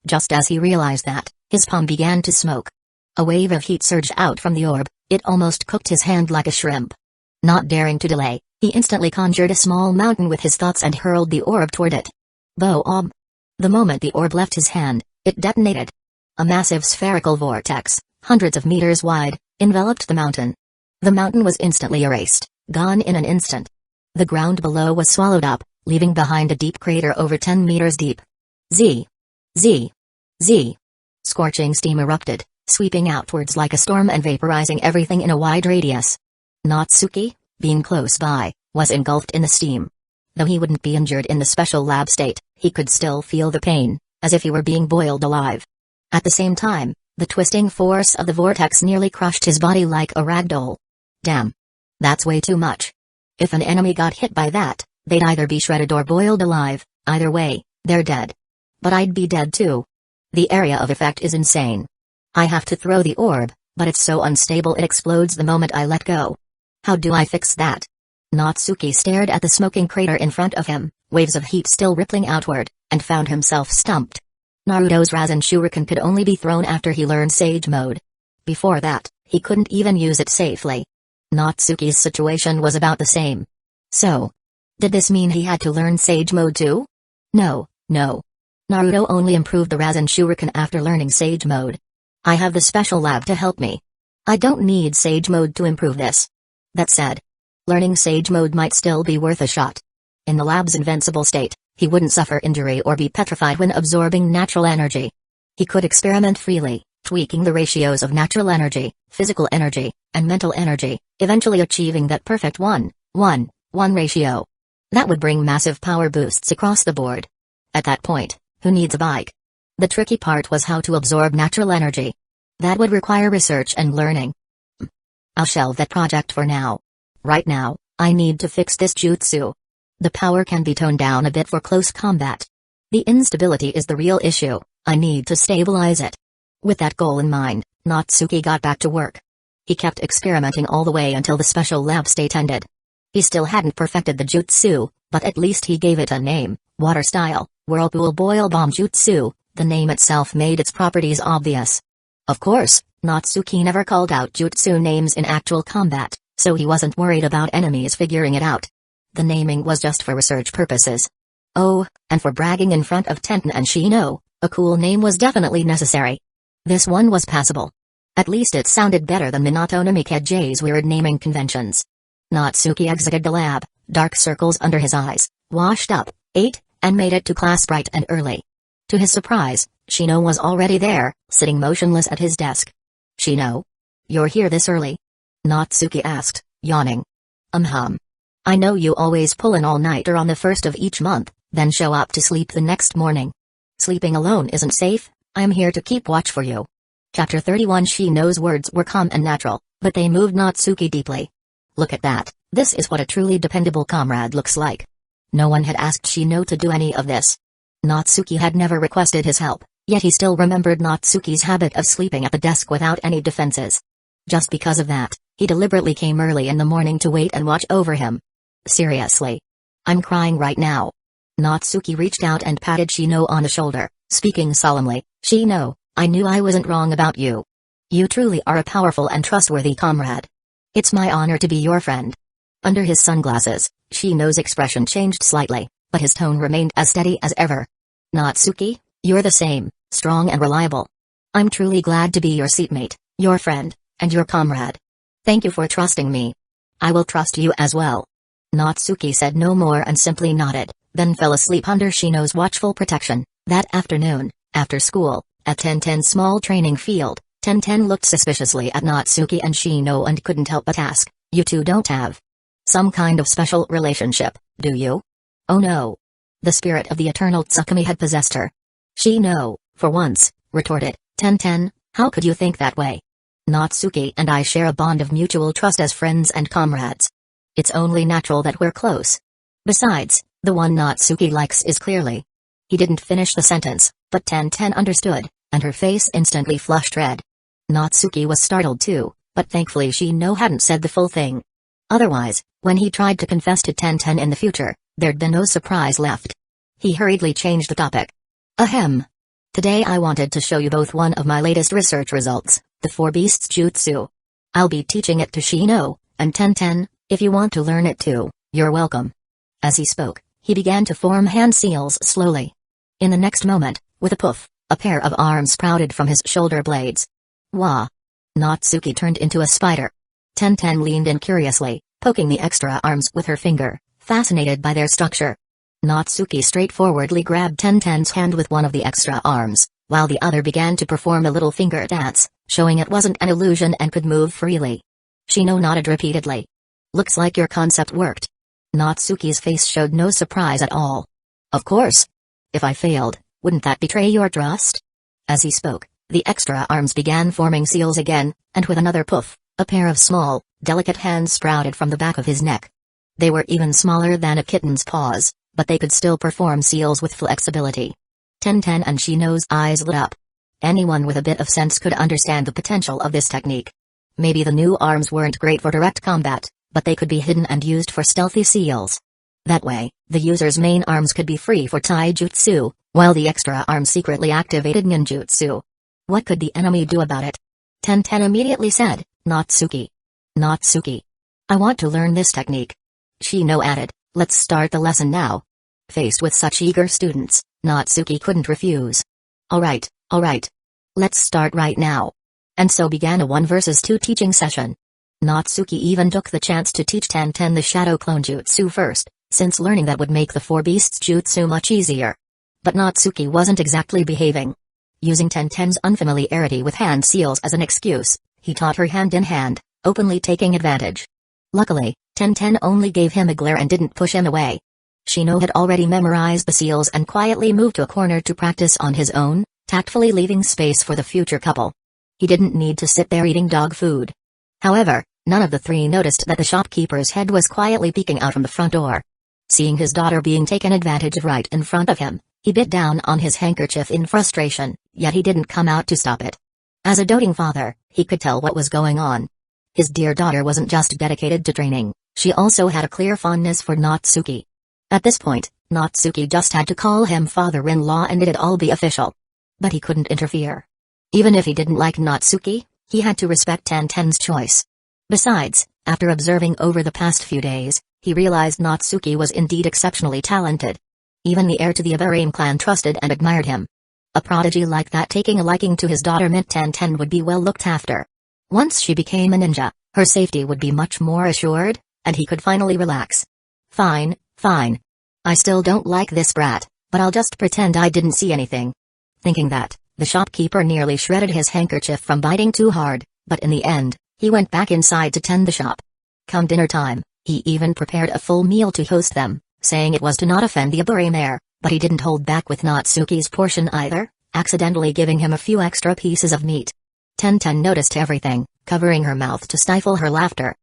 Just as he realized that, his palm began to smoke. A wave of heat surged out from the orb. It almost cooked his hand like a shrimp. Not daring to delay, he instantly conjured a small mountain with his thoughts and hurled the orb toward it. Boom! The moment the orb left his hand, it detonated. A massive spherical vortex, hundreds of meters wide, enveloped the mountain. The mountain was instantly erased, gone in an instant. The ground below was swallowed up, leaving behind a deep crater over 10 meters deep. Z. Scorching steam erupted, sweeping outwards like a storm and vaporizing everything in a wide radius. Natsuki, being close by, was engulfed in the steam. Though he wouldn't be injured in the special lab state, he could still feel the pain, as if he were being boiled alive. At the same time, the twisting force of the vortex nearly crushed his body like a ragdoll. Damn. That's way too much. If an enemy got hit by that, they'd either be shredded or boiled alive. Either way, they're dead. But I'd be dead too. The area of effect is insane. I have to throw the orb, but it's so unstable it explodes the moment I let go. How do I fix that? Natsuki stared at the smoking crater in front of him, waves of heat still rippling outward, and found himself stumped. Naruto's Rasen Shuriken could only be thrown after he learned Sage Mode. Before that, he couldn't even use it safely. Natsuki's situation was about the same. So, did this mean he had to learn Sage Mode too? No. Naruto only improved the Rasen Shuriken after learning Sage Mode. I have the special lab to help me. I don't need Sage Mode to improve this. That said, learning Sage Mode might still be worth a shot. In the lab's invincible state, he wouldn't suffer injury or be petrified when absorbing natural energy. He could experiment freely, tweaking the ratios of natural energy, physical energy, and mental energy, eventually achieving that perfect 1:1:1 ratio. That would bring massive power boosts across the board. At that point, who needs a bike? The tricky part was how to absorb natural energy. That would require research and learning. I'll shelve that project for now. Right now, I need to fix this jutsu. The power can be toned down a bit for close combat. The instability is the real issue, I need to stabilize it. With that goal in mind, Natsuki got back to work. He kept experimenting all the way until the special lab state ended. He still hadn't perfected the jutsu, but at least he gave it a name, Water Style, Whirlpool Boil Bomb Jutsu. The name itself made its properties obvious. Of course, Natsuki never called out jutsu names in actual combat, so he wasn't worried about enemies figuring it out. The naming was just for research purposes. Oh, and for bragging in front of Tenten and Shino, a cool name was definitely necessary. This one was passable. At least it sounded better than Minato Namikage's weird naming conventions. Natsuki exited the lab, dark circles under his eyes, washed up, ate, and made it to class bright and early. To his surprise, Shino was already there, sitting motionless at his desk. Shino? You're here this early? Natsuki asked, yawning. I know you always pull an all-nighter on the first of each month, then show up to sleep the next morning. Sleeping alone isn't safe, I'm here to keep watch for you. Chapter 31. Shino's words were calm and natural, but they moved Natsuki deeply. Look at that, this is what a truly dependable comrade looks like. No one had asked Shino to do any of this. Natsuki had never requested his help, yet he still remembered Natsuki's habit of sleeping at the desk without any defenses. Just because of that, he deliberately came early in the morning to wait and watch over him. Seriously. I'm crying right now. Natsuki reached out and patted Shino on the shoulder, speaking solemnly, Shino, I knew I wasn't wrong about you. You truly are a powerful and trustworthy comrade. It's my honor to be your friend. Under his sunglasses, Shino's expression changed slightly, but his tone remained as steady as ever. Natsuki, you're the same, strong and reliable. I'm truly glad to be your seatmate, your friend, and your comrade. Thank you for trusting me. I will trust you as well. Natsuki said no more and simply nodded, then fell asleep under Shino's watchful protection. That afternoon, after school, at Tenten's small training field, Tenten looked suspiciously at Natsuki and Shino and couldn't help but ask, you two don't have some kind of special relationship, do you? Oh no. The spirit of the eternal Tsukumi had possessed her. Shino, for once, retorted, Tenten, how could you think that way? Natsuki and I share a bond of mutual trust as friends and comrades. It's only natural that we're close. Besides, the one Natsuki likes is clearly. He didn't finish the sentence, but Tenten understood, and her face instantly flushed red. Natsuki was startled too, but thankfully Shino hadn't said the full thing. Otherwise, when he tried to confess to Tenten in the future, there'd been no surprise left. He hurriedly changed the topic. Ahem. Today I wanted to show you both one of my latest research results, the Four Beasts Jutsu. I'll be teaching it to Shino, and Tenten, if you want to learn it too, you're welcome. As he spoke, he began to form hand seals slowly. In the next moment, with a poof, a pair of arms sprouted from his shoulder blades. Wah! Natsuki turned into a spider. Tenten leaned in curiously, poking the extra arms with her finger, fascinated by their structure. Natsuki straightforwardly grabbed Tenten's hand with one of the extra arms, while the other began to perform a little finger dance, showing it wasn't an illusion and could move freely. Shino nodded repeatedly. Looks like your concept worked. Natsuki's face showed no surprise at all. Of course. If I failed, wouldn't that betray your trust? As he spoke, the extra arms began forming seals again, and with another poof, a pair of small, delicate hands sprouted from the back of his neck. They were even smaller than a kitten's paws, but they could still perform seals with flexibility. Tenten and Shino's eyes lit up. Anyone with a bit of sense could understand the potential of this technique. Maybe the new arms weren't great for direct combat, but they could be hidden and used for stealthy seals. That way, the user's main arms could be free for taijutsu, while the extra arms secretly activated ninjutsu. What could the enemy do about it? Tenten immediately said, Natsuki. Natsuki. I want to learn this technique. Shino added, let's start the lesson now. Faced with such eager students, Natsuki couldn't refuse. Alright. Let's start right now. And so began a 1 versus 2 teaching session. Natsuki even took the chance to teach Tenten the Shadow Clone Jutsu first, since learning that would make the 4 Beasts Jutsu much easier. But Natsuki wasn't exactly behaving. Using Tenten's unfamiliarity with hand seals as an excuse, he taught her hand in hand, openly taking advantage. Luckily, Tenten only gave him a glare and didn't push him away. Shino had already memorized the seals and quietly moved to a corner to practice on his own, tactfully leaving space for the future couple. He didn't need to sit there eating dog food. However, none of the 3 noticed that the shopkeeper's head was quietly peeking out from the front door. Seeing his daughter being taken advantage of right in front of him, he bit down on his handkerchief in frustration, yet he didn't come out to stop it. As a doting father, he could tell what was going on. His dear daughter wasn't just dedicated to training, she also had a clear fondness for Natsuki. At this point, Natsuki just had to call him father-in-law and it'd all be official. But he couldn't interfere. Even if he didn't like Natsuki, he had to respect Tenten's choice. Besides, after observing over the past few days, he realized Natsuki was indeed exceptionally talented. Even the heir to the Aburame clan trusted and admired him. A prodigy like that taking a liking to his daughter meant Tenten would be well looked after. Once she became a ninja, her safety would be much more assured, and he could finally relax. Fine. I still don't like this brat, but I'll just pretend I didn't see anything. Thinking that, the shopkeeper nearly shredded his handkerchief from biting too hard, but in the end, he went back inside to tend the shop. Come dinner time, he even prepared a full meal to host them, saying it was to not offend the Aburame heir, but he didn't hold back with Natsuki's portion either, accidentally giving him a few extra pieces of meat. Tenten noticed everything, covering her mouth to stifle her laughter.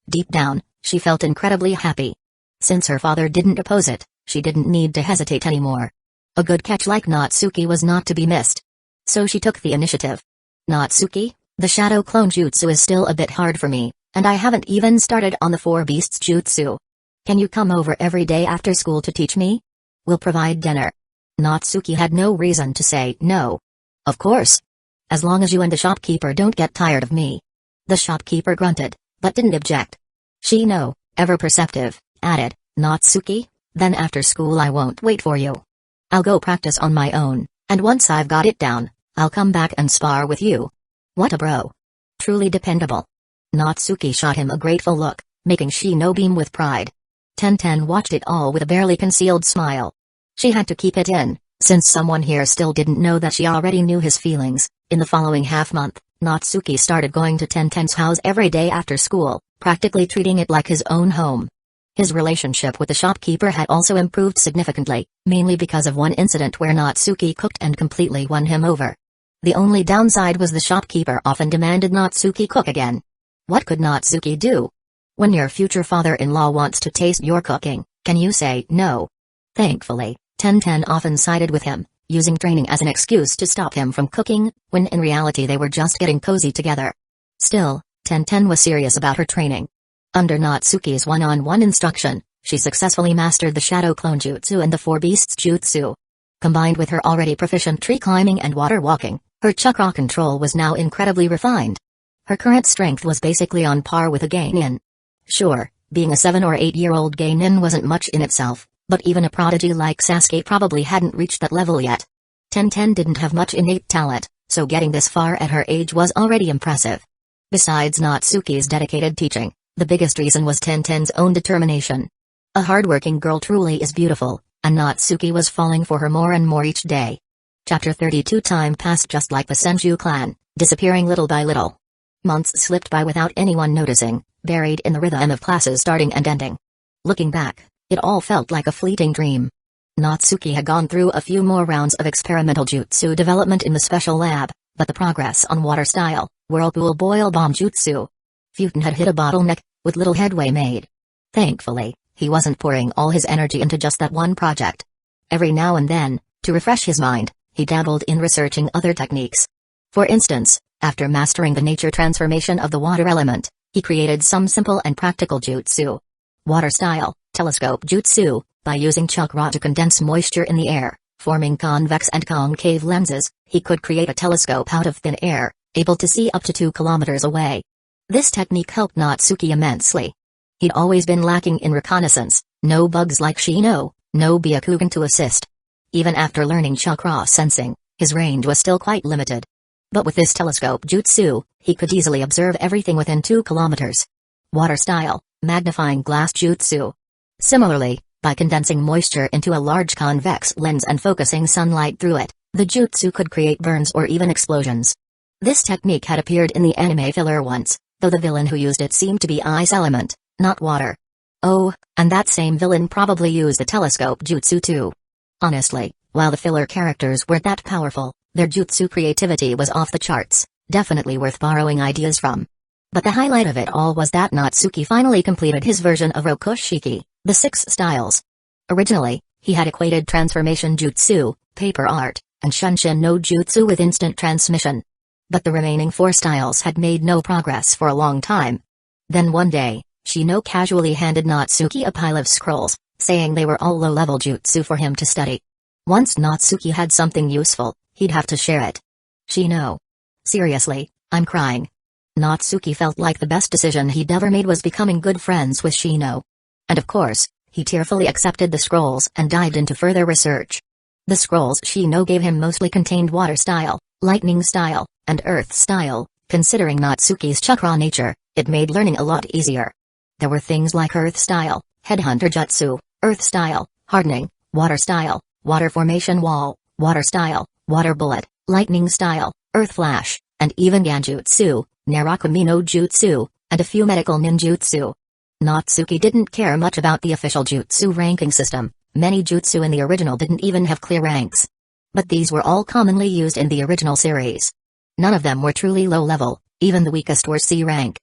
Deep down, she felt incredibly happy. Since her father didn't oppose it, she didn't need to hesitate anymore. A good catch like Natsuki was not to be missed. So she took the initiative. Natsuki, the Shadow Clone Jutsu is still a bit hard for me, and I haven't even started on the 4 Beasts Jutsu. Can you come over every day after school to teach me? We'll provide dinner. Natsuki had no reason to say no. Of course. As long as you and the shopkeeper don't get tired of me. The shopkeeper grunted, but didn't object. Shino, ever perceptive, added, Natsuki, then after school I won't wait for you. I'll go practice on my own, and once I've got it down, I'll come back and spar with you. What a bro. Truly dependable. Natsuki shot him a grateful look, making Shino beam with pride. Tenten watched it all with a barely concealed smile. She had to keep it in, since someone here still didn't know that she already knew his feelings. In the following half-month, Natsuki started going to Tenten's house every day after school, practically treating it like his own home. His relationship with the shopkeeper had also improved significantly, mainly because of one incident where Natsuki cooked and completely won him over. The only downside was the shopkeeper often demanded Natsuki cook again. What could Natsuki do? When your future father-in-law wants to taste your cooking, can you say no? Thankfully, Tenten often sided with him, using training as an excuse to stop him from cooking, when in reality they were just getting cozy together. Still, Tenten was serious about her training. Under Natsuki's one-on-one instruction, she successfully mastered the Shadow Clone Jutsu and the 4 Beasts Jutsu. Combined with her already proficient tree climbing and water walking, her chakra control was now incredibly refined. Her current strength was basically on par with a genin. Sure, being a 7 or 8-year-old genin wasn't much in itself, but even a prodigy like Sasuke probably hadn't reached that level yet. Tenten didn't have much innate talent, so getting this far at her age was already impressive. Besides Natsuki's dedicated teaching, the biggest reason was Tenten's own determination. A hardworking girl truly is beautiful, and Natsuki was falling for her more and more each day. Chapter 32. Time passed just like the Senju clan, disappearing little by little. Months slipped by without anyone noticing, buried in the rhythm of classes starting and ending. Looking back, it all felt like a fleeting dream. Natsuki had gone through a few more rounds of experimental jutsu development in the special lab, but the progress on water-style, whirlpool boil bomb jutsu, Futon had hit a bottleneck, with little headway made. Thankfully, he wasn't pouring all his energy into just that one project. Every now and then, to refresh his mind, he dabbled in researching other techniques. For instance, after mastering the nature transformation of the water element, he created some simple and practical jutsu. Water style, Telescope Jutsu. By using Chakra to condense moisture in the air, forming convex and concave lenses, he could create a telescope out of thin air, able to see up to 2 kilometers away. This technique helped Natsuki immensely. He'd always been lacking in reconnaissance, no bugs like Shino, no Byakugan to assist. Even after learning Chakra sensing, his range was still quite limited. But with this telescope jutsu, he could easily observe everything within 2 kilometers. Water style, magnifying glass jutsu. Similarly, by condensing moisture into a large convex lens and focusing sunlight through it, the jutsu could create burns or even explosions. This technique had appeared in the anime filler once, though the villain who used it seemed to be ice element, not water. Oh, and that same villain probably used the telescope jutsu too. Honestly, while the filler characters weren't that powerful, their jutsu creativity was off the charts, definitely worth borrowing ideas from. But the highlight of it all was that Natsuki finally completed his version of Rokushiki, the 6 styles. Originally, he had equated transformation jutsu, paper art, and Shunshin no jutsu with instant transmission. But the remaining 4 styles had made no progress for a long time. Then one day, Shino casually handed Natsuki a pile of scrolls, saying they were all low-level jutsu for him to study. Once Natsuki had something useful, he'd have to share it. Shino. Seriously, I'm crying. Natsuki felt like the best decision he'd ever made was becoming good friends with Shino. And of course, he tearfully accepted the scrolls and dived into further research. The scrolls Shino gave him mostly contained water style, lightning style, and earth style. Considering Natsuki's chakra nature, it made learning a lot easier. There were things like earth style, headhunter jutsu, earth style, hardening, water style, water formation wall, water style, water bullet, lightning style, earth flash, and even Ganjutsu, Narakumi no jutsu, and a few medical ninjutsu. Natsuki didn't care much about the official jutsu ranking system. Many jutsu in the original didn't even have clear ranks. But these were all commonly used in the original series. None of them were truly low level, even the weakest were C rank.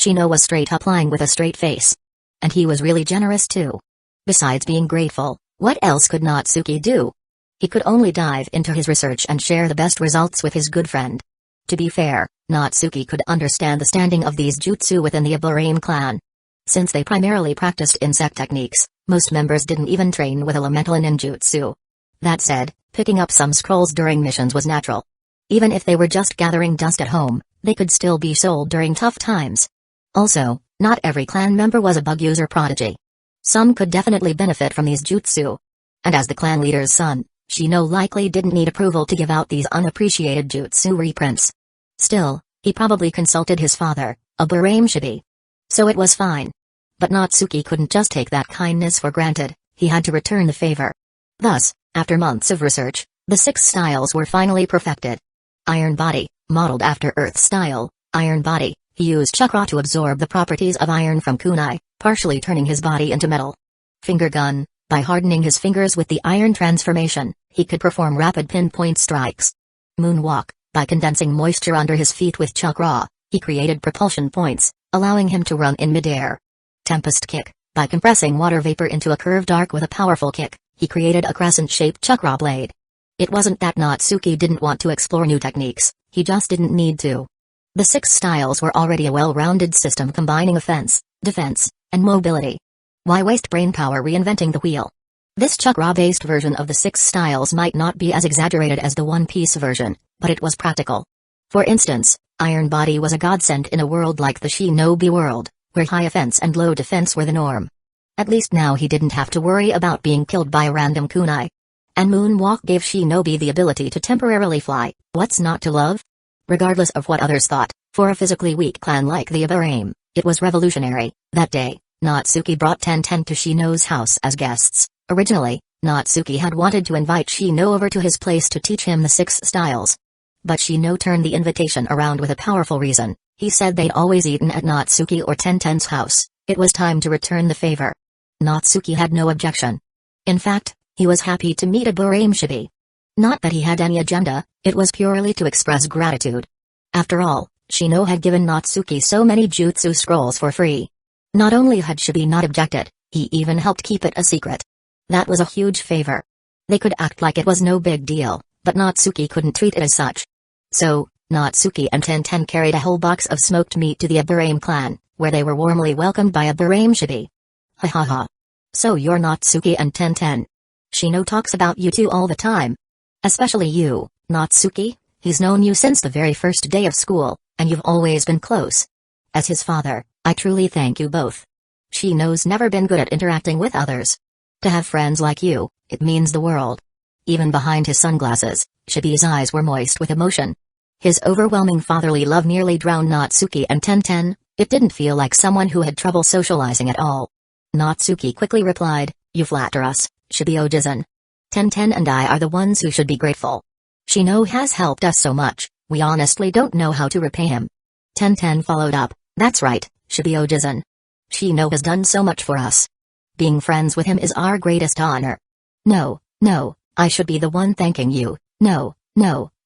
Shino was straight up lying with a straight face. And he was really generous too. Besides being grateful, what else could Natsuki do? He could only dive into his research and share the best results with his good friend. To be fair, Natsuki could understand the standing of these jutsu within the Aburame clan. Since they primarily practiced insect techniques, most members didn't even train with elemental ninjutsu. That said, picking up some scrolls during missions was natural. Even if they were just gathering dust at home, they could still be sold during tough times. Also, not every clan member was a bug user prodigy. Some could definitely benefit from these jutsu. And as the clan leader's son, Shino likely didn't need approval to give out these unappreciated jutsu reprints. Still, he probably consulted his father, Aburame Shibi. So it was fine. But Natsuki couldn't just take that kindness for granted, he had to return the favor. Thus, after months of research, the 6 styles were finally perfected. Iron Body, modeled after Earth style, Iron Body, he used chakra to absorb the properties of iron from kunai, partially turning his body into metal. Finger Gun, by hardening his fingers with the iron transformation, he could perform rapid pinpoint strikes. Moonwalk, by condensing moisture under his feet with chakra, he created propulsion points, allowing him to run in midair. Tempest Kick, by compressing water vapor into a curved arc with a powerful kick, he created a crescent-shaped chakra blade. It wasn't that Natsuki didn't want to explore new techniques, he just didn't need to. The 6 styles were already a well-rounded system combining offense, defense, and mobility. Why waste brainpower reinventing the wheel? This chakra-based version of the 6 styles might not be as exaggerated as the One Piece version, but it was practical. For instance, Iron Body was a godsend in a world like the Shinobi world, where high offense and low defense were the norm. At least now he didn't have to worry about being killed by a random kunai. And Moonwalk gave Shinobi the ability to temporarily fly, what's not to love? Regardless of what others thought, for a physically weak clan like the Aburame, it was revolutionary. That day, Natsuki brought Tenten to Shino's house as guests. Originally, Natsuki had wanted to invite Shino over to his place to teach him the 6 styles. But Shino turned the invitation around with a powerful reason. He said they'd always eaten at Natsuki or Tenten's house. It was time to return the favor. Natsuki had no objection. In fact, he was happy to meet Aburame Shibi. Not that he had any agenda, it was purely to express gratitude. After all, Shino had given Natsuki so many jutsu scrolls for free. Not only had Shibi not objected, he even helped keep it a secret. That was a huge favor. They could act like it was no big deal, but Natsuki couldn't treat it as such. So, Natsuki and Tenten carried a whole box of smoked meat to the Aburame clan, where they were warmly welcomed by Aburame Shibi. Ha ha ha. So you're Natsuki and Tenten. Shino talks about you two all the time. Especially you, Natsuki. He's known you since the very first day of school, and you've always been close. As his father, I truly thank you both. Shino's never been good at interacting with others. To have friends like you, it means the world. Even behind his sunglasses, Shibi's eyes were moist with emotion. His overwhelming fatherly love nearly drowned Natsuki and Tenten. It didn't feel like someone who had trouble socializing at all. Natsuki quickly replied, "You flatter us, Shibi-Ojizan. Tenten and I are the ones who should be grateful. Shino has helped us so much, we honestly don't know how to repay him." Tenten followed up, "That's right, Shibi-Ojizan. Shino has done so much for us. Being friends with him is our greatest honor." No, I should be the one thanking you. No,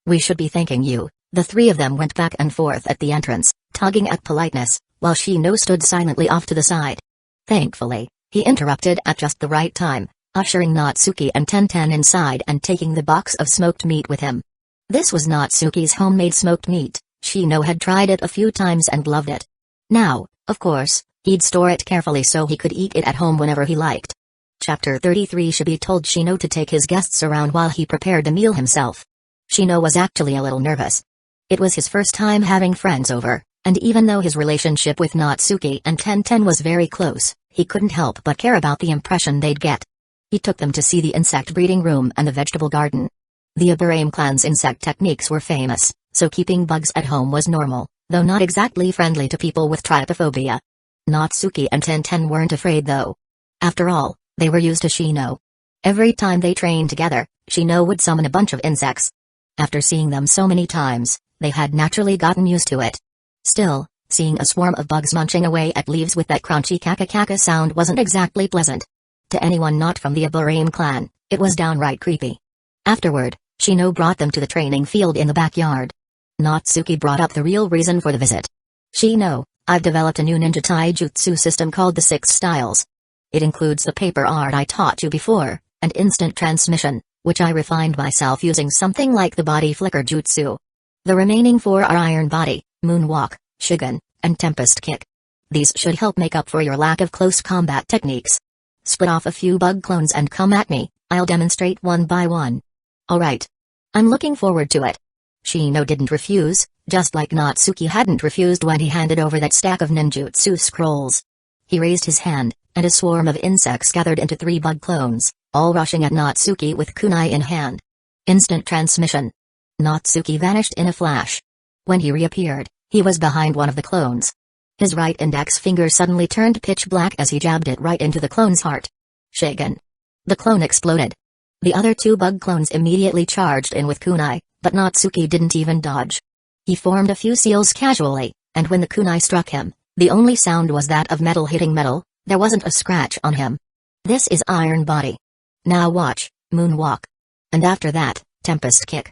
we should be thanking you." The three of them went back and forth at the entrance, tugging at politeness, while Shino stood silently off to the side. Thankfully, he interrupted at just the right time, ushering Natsuki and Tenten inside and taking the box of smoked meat with him. This was Natsuki's homemade smoked meat. Shino had tried it a few times and loved it. Now, of course, he'd store it carefully so he could eat it at home whenever he liked. Chapter 33 Shibi told Shino to take his guests around while he prepared the meal himself. Shino was actually a little nervous. It was his first time having friends over, and even though his relationship with Natsuki and Tenten was very close, he couldn't help but care about the impression they'd get. He took them to see the insect breeding room and the vegetable garden. The Aburame clan's insect techniques were famous, so keeping bugs at home was normal, though not exactly friendly to people with trypophobia. Natsuki and Tenten weren't afraid though. After all, they were used to Shino. Every time they trained together, Shino would summon a bunch of insects. After seeing them so many times, they had naturally gotten used to it. Still, seeing a swarm of bugs munching away at leaves with that crunchy kaka-kaka sound wasn't exactly pleasant. To anyone not from the Aburame clan, it was downright creepy. Afterward, Shino brought them to the training field in the backyard. Natsuki brought up the real reason for the visit. "Shino, I've developed a new ninja taijutsu system called the 6 Styles. It includes the paper art I taught you before, and instant transmission, which I refined myself using something like the body flicker jutsu. The remaining 4 are Iron Body, Moonwalk, Shigun, and Tempest Kick. These should help make up for your lack of close combat techniques. Split off a few bug clones and come at me, I'll demonstrate one by one." "Alright. I'm looking forward to it." Shino didn't refuse, just like Natsuki hadn't refused when he handed over that stack of ninjutsu scrolls. He raised his hand, and a swarm of insects gathered into 3 bug clones, all rushing at Natsuki with kunai in hand. Instant transmission. Natsuki vanished in a flash. When he reappeared, he was behind one of the clones. His right index finger suddenly turned pitch black as he jabbed it right into the clone's heart. Shaken. The clone exploded. The other 2 bug clones immediately charged in with kunai, but Natsuki didn't even dodge. He formed a few seals casually, and when the kunai struck him, the only sound was that of metal hitting metal. There wasn't a scratch on him. This is Iron Body. Now watch, Moonwalk. And after that, Tempest Kick.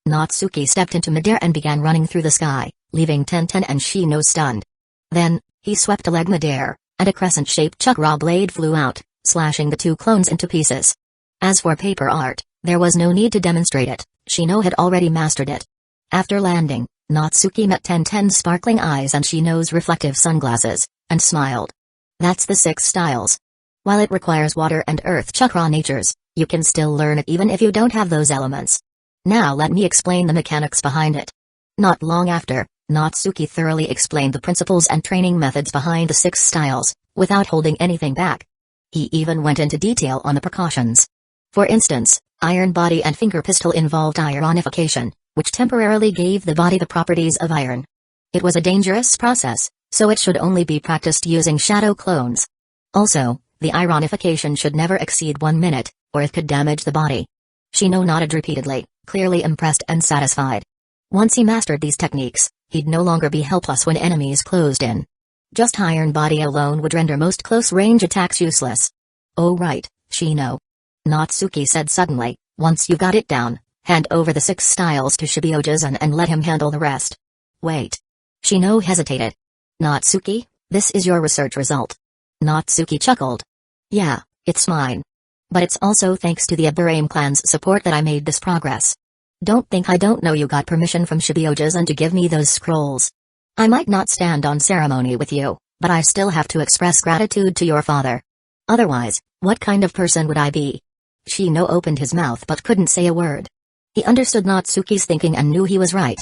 Natsuki stepped into midair and began running through the sky, leaving Tenten and Shino stunned. Then, he swept a leg midair, and a crescent-shaped chakra blade flew out, slashing the 2 clones into pieces. As for paper art, there was no need to demonstrate it, Shino had already mastered it. After landing, Natsuki met Tenten's sparkling eyes and Shino's reflective sunglasses, and smiled. "That's the 6 Styles. While it requires water and earth chakra natures, you can still learn it even if you don't have those elements. Now let me explain the mechanics behind it." Not long after, Natsuki thoroughly explained the principles and training methods behind the 6 Styles, without holding anything back. He even went into detail on the precautions. For instance, Iron Body and Finger Pistol involved ironification, which temporarily gave the body the properties of iron. It was a dangerous process, so it should only be practiced using shadow clones. Also, the ironification should never exceed 1 minute, or it could damage the body. Shino nodded repeatedly, clearly impressed and satisfied. Once he mastered these techniques, he'd no longer be helpless when enemies closed in. Just Iron Body alone would render most close-range attacks useless. "Oh right, Shino," Natsuki said suddenly, "once you got it down, hand over the 6 Styles to Shibi-Ojizan and let him handle the rest." "Wait." Shino hesitated. "Natsuki, this is your research result." Natsuki chuckled. "Yeah, it's mine. But it's also thanks to the Aburame clan's support that I made this progress. Don't think I don't know you got permission from Shibi-Ojizan to give me those scrolls. I might not stand on ceremony with you, but I still have to express gratitude to your father." Otherwise, what kind of person would I be? Shino opened his mouth but couldn't say a word. He understood Natsuki's thinking and knew he was right.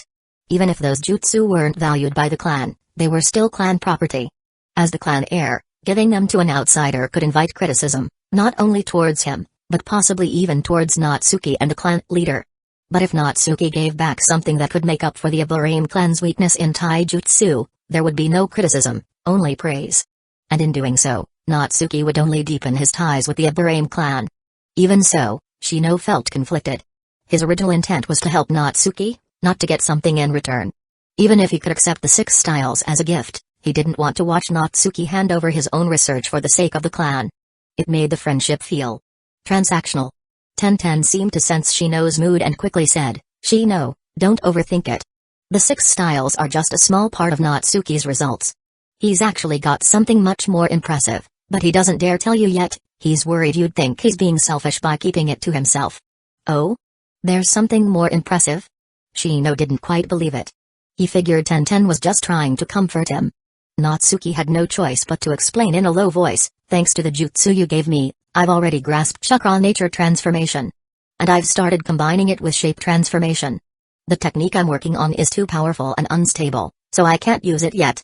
Even if those jutsu weren't valued by the clan, they were still clan property. As the clan heir, giving them to an outsider could invite criticism, not only towards him, but possibly even towards Natsuki and the clan leader. But if Natsuki gave back something that could make up for the Aburame clan's weakness in taijutsu, there would be no criticism, only praise. And in doing so, Natsuki would only deepen his ties with the Aburame clan. Even so, Shino felt conflicted. His original intent was to help Natsuki, not to get something in return. Even if he could accept the 6 styles as a gift, he didn't want to watch Natsuki hand over his own research for the sake of the clan. It made the friendship feel transactional. Tenten seemed to sense Shino's mood and quickly said, "Shino, don't overthink it. The 6 styles are just a small part of Natsuki's results. He's actually got something much more impressive, but he doesn't dare tell you yet. He's worried you'd think he's being selfish by keeping it to himself." "Oh? There's something more impressive?" Shino didn't quite believe it. He figured Tenten was just trying to comfort him. Natsuki had no choice but to explain in a low voice, "Thanks to the jutsu you gave me, I've already grasped chakra nature transformation. And I've started combining it with shape transformation. The technique I'm working on is too powerful and unstable, so I can't use it yet."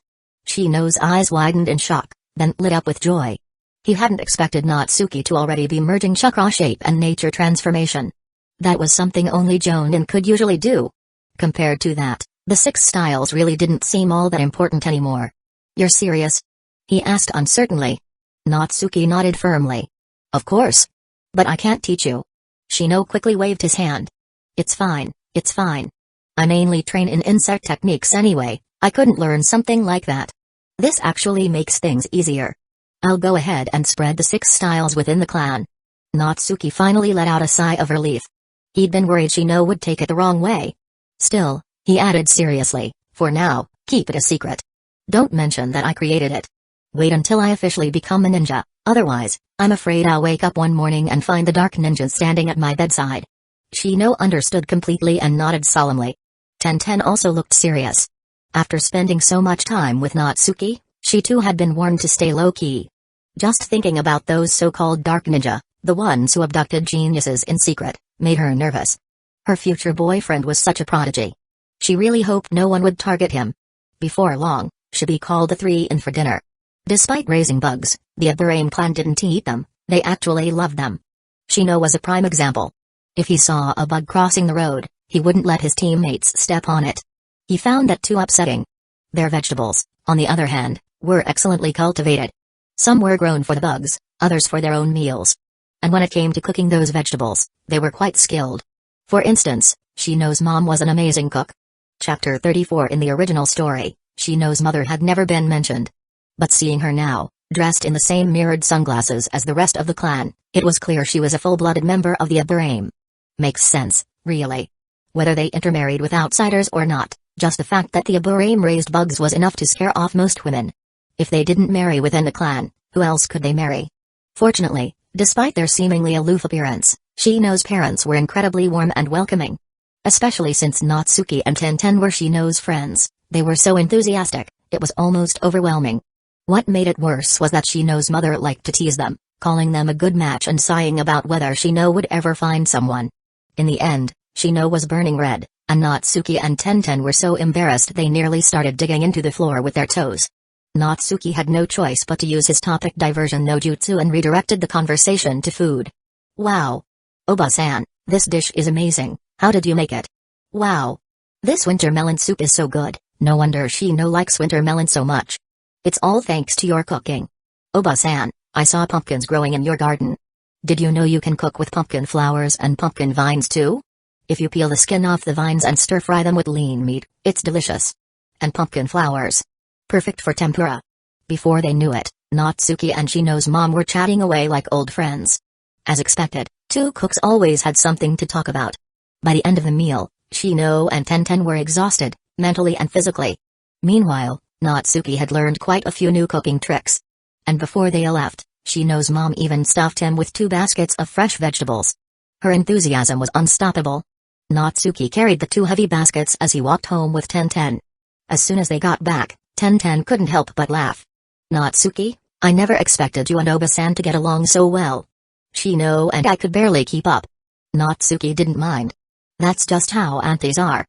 Shino's eyes widened in shock, then lit up with joy. He hadn't expected Natsuki to already be merging chakra shape and nature transformation. That was something only Jonin could usually do. Compared to that, the 6 styles really didn't seem all that important anymore. "You're serious?" he asked uncertainly. Natsuki nodded firmly. "Of course. But I can't teach you." Shino quickly waved his hand. It's fine. I mainly train in insect techniques anyway, I couldn't learn something like that. This actually makes things easier. I'll go ahead and spread the 6 styles within the clan." Natsuki finally let out a sigh of relief. He'd been worried Shino would take it the wrong way. Still, he added seriously, "For now, keep it a secret. Don't mention that I created it. Wait until I officially become a ninja, otherwise, I'm afraid I'll wake up one morning and find the dark ninja standing at my bedside." Shino understood completely and nodded solemnly. Tenten also looked serious. After spending so much time with Natsuki, she too had been warned to stay low-key. Just thinking about those so-called dark ninja, the ones who abducted geniuses in secret, made her nervous. Her future boyfriend was such a prodigy. She really hoped no one would target him. Before long, Shibi called the 3 in for dinner. Despite raising bugs, the Aburame clan didn't eat them, they actually loved them. Shino was a prime example. If he saw a bug crossing the road, he wouldn't let his teammates step on it. He found that too upsetting. Their vegetables, on the other hand, were excellently cultivated. Some were grown for the bugs, others for their own meals. And when it came to cooking those vegetables, they were quite skilled. For instance, Shino's mom was an amazing cook. Chapter 34 in the original story, Shino's mother had never been mentioned. But seeing her now, dressed in the same mirrored sunglasses as the rest of the clan, it was clear she was a full-blooded member of the Aburame. Makes sense, really. Whether they intermarried with outsiders or not, just the fact that the Aburame raised bugs was enough to scare off most women. If they didn't marry within the clan, who else could they marry? Fortunately, despite their seemingly aloof appearance, Shino's parents were incredibly warm and welcoming. Especially since Natsuki and Tenten were Shino's friends, they were so enthusiastic, it was almost overwhelming. What made it worse was that Shino's mother liked to tease them, calling them a good match and sighing about whether Shino would ever find someone. In the end, Shino was burning red, and Natsuki and Tenten were so embarrassed they nearly started digging into the floor with their toes. Natsuki had no choice but to use his topic diversion no jutsu and redirected the conversation to food. "Wow. Oba-san, this dish is amazing, how did you make it? Wow. This winter melon soup is so good, no wonder Shino likes winter melon so much. It's all thanks to your cooking. Oba-san, I saw pumpkins growing in your garden. Did you know you can cook with pumpkin flowers and pumpkin vines too? If you peel the skin off the vines and stir-fry them with lean meat, it's delicious. And pumpkin flowers. Perfect for tempura." Before they knew it, Natsuki and Shino's mom were chatting away like old friends. As expected, two cooks always had something to talk about. By the end of the meal, Shino and Tenten were exhausted, mentally and physically. Meanwhile, Natsuki had learned quite a few new cooking tricks. And before they left, Shino's mom even stuffed him with 2 baskets of fresh vegetables. Her enthusiasm was unstoppable. Natsuki carried the 2 heavy baskets as he walked home with Tenten. As soon as they got back, Tenten couldn't help but laugh. "Natsuki, I never expected you and Oba-san to get along so well. Shino and I could barely keep up. Natsuki didn't mind. That's just how aunties are.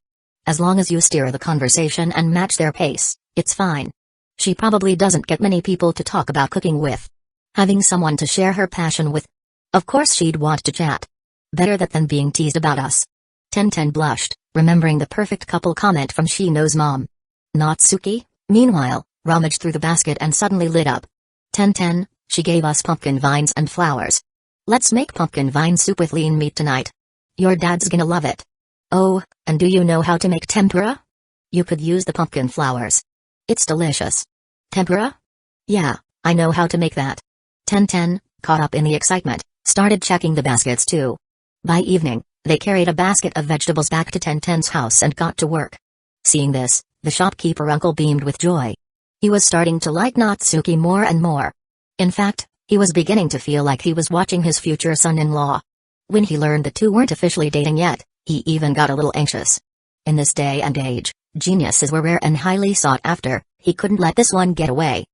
As long as you steer the conversation and match their pace, it's fine. She probably doesn't get many people to talk about cooking with. Having someone to share her passion with. Of course she'd want to chat. Better that than being teased about us. Tenten blushed, remembering the perfect couple comment from Shino's mom. Natsuki, meanwhile, rummaged through the basket and suddenly lit up. Tenten, she gave us pumpkin vines and flowers. Let's make pumpkin vine soup with lean meat tonight. Your dad's gonna love it. Oh, and do you know how to make tempura? You could use the pumpkin flowers. It's delicious. Tempura? Yeah, I know how to make that. Tenten, caught up in the excitement, started checking the baskets too. By evening, they carried a basket of vegetables back to Tenten's house and got to work. Seeing this, the shopkeeper uncle beamed with joy. He was starting to like Natsuki more and more. In fact, he was beginning to feel like he was watching his future son-in-law. When he learned the two weren't officially dating yet, he even got a little anxious. In this day and age, geniuses were rare and highly sought after. He couldn't let this one get away.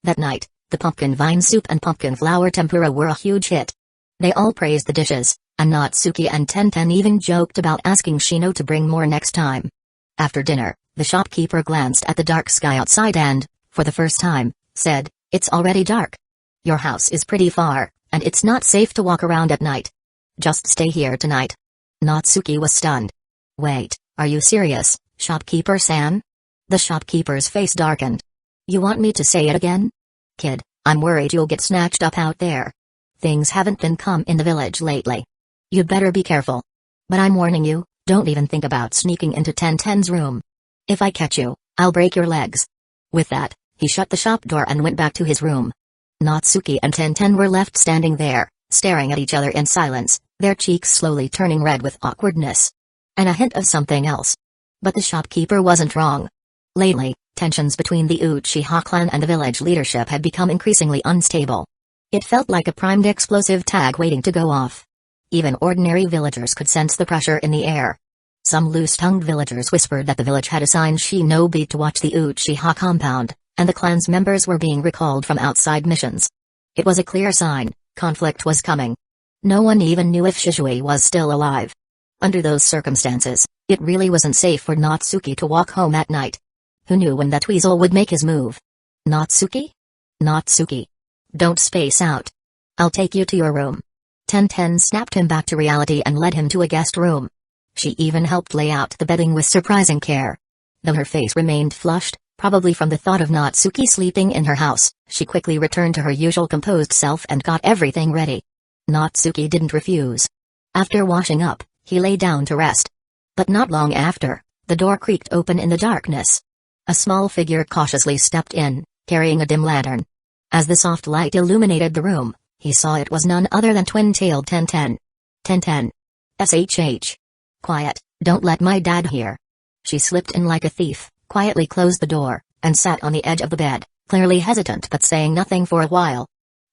That night, the pumpkin vine soup and pumpkin flower tempura were a huge hit. They all praised the dishes, and Natsuki and Tenten even joked about asking Shino to bring more next time. After dinner, the shopkeeper glanced at the dark sky outside and, for the first time, said, "It's already dark. Your house is pretty far, and it's not safe to walk around at night. Just stay here tonight." Natsuki was stunned. "Wait, are you serious, shopkeeper-san?" The shopkeeper's face darkened. "You want me to say it again? Kid, I'm worried you'll get snatched up out there. Things haven't been calm in the village lately. You'd better be careful. But I'm warning you, don't even think about sneaking into Tenten's room. If I catch you, I'll break your legs." With that, he shut the shop door and went back to his room. Natsuki and Tenten were left standing there, staring at each other in silence, their cheeks slowly turning red with awkwardness. And a hint of something else. But the shopkeeper wasn't wrong. Lately, tensions between the Uchiha clan and the village leadership had become increasingly unstable. It felt like a primed explosive tag waiting to go off. Even ordinary villagers could sense the pressure in the air. Some loose-tongued villagers whispered that the village had assigned shinobi to watch the Uchiha compound, and the clan's members were being recalled from outside missions. It was a clear sign, conflict was coming. No one even knew if Shizui was still alive. Under those circumstances, it really wasn't safe for Natsuki to walk home at night. Who knew when that weasel would make his move? Natsuki? Natsuki. Don't space out. I'll take you to your room. Tenten snapped him back to reality and led him to a guest room. She even helped lay out the bedding with surprising care. Though her face remained flushed, probably from the thought of Natsuki sleeping in her house, she quickly returned to her usual composed self and got everything ready. Natsuki didn't refuse. After washing up, he lay down to rest. But not long after, the door creaked open in the darkness. A small figure cautiously stepped in, carrying a dim lantern. As the soft light illuminated the room, he saw it was none other than twin-tailed Tenten. Tenten. SHH. Quiet, don't let my dad hear. She slipped in like a thief, quietly closed the door, and sat on the edge of the bed, clearly hesitant but saying nothing for a while.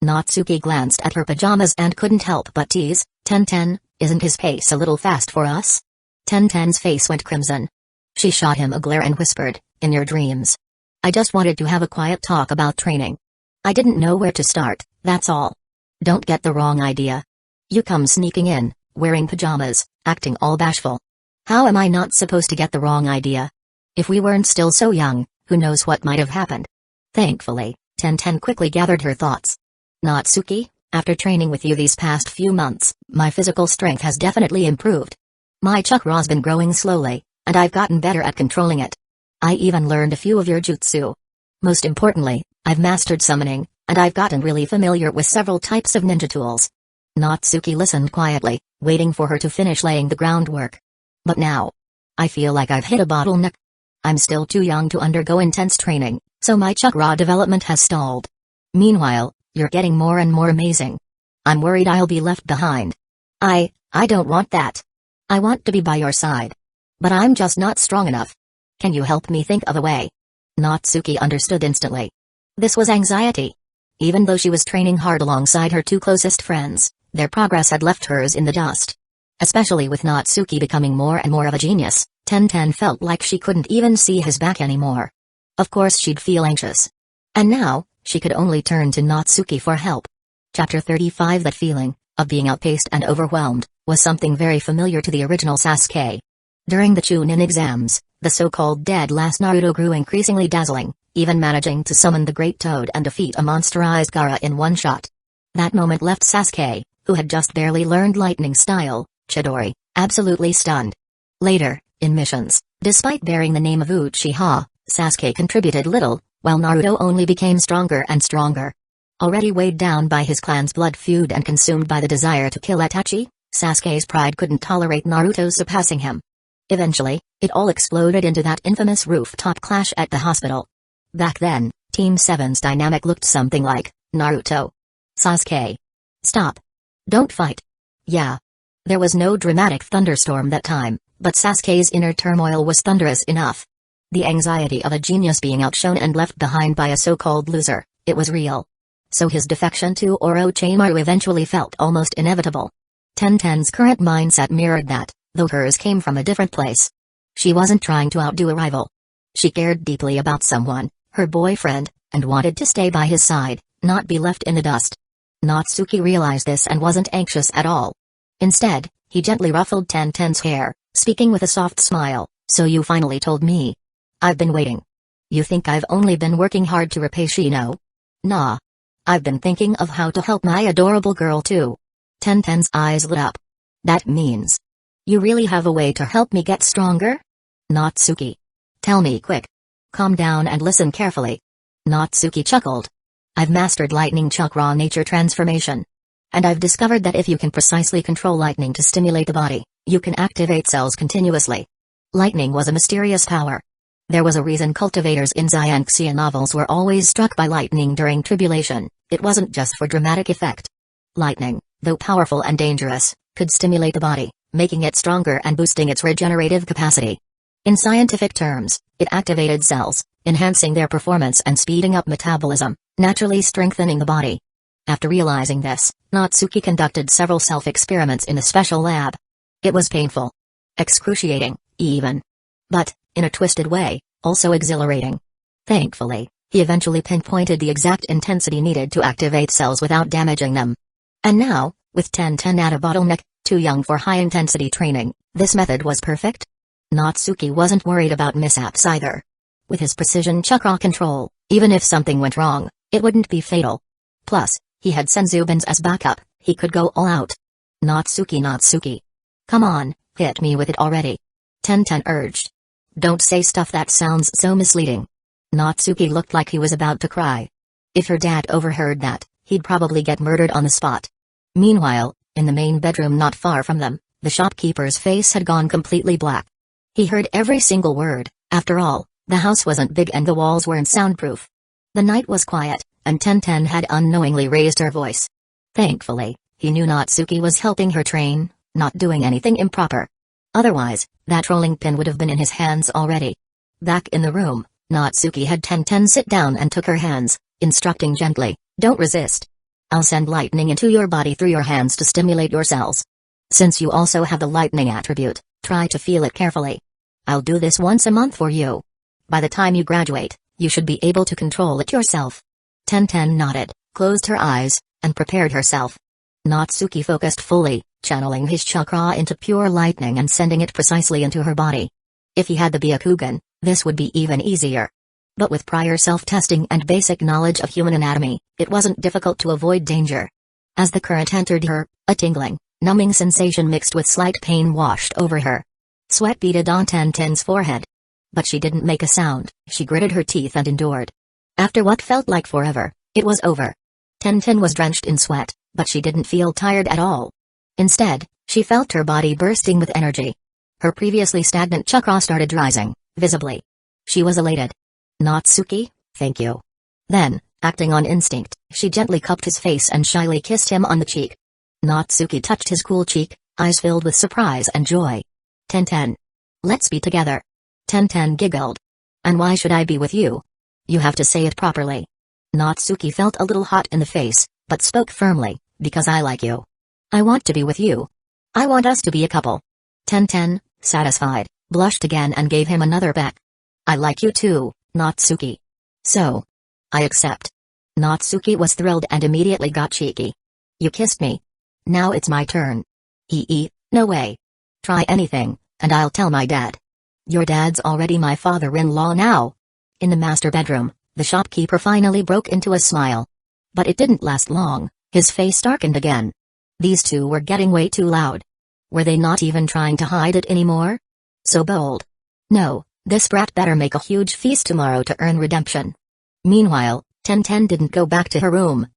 Natsuki glanced at her pajamas and couldn't help but tease, "Tenten, isn't his pace a little fast for us?" Tenten's face went crimson. She shot him a glare and whispered, "In your dreams. I just wanted to have a quiet talk about training. I didn't know where to start, that's all. Don't get the wrong idea. You come sneaking in, wearing pajamas, acting all bashful. How am I not supposed to get the wrong idea? If we weren't still so young, who knows what might have happened?" Thankfully, Tenten quickly gathered her thoughts. "Natsuki, after training with you these past few months, my physical strength has definitely improved. My chakra's been growing slowly, and I've gotten better at controlling it. I even learned a few of your jutsu. Most importantly, I've mastered summoning, and I've gotten really familiar with several types of ninja tools." Natsuki listened quietly, waiting for her to finish laying the groundwork. "But now, I feel like I've hit a bottleneck. I'm still too young to undergo intense training, so my chakra development has stalled. Meanwhile, you're getting more and more amazing. I'm worried I'll be left behind. I don't want that. I want to be by your side. But I'm just not strong enough. Can you help me think of a way?" Natsuki understood instantly. This was anxiety. Even though she was training hard alongside her two closest friends, their progress had left hers in the dust. Especially with Natsuki becoming more and more of a genius, Tenten felt like she couldn't even see his back anymore. Of course she'd feel anxious. And now, She could only turn to Natsuki for help. Chapter 35. That feeling, of being outpaced and overwhelmed, was something very familiar to the original Sasuke. During the Chunin exams, the so-called dead last Naruto grew increasingly dazzling, even managing to summon the Great Toad and defeat a monsterized Gaara in one shot. That moment left Sasuke, who had just barely learned lightning style, Chidori, absolutely stunned. Later, in missions, despite bearing the name of Uchiha, Sasuke contributed little, while Naruto only became stronger and stronger. Already weighed down by his clan's blood feud and consumed by the desire to kill Itachi, Sasuke's pride couldn't tolerate Naruto surpassing him. Eventually, it all exploded into that infamous rooftop clash at the hospital. Back then, Team 7's dynamic looked something like, Naruto. Sasuke. Stop. Don't fight. Yeah. There was no dramatic thunderstorm that time, but Sasuke's inner turmoil was thunderous enough. The anxiety of a genius being outshone and left behind by a so-called loser, it was real. So his defection to Orochimaru eventually felt almost inevitable. Tenten's current mindset mirrored that, though hers came from a different place. She wasn't trying to outdo a rival. She cared deeply about someone, her boyfriend, and wanted to stay by his side, not be left in the dust. Natsuki realized this and wasn't anxious at all. Instead, he gently ruffled Tenten's hair, speaking with a soft smile, "So you finally told me. I've been waiting. You think I've only been working hard to repay Shino? Nah. I've been thinking of how to help my adorable girl too." Tenten's eyes lit up. "That means you really have a way to help me get stronger?" "Natsuki. Tell me quick. Calm down and listen carefully." Natsuki chuckled. "I've mastered lightning chakra nature transformation. And I've discovered that if you can precisely control lightning to stimulate the body, you can activate cells continuously." Lightning was a mysterious power. There was a reason cultivators in Xianxia novels were always struck by lightning during tribulation. It wasn't just for dramatic effect. Lightning, though powerful and dangerous, could stimulate the body, making it stronger and boosting its regenerative capacity. In scientific terms, it activated cells, enhancing their performance and speeding up metabolism, naturally strengthening the body. After realizing this, Natsuki conducted several self-experiments in a special lab. It was painful. Excruciating, even. But, in a twisted way, also exhilarating. Thankfully, he eventually pinpointed the exact intensity needed to activate cells without damaging them. And now, with Tenten at a bottleneck, too young for high-intensity training, this method was perfect. Natsuki wasn't worried about mishaps either. With his precision chakra control, even if something went wrong, it wouldn't be fatal. Plus, he had Senzubans as backup, he could go all out. Natsuki. Come on, hit me with it already." Tenten urged. "Don't say stuff that sounds so misleading." Natsuki looked like he was about to cry. If her dad overheard that, he'd probably get murdered on the spot. Meanwhile, in the main bedroom not far from them, the shopkeeper's face had gone completely black. He heard every single word. After all, the house wasn't big and the walls weren't soundproof. The night was quiet, and Tenten had unknowingly raised her voice. Thankfully, he knew Natsuki was helping her train, not doing anything improper. Otherwise, that rolling pin would have been in his hands already. Back in the room, Natsuki had Tenten sit down and took her hands, instructing gently, "Don't resist. I'll send lightning into your body through your hands to stimulate your cells. Since you also have the lightning attribute, try to feel it carefully. I'll do this once a month for you. By the time you graduate, you should be able to control it yourself." Tenten nodded, closed her eyes, and prepared herself. Natsuki focused fully, channeling his chakra into pure lightning and sending it precisely into her body. If he had the Byakugan, this would be even easier. But with prior self-testing and basic knowledge of human anatomy, it wasn't difficult to avoid danger. As the current entered her, a tingling, numbing sensation mixed with slight pain washed over her. Sweat beaded on Tenten's forehead. But she didn't make a sound, she gritted her teeth and endured. After what felt like forever, it was over. Tenten was drenched in sweat, but she didn't feel tired at all. Instead, she felt her body bursting with energy. Her previously stagnant chakra started rising, visibly. She was elated. "Natsuki, thank you." Then, acting on instinct, she gently cupped his face and shyly kissed him on the cheek. Natsuki touched his cool cheek, eyes filled with surprise and joy. "Tenten. Let's be together." Tenten giggled. "And why should I be with you? You have to say it properly." Natsuki felt a little hot in the face, but spoke firmly, "Because I like you. I want to be with you. I want us to be a couple." Tenten, satisfied, blushed again and gave him another peck. "I like you too, Natsuki. So, I accept." Natsuki was thrilled and immediately got cheeky. You kissed me. Now it's my turn. No way. Try anything, and I'll tell my dad. Your dad's already my father-in-law now. In the master bedroom, the shopkeeper finally broke into a smile. But it didn't last long, his face darkened again. These two were getting way too loud. Were they not even trying to hide it anymore? So bold. No, this brat better make a huge feast tomorrow to earn redemption. Meanwhile, Tenten didn't go back to her room.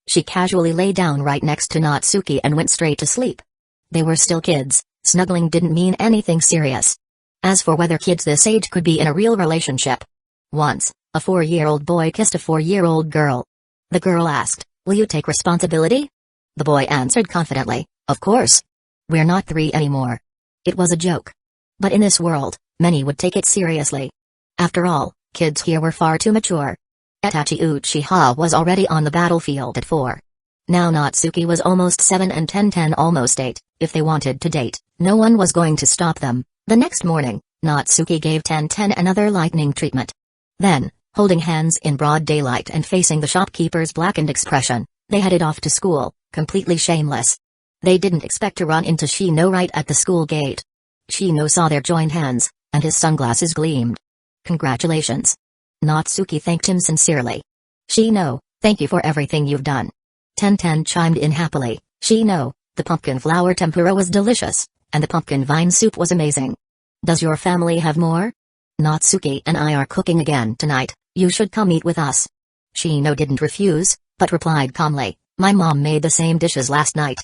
She casually lay down right next to Natsuki and went straight to sleep. They were still kids, snuggling didn't mean anything serious. As for whether kids this age could be in a real relationship. Once, a 4-year-old boy kissed a 4-year-old girl. The girl asked, "Will you take responsibility?" The boy answered confidently, "Of course. We're not 3 anymore." It was a joke. But in this world, many would take it seriously. After all, kids here were far too mature. Itachi Uchiha was already on the battlefield at 4. Now Natsuki was almost 7 and Tenten almost 8. If they wanted to date, no one was going to stop them. The next morning, Natsuki gave Tenten another lightning treatment. Then, holding hands in broad daylight and facing the shopkeeper's blackened expression, they headed off to school, completely shameless. They didn't expect to run into Shino right at the school gate. Shino saw their joined hands, and his sunglasses gleamed. "Congratulations." Natsuki thanked him sincerely. "Shino, thank you for everything you've done." Tenten chimed in happily, "Shino, the pumpkin flower tempura was delicious, and the pumpkin vine soup was amazing. Does your family have more? Natsuki and I are cooking again tonight, you should come eat with us." Shino didn't refuse, but replied calmly, "My mom made the same dishes last night.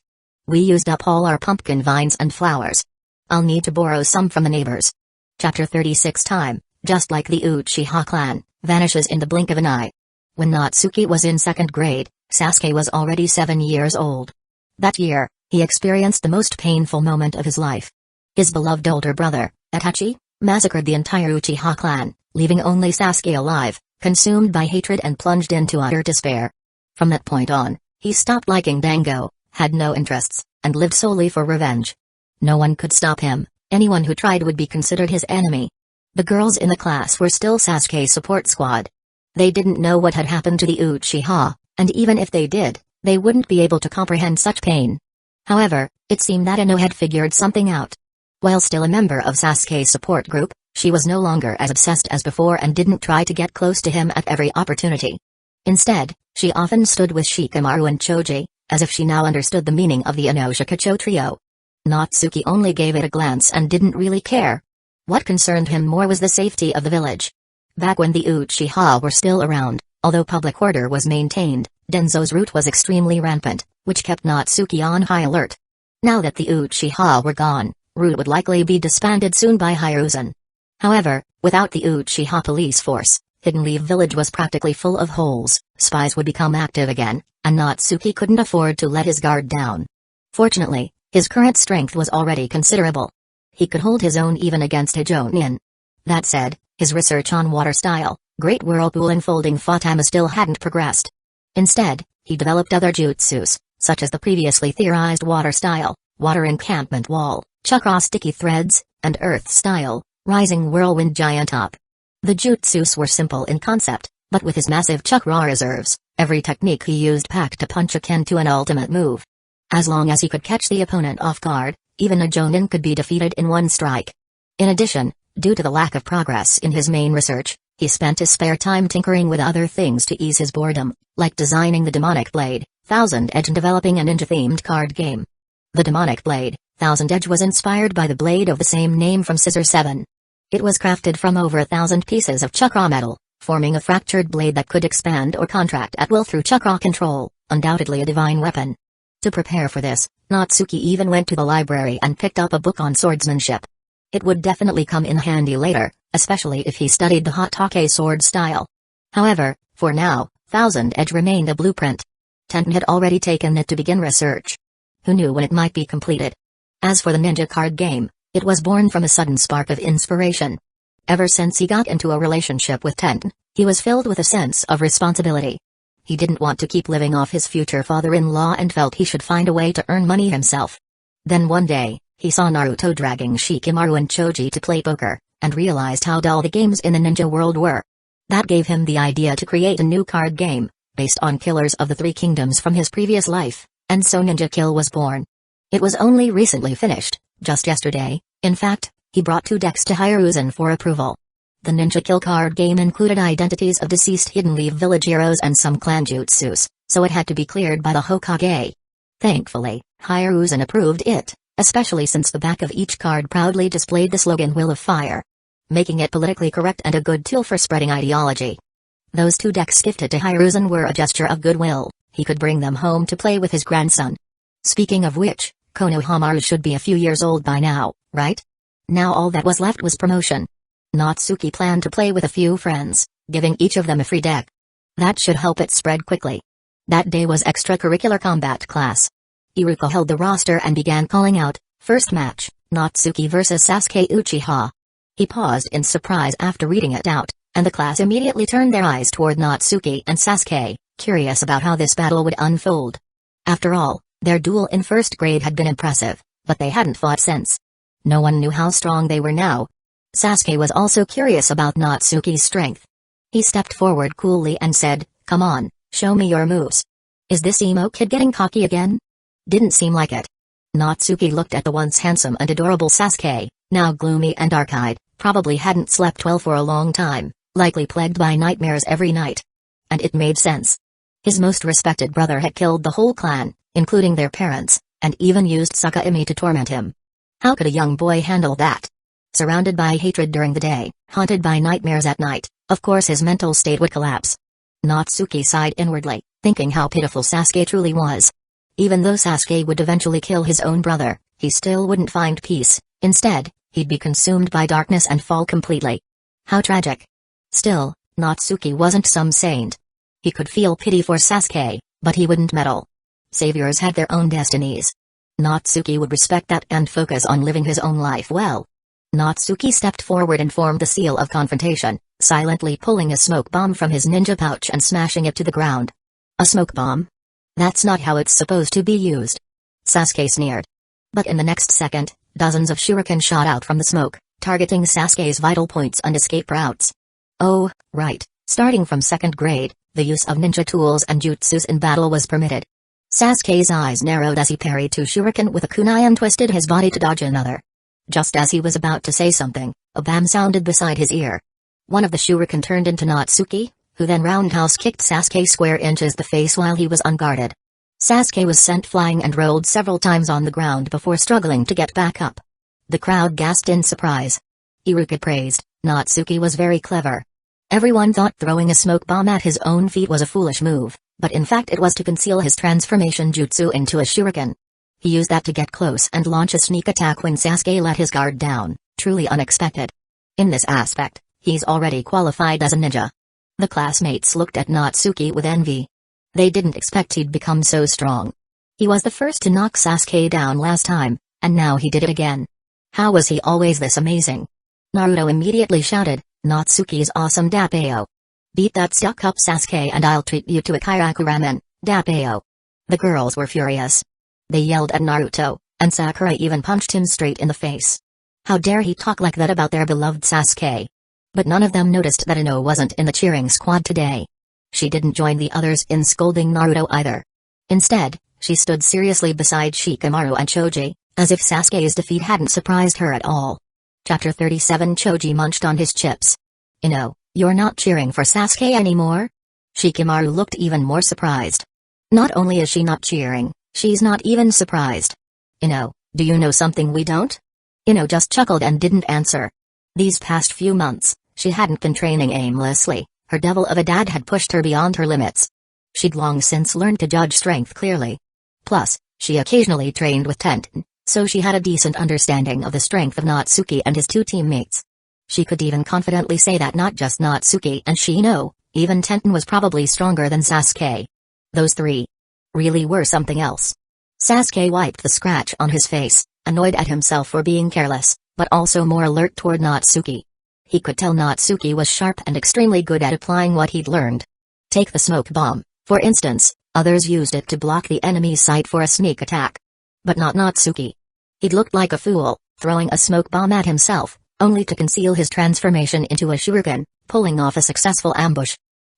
We used up all our pumpkin vines and flowers. I'll need to borrow some from the neighbors." Chapter 36 Time, just like the Uchiha clan, vanishes in the blink of an eye. When Natsuki was in 2nd grade, Sasuke was already 7 years old. That year, he experienced the most painful moment of his life. His beloved older brother, Itachi, massacred the entire Uchiha clan, leaving only Sasuke alive, consumed by hatred and plunged into utter despair. From that point on, he stopped liking Dango, had no interests, and lived solely for revenge. No one could stop him, anyone who tried would be considered his enemy. The girls in the class were still Sasuke's support squad. They didn't know what had happened to the Uchiha, and even if they did, they wouldn't be able to comprehend such pain. However, it seemed that Ino had figured something out. While still a member of Sasuke's support group, she was no longer as obsessed as before and didn't try to get close to him at every opportunity. Instead, she often stood with Shikamaru and Choji, as if she now understood the meaning of the Inoshikacho trio. Natsuki only gave it a glance and didn't really care. What concerned him more was the safety of the village. Back when the Uchiha were still around, although public order was maintained, Danzo's route was extremely rampant, which kept Natsuki on high alert. Now that the Uchiha were gone, route would likely be disbanded soon by Hiruzen. However, without the Uchiha police force, Hidden Leaf Village was practically full of holes, spies would become active again, and Natsuki couldn't afford to let his guard down. Fortunately, his current strength was already considerable. He could hold his own even against a Jonin. That said, his research on water style, Great Whirlpool and Folding Fatama still hadn't progressed. Instead, he developed other jutsus, such as the previously theorized water style, Water Encampment Wall, Chakra Sticky Threads, and Earth style, Rising Whirlwind Giant Up. The jutsus were simple in concept, but with his massive chakra reserves, every technique he used packed a punch akin to an ultimate move. As long as he could catch the opponent off guard, even a Jonin could be defeated in one strike. In addition, due to the lack of progress in his main research, he spent his spare time tinkering with other things to ease his boredom, like designing the Demonic Blade, Thousand Edge, and developing a ninja-themed card game. The Demonic Blade, Thousand Edge, was inspired by the blade of the same name from Scissor 7. It was crafted from over 1,000 pieces of chakra metal, forming a fractured blade that could expand or contract at will through chakra control, undoubtedly a divine weapon. To prepare for this, Natsuki even went to the library and picked up a book on swordsmanship. It would definitely come in handy later, especially if he studied the Hatake sword style. However, for now, Thousand Edge remained a blueprint. Tenten had already taken it to begin research. Who knew when it might be completed? As for the ninja card game, it was born from a sudden spark of inspiration. Ever since he got into a relationship with Tenten, he was filled with a sense of responsibility. He didn't want to keep living off his future father-in-law and felt he should find a way to earn money himself. Then one day, he saw Naruto dragging Shikamaru and Choji to play poker, and realized how dull the games in the ninja world were. That gave him the idea to create a new card game, based on Killers of the Three Kingdoms from his previous life, and so Ninja Kill was born. It was only recently finished, just yesterday. In fact, he brought 2 decks to Hiruzen for approval. The Ninja Kill card game included identities of deceased Hidden Leaf village heroes and some clan jutsus, so it had to be cleared by the Hokage. Thankfully, Hiruzen approved it, especially since the back of each card proudly displayed the slogan Will of Fire, making it politically correct and a good tool for spreading ideology. Those 2 decks gifted to Hiruzen were a gesture of goodwill. He could bring them home to play with his grandson. Speaking of which, Konohamaru should be a few years old by now, right? Now all that was left was promotion. Natsuki planned to play with a few friends, giving each of them a free deck. That should help it spread quickly. That day was extracurricular combat class. Iruka held the roster and began calling out, first match, Natsuki vs Sasuke Uchiha. He paused in surprise after reading it out, and the class immediately turned their eyes toward Natsuki and Sasuke, curious about how this battle would unfold. After all, their duel in first grade had been impressive, but they hadn't fought since. No one knew how strong they were now. Sasuke was also curious about Natsuki's strength. He stepped forward coolly and said, come on, show me your moves. Is this emo kid getting cocky again? Didn't seem like it. Natsuki looked at the once handsome and adorable Sasuke, now gloomy and dark-eyed, probably hadn't slept well for a long time, likely plagued by nightmares every night. And it made sense. His most respected brother had killed the whole clan, including their parents, and even used Sakami to torment him. How could a young boy handle that? Surrounded by hatred during the day, haunted by nightmares at night, of course his mental state would collapse. Natsuki sighed inwardly, thinking how pitiful Sasuke truly was. Even though Sasuke would eventually kill his own brother, he still wouldn't find peace. Instead, he'd be consumed by darkness and fall completely. How tragic. Still, Natsuki wasn't some saint. He could feel pity for Sasuke, but he wouldn't meddle. Saviors had their own destinies. Natsuki would respect that and focus on living his own life well. Natsuki stepped forward and formed the seal of confrontation, silently pulling a smoke bomb from his ninja pouch and smashing it to the ground. A smoke bomb? That's not how it's supposed to be used. Sasuke sneered. But in the next second, dozens of shuriken shot out from the smoke, targeting Sasuke's vital points and escape routes. Oh, right, starting from second grade, the use of ninja tools and jutsus in battle was permitted. Sasuke's eyes narrowed as he parried 2 shuriken with a kunai and twisted his body to dodge another. Just as he was about to say something, a bam sounded beside his ear. One of the shuriken turned into Natsuki, who then roundhouse kicked Sasuke square inches the face while he was unguarded. Sasuke was sent flying and rolled several times on the ground before struggling to get back up. The crowd gasped in surprise. Iruka praised, Natsuki was very clever. Everyone thought throwing a smoke bomb at his own feet was a foolish move, but in fact it was to conceal his transformation jutsu into a shuriken. He used that to get close and launch a sneak attack when Sasuke let his guard down, truly unexpected. In this aspect, he's already qualified as a ninja. The classmates looked at Natsuki with envy. They didn't expect he'd become so strong. He was the first to knock Sasuke down last time, and now he did it again. How was he always this amazing? Naruto immediately shouted, Natsuki's awesome Dappeo. Beat that stuck-up Sasuke and I'll treat you to a Kairaku ramen, Dappeo. The girls were furious. They yelled at Naruto, and Sakura even punched him straight in the face. How dare he talk like that about their beloved Sasuke? But none of them noticed that Ino wasn't in the cheering squad today. She didn't join the others in scolding Naruto either. Instead, she stood seriously beside Shikamaru and Choji, as if Sasuke's defeat hadn't surprised her at all. Chapter 37. Choji munched on his chips. Ino, you're not cheering for Sasuke anymore? Shikamaru looked even more surprised. Not only is she not cheering, she's not even surprised. Ino, do you know something we don't? Ino just chuckled and didn't answer. These past few months, she hadn't been training aimlessly. Her devil of a dad had pushed her beyond her limits. She'd long since learned to judge strength clearly. Plus, she occasionally trained with Tenten, so she had a decent understanding of the strength of Natsuki and his 2 teammates. She could even confidently say that not just Natsuki and Shino, even Tenten was probably stronger than Sasuke. Those 3 really were something else. Sasuke wiped the scratch on his face, annoyed at himself for being careless, but also more alert toward Natsuki. He could tell Natsuki was sharp and extremely good at applying what he'd learned. Take the smoke bomb, for instance, others used it to block the enemy's sight for a sneak attack. But not Natsuki. He'd looked like a fool, throwing a smoke bomb at himself, only to conceal his transformation into a shuriken, pulling off a successful ambush.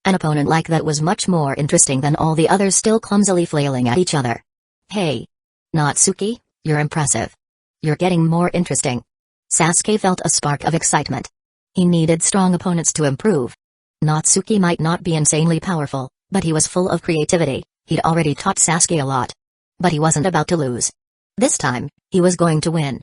An opponent like that was much more interesting than all the others still clumsily flailing at each other. Hey! Natsuki, you're impressive. You're getting more interesting. Sasuke felt a spark of excitement. He needed strong opponents to improve. Natsuki might not be insanely powerful, but he was full of creativity. He'd already taught Sasuke a lot. But he wasn't about to lose. This time, he was going to win.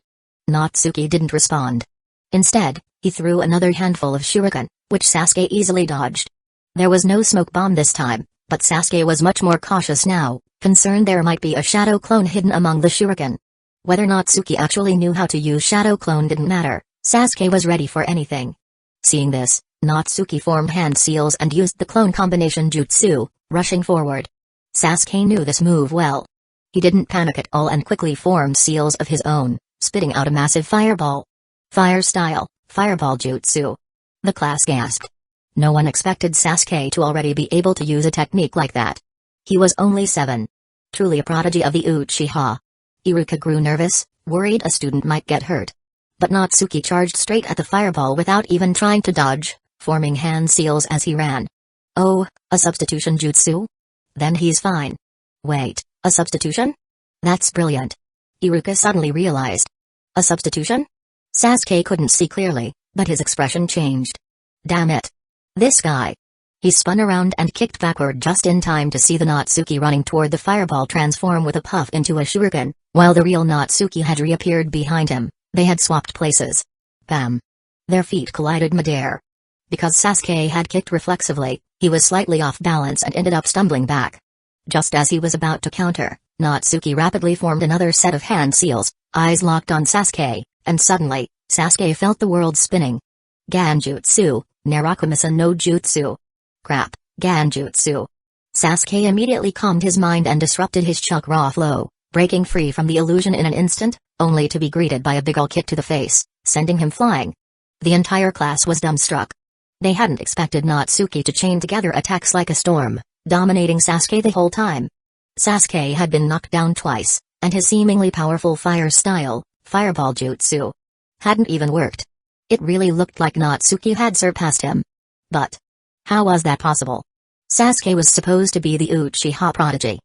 Natsuki didn't respond. Instead, he threw another handful of shuriken, which Sasuke easily dodged. There was no smoke bomb this time, but Sasuke was much more cautious now, concerned there might be a shadow clone hidden among the shuriken. Whether Natsuki actually knew how to use shadow clone didn't matter, Sasuke was ready for anything. Seeing this, Natsuki formed hand seals and used the clone combination jutsu, rushing forward. Sasuke knew this move well. He didn't panic at all and quickly formed seals of his own, spitting out a massive fireball. Fire style, fireball jutsu. The class gasped. No one expected Sasuke to already be able to use a technique like that. He was only 7. Truly a prodigy of the Uchiha. Iruka grew nervous, worried a student might get hurt. But Natsuki charged straight at the fireball without even trying to dodge, forming hand seals as he ran. Oh, a substitution jutsu? Then he's fine. Wait, a substitution? That's brilliant. Iruka suddenly realized. A substitution? Sasuke couldn't see clearly, but his expression changed. Damn it. This guy. He spun around and kicked backward just in time to see the Natsuki running toward the fireball transform with a puff into a shuriken, while the real Natsuki had reappeared behind him. They had swapped places. Bam. Their feet collided midair. Because Sasuke had kicked reflexively, he was slightly off balance and ended up stumbling back. Just as he was about to counter, Natsuki rapidly formed another set of hand seals, eyes locked on Sasuke, and suddenly, Sasuke felt the world spinning. Ganjutsu, Narakumasa no Jutsu. Crap, Ganjutsu. Sasuke immediately calmed his mind and disrupted his chakra flow, breaking free from the illusion in an instant, only to be greeted by a big ol' kick to the face, sending him flying. The entire class was dumbstruck. They hadn't expected Natsuki to chain together attacks like a storm, dominating Sasuke the whole time. Sasuke had been knocked down twice, and his seemingly powerful fire style, fireball jutsu, hadn't even worked. It really looked like Natsuki had surpassed him. But how was that possible? Sasuke was supposed to be the Uchiha prodigy.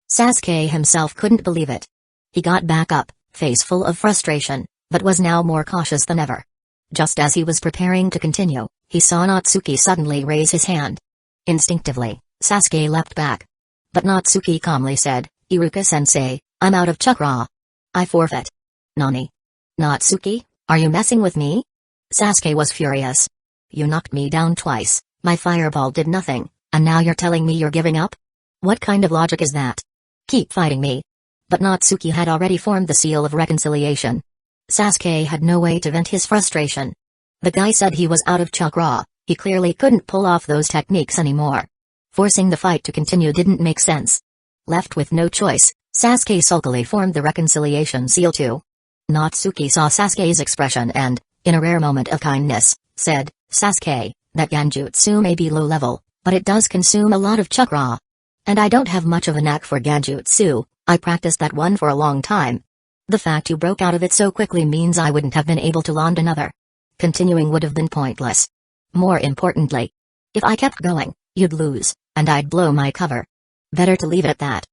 Sasuke himself couldn't believe it. He got back up, face full of frustration, but was now more cautious than ever. Just as he was preparing to continue, he saw Natsuki suddenly raise his hand. Instinctively, Sasuke leapt back. But Natsuki calmly said, "Iruka-sensei, I'm out of chakra. I forfeit." "Nani? Natsuki, are you messing with me?" Sasuke was furious. "You knocked me down twice, my fireball did nothing, and now you're telling me you're giving up? What kind of logic is that? Keep fighting me." But Natsuki had already formed the seal of reconciliation. Sasuke had no way to vent his frustration. The guy said he was out of chakra, he clearly couldn't pull off those techniques anymore. Forcing the fight to continue didn't make sense. Left with no choice, Sasuke sulkily formed the reconciliation seal too. Natsuki saw Sasuke's expression and, in a rare moment of kindness, said, "Sasuke, that Ganjutsu may be low level, but it does consume a lot of chakra. And I don't have much of a knack for Ganjutsu, I practiced that one for a long time. The fact you broke out of it so quickly means I wouldn't have been able to land another. Continuing would have been pointless. More importantly, if I kept going, you'd lose, and I'd blow my cover. Better to leave it at that."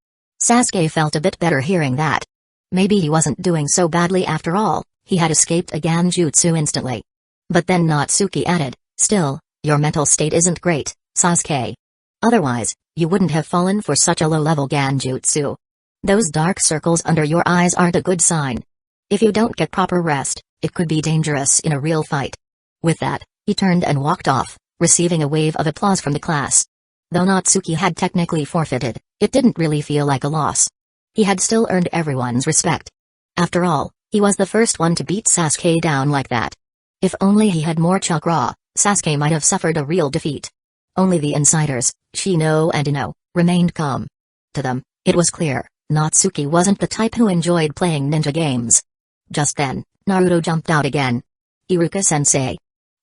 Sasuke felt a bit better hearing that. Maybe he wasn't doing so badly after all, he had escaped a Ganjutsu instantly. But then Natsuki added, "Still, your mental state isn't great, Sasuke. Otherwise, you wouldn't have fallen for such a low-level Ganjutsu. Those dark circles under your eyes aren't a good sign. If you don't get proper rest, it could be dangerous in a real fight." With that, he turned and walked off, receiving a wave of applause from the class. Though Natsuki had technically forfeited, it didn't really feel like a loss. He had still earned everyone's respect. After all, he was the first one to beat Sasuke down like that. If only he had more chakra, Sasuke might have suffered a real defeat. Only the insiders, Shino and Ino, remained calm. To them, it was clear, Natsuki wasn't the type who enjoyed playing ninja games. Just then, Naruto jumped out again. "Iruka-sensei.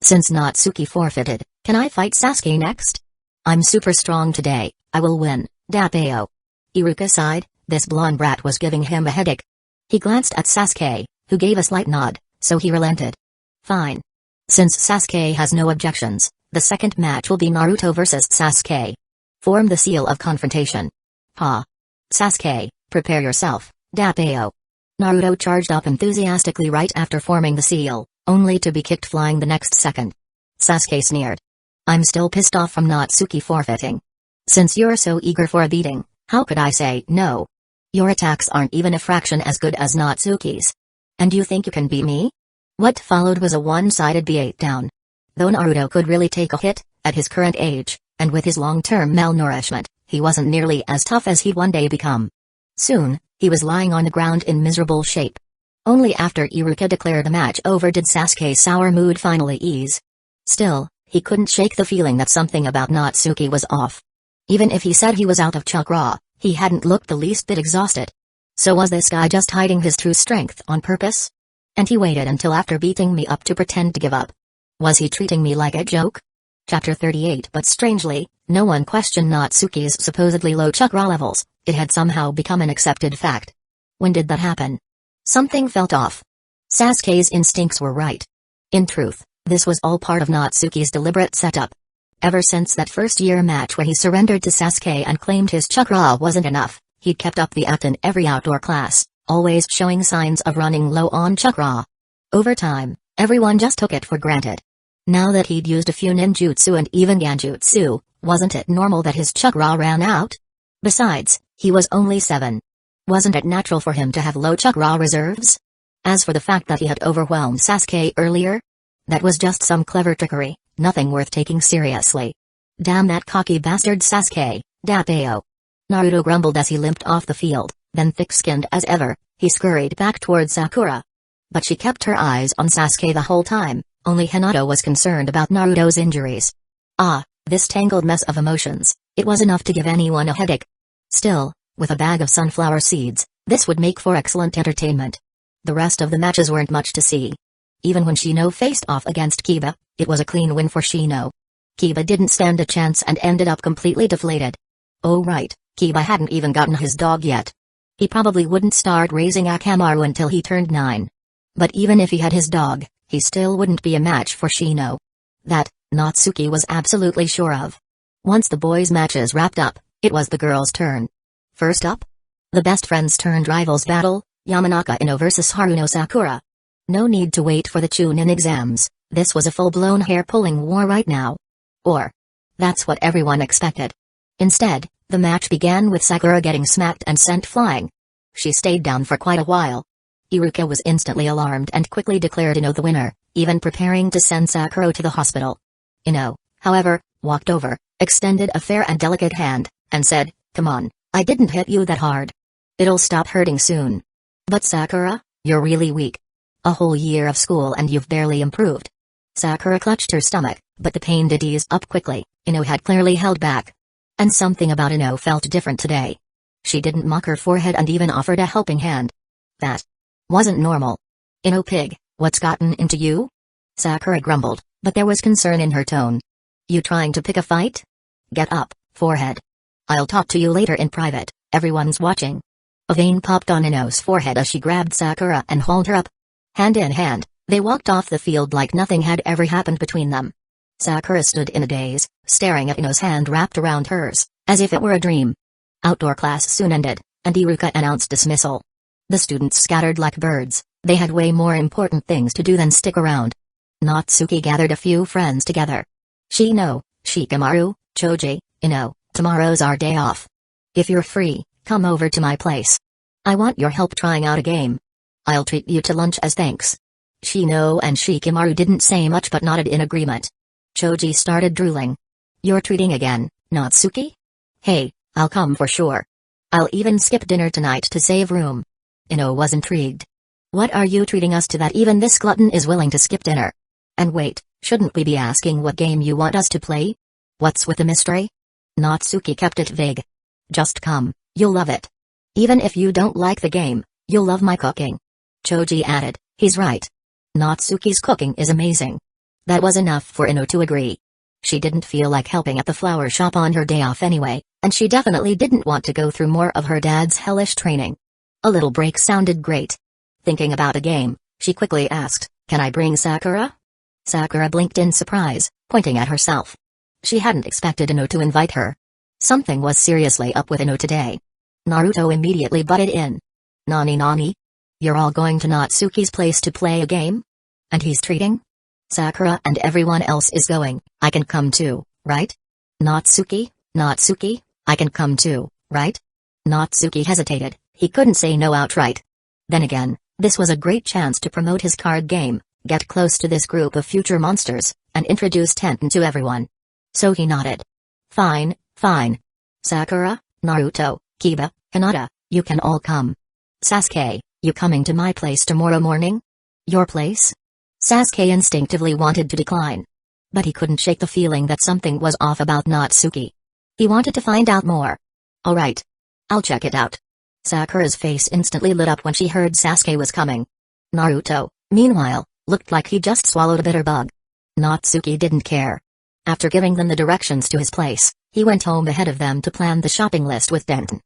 Since Natsuki forfeited, can I fight Sasuke next? I'm super strong today, I will win, Dappeo." Iruka sighed, this blonde brat was giving him a headache. He glanced at Sasuke, who gave a slight nod, so he relented. "Fine. Since Sasuke has no objections, The second match will be Naruto vs Sasuke. Form the seal of confrontation. Ha! Sasuke, prepare yourself, Dappeo. Naruto charged up enthusiastically right after forming the seal, only to be kicked flying the next second. Sasuke sneered. I'm still pissed off from Natsuki forfeiting. Since you're so eager for a beating, how could I say no? Your attacks aren't even a fraction as good as Natsuki's. And you think you can beat me? What followed was a one-sided beatdown. Though Naruto could really take a hit, at his current age, and with his long-term malnourishment, he wasn't nearly as tough as he'd one day become. Soon, he was lying on the ground in miserable shape. Only after Iruka declared the match over did Sasuke's sour mood finally ease. Still, he couldn't shake the feeling that something about Natsuki was off. Even if he said he was out of chakra, he hadn't looked the least bit exhausted. So was this guy just hiding his true strength on purpose? And he waited until after beating me up to pretend to give up. Was he treating me like a joke? Chapter 38. But strangely, no one questioned Natsuki's supposedly low chakra levels. It had somehow become an accepted fact. When did that happen? Something felt off. Sasuke's instincts were right. In truth, this was all part of Natsuki's deliberate setup. Ever since that first-year match where he surrendered to Sasuke and claimed his chakra wasn't enough, he'd kept up the act in every outdoor class, always showing signs of running low on chakra. Over time, everyone just took it for granted. Now that he'd used a few ninjutsu and even genjutsu, wasn't it normal that his chakra ran out? Besides, he was only 7. Wasn't it natural for him to have low chakra reserves? As for the fact that he had overwhelmed Sasuke earlier, that was just some clever trickery, nothing worth taking seriously. Damn that cocky bastard Sasuke, Dappeo. Naruto grumbled as he limped off the field, then thick-skinned as ever, he scurried back towards Sakura. But she kept her eyes on Sasuke the whole time, only Hinata was concerned about Naruto's injuries. This tangled mess of emotions, it was enough to give anyone a headache. Still, with a bag of sunflower seeds, this would make for excellent entertainment. The rest of the matches weren't much to see. Even when Shino faced off against Kiba, it was a clean win for Shino. Kiba didn't stand a chance and ended up completely deflated. Oh right, Kiba hadn't even gotten his dog yet. He probably wouldn't start raising Akamaru until he turned 9. But even if he had his dog, he still wouldn't be a match for Shino. That, Natsuki was absolutely sure of. Once the boys' matches wrapped up, it was the girls' turn. First up? The best friends turned rivals battle, Yamanaka Ino vs Haruno Sakura. No need to wait for the Chunin exams, this was a full-blown hair-pulling war right now. Or, that's what everyone expected. Instead, the match began with Sakura getting smacked and sent flying. She stayed down for quite a while. Iruka was instantly alarmed and quickly declared Ino the winner, even preparing to send Sakura to the hospital. Ino, however, walked over, extended a fair and delicate hand, and said, "Come on, I didn't hit you that hard. It'll stop hurting soon." "But Sakura, you're really weak. A whole year of school and you've barely improved." Sakura clutched her stomach, but the pain did ease up quickly. Ino had clearly held back. And something about Ino felt different today. She didn't mock her forehead and even offered a helping hand. That wasn't normal. "Ino pig, what's gotten into you?" Sakura grumbled, but there was concern in her tone. "You trying to pick a fight? Get up, forehead. I'll talk to you later in private, everyone's watching." A vein popped on Ino's forehead as she grabbed Sakura and hauled her up. Hand in hand, they walked off the field like nothing had ever happened between them. Sakura stood in a daze, staring at Ino's hand wrapped around hers, as if it were a dream. Outdoor class soon ended, and Iruka announced dismissal. The students scattered like birds, they had way more important things to do than stick around. Natsuki gathered a few friends together. "Shino, Shikamaru, Choji, Ino, tomorrow's our day off. If you're free, come over to my place. I want your help trying out a game. I'll treat you to lunch as thanks." Shino and Shikamaru didn't say much but nodded in agreement. Choji started drooling. "You're treating again, Natsuki?" "Hey, I'll come for sure. I'll even skip dinner tonight to save room." Ino was intrigued. "What are you treating us to that even this glutton is willing to skip dinner? And wait, shouldn't we be asking what game you want us to play? What's with the mystery?" Natsuki kept it vague. "Just come, you'll love it. Even if you don't like the game, you'll love my cooking." Choji added, "He's right. Natsuki's cooking is amazing." That was enough for Ino to agree. She didn't feel like helping at the flower shop on her day off anyway, and she definitely didn't want to go through more of her dad's hellish training. A little break sounded great. Thinking about a game, she quickly asked, "Can I bring Sakura?" Sakura blinked in surprise, pointing at herself. She hadn't expected Ino to invite her. Something was seriously up with Ino today. Naruto immediately butted in. Nani? You're all going to Natsuki's place to play a game? And he's treating? Sakura and everyone else is going, I can come too, right? Natsuki, I can come too, right? Natsuki hesitated, he couldn't say no outright. Then again, this was a great chance to promote his card game, get close to this group of future monsters, and introduce Tenten to everyone. So he nodded. Fine. Sakura, Naruto, Kiba, Hinata, you can all come. Sasuke, you coming to my place tomorrow morning? Your place? Sasuke instinctively wanted to decline. But he couldn't shake the feeling that something was off about Natsuki. He wanted to find out more. Alright. I'll check it out. Sakura's face instantly lit up when she heard Sasuke was coming. Naruto, meanwhile, looked like he just swallowed a bitter bug. Natsuki didn't care. After giving them the directions to his place, he went home ahead of them to plan the shopping list with Tenten.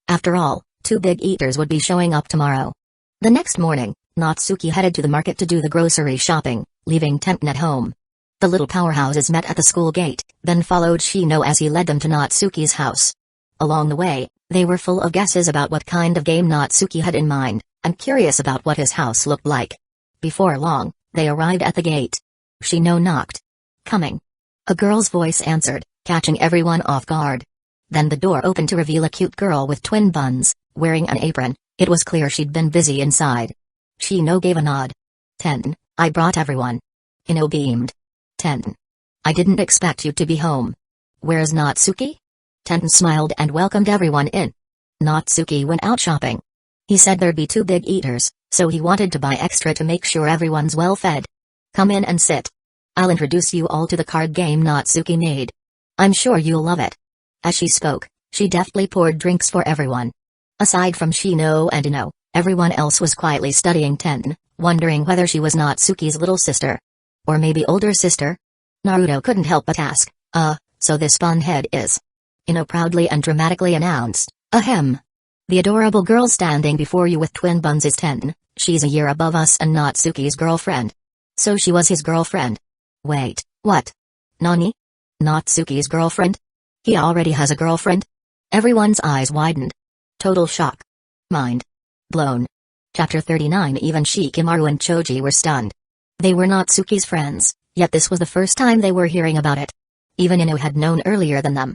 After all, 2 big eaters would be showing up tomorrow. The next morning, Natsuki headed to the market to do the grocery shopping, leaving Tenten at home. The little powerhouses met at the school gate, then followed Shino as he led them to Natsuki's house. Along the way, they were full of guesses about what kind of game Natsuki had in mind, and curious about what his house looked like. Before long, they arrived at the gate. Shino knocked. Coming. A girl's voice answered, catching everyone off guard. Then the door opened to reveal a cute girl with twin buns, wearing an apron. It was clear she'd been busy inside. Shino gave a nod. Tenten, I brought everyone. Ino beamed. Tenten. I didn't expect you to be home. Where's Natsuki? Tenten smiled and welcomed everyone in. Natsuki went out shopping. He said there'd be 2 big eaters, so he wanted to buy extra to make sure everyone's well fed. Come in and sit. I'll introduce you all to the card game Natsuki made. I'm sure you'll love it. As she spoke, she deftly poured drinks for everyone. Aside from Shino and Ino, everyone else was quietly studying Tenten, wondering whether she was Natsuki's little sister. Or maybe older sister? Naruto couldn't help but ask, so this funhead is. Ino proudly and dramatically announced, ahem. The adorable girl standing before you with twin buns is Tenten, she's a year above us and Natsuki's girlfriend. So she was his girlfriend. Wait, what? Nani? Natsuki's girlfriend? He already has a girlfriend? Everyone's eyes widened. Total shock. Mind blown. Chapter 39. Even Shikamaru and Choji were stunned. They were Natsuki's friends, yet this was the first time they were hearing about it. Even Ino had known earlier than them.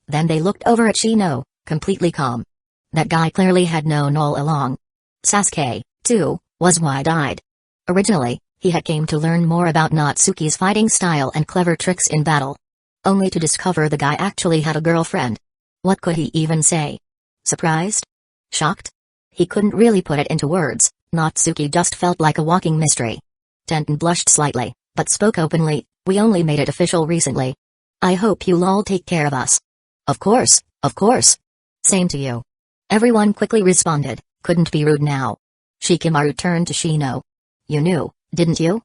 Then they looked over at Shino, completely calm. That guy clearly had known all along. Sasuke, too, was wide-eyed. Originally, he had came to learn more about Natsuki's fighting style and clever tricks in battle. Only to discover the guy actually had a girlfriend. What could he even say? Surprised? Shocked? He couldn't really put it into words. Natsuki just felt like a walking mystery. Tenten blushed slightly, but spoke openly, we only made it official recently. I hope you'll all take care of us. Of course. Same to you. Everyone quickly responded, couldn't be rude now. Shikamaru turned to Shino. You knew, didn't you?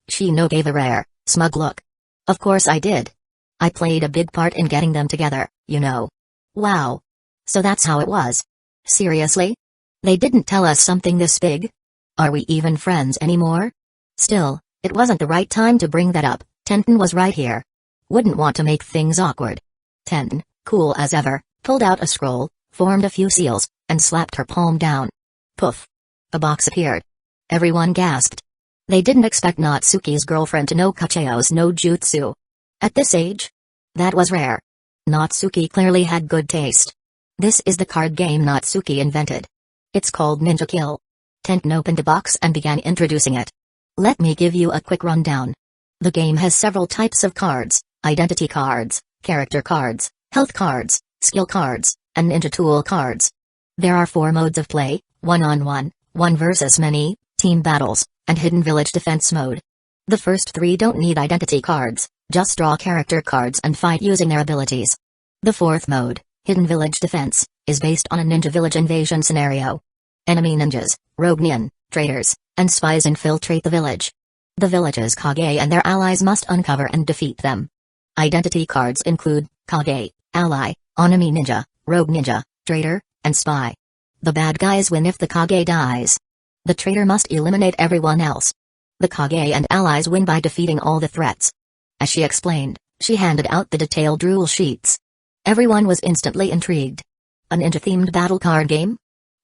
Shino gave a rare, smug look. Of course I did. I played a big part in getting them together, you know. Wow. So that's how it was. Seriously? They didn't tell us something this big? Are we even friends anymore? Still, it wasn't the right time to bring that up. Tenten was right here. Wouldn't want to make things awkward. Tenten, cool as ever, pulled out a scroll, formed a few seals, and slapped her palm down. Poof. A box appeared. Everyone gasped. They didn't expect Natsuki's girlfriend to know Kacheo's no jutsu. At this age? That was rare. Natsuki clearly had good taste. This is the card game Natsuki invented. It's called Ninja Kill. Tenten opened a box and began introducing it. Let me give you a quick rundown. The game has several types of cards: identity cards, character cards, health cards, skill cards, and ninja tool cards. There are 4 modes of play: one-on-one, one versus many, team battles, and hidden village defense mode. The first 3 don't need identity cards, just draw character cards and fight using their abilities. The 4th mode, hidden village defense, is based on a ninja village invasion scenario. Enemy ninjas, rogue nin, traitors, and spies infiltrate the village. The village's Kage and their allies must uncover and defeat them. Identity cards include Kage, ally, enemy ninja, rogue ninja, traitor, and spy. The bad guys win if the Kage dies. The traitor must eliminate everyone else. The Kage and allies win by defeating all the threats. As she explained, she handed out the detailed rule sheets. Everyone was instantly intrigued. A ninja-themed battle card game?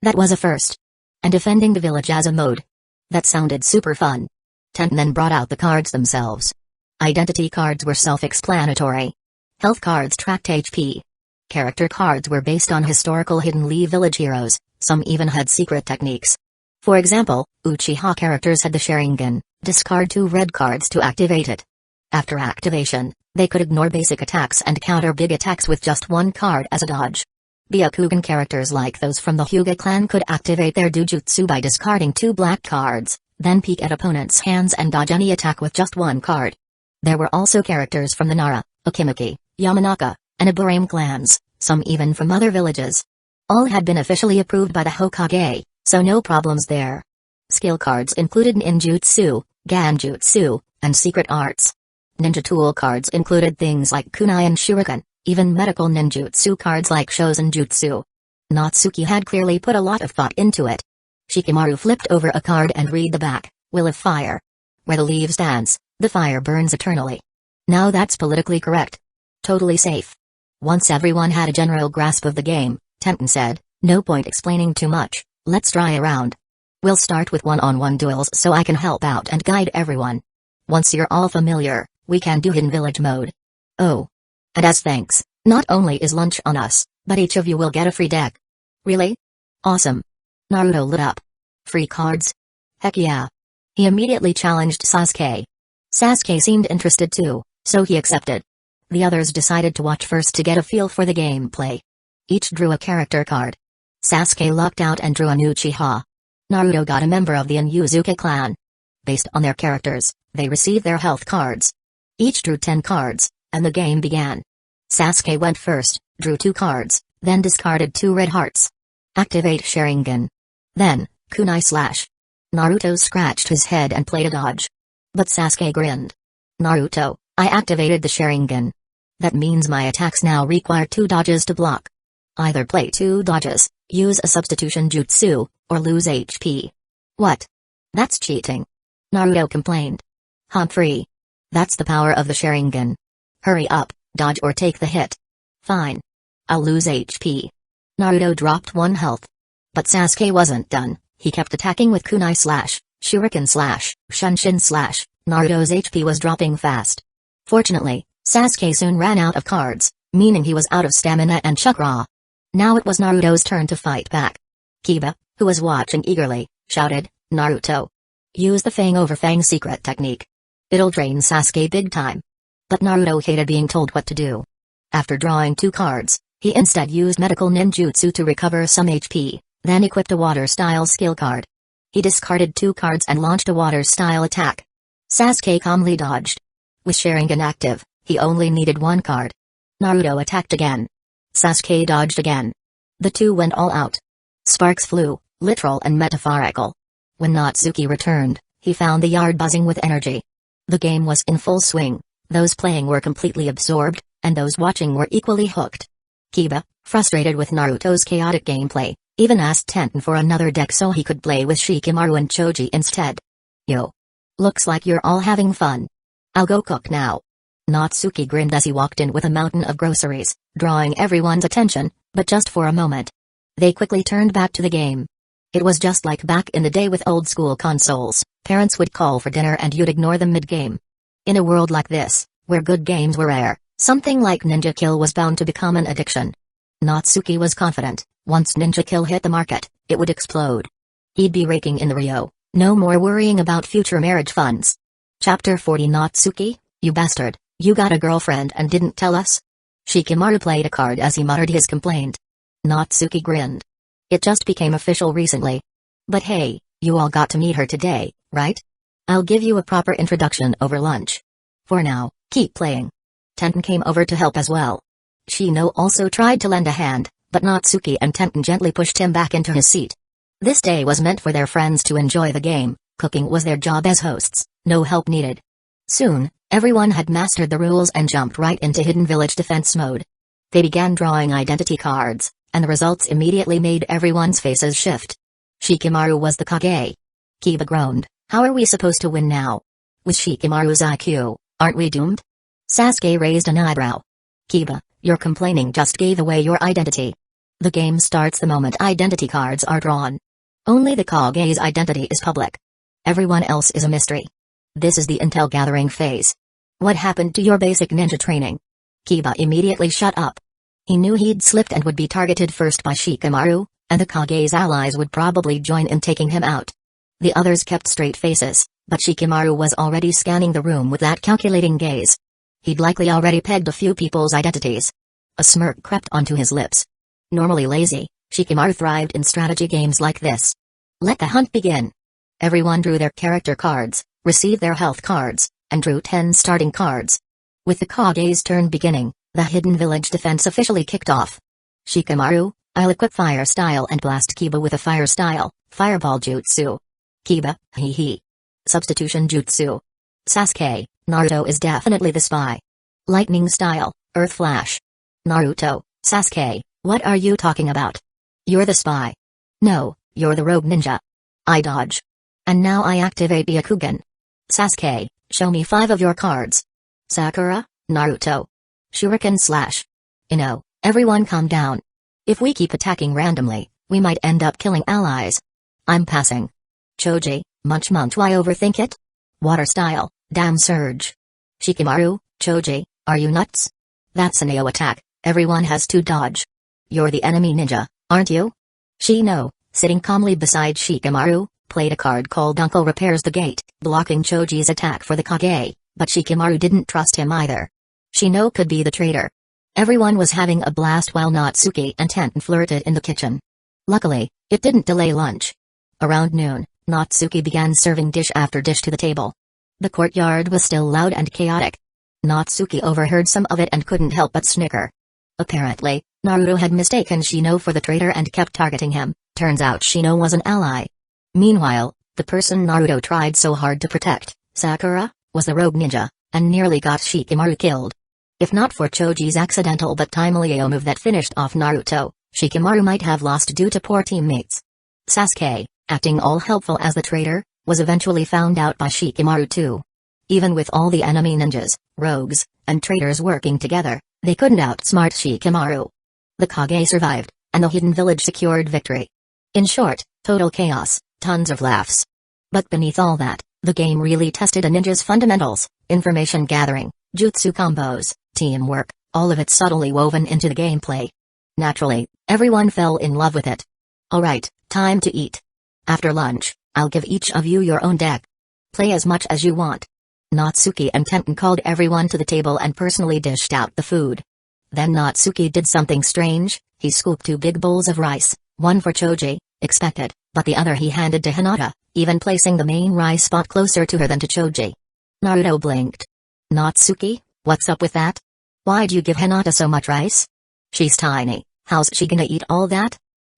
That was a first. And defending the village as a mode. That sounded super fun. Tenten then brought out the cards themselves. Identity cards were self-explanatory. Health cards tracked HP. Character cards were based on historical Hidden Leaf village heroes, some even had secret techniques. For example, Uchiha characters had the Sharingan, discard 2 red cards to activate it. After activation, they could ignore basic attacks and counter big attacks with just 1 card as a dodge. Byakugan characters like those from the Hyuga clan could activate their Dujutsu by discarding 2 black cards, then peek at opponents' hands and dodge any attack with just 1 card. There were also characters from the Nara, Okimaki, Yamanaka, and Ibarame clans, some even from other villages. All had been officially approved by the Hokage, so no problems there. Skill cards included ninjutsu, ganjutsu, and secret arts. Ninja tool cards included things like kunai and shuriken, even medical ninjutsu cards like shosen jutsu. Natsuki had clearly put a lot of thought into it. Shikamaru flipped over a card and read the back, Will of Fire. Where the leaves dance, the fire burns eternally. Now that's politically correct. Totally safe. Once everyone had a general grasp of the game, Tenten said, no point explaining too much, let's try a round. We'll start with one-on-one duels so I can help out and guide everyone. Once you're all familiar, we can do Hidden Village mode. Oh. And as thanks, not only is lunch on us, but each of you will get a free deck. Really? Awesome. Naruto lit up. Free cards? Heck yeah. He immediately challenged Sasuke. Sasuke seemed interested too, so he accepted. The others decided to watch first to get a feel for the gameplay. Each drew a character card. Sasuke lucked out and drew an Uchiha. Naruto got a member of the Inuzuka clan. Based on their characters, they received their health cards. Each drew 10 cards, and the game began. Sasuke went first, drew 2 cards, then discarded 2 red hearts. Activate Sharingan. Then, kunai slash. Naruto scratched his head and played a dodge. But Sasuke grinned. Naruto, I activated the Sharingan. That means my attacks now require 2 dodges to block. Either play 2 dodges, use a substitution jutsu, or lose HP. What? That's cheating. Naruto complained. Humphrey. That's the power of the Sharingan. Hurry up, dodge or take the hit. Fine. I'll lose HP. Naruto dropped 1 health. But Sasuke wasn't done, he kept attacking with kunai slash, shuriken slash, shunshin slash. Naruto's HP was dropping fast. Fortunately, Sasuke soon ran out of cards, meaning he was out of stamina and chakra. Now it was Naruto's turn to fight back. Kiba, who was watching eagerly, shouted, Naruto. Use the Fang over Fang secret technique. It'll drain Sasuke big time. But Naruto hated being told what to do. After drawing 2 cards, he instead used medical ninjutsu to recover some HP, then equipped a water-style skill card. He discarded 2 cards and launched a water-style attack. Sasuke calmly dodged. With Sharingan active, he only needed 1 card. Naruto attacked again. Sasuke dodged again. The 2 went all out. Sparks flew, literal and metaphorical. When Natsuki returned, he found the yard buzzing with energy. The game was in full swing, those playing were completely absorbed, and those watching were equally hooked. Kiba, frustrated with Naruto's chaotic gameplay, even asked Tenten for another deck so he could play with Shikamaru and Choji instead. Yo. Looks like you're all having fun. I'll go cook now. Natsuki grinned as he walked in with a mountain of groceries, drawing everyone's attention, but just for a moment. They quickly turned back to the game. It was just like back in the day with old-school consoles, parents would call for dinner and you'd ignore them mid-game. In a world like this, where good games were rare, something like Ninja Kill was bound to become an addiction. Natsuki was confident, once Ninja Kill hit the market, it would explode. He'd be raking in the Rio, no more worrying about future marriage funds. Chapter 40 Natsuki, you bastard, you got a girlfriend and didn't tell us? Shikamaru played a card as he muttered his complaint. Natsuki grinned. It just became official recently. But hey, you all got to meet her today, right? I'll give you a proper introduction over lunch. For now, keep playing. Tenten came over to help as well. Shino also tried to lend a hand, but Natsuki and Tenten gently pushed him back into his seat. This day was meant for their friends to enjoy the game, cooking was their job as hosts, no help needed. Soon, everyone had mastered the rules and jumped right into Hidden Village defense mode. They began drawing identity cards, and the results immediately made everyone's faces shift. Shikamaru was the Kage. Kiba groaned, How are we supposed to win now? With Shikamaru's IQ, aren't we doomed? Sasuke raised an eyebrow. Kiba, your complaining just gave away your identity. The game starts the moment identity cards are drawn. Only the Kage's identity is public. Everyone else is a mystery. This is the intel gathering phase. What happened to your basic ninja training? Kiba immediately shut up. He knew he'd slipped and would be targeted first by Shikamaru, and the Kage's allies would probably join in taking him out. The others kept straight faces, but Shikamaru was already scanning the room with that calculating gaze. He'd likely already pegged a few people's identities. A smirk crept onto his lips. Normally lazy, Shikamaru thrived in strategy games like this. Let the hunt begin. Everyone drew their character cards, received their health cards, and drew 10 starting cards. With the Kage's turn beginning, the Hidden Village defense officially kicked off. Shikamaru, I'll equip Fire Style and blast Kiba with a Fire Style, Fireball Jutsu. Kiba, hee. Substitution Jutsu. Sasuke, Naruto is definitely the spy. Lightning Style, Earth Flash. Naruto, Sasuke, what are you talking about? You're the spy. No, you're the rogue ninja. I dodge. And now I activate Byakugan. Sasuke, show me 5 of your cards. Sakura, Naruto. Shuriken Slash. Everyone calm down. If we keep attacking randomly, we might end up killing allies. I'm passing. Choji, Munch, why overthink it? Water Style, Damn Surge. Shikamaru, Choji, are you nuts? That's an AO attack, everyone has to dodge. You're the enemy ninja, aren't you? Shino, sitting calmly beside Shikamaru, played a card called Uncle Repairs the Gate, blocking Choji's attack for the Kage, but Shikamaru didn't trust him either. Shino could be the traitor. Everyone was having a blast while Natsuki and Tenten flirted in the kitchen. Luckily, it didn't delay lunch. Around noon, Natsuki began serving dish after dish to the table. The courtyard was still loud and chaotic. Natsuki overheard some of it and couldn't help but snicker. Apparently, Naruto had mistaken Shino for the traitor and kept targeting him. Turns out Shino was an ally. Meanwhile, the person Naruto tried so hard to protect, Sakura, was the rogue ninja, and nearly got Shikamaru killed. If not for Choji's accidental but timely AO move that finished off Naruto, Shikamaru might have lost due to poor teammates. Sasuke, acting all helpful as the traitor, was eventually found out by Shikamaru too. Even with all the enemy ninjas, rogues, and traitors working together, they couldn't outsmart Shikamaru. The Kage survived, and the Hidden Village secured victory. In short, total chaos, tons of laughs. But beneath all that, the game really tested a ninja's fundamentals, information gathering, jutsu combos, teamwork, all of it subtly woven into the gameplay. Naturally, everyone fell in love with it. Alright, time to eat. After lunch, I'll give each of you your own deck. Play as much as you want. Natsuki and Tenten called everyone to the table and personally dished out the food. Then Natsuki did something strange, he scooped 2 big bowls of rice, one for Choji, expected, but the other he handed to Hinata, even placing the main rice spot closer to her than to Choji. Naruto blinked. Natsuki, what's up with that? Why'd you give Hinata so much rice? She's tiny, how's she gonna eat all that?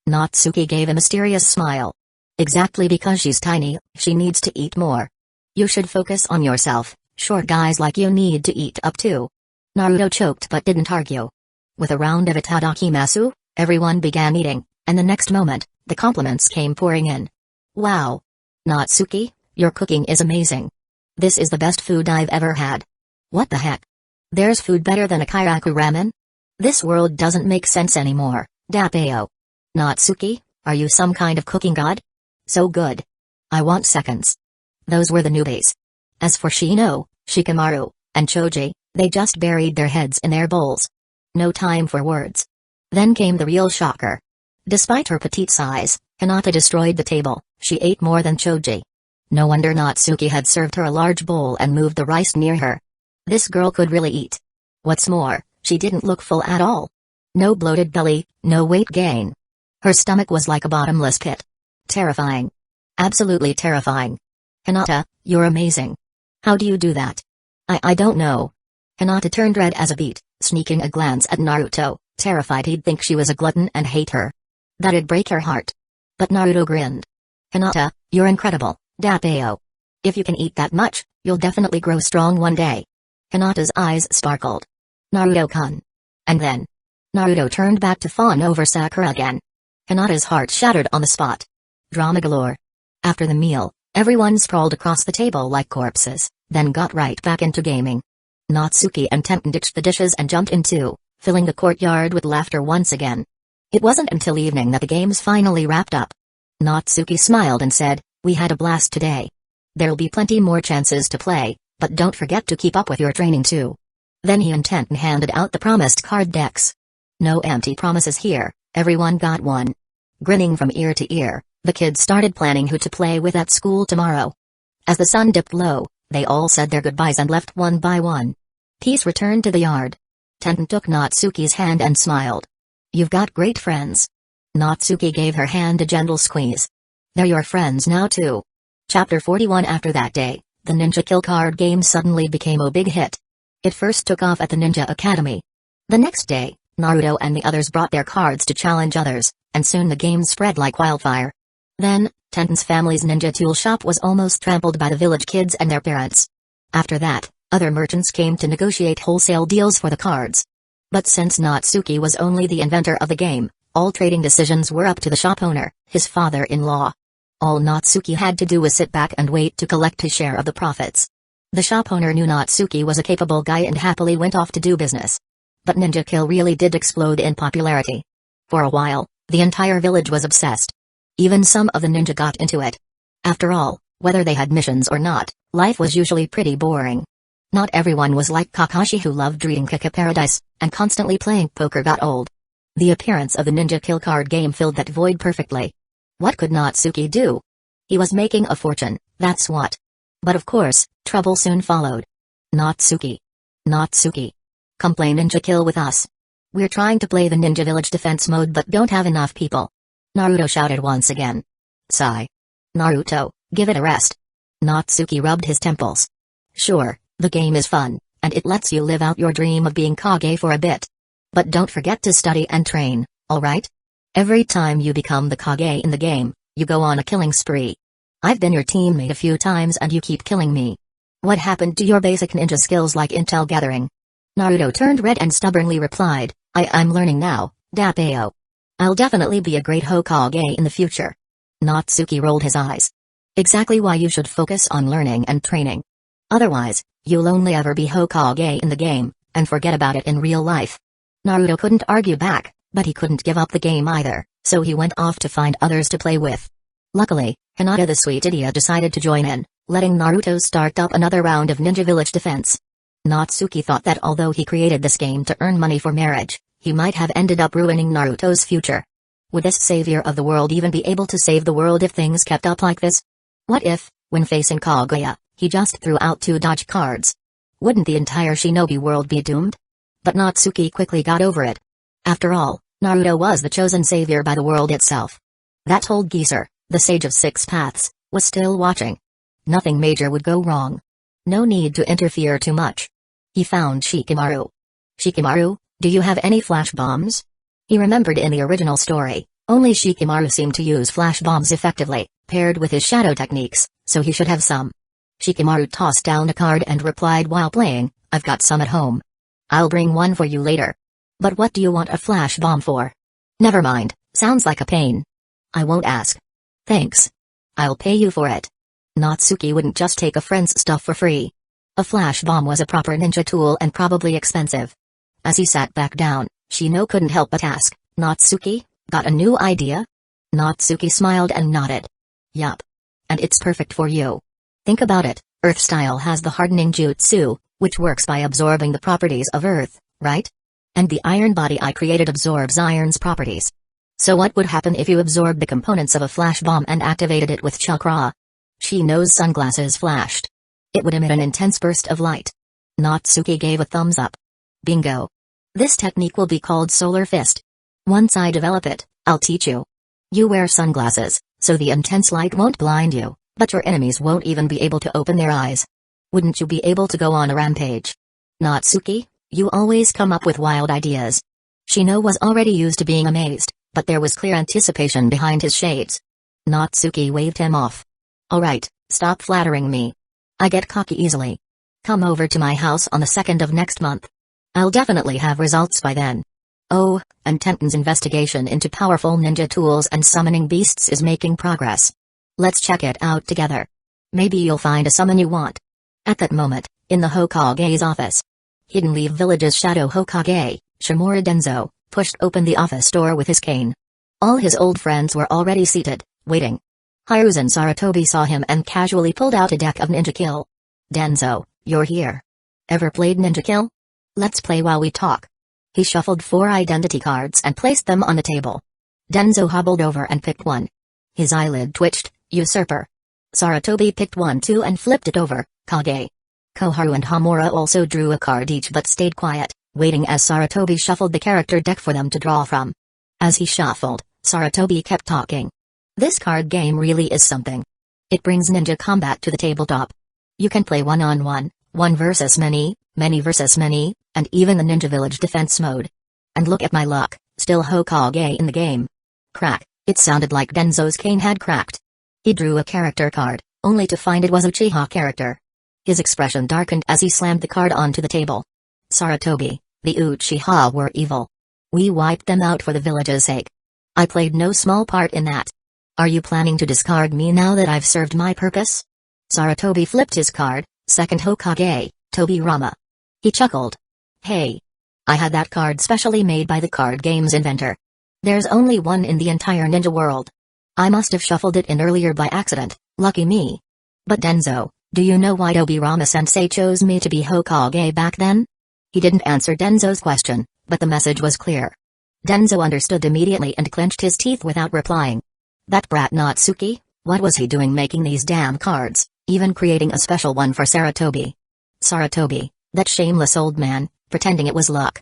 Natsuki gave a mysterious smile. Exactly because she's tiny, she needs to eat more. You should focus on yourself, short guys like you need to eat up too. Naruto choked but didn't argue. With a round of itadakimasu, everyone began eating, and the next moment, the compliments came pouring in. Wow! Natsuki, your cooking is amazing. This is the best food I've ever had. What the heck? There's food better than a kairaku ramen? This world doesn't make sense anymore, Dappeo. Natsuki, are you some kind of cooking god? So good. I want seconds. Those were the newbies. As for Shino, Shikamaru, and Choji, they just buried their heads in their bowls. No time for words. Then came the real shocker. Despite her petite size, Hinata destroyed the table, she ate more than Choji. No wonder Natsuki had served her a large bowl and moved the rice near her. This girl could really eat. What's more, she didn't look full at all. No bloated belly, no weight gain. Her stomach was like a bottomless pit. Terrifying. Absolutely terrifying. Hinata, you're amazing. How do you do that? I don't know. Hinata turned red as a beet, sneaking a glance at Naruto, terrified he'd think she was a glutton and hate her. That'd break her heart. But Naruto grinned. Hinata, you're incredible, Dappeo. If you can eat that much, you'll definitely grow strong one day. Hinata's eyes sparkled. Naruto-kun. And then, Naruto turned back to fawn over Sakura again. Hinata's heart shattered on the spot. Drama galore. After the meal, Everyone sprawled across the table like corpses, then got right back into gaming. Natsuki and Tenten ditched the dishes and jumped in too, filling the courtyard with laughter once again. It wasn't until evening that the games finally wrapped up. Natsuki smiled and said, "We had a blast today. There'll be plenty more chances to play, but don't forget to keep up with your training too." Then he and Tenten handed out the promised card decks. No empty promises here, everyone got one. Grinning from ear to ear, the kids started planning who to play with at school tomorrow. As the sun dipped low, they all said their goodbyes and left one by one. Peace returned to the yard. Tenten took Natsuki's hand and smiled. "You've got great friends." Natsuki gave her hand a gentle squeeze. "They're your friends now too." Chapter 41. After that day, the Ninja Kill card game suddenly became a big hit. It first took off at the Ninja Academy. The next day, Naruto and the others brought their cards to challenge others, and soon the game spread like wildfire. Then, Tenten's family's ninja tool shop was almost trampled by the village kids and their parents. After that, other merchants came to negotiate wholesale deals for the cards. But since Natsuki was only the inventor of the game, all trading decisions were up to the shop owner, his father-in-law. All Natsuki had to do was sit back and wait to collect his share of the profits. The shop owner knew Natsuki was a capable guy and happily went off to do business. But Ninja Kill really did explode in popularity. For a while, the entire village was obsessed. Even some of the ninja got into it. After all, whether they had missions or not, life was usually pretty boring. Not everyone was like Kakashi, who loved reading Kaka Paradise, and constantly playing poker got old. The appearance of the Ninja Kill card game filled that void perfectly. What could Natsuki do? He was making a fortune, that's what. But of course, trouble soon followed. "Natsuki. Natsuki. Come play Ninja Kill with us. We're trying to play the Ninja Village defense mode but don't have enough people." Naruto shouted once again. Sigh. "Naruto, give it a rest." Natsuki rubbed his temples. "Sure, the game is fun, and it lets you live out your dream of being Kage for a bit. But don't forget to study and train, alright? Every time you become the Kage in the game, you go on a killing spree. I've been your teammate a few times and you keep killing me. What happened to your basic ninja skills like intel gathering?" Naruto turned red and stubbornly replied, I'm learning now, Dappeo. I'll definitely be a great Hokage in the future." Natsuki rolled his eyes. "Exactly why you should focus on learning and training. Otherwise, you'll only ever be Hokage in the game, and forget about it in real life." Naruto couldn't argue back, but he couldn't give up the game either, so he went off to find others to play with. Luckily, Hinata the sweet idiot decided to join in, letting Naruto start up another round of Ninja Village defense. Natsuki thought that although he created this game to earn money for marriage, he might have ended up ruining Naruto's future. Would this savior of the world even be able to save the world if things kept up like this? What if, when facing Kaguya, he just threw out 2 dodge cards? Wouldn't the entire shinobi world be doomed? But Natsuki quickly got over it. After all, Naruto was the chosen savior by the world itself. That old geezer, the sage of 6 paths, was still watching. Nothing major would go wrong. No need to interfere too much. He found Shikamaru. "Shikamaru, do you have any flash bombs?" He remembered in the original story, only Shikamaru seemed to use flash bombs effectively, paired with his shadow techniques, so he should have some. Shikamaru tossed down a card and replied while playing, "I've got some at home. I'll bring one for you later." "But what do you want a flash bomb for?" "Never mind, sounds like a pain." "I won't ask." "Thanks. I'll pay you for it." Natsuki wouldn't just take a friend's stuff for free. A flash bomb was a proper ninja tool and probably expensive. As he sat back down, Shino couldn't help but ask, "Natsuki, got a new idea?" Natsuki smiled and nodded. "Yup. And it's perfect for you. Think about it, Earth style has the hardening jutsu, which works by absorbing the properties of Earth, right? And the iron body I created absorbs iron's properties. So what would happen if you absorbed the components of a flash bomb and activated it with Chakra?" Shino's sunglasses flashed. "It would emit an intense burst of light." Natsuki gave a thumbs up. "Bingo. This technique will be called Solar Fist. Once I develop it, I'll teach you. You wear sunglasses, so the intense light won't blind you, but your enemies won't even be able to open their eyes. Wouldn't you be able to go on a rampage?" "Natsuki, you always come up with wild ideas." Shino was already used to being amazed, but there was clear anticipation behind his shades. Natsuki waved him off. "Alright, stop flattering me. I get cocky easily. Come over to my house on the 2nd of next month. I'll definitely have results by then. Oh, and Tenten's investigation into powerful ninja tools and summoning beasts is making progress. Let's check it out together." Maybe you'll find a summon you want. At that moment, in the Hokage's office, Hidden Leaf Village's Shadow Hokage, Shimura Danzō, pushed open the office door with his cane. All his old friends were already seated, waiting. Hiruzen Sarutobi saw him and casually pulled out a deck of Ninja Kill. Danzō, you're here. Ever played Ninja Kill? Let's play while we talk. He shuffled 4 identity cards and placed them on the table. Danzō hobbled over and picked one. His eyelid twitched. Usurper. Sarutobi picked one too and flipped it over. Kage. Koharu and Homura also drew a card each but stayed quiet, waiting as Sarutobi shuffled the character deck for them to draw from. As he shuffled, Sarutobi kept talking. This card game really is something. It brings ninja combat to the tabletop. You can play one-on-one, one versus many, many versus many, and even the Ninja Village defense mode. And look at my luck, still Hokage in the game. Crack, it sounded like Danzo's cane had cracked. He drew a character card, only to find it was a Uchiha character. His expression darkened as he slammed the card onto the table. Sarutobi, the Uchiha were evil. We wiped them out for the village's sake. I played no small part in that. Are you planning to discard me now that I've served my purpose? Sarutobi flipped his card, second Hokage, Tobirama. He chuckled. Hey. I had that card specially made by the card game's inventor. There's only one in the entire ninja world. I must have shuffled it in earlier by accident, lucky me. But Danzō, do you know why Tobirama-sensei chose me to be Hokage back then? He didn't answer Danzo's question, but the message was clear. Danzō understood immediately and clenched his teeth without replying. That brat Natsuki, what was he doing making these damn cards, even creating a special one for Sarutobi? Sarutobi, that shameless old man, pretending it was luck.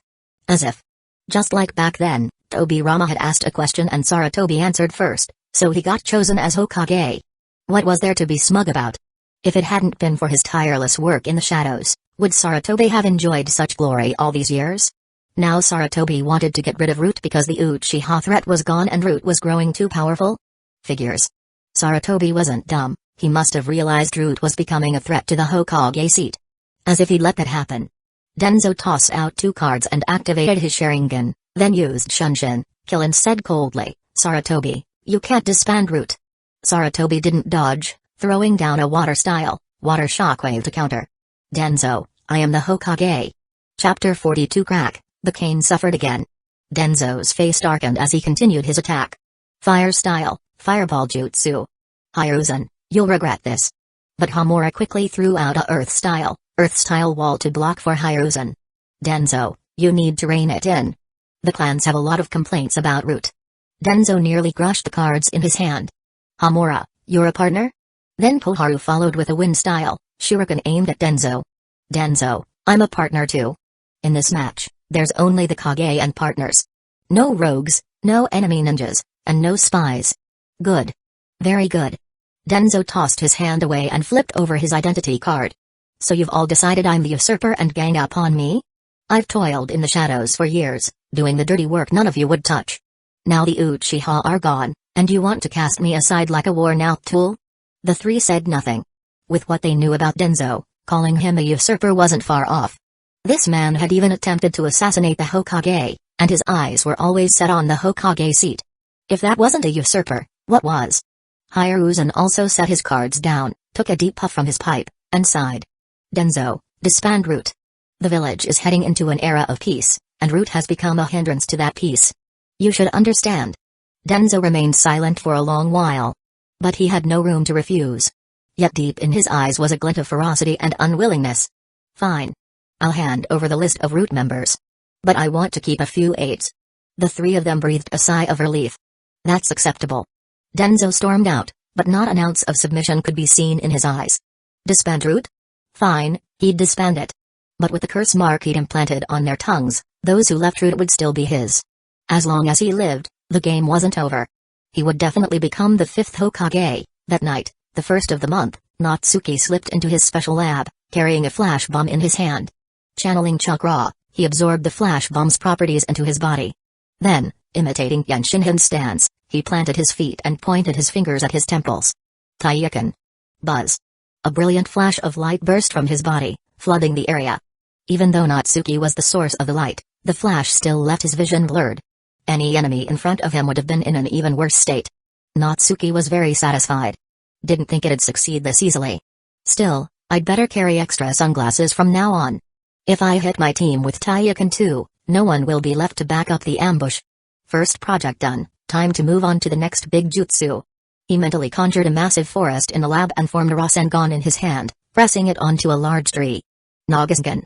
As if. Just like back then, Tobirama had asked a question and Sarutobi answered first, so he got chosen as Hokage. What was there to be smug about? If it hadn't been for his tireless work in the shadows, would Sarutobi have enjoyed such glory all these years? Now Sarutobi wanted to get rid of Root because the Uchiha threat was gone and Root was growing too powerful? Figures. Sarutobi wasn't dumb, he must have realized Root was becoming a threat to the Hokage seat. As if he'd let that happen. Danzō tossed out 2 cards and activated his Sharingan, then used Shunshin, Kill and said coldly, Sarutobi, you can't disband Root. Sarutobi didn't dodge, throwing down a water-style, water shockwave to counter. Danzō, I am the Hokage. Chapter 42 Crack, the cane suffered again. Danzō's face darkened as he continued his attack. Fire-style, fireball jutsu. Hiruzen, you'll regret this. But Homura quickly threw out a earth-style wall to block for Hiruzen. Danzō, you need to rein it in. The clans have a lot of complaints about Root. Danzō nearly crushed the cards in his hand. Homura, you're a partner? Then Koharu followed with a wind-style, shuriken aimed at Danzō. Danzō, I'm a partner too. In this match, there's only the Kage and partners. No rogues, no enemy ninjas, and no spies. Good. Very good. Danzō tossed his hand away and flipped over his identity card. So you've all decided I'm the usurper and gang up on me? I've toiled in the shadows for years, doing the dirty work none of you would touch. Now the Uchiha are gone, and you want to cast me aside like a worn-out tool? The 3 said nothing. With what they knew about Danzō, calling him a usurper wasn't far off. This man had even attempted to assassinate the Hokage, and his eyes were always set on the Hokage seat. If that wasn't a usurper, what was? Hiruzen also set his cards down, took a deep puff from his pipe, and sighed. Danzō, disband Root. The village is heading into an era of peace, and Root has become a hindrance to that peace. You should understand. Danzō remained silent for a long while. But he had no room to refuse. Yet deep in his eyes was a glint of ferocity and unwillingness. Fine. I'll hand over the list of Root members. But I want to keep a few aides. The 3 of them breathed a sigh of relief. That's acceptable. Danzō stormed out, but not an ounce of submission could be seen in his eyes. Disband Root? Fine, he'd disband it. But with the curse mark he'd implanted on their tongues, those who left Root would still be his. As long as he lived, the game wasn't over. He would definitely become the 5th Hokage. That night, the 1st of the month, Natsuki slipped into his special lab, carrying a flash bomb in his hand. Channeling Chakra, he absorbed the flash bomb's properties into his body. Then, imitating Yanshinhan's stance, he planted his feet and pointed his fingers at his temples. Taiyakan. Buzz. A brilliant flash of light burst from his body, flooding the area. Even though Natsuki was the source of the light, the flash still left his vision blurred. Any enemy in front of him would have been in an even worse state. Natsuki was very satisfied. Didn't think it'd succeed this easily. Still, I'd better carry extra sunglasses from now on. If I hit my team with Taiyakan too, no one will be left to back up the ambush. First project done, time to move on to the next big jutsu. He mentally conjured a massive forest in the lab and formed a Rasengan in his hand, pressing it onto a large tree. Nagasgan.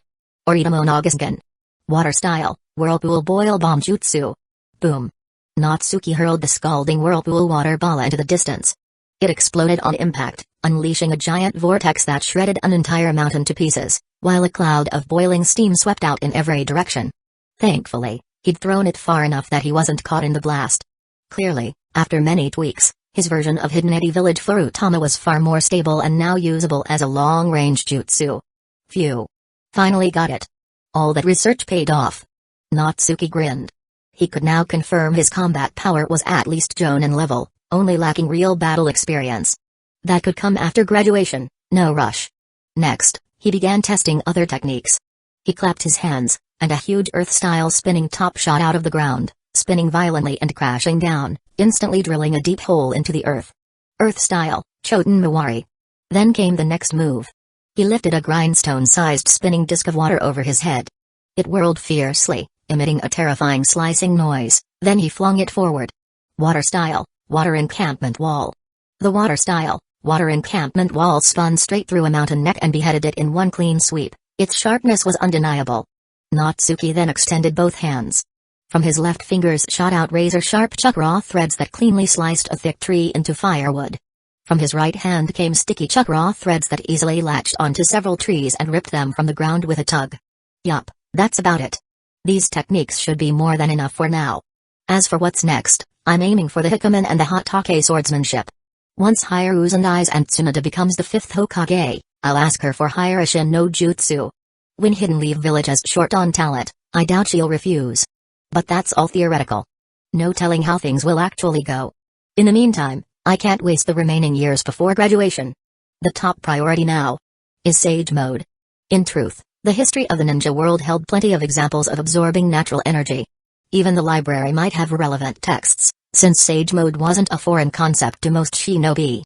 Oritamo Nagasgan. Water style, whirlpool boil bomb jutsu. Boom. Natsuki hurled the scalding whirlpool water ball into the distance. It exploded on impact, unleashing a giant vortex that shredded an entire mountain to pieces, while a cloud of boiling steam swept out in every direction. Thankfully, he'd thrown it far enough that he wasn't caught in the blast. Clearly, after many tweaks, his version of Hidden Eddy Village Furutama was far more stable and now usable as a long-range jutsu. Phew. Finally got it. All that research paid off. Natsuki grinned. He could now confirm his combat power was at least Jonin level, only lacking real battle experience. That could come after graduation, no rush. Next, he began testing other techniques. He clapped his hands, and a huge earth-style spinning top shot out of the ground, spinning violently and crashing down, instantly drilling a deep hole into the earth. Earth-style, Choten Mawari. Then came the next move. He lifted a grindstone-sized spinning disc of water over his head. It whirled fiercely, emitting a terrifying slicing noise, then he flung it forward. Water-style, water encampment wall. The water-style, water encampment wall spun straight through a mountain neck and beheaded it in one clean sweep. Its sharpness was undeniable. Natsuki then extended both hands. From his left fingers shot out razor-sharp chakra threads that cleanly sliced a thick tree into firewood. From his right hand came sticky chakra threads that easily latched onto several trees and ripped them from the ground with a tug. Yup, that's about it. These techniques should be more than enough for now. As for what's next, I'm aiming for the Hikumen and the Hatake swordsmanship. Once Hyru's and Aizen Tsunade becomes the 5th Hokage, I'll ask her for Hirashin no Jutsu. When Hidden Leaf Village is short on talent, I doubt she'll refuse. But that's all theoretical. No telling how things will actually go. In the meantime, I can't waste the remaining years before graduation. The top priority now is Sage Mode. In truth, the history of the ninja world held plenty of examples of absorbing natural energy. Even the library might have relevant texts, since Sage Mode wasn't a foreign concept to most shinobi.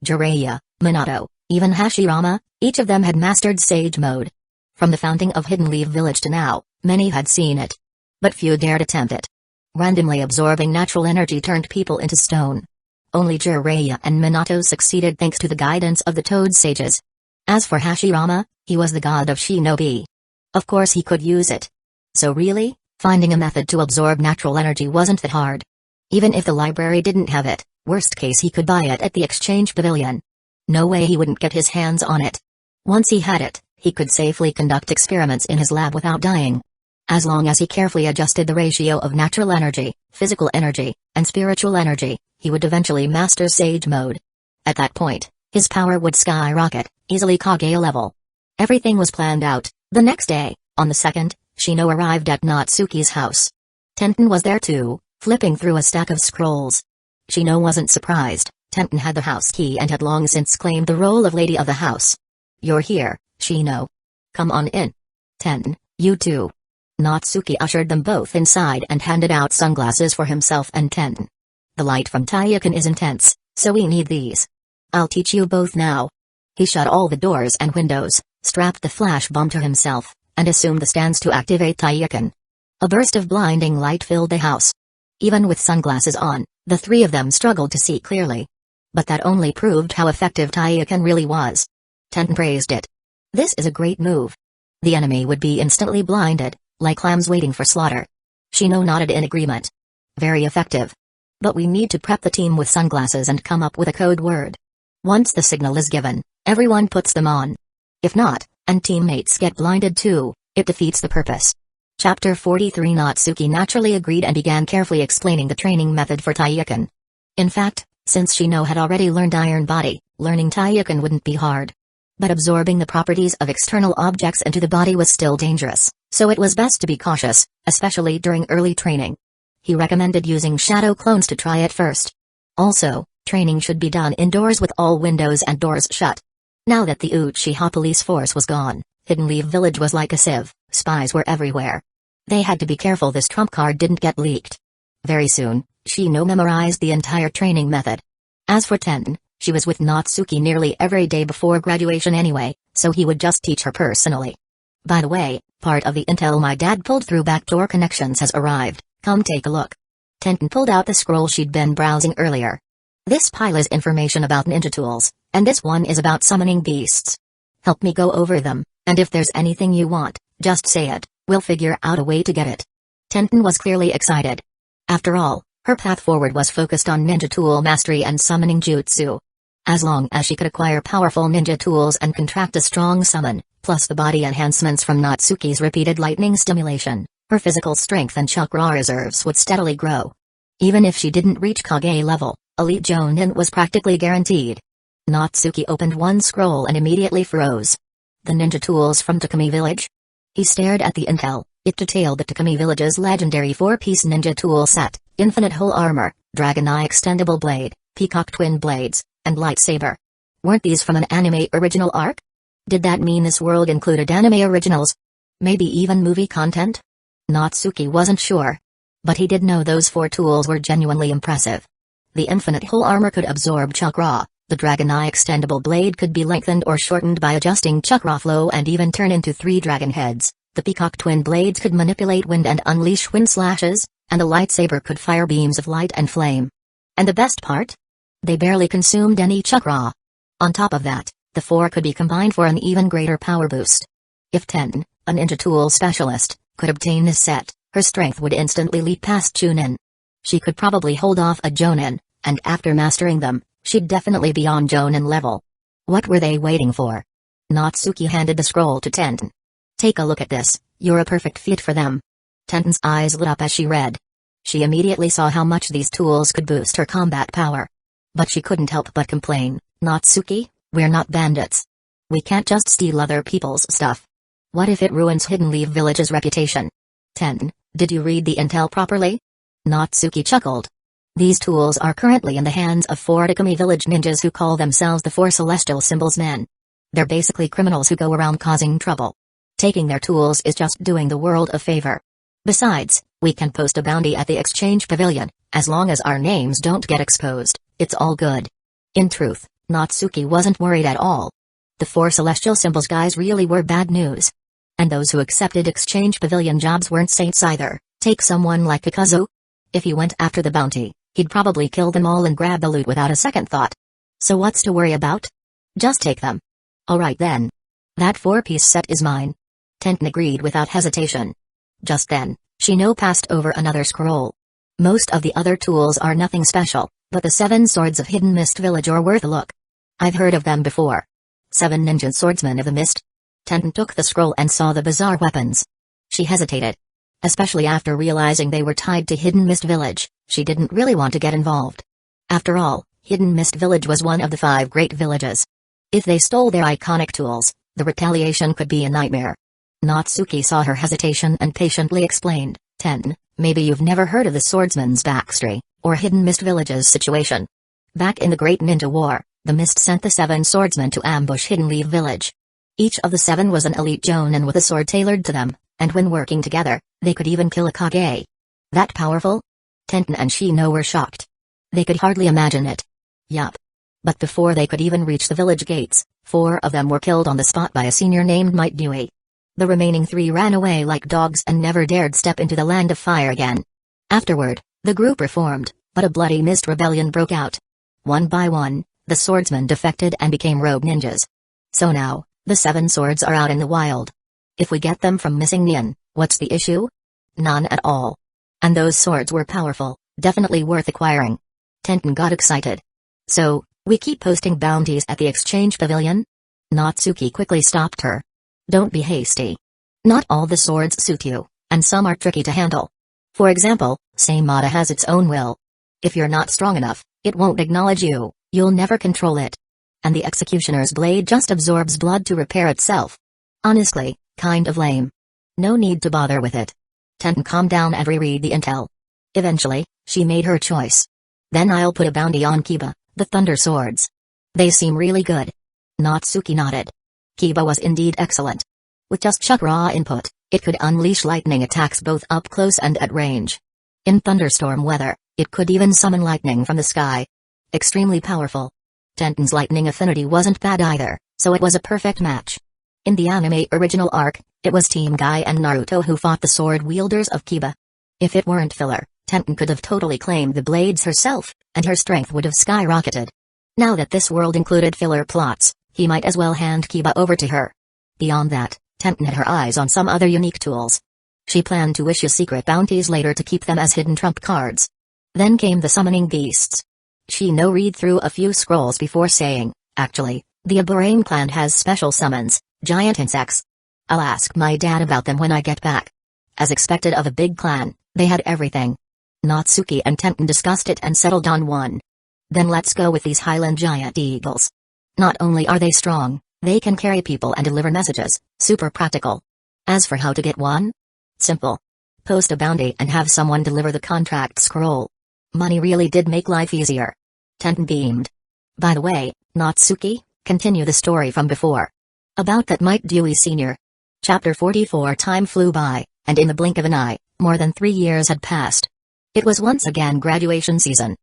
Jiraiya, Minato, even Hashirama, each of them had mastered Sage Mode. From the founding of Hidden Leaf Village to now, many had seen it. But few dared attempt it. Randomly absorbing natural energy turned people into stone. Only Jiraiya and Minato succeeded thanks to the guidance of the Toad Sages. As for Hashirama, he was the god of shinobi. Of course he could use it. So really, finding a method to absorb natural energy wasn't that hard. Even if the library didn't have it, worst case he could buy it at the exchange pavilion. No way he wouldn't get his hands on it. Once he had it, he could safely conduct experiments in his lab without dying. As long as he carefully adjusted the ratio of natural energy, physical energy, and spiritual energy, he would eventually master Sage Mode. At that point, his power would skyrocket, easily Kage level. Everything was planned out. The next day, on the 2nd, Shino arrived at Natsuki's house. Tenten was there too, flipping through a stack of scrolls. Shino wasn't surprised. Tenten had the house key and had long since claimed the role of lady of the house. "You're here, Shino. Come on in. Tenten, you too." Natsuki ushered them both inside and handed out sunglasses for himself and Tenten. "The light from Taiyakan is intense, so we need these. I'll teach you both now." He shut all the doors and windows, strapped the flash bomb to himself, and assumed the stance to activate Taiyakan. A burst of blinding light filled the house. Even with sunglasses on, the three of them struggled to see clearly. But that only proved how effective Taiyakan really was. Tenten praised it. "This is a great move. The enemy would be instantly blinded, like lambs waiting for slaughter." Shino nodded in agreement. "Very effective. But we need to prep the team with sunglasses and come up with a code word. Once the signal is given, everyone puts them on. If not, and teammates get blinded too, it defeats the purpose." Chapter 43. Natsuki naturally agreed and began carefully explaining the training method for Taiyakan. In fact, since Shino had already learned Iron Body, learning Taiyakan wouldn't be hard. But absorbing the properties of external objects into the body was still dangerous, so it was best to be cautious, especially during early training. He recommended using shadow clones to try it first. Also, training should be done indoors with all windows and doors shut. Now that the Uchiha police force was gone, Hidden Leaf Village was like a sieve. Spies were everywhere. They had to be careful this trump card didn't get leaked. Very soon, Shino memorized the entire training method. As for Tenten, She was with Natsuki nearly every day before graduation anyway, so he would just teach her personally. By the way, part of the intel my dad pulled through backdoor connections has arrived, come take a look. Tenten pulled out the scroll she'd been browsing earlier. This pile is information about ninja tools, and this one is about summoning beasts. Help me go over them, and if there's anything you want, just say it, we'll figure out a way to get it. Tenten was clearly excited. After all, her path forward was focused on ninja tool mastery and summoning jutsu. As long as she could acquire powerful ninja tools and contract a strong summon, plus the body enhancements from Natsuki's repeated lightning stimulation, her physical strength and chakra reserves would steadily grow. Even if she didn't reach Kage level, Elite Jonin was practically guaranteed. Natsuki opened one scroll and immediately froze. The ninja tools from Takumi Village? He stared at the intel. It detailed the Takumi Village's legendary 4-piece ninja tool set, infinite whole armor, dragon eye extendable blade, peacock twin blades, and lightsaber. Weren't these from an anime original arc? Did that mean this world included anime originals? Maybe even movie content? Natsuki wasn't sure. But he did know those 4 tools were genuinely impressive. The infinite whole armor could absorb chakra, the dragon eye extendable blade could be lengthened or shortened by adjusting chakra flow and even turn into 3 dragon heads, the peacock twin blades could manipulate wind and unleash wind slashes, and the lightsaber could fire beams of light and flame. And the best part? They barely consumed any chakra. On top of that, the 4 could be combined for an even greater power boost. If Tenten, a ninja tool specialist, could obtain this set, her strength would instantly leap past Chunin. She could probably hold off a Jonin, and after mastering them, she'd definitely be on Jonin level. What were they waiting for? Natsuki handed the scroll to Tenten. Take a look at this, you're a perfect fit for them. Tenten's eyes lit up as she read. She immediately saw how much these tools could boost her combat power. But she couldn't help but complain, Natsuki, we're not bandits. We can't just steal other people's stuff. What if it ruins Hidden Leaf Village's reputation? Tenten, did you read the intel properly? Natsuki chuckled. These tools are currently in the hands of 4 Takumi Village ninjas who call themselves the 4 Celestial Symbols Men. They're basically criminals who go around causing trouble. Taking their tools is just doing the world a favor. Besides, we can post a bounty at the exchange pavilion, as long as our names don't get exposed, it's all good. In truth, Natsuki wasn't worried at all. The 4 Celestial Symbols guys really were bad news. And those who accepted exchange pavilion jobs weren't saints either. Take someone like Kakazu. If he went after the bounty, he'd probably kill them all and grab the loot without a second thought. So what's to worry about? Just take them. Alright then. That 4-piece set is mine. Tenten agreed without hesitation. Just then, Shino passed over another scroll. Most of the other tools are nothing special, but the 7 swords of Hidden Mist Village are worth a look. I've heard of them before. 7 ninja swordsmen of the mist? Tenten took the scroll and saw the bizarre weapons. She hesitated. Especially after realizing they were tied to Hidden Mist Village, she didn't really want to get involved. After all, Hidden Mist Village was one of the 5 great villages. If they stole their iconic tools, the retaliation could be a nightmare. Natsuki saw her hesitation and patiently explained, Tenten, maybe you've never heard of the swordsman's backstory, or Hidden Mist Village's situation. Back in the Great Ninja War, the Mist sent the 7 swordsmen to ambush Hidden Leaf Village. Each of the 7 was an elite jonin with a sword tailored to them, and when working together, they could even kill a Kage. That powerful? Tenten and Shino were shocked. They could hardly imagine it. Yup. But before they could even reach the village gates, 4 of them were killed on the spot by a senior named Might Dewey. The remaining 3 ran away like dogs and never dared step into the land of fire again. Afterward, the group reformed, but a bloody mist rebellion broke out. One by one, the swordsmen defected and became rogue ninjas. So now, the 7 swords are out in the wild. If we get them from missing Nyan, what's the issue? None at all. And those swords were powerful, definitely worth acquiring. Tenten got excited. So, we keep posting bounties at the exchange pavilion? Natsuki quickly stopped her. Don't be hasty. Not all the swords suit you, and some are tricky to handle. For example, Seimata has its own will. If you're not strong enough, it won't acknowledge you, you'll never control it. And the executioner's blade just absorbs blood to repair itself. Honestly, kind of lame. No need to bother with it. Tenten calmed down and reread the intel. Eventually, she made her choice. Then I'll put a bounty on Kiba, the Thunder Swords. They seem really good. Natsuki nodded. Kiba was indeed excellent. With just chakra input, it could unleash lightning attacks both up close and at range. In thunderstorm weather, it could even summon lightning from the sky. Extremely powerful. Tenten's lightning affinity wasn't bad either, so it was a perfect match. In the anime original arc, it was Team Guy and Naruto who fought the sword wielders of Kiba. If it weren't filler, Tenten could have totally claimed the blades herself, and her strength would have skyrocketed. Now that this world included filler plots, he might as well hand Kiba over to her. Beyond that, Tenten had her eyes on some other unique tools. She planned to issue secret bounties later to keep them as hidden trump cards. Then came the summoning beasts. She read through a few scrolls before saying, actually, the Aburame clan has special summons, giant insects. I'll ask my dad about them when I get back. As expected of a big clan, they had everything. Natsuki and Tenten discussed it and settled on one. Then let's go with these Highland giant eagles. Not only are they strong, they can carry people and deliver messages, super practical. As for how to get one? Simple. Post a bounty and have someone deliver the contract scroll. Money really did make life easier. Tenten beamed. By the way, Natsuki, continue the story from before. About that Mike Dewey Sr. Chapter 44. Time flew by, and in the blink of an eye, more than 3 years had passed. It was once again graduation season.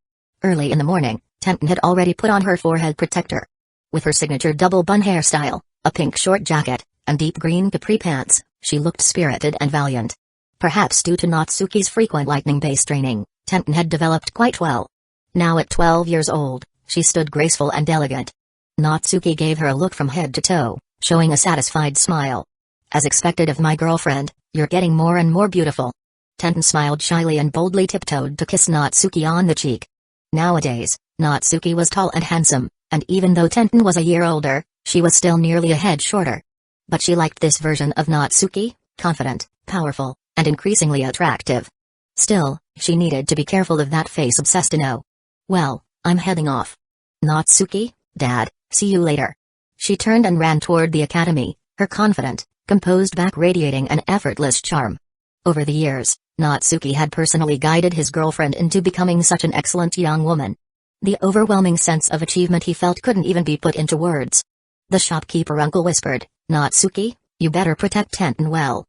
Early in the morning, Tenten had already put on her forehead protector. With her signature double bun hairstyle, a pink short jacket, and deep green capri pants, she looked spirited and valiant. Perhaps due to Natsuki's frequent lightning-based training, Tenten had developed quite well. Now at 12 years old, she stood graceful and elegant. Natsuki gave her a look from head to toe, showing a satisfied smile. As expected of my girlfriend, you're getting more and more beautiful. Tenten smiled shyly and boldly tiptoed to kiss Natsuki on the cheek. Nowadays, Natsuki was tall and handsome, and even though Tenten was a year older, she was still nearly a head shorter. But she liked this version of Natsuki, confident, powerful, and increasingly attractive. Still, she needed to be careful of that face-obsessed no. Well, I'm heading off. Natsuki, Dad, see you later. She turned and ran toward the academy, her confident, composed back radiating an effortless charm. Over the years, Natsuki had personally guided his girlfriend into becoming such an excellent young woman. The overwhelming sense of achievement he felt couldn't even be put into words. The shopkeeper uncle whispered, Natsuki, you better protect Tenten well.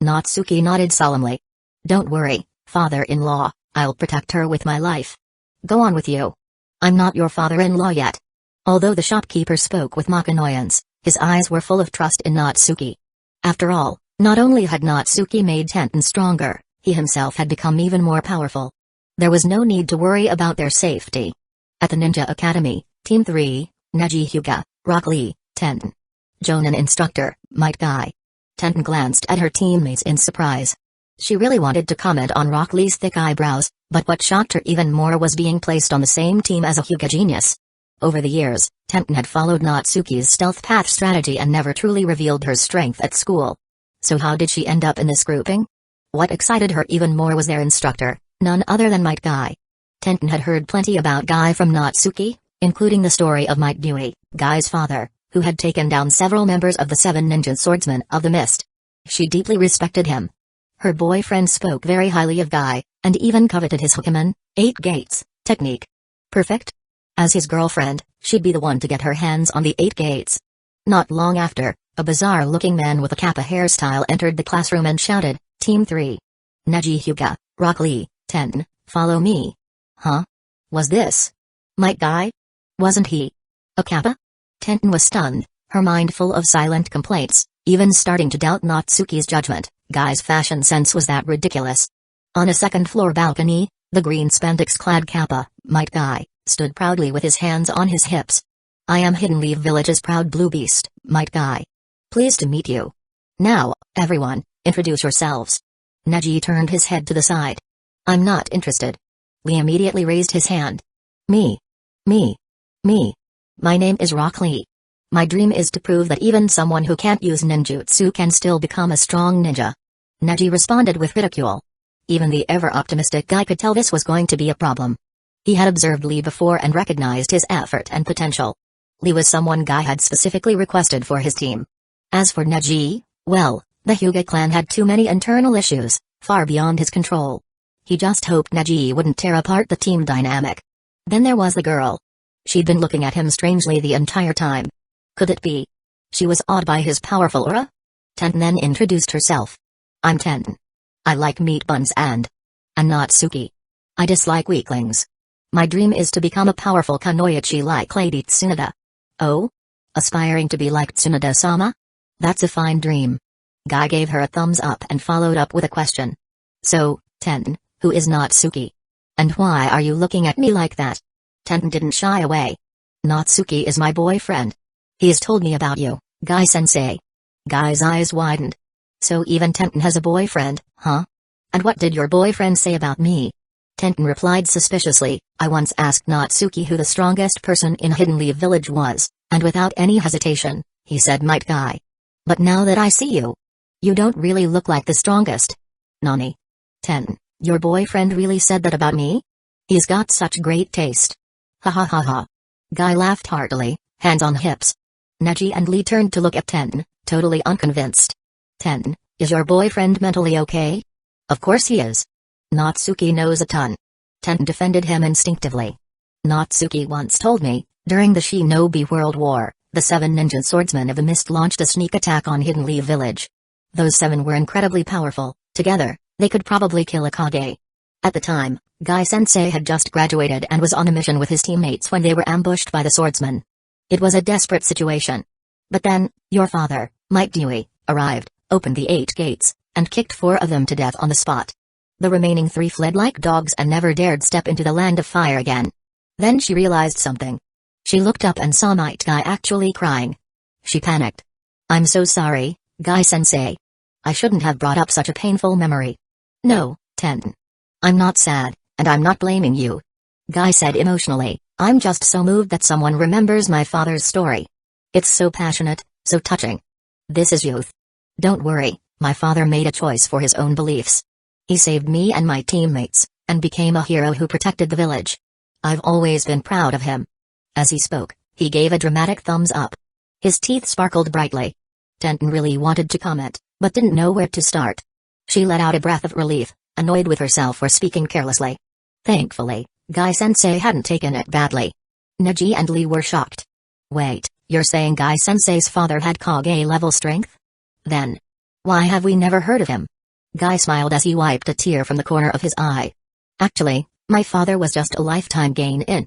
Natsuki nodded solemnly. Don't worry, father-in-law, I'll protect her with my life. Go on with you. I'm not your father-in-law yet. Although the shopkeeper spoke with mock annoyance, his eyes were full of trust in Natsuki. After all, not only had Natsuki made Tenten stronger, he himself had become even more powerful. There was no need to worry about their safety. At the Ninja Academy, Team 3, Neji Hyuga, Rock Lee, Tenten. Jonan instructor, Might Guy. Tenten glanced at her teammates in surprise. She really wanted to comment on Rock Lee's thick eyebrows, but what shocked her even more was being placed on the same team as a Hyuga genius. Over the years, Tenten had followed Natsuki's stealth path strategy and never truly revealed her strength at school. So how did she end up in this grouping? What excited her even more was their instructor, none other than Might Guy. Tenten had heard plenty about Guy from Natsuki, including the story of Might Dewey, Guy's father, who had taken down several members of the 7 ninja swordsmen of the mist. She deeply respected him. Her boyfriend spoke very highly of Guy, and even coveted his Hukeman, 8 gates, technique. Perfect? As his girlfriend, she'd be the one to get her hands on the 8 gates. Not long after, a bizarre-looking man with a kappa hairstyle entered the classroom and shouted, Team 3. Neji Hyuga, Rock Lee, Tenten, follow me. Huh? Was this Might Guy? Wasn't he a kappa? Tenten was stunned, her mind full of silent complaints, even starting to doubt Natsuki's judgment. Guy's fashion sense was that ridiculous. On a second-floor balcony, the green spandex-clad kappa, Might Guy, stood proudly with his hands on his hips. I am Hidden Leaf Village's proud blue beast, Might Guy. Pleased to meet you. Now, everyone, introduce yourselves. Neji turned his head to the side. I'm not interested. Lee immediately raised his hand. Me. My name is Rock Lee. My dream is to prove that even someone who can't use ninjutsu can still become a strong ninja. Neji responded with ridicule. Even the ever-optimistic Guy could tell this was going to be a problem. He had observed Lee before and recognized his effort and potential. Lee was someone Guy had specifically requested for his team. As for Neji, well, the Hyuga clan had too many internal issues, far beyond his control. He just hoped Neji wouldn't tear apart the team dynamic. Then there was the girl. She'd been looking at him strangely the entire time. Could it be? She was awed by his powerful aura? Tenten then introduced herself. I'm Tenten. I like meat buns and Natsuki. I dislike weaklings. My dream is to become a powerful kunoichi like Lady Tsunade. Oh? Aspiring to be like Tsunade-sama? That's a fine dream. Guy gave her a thumbs up and followed up with a question. So, Tenten, who is Natsuki? And why are you looking at me like that? Tenten didn't shy away. Natsuki is my boyfriend. He has told me about you, Guy-sensei. Guy's eyes widened. So even Tenten has a boyfriend, huh? And what did your boyfriend say about me? Tenten replied suspiciously, I once asked Natsuki who the strongest person in Hidden Leaf Village was, and without any hesitation, he said Might Guy. But now that I see you, you don't really look like the strongest. Nani? Tenten, your boyfriend really said that about me? He's got such great taste. Ha ha ha ha. Guy laughed heartily, hands on hips. Neji and Lee turned to look at Tenten, totally unconvinced. Tenten, is your boyfriend mentally okay? Of course he is. Natsuki knows a ton. Tenten defended him instinctively. Natsuki once told me, during the Shinobi World War, the 7 ninja swordsmen of the mist launched a sneak attack on Hidden Leaf Village. Those 7 were incredibly powerful. Together, they could probably kill a Kage. At the time, Guy-sensei had just graduated and was on a mission with his teammates when they were ambushed by the swordsmen. It was a desperate situation. But then, your father, Might Dewey, arrived, opened the 8 gates, and kicked 4 of them to death on the spot. The remaining 3 fled like dogs and never dared step into the land of fire again. Then she realized something. She looked up and saw Might Guy actually crying. She panicked. I'm so sorry, Guy-sensei. I shouldn't have brought up such a painful memory. No, Tenten. I'm not sad, and I'm not blaming you. Guy said emotionally, I'm just so moved that someone remembers my father's story. It's so passionate, so touching. This is youth. Don't worry, my father made a choice for his own beliefs. He saved me and my teammates, and became a hero who protected the village. I've always been proud of him. As he spoke, he gave a dramatic thumbs up. His teeth sparkled brightly. Tenten really wanted to comment, but didn't know where to start. She let out a breath of relief, annoyed with herself for speaking carelessly. Thankfully, Guy-sensei hadn't taken it badly. Neji and Lee were shocked. Wait, you're saying Guy-sensei's father had Kage-level strength? Then, why have we never heard of him? Guy smiled as he wiped a tear from the corner of his eye. Actually, my father was just a lifetime gain-in.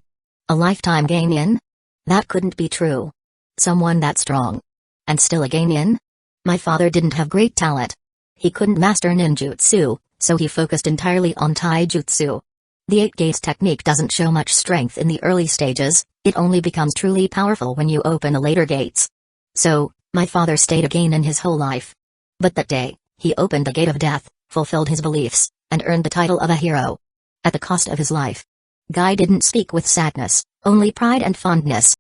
A lifetime gain-in? That couldn't be true. Someone that strong. And still a gain-in? My father didn't have great talent. He couldn't master ninjutsu, so he focused entirely on taijutsu. The 8 gates technique doesn't show much strength in the early stages, it only becomes truly powerful when you open the later gates. So, my father stayed a gain-in his whole life. But that day, he opened the gate of death, fulfilled his beliefs, and earned the title of a hero. At the cost of his life. Guy didn't speak with sadness, only pride and fondness.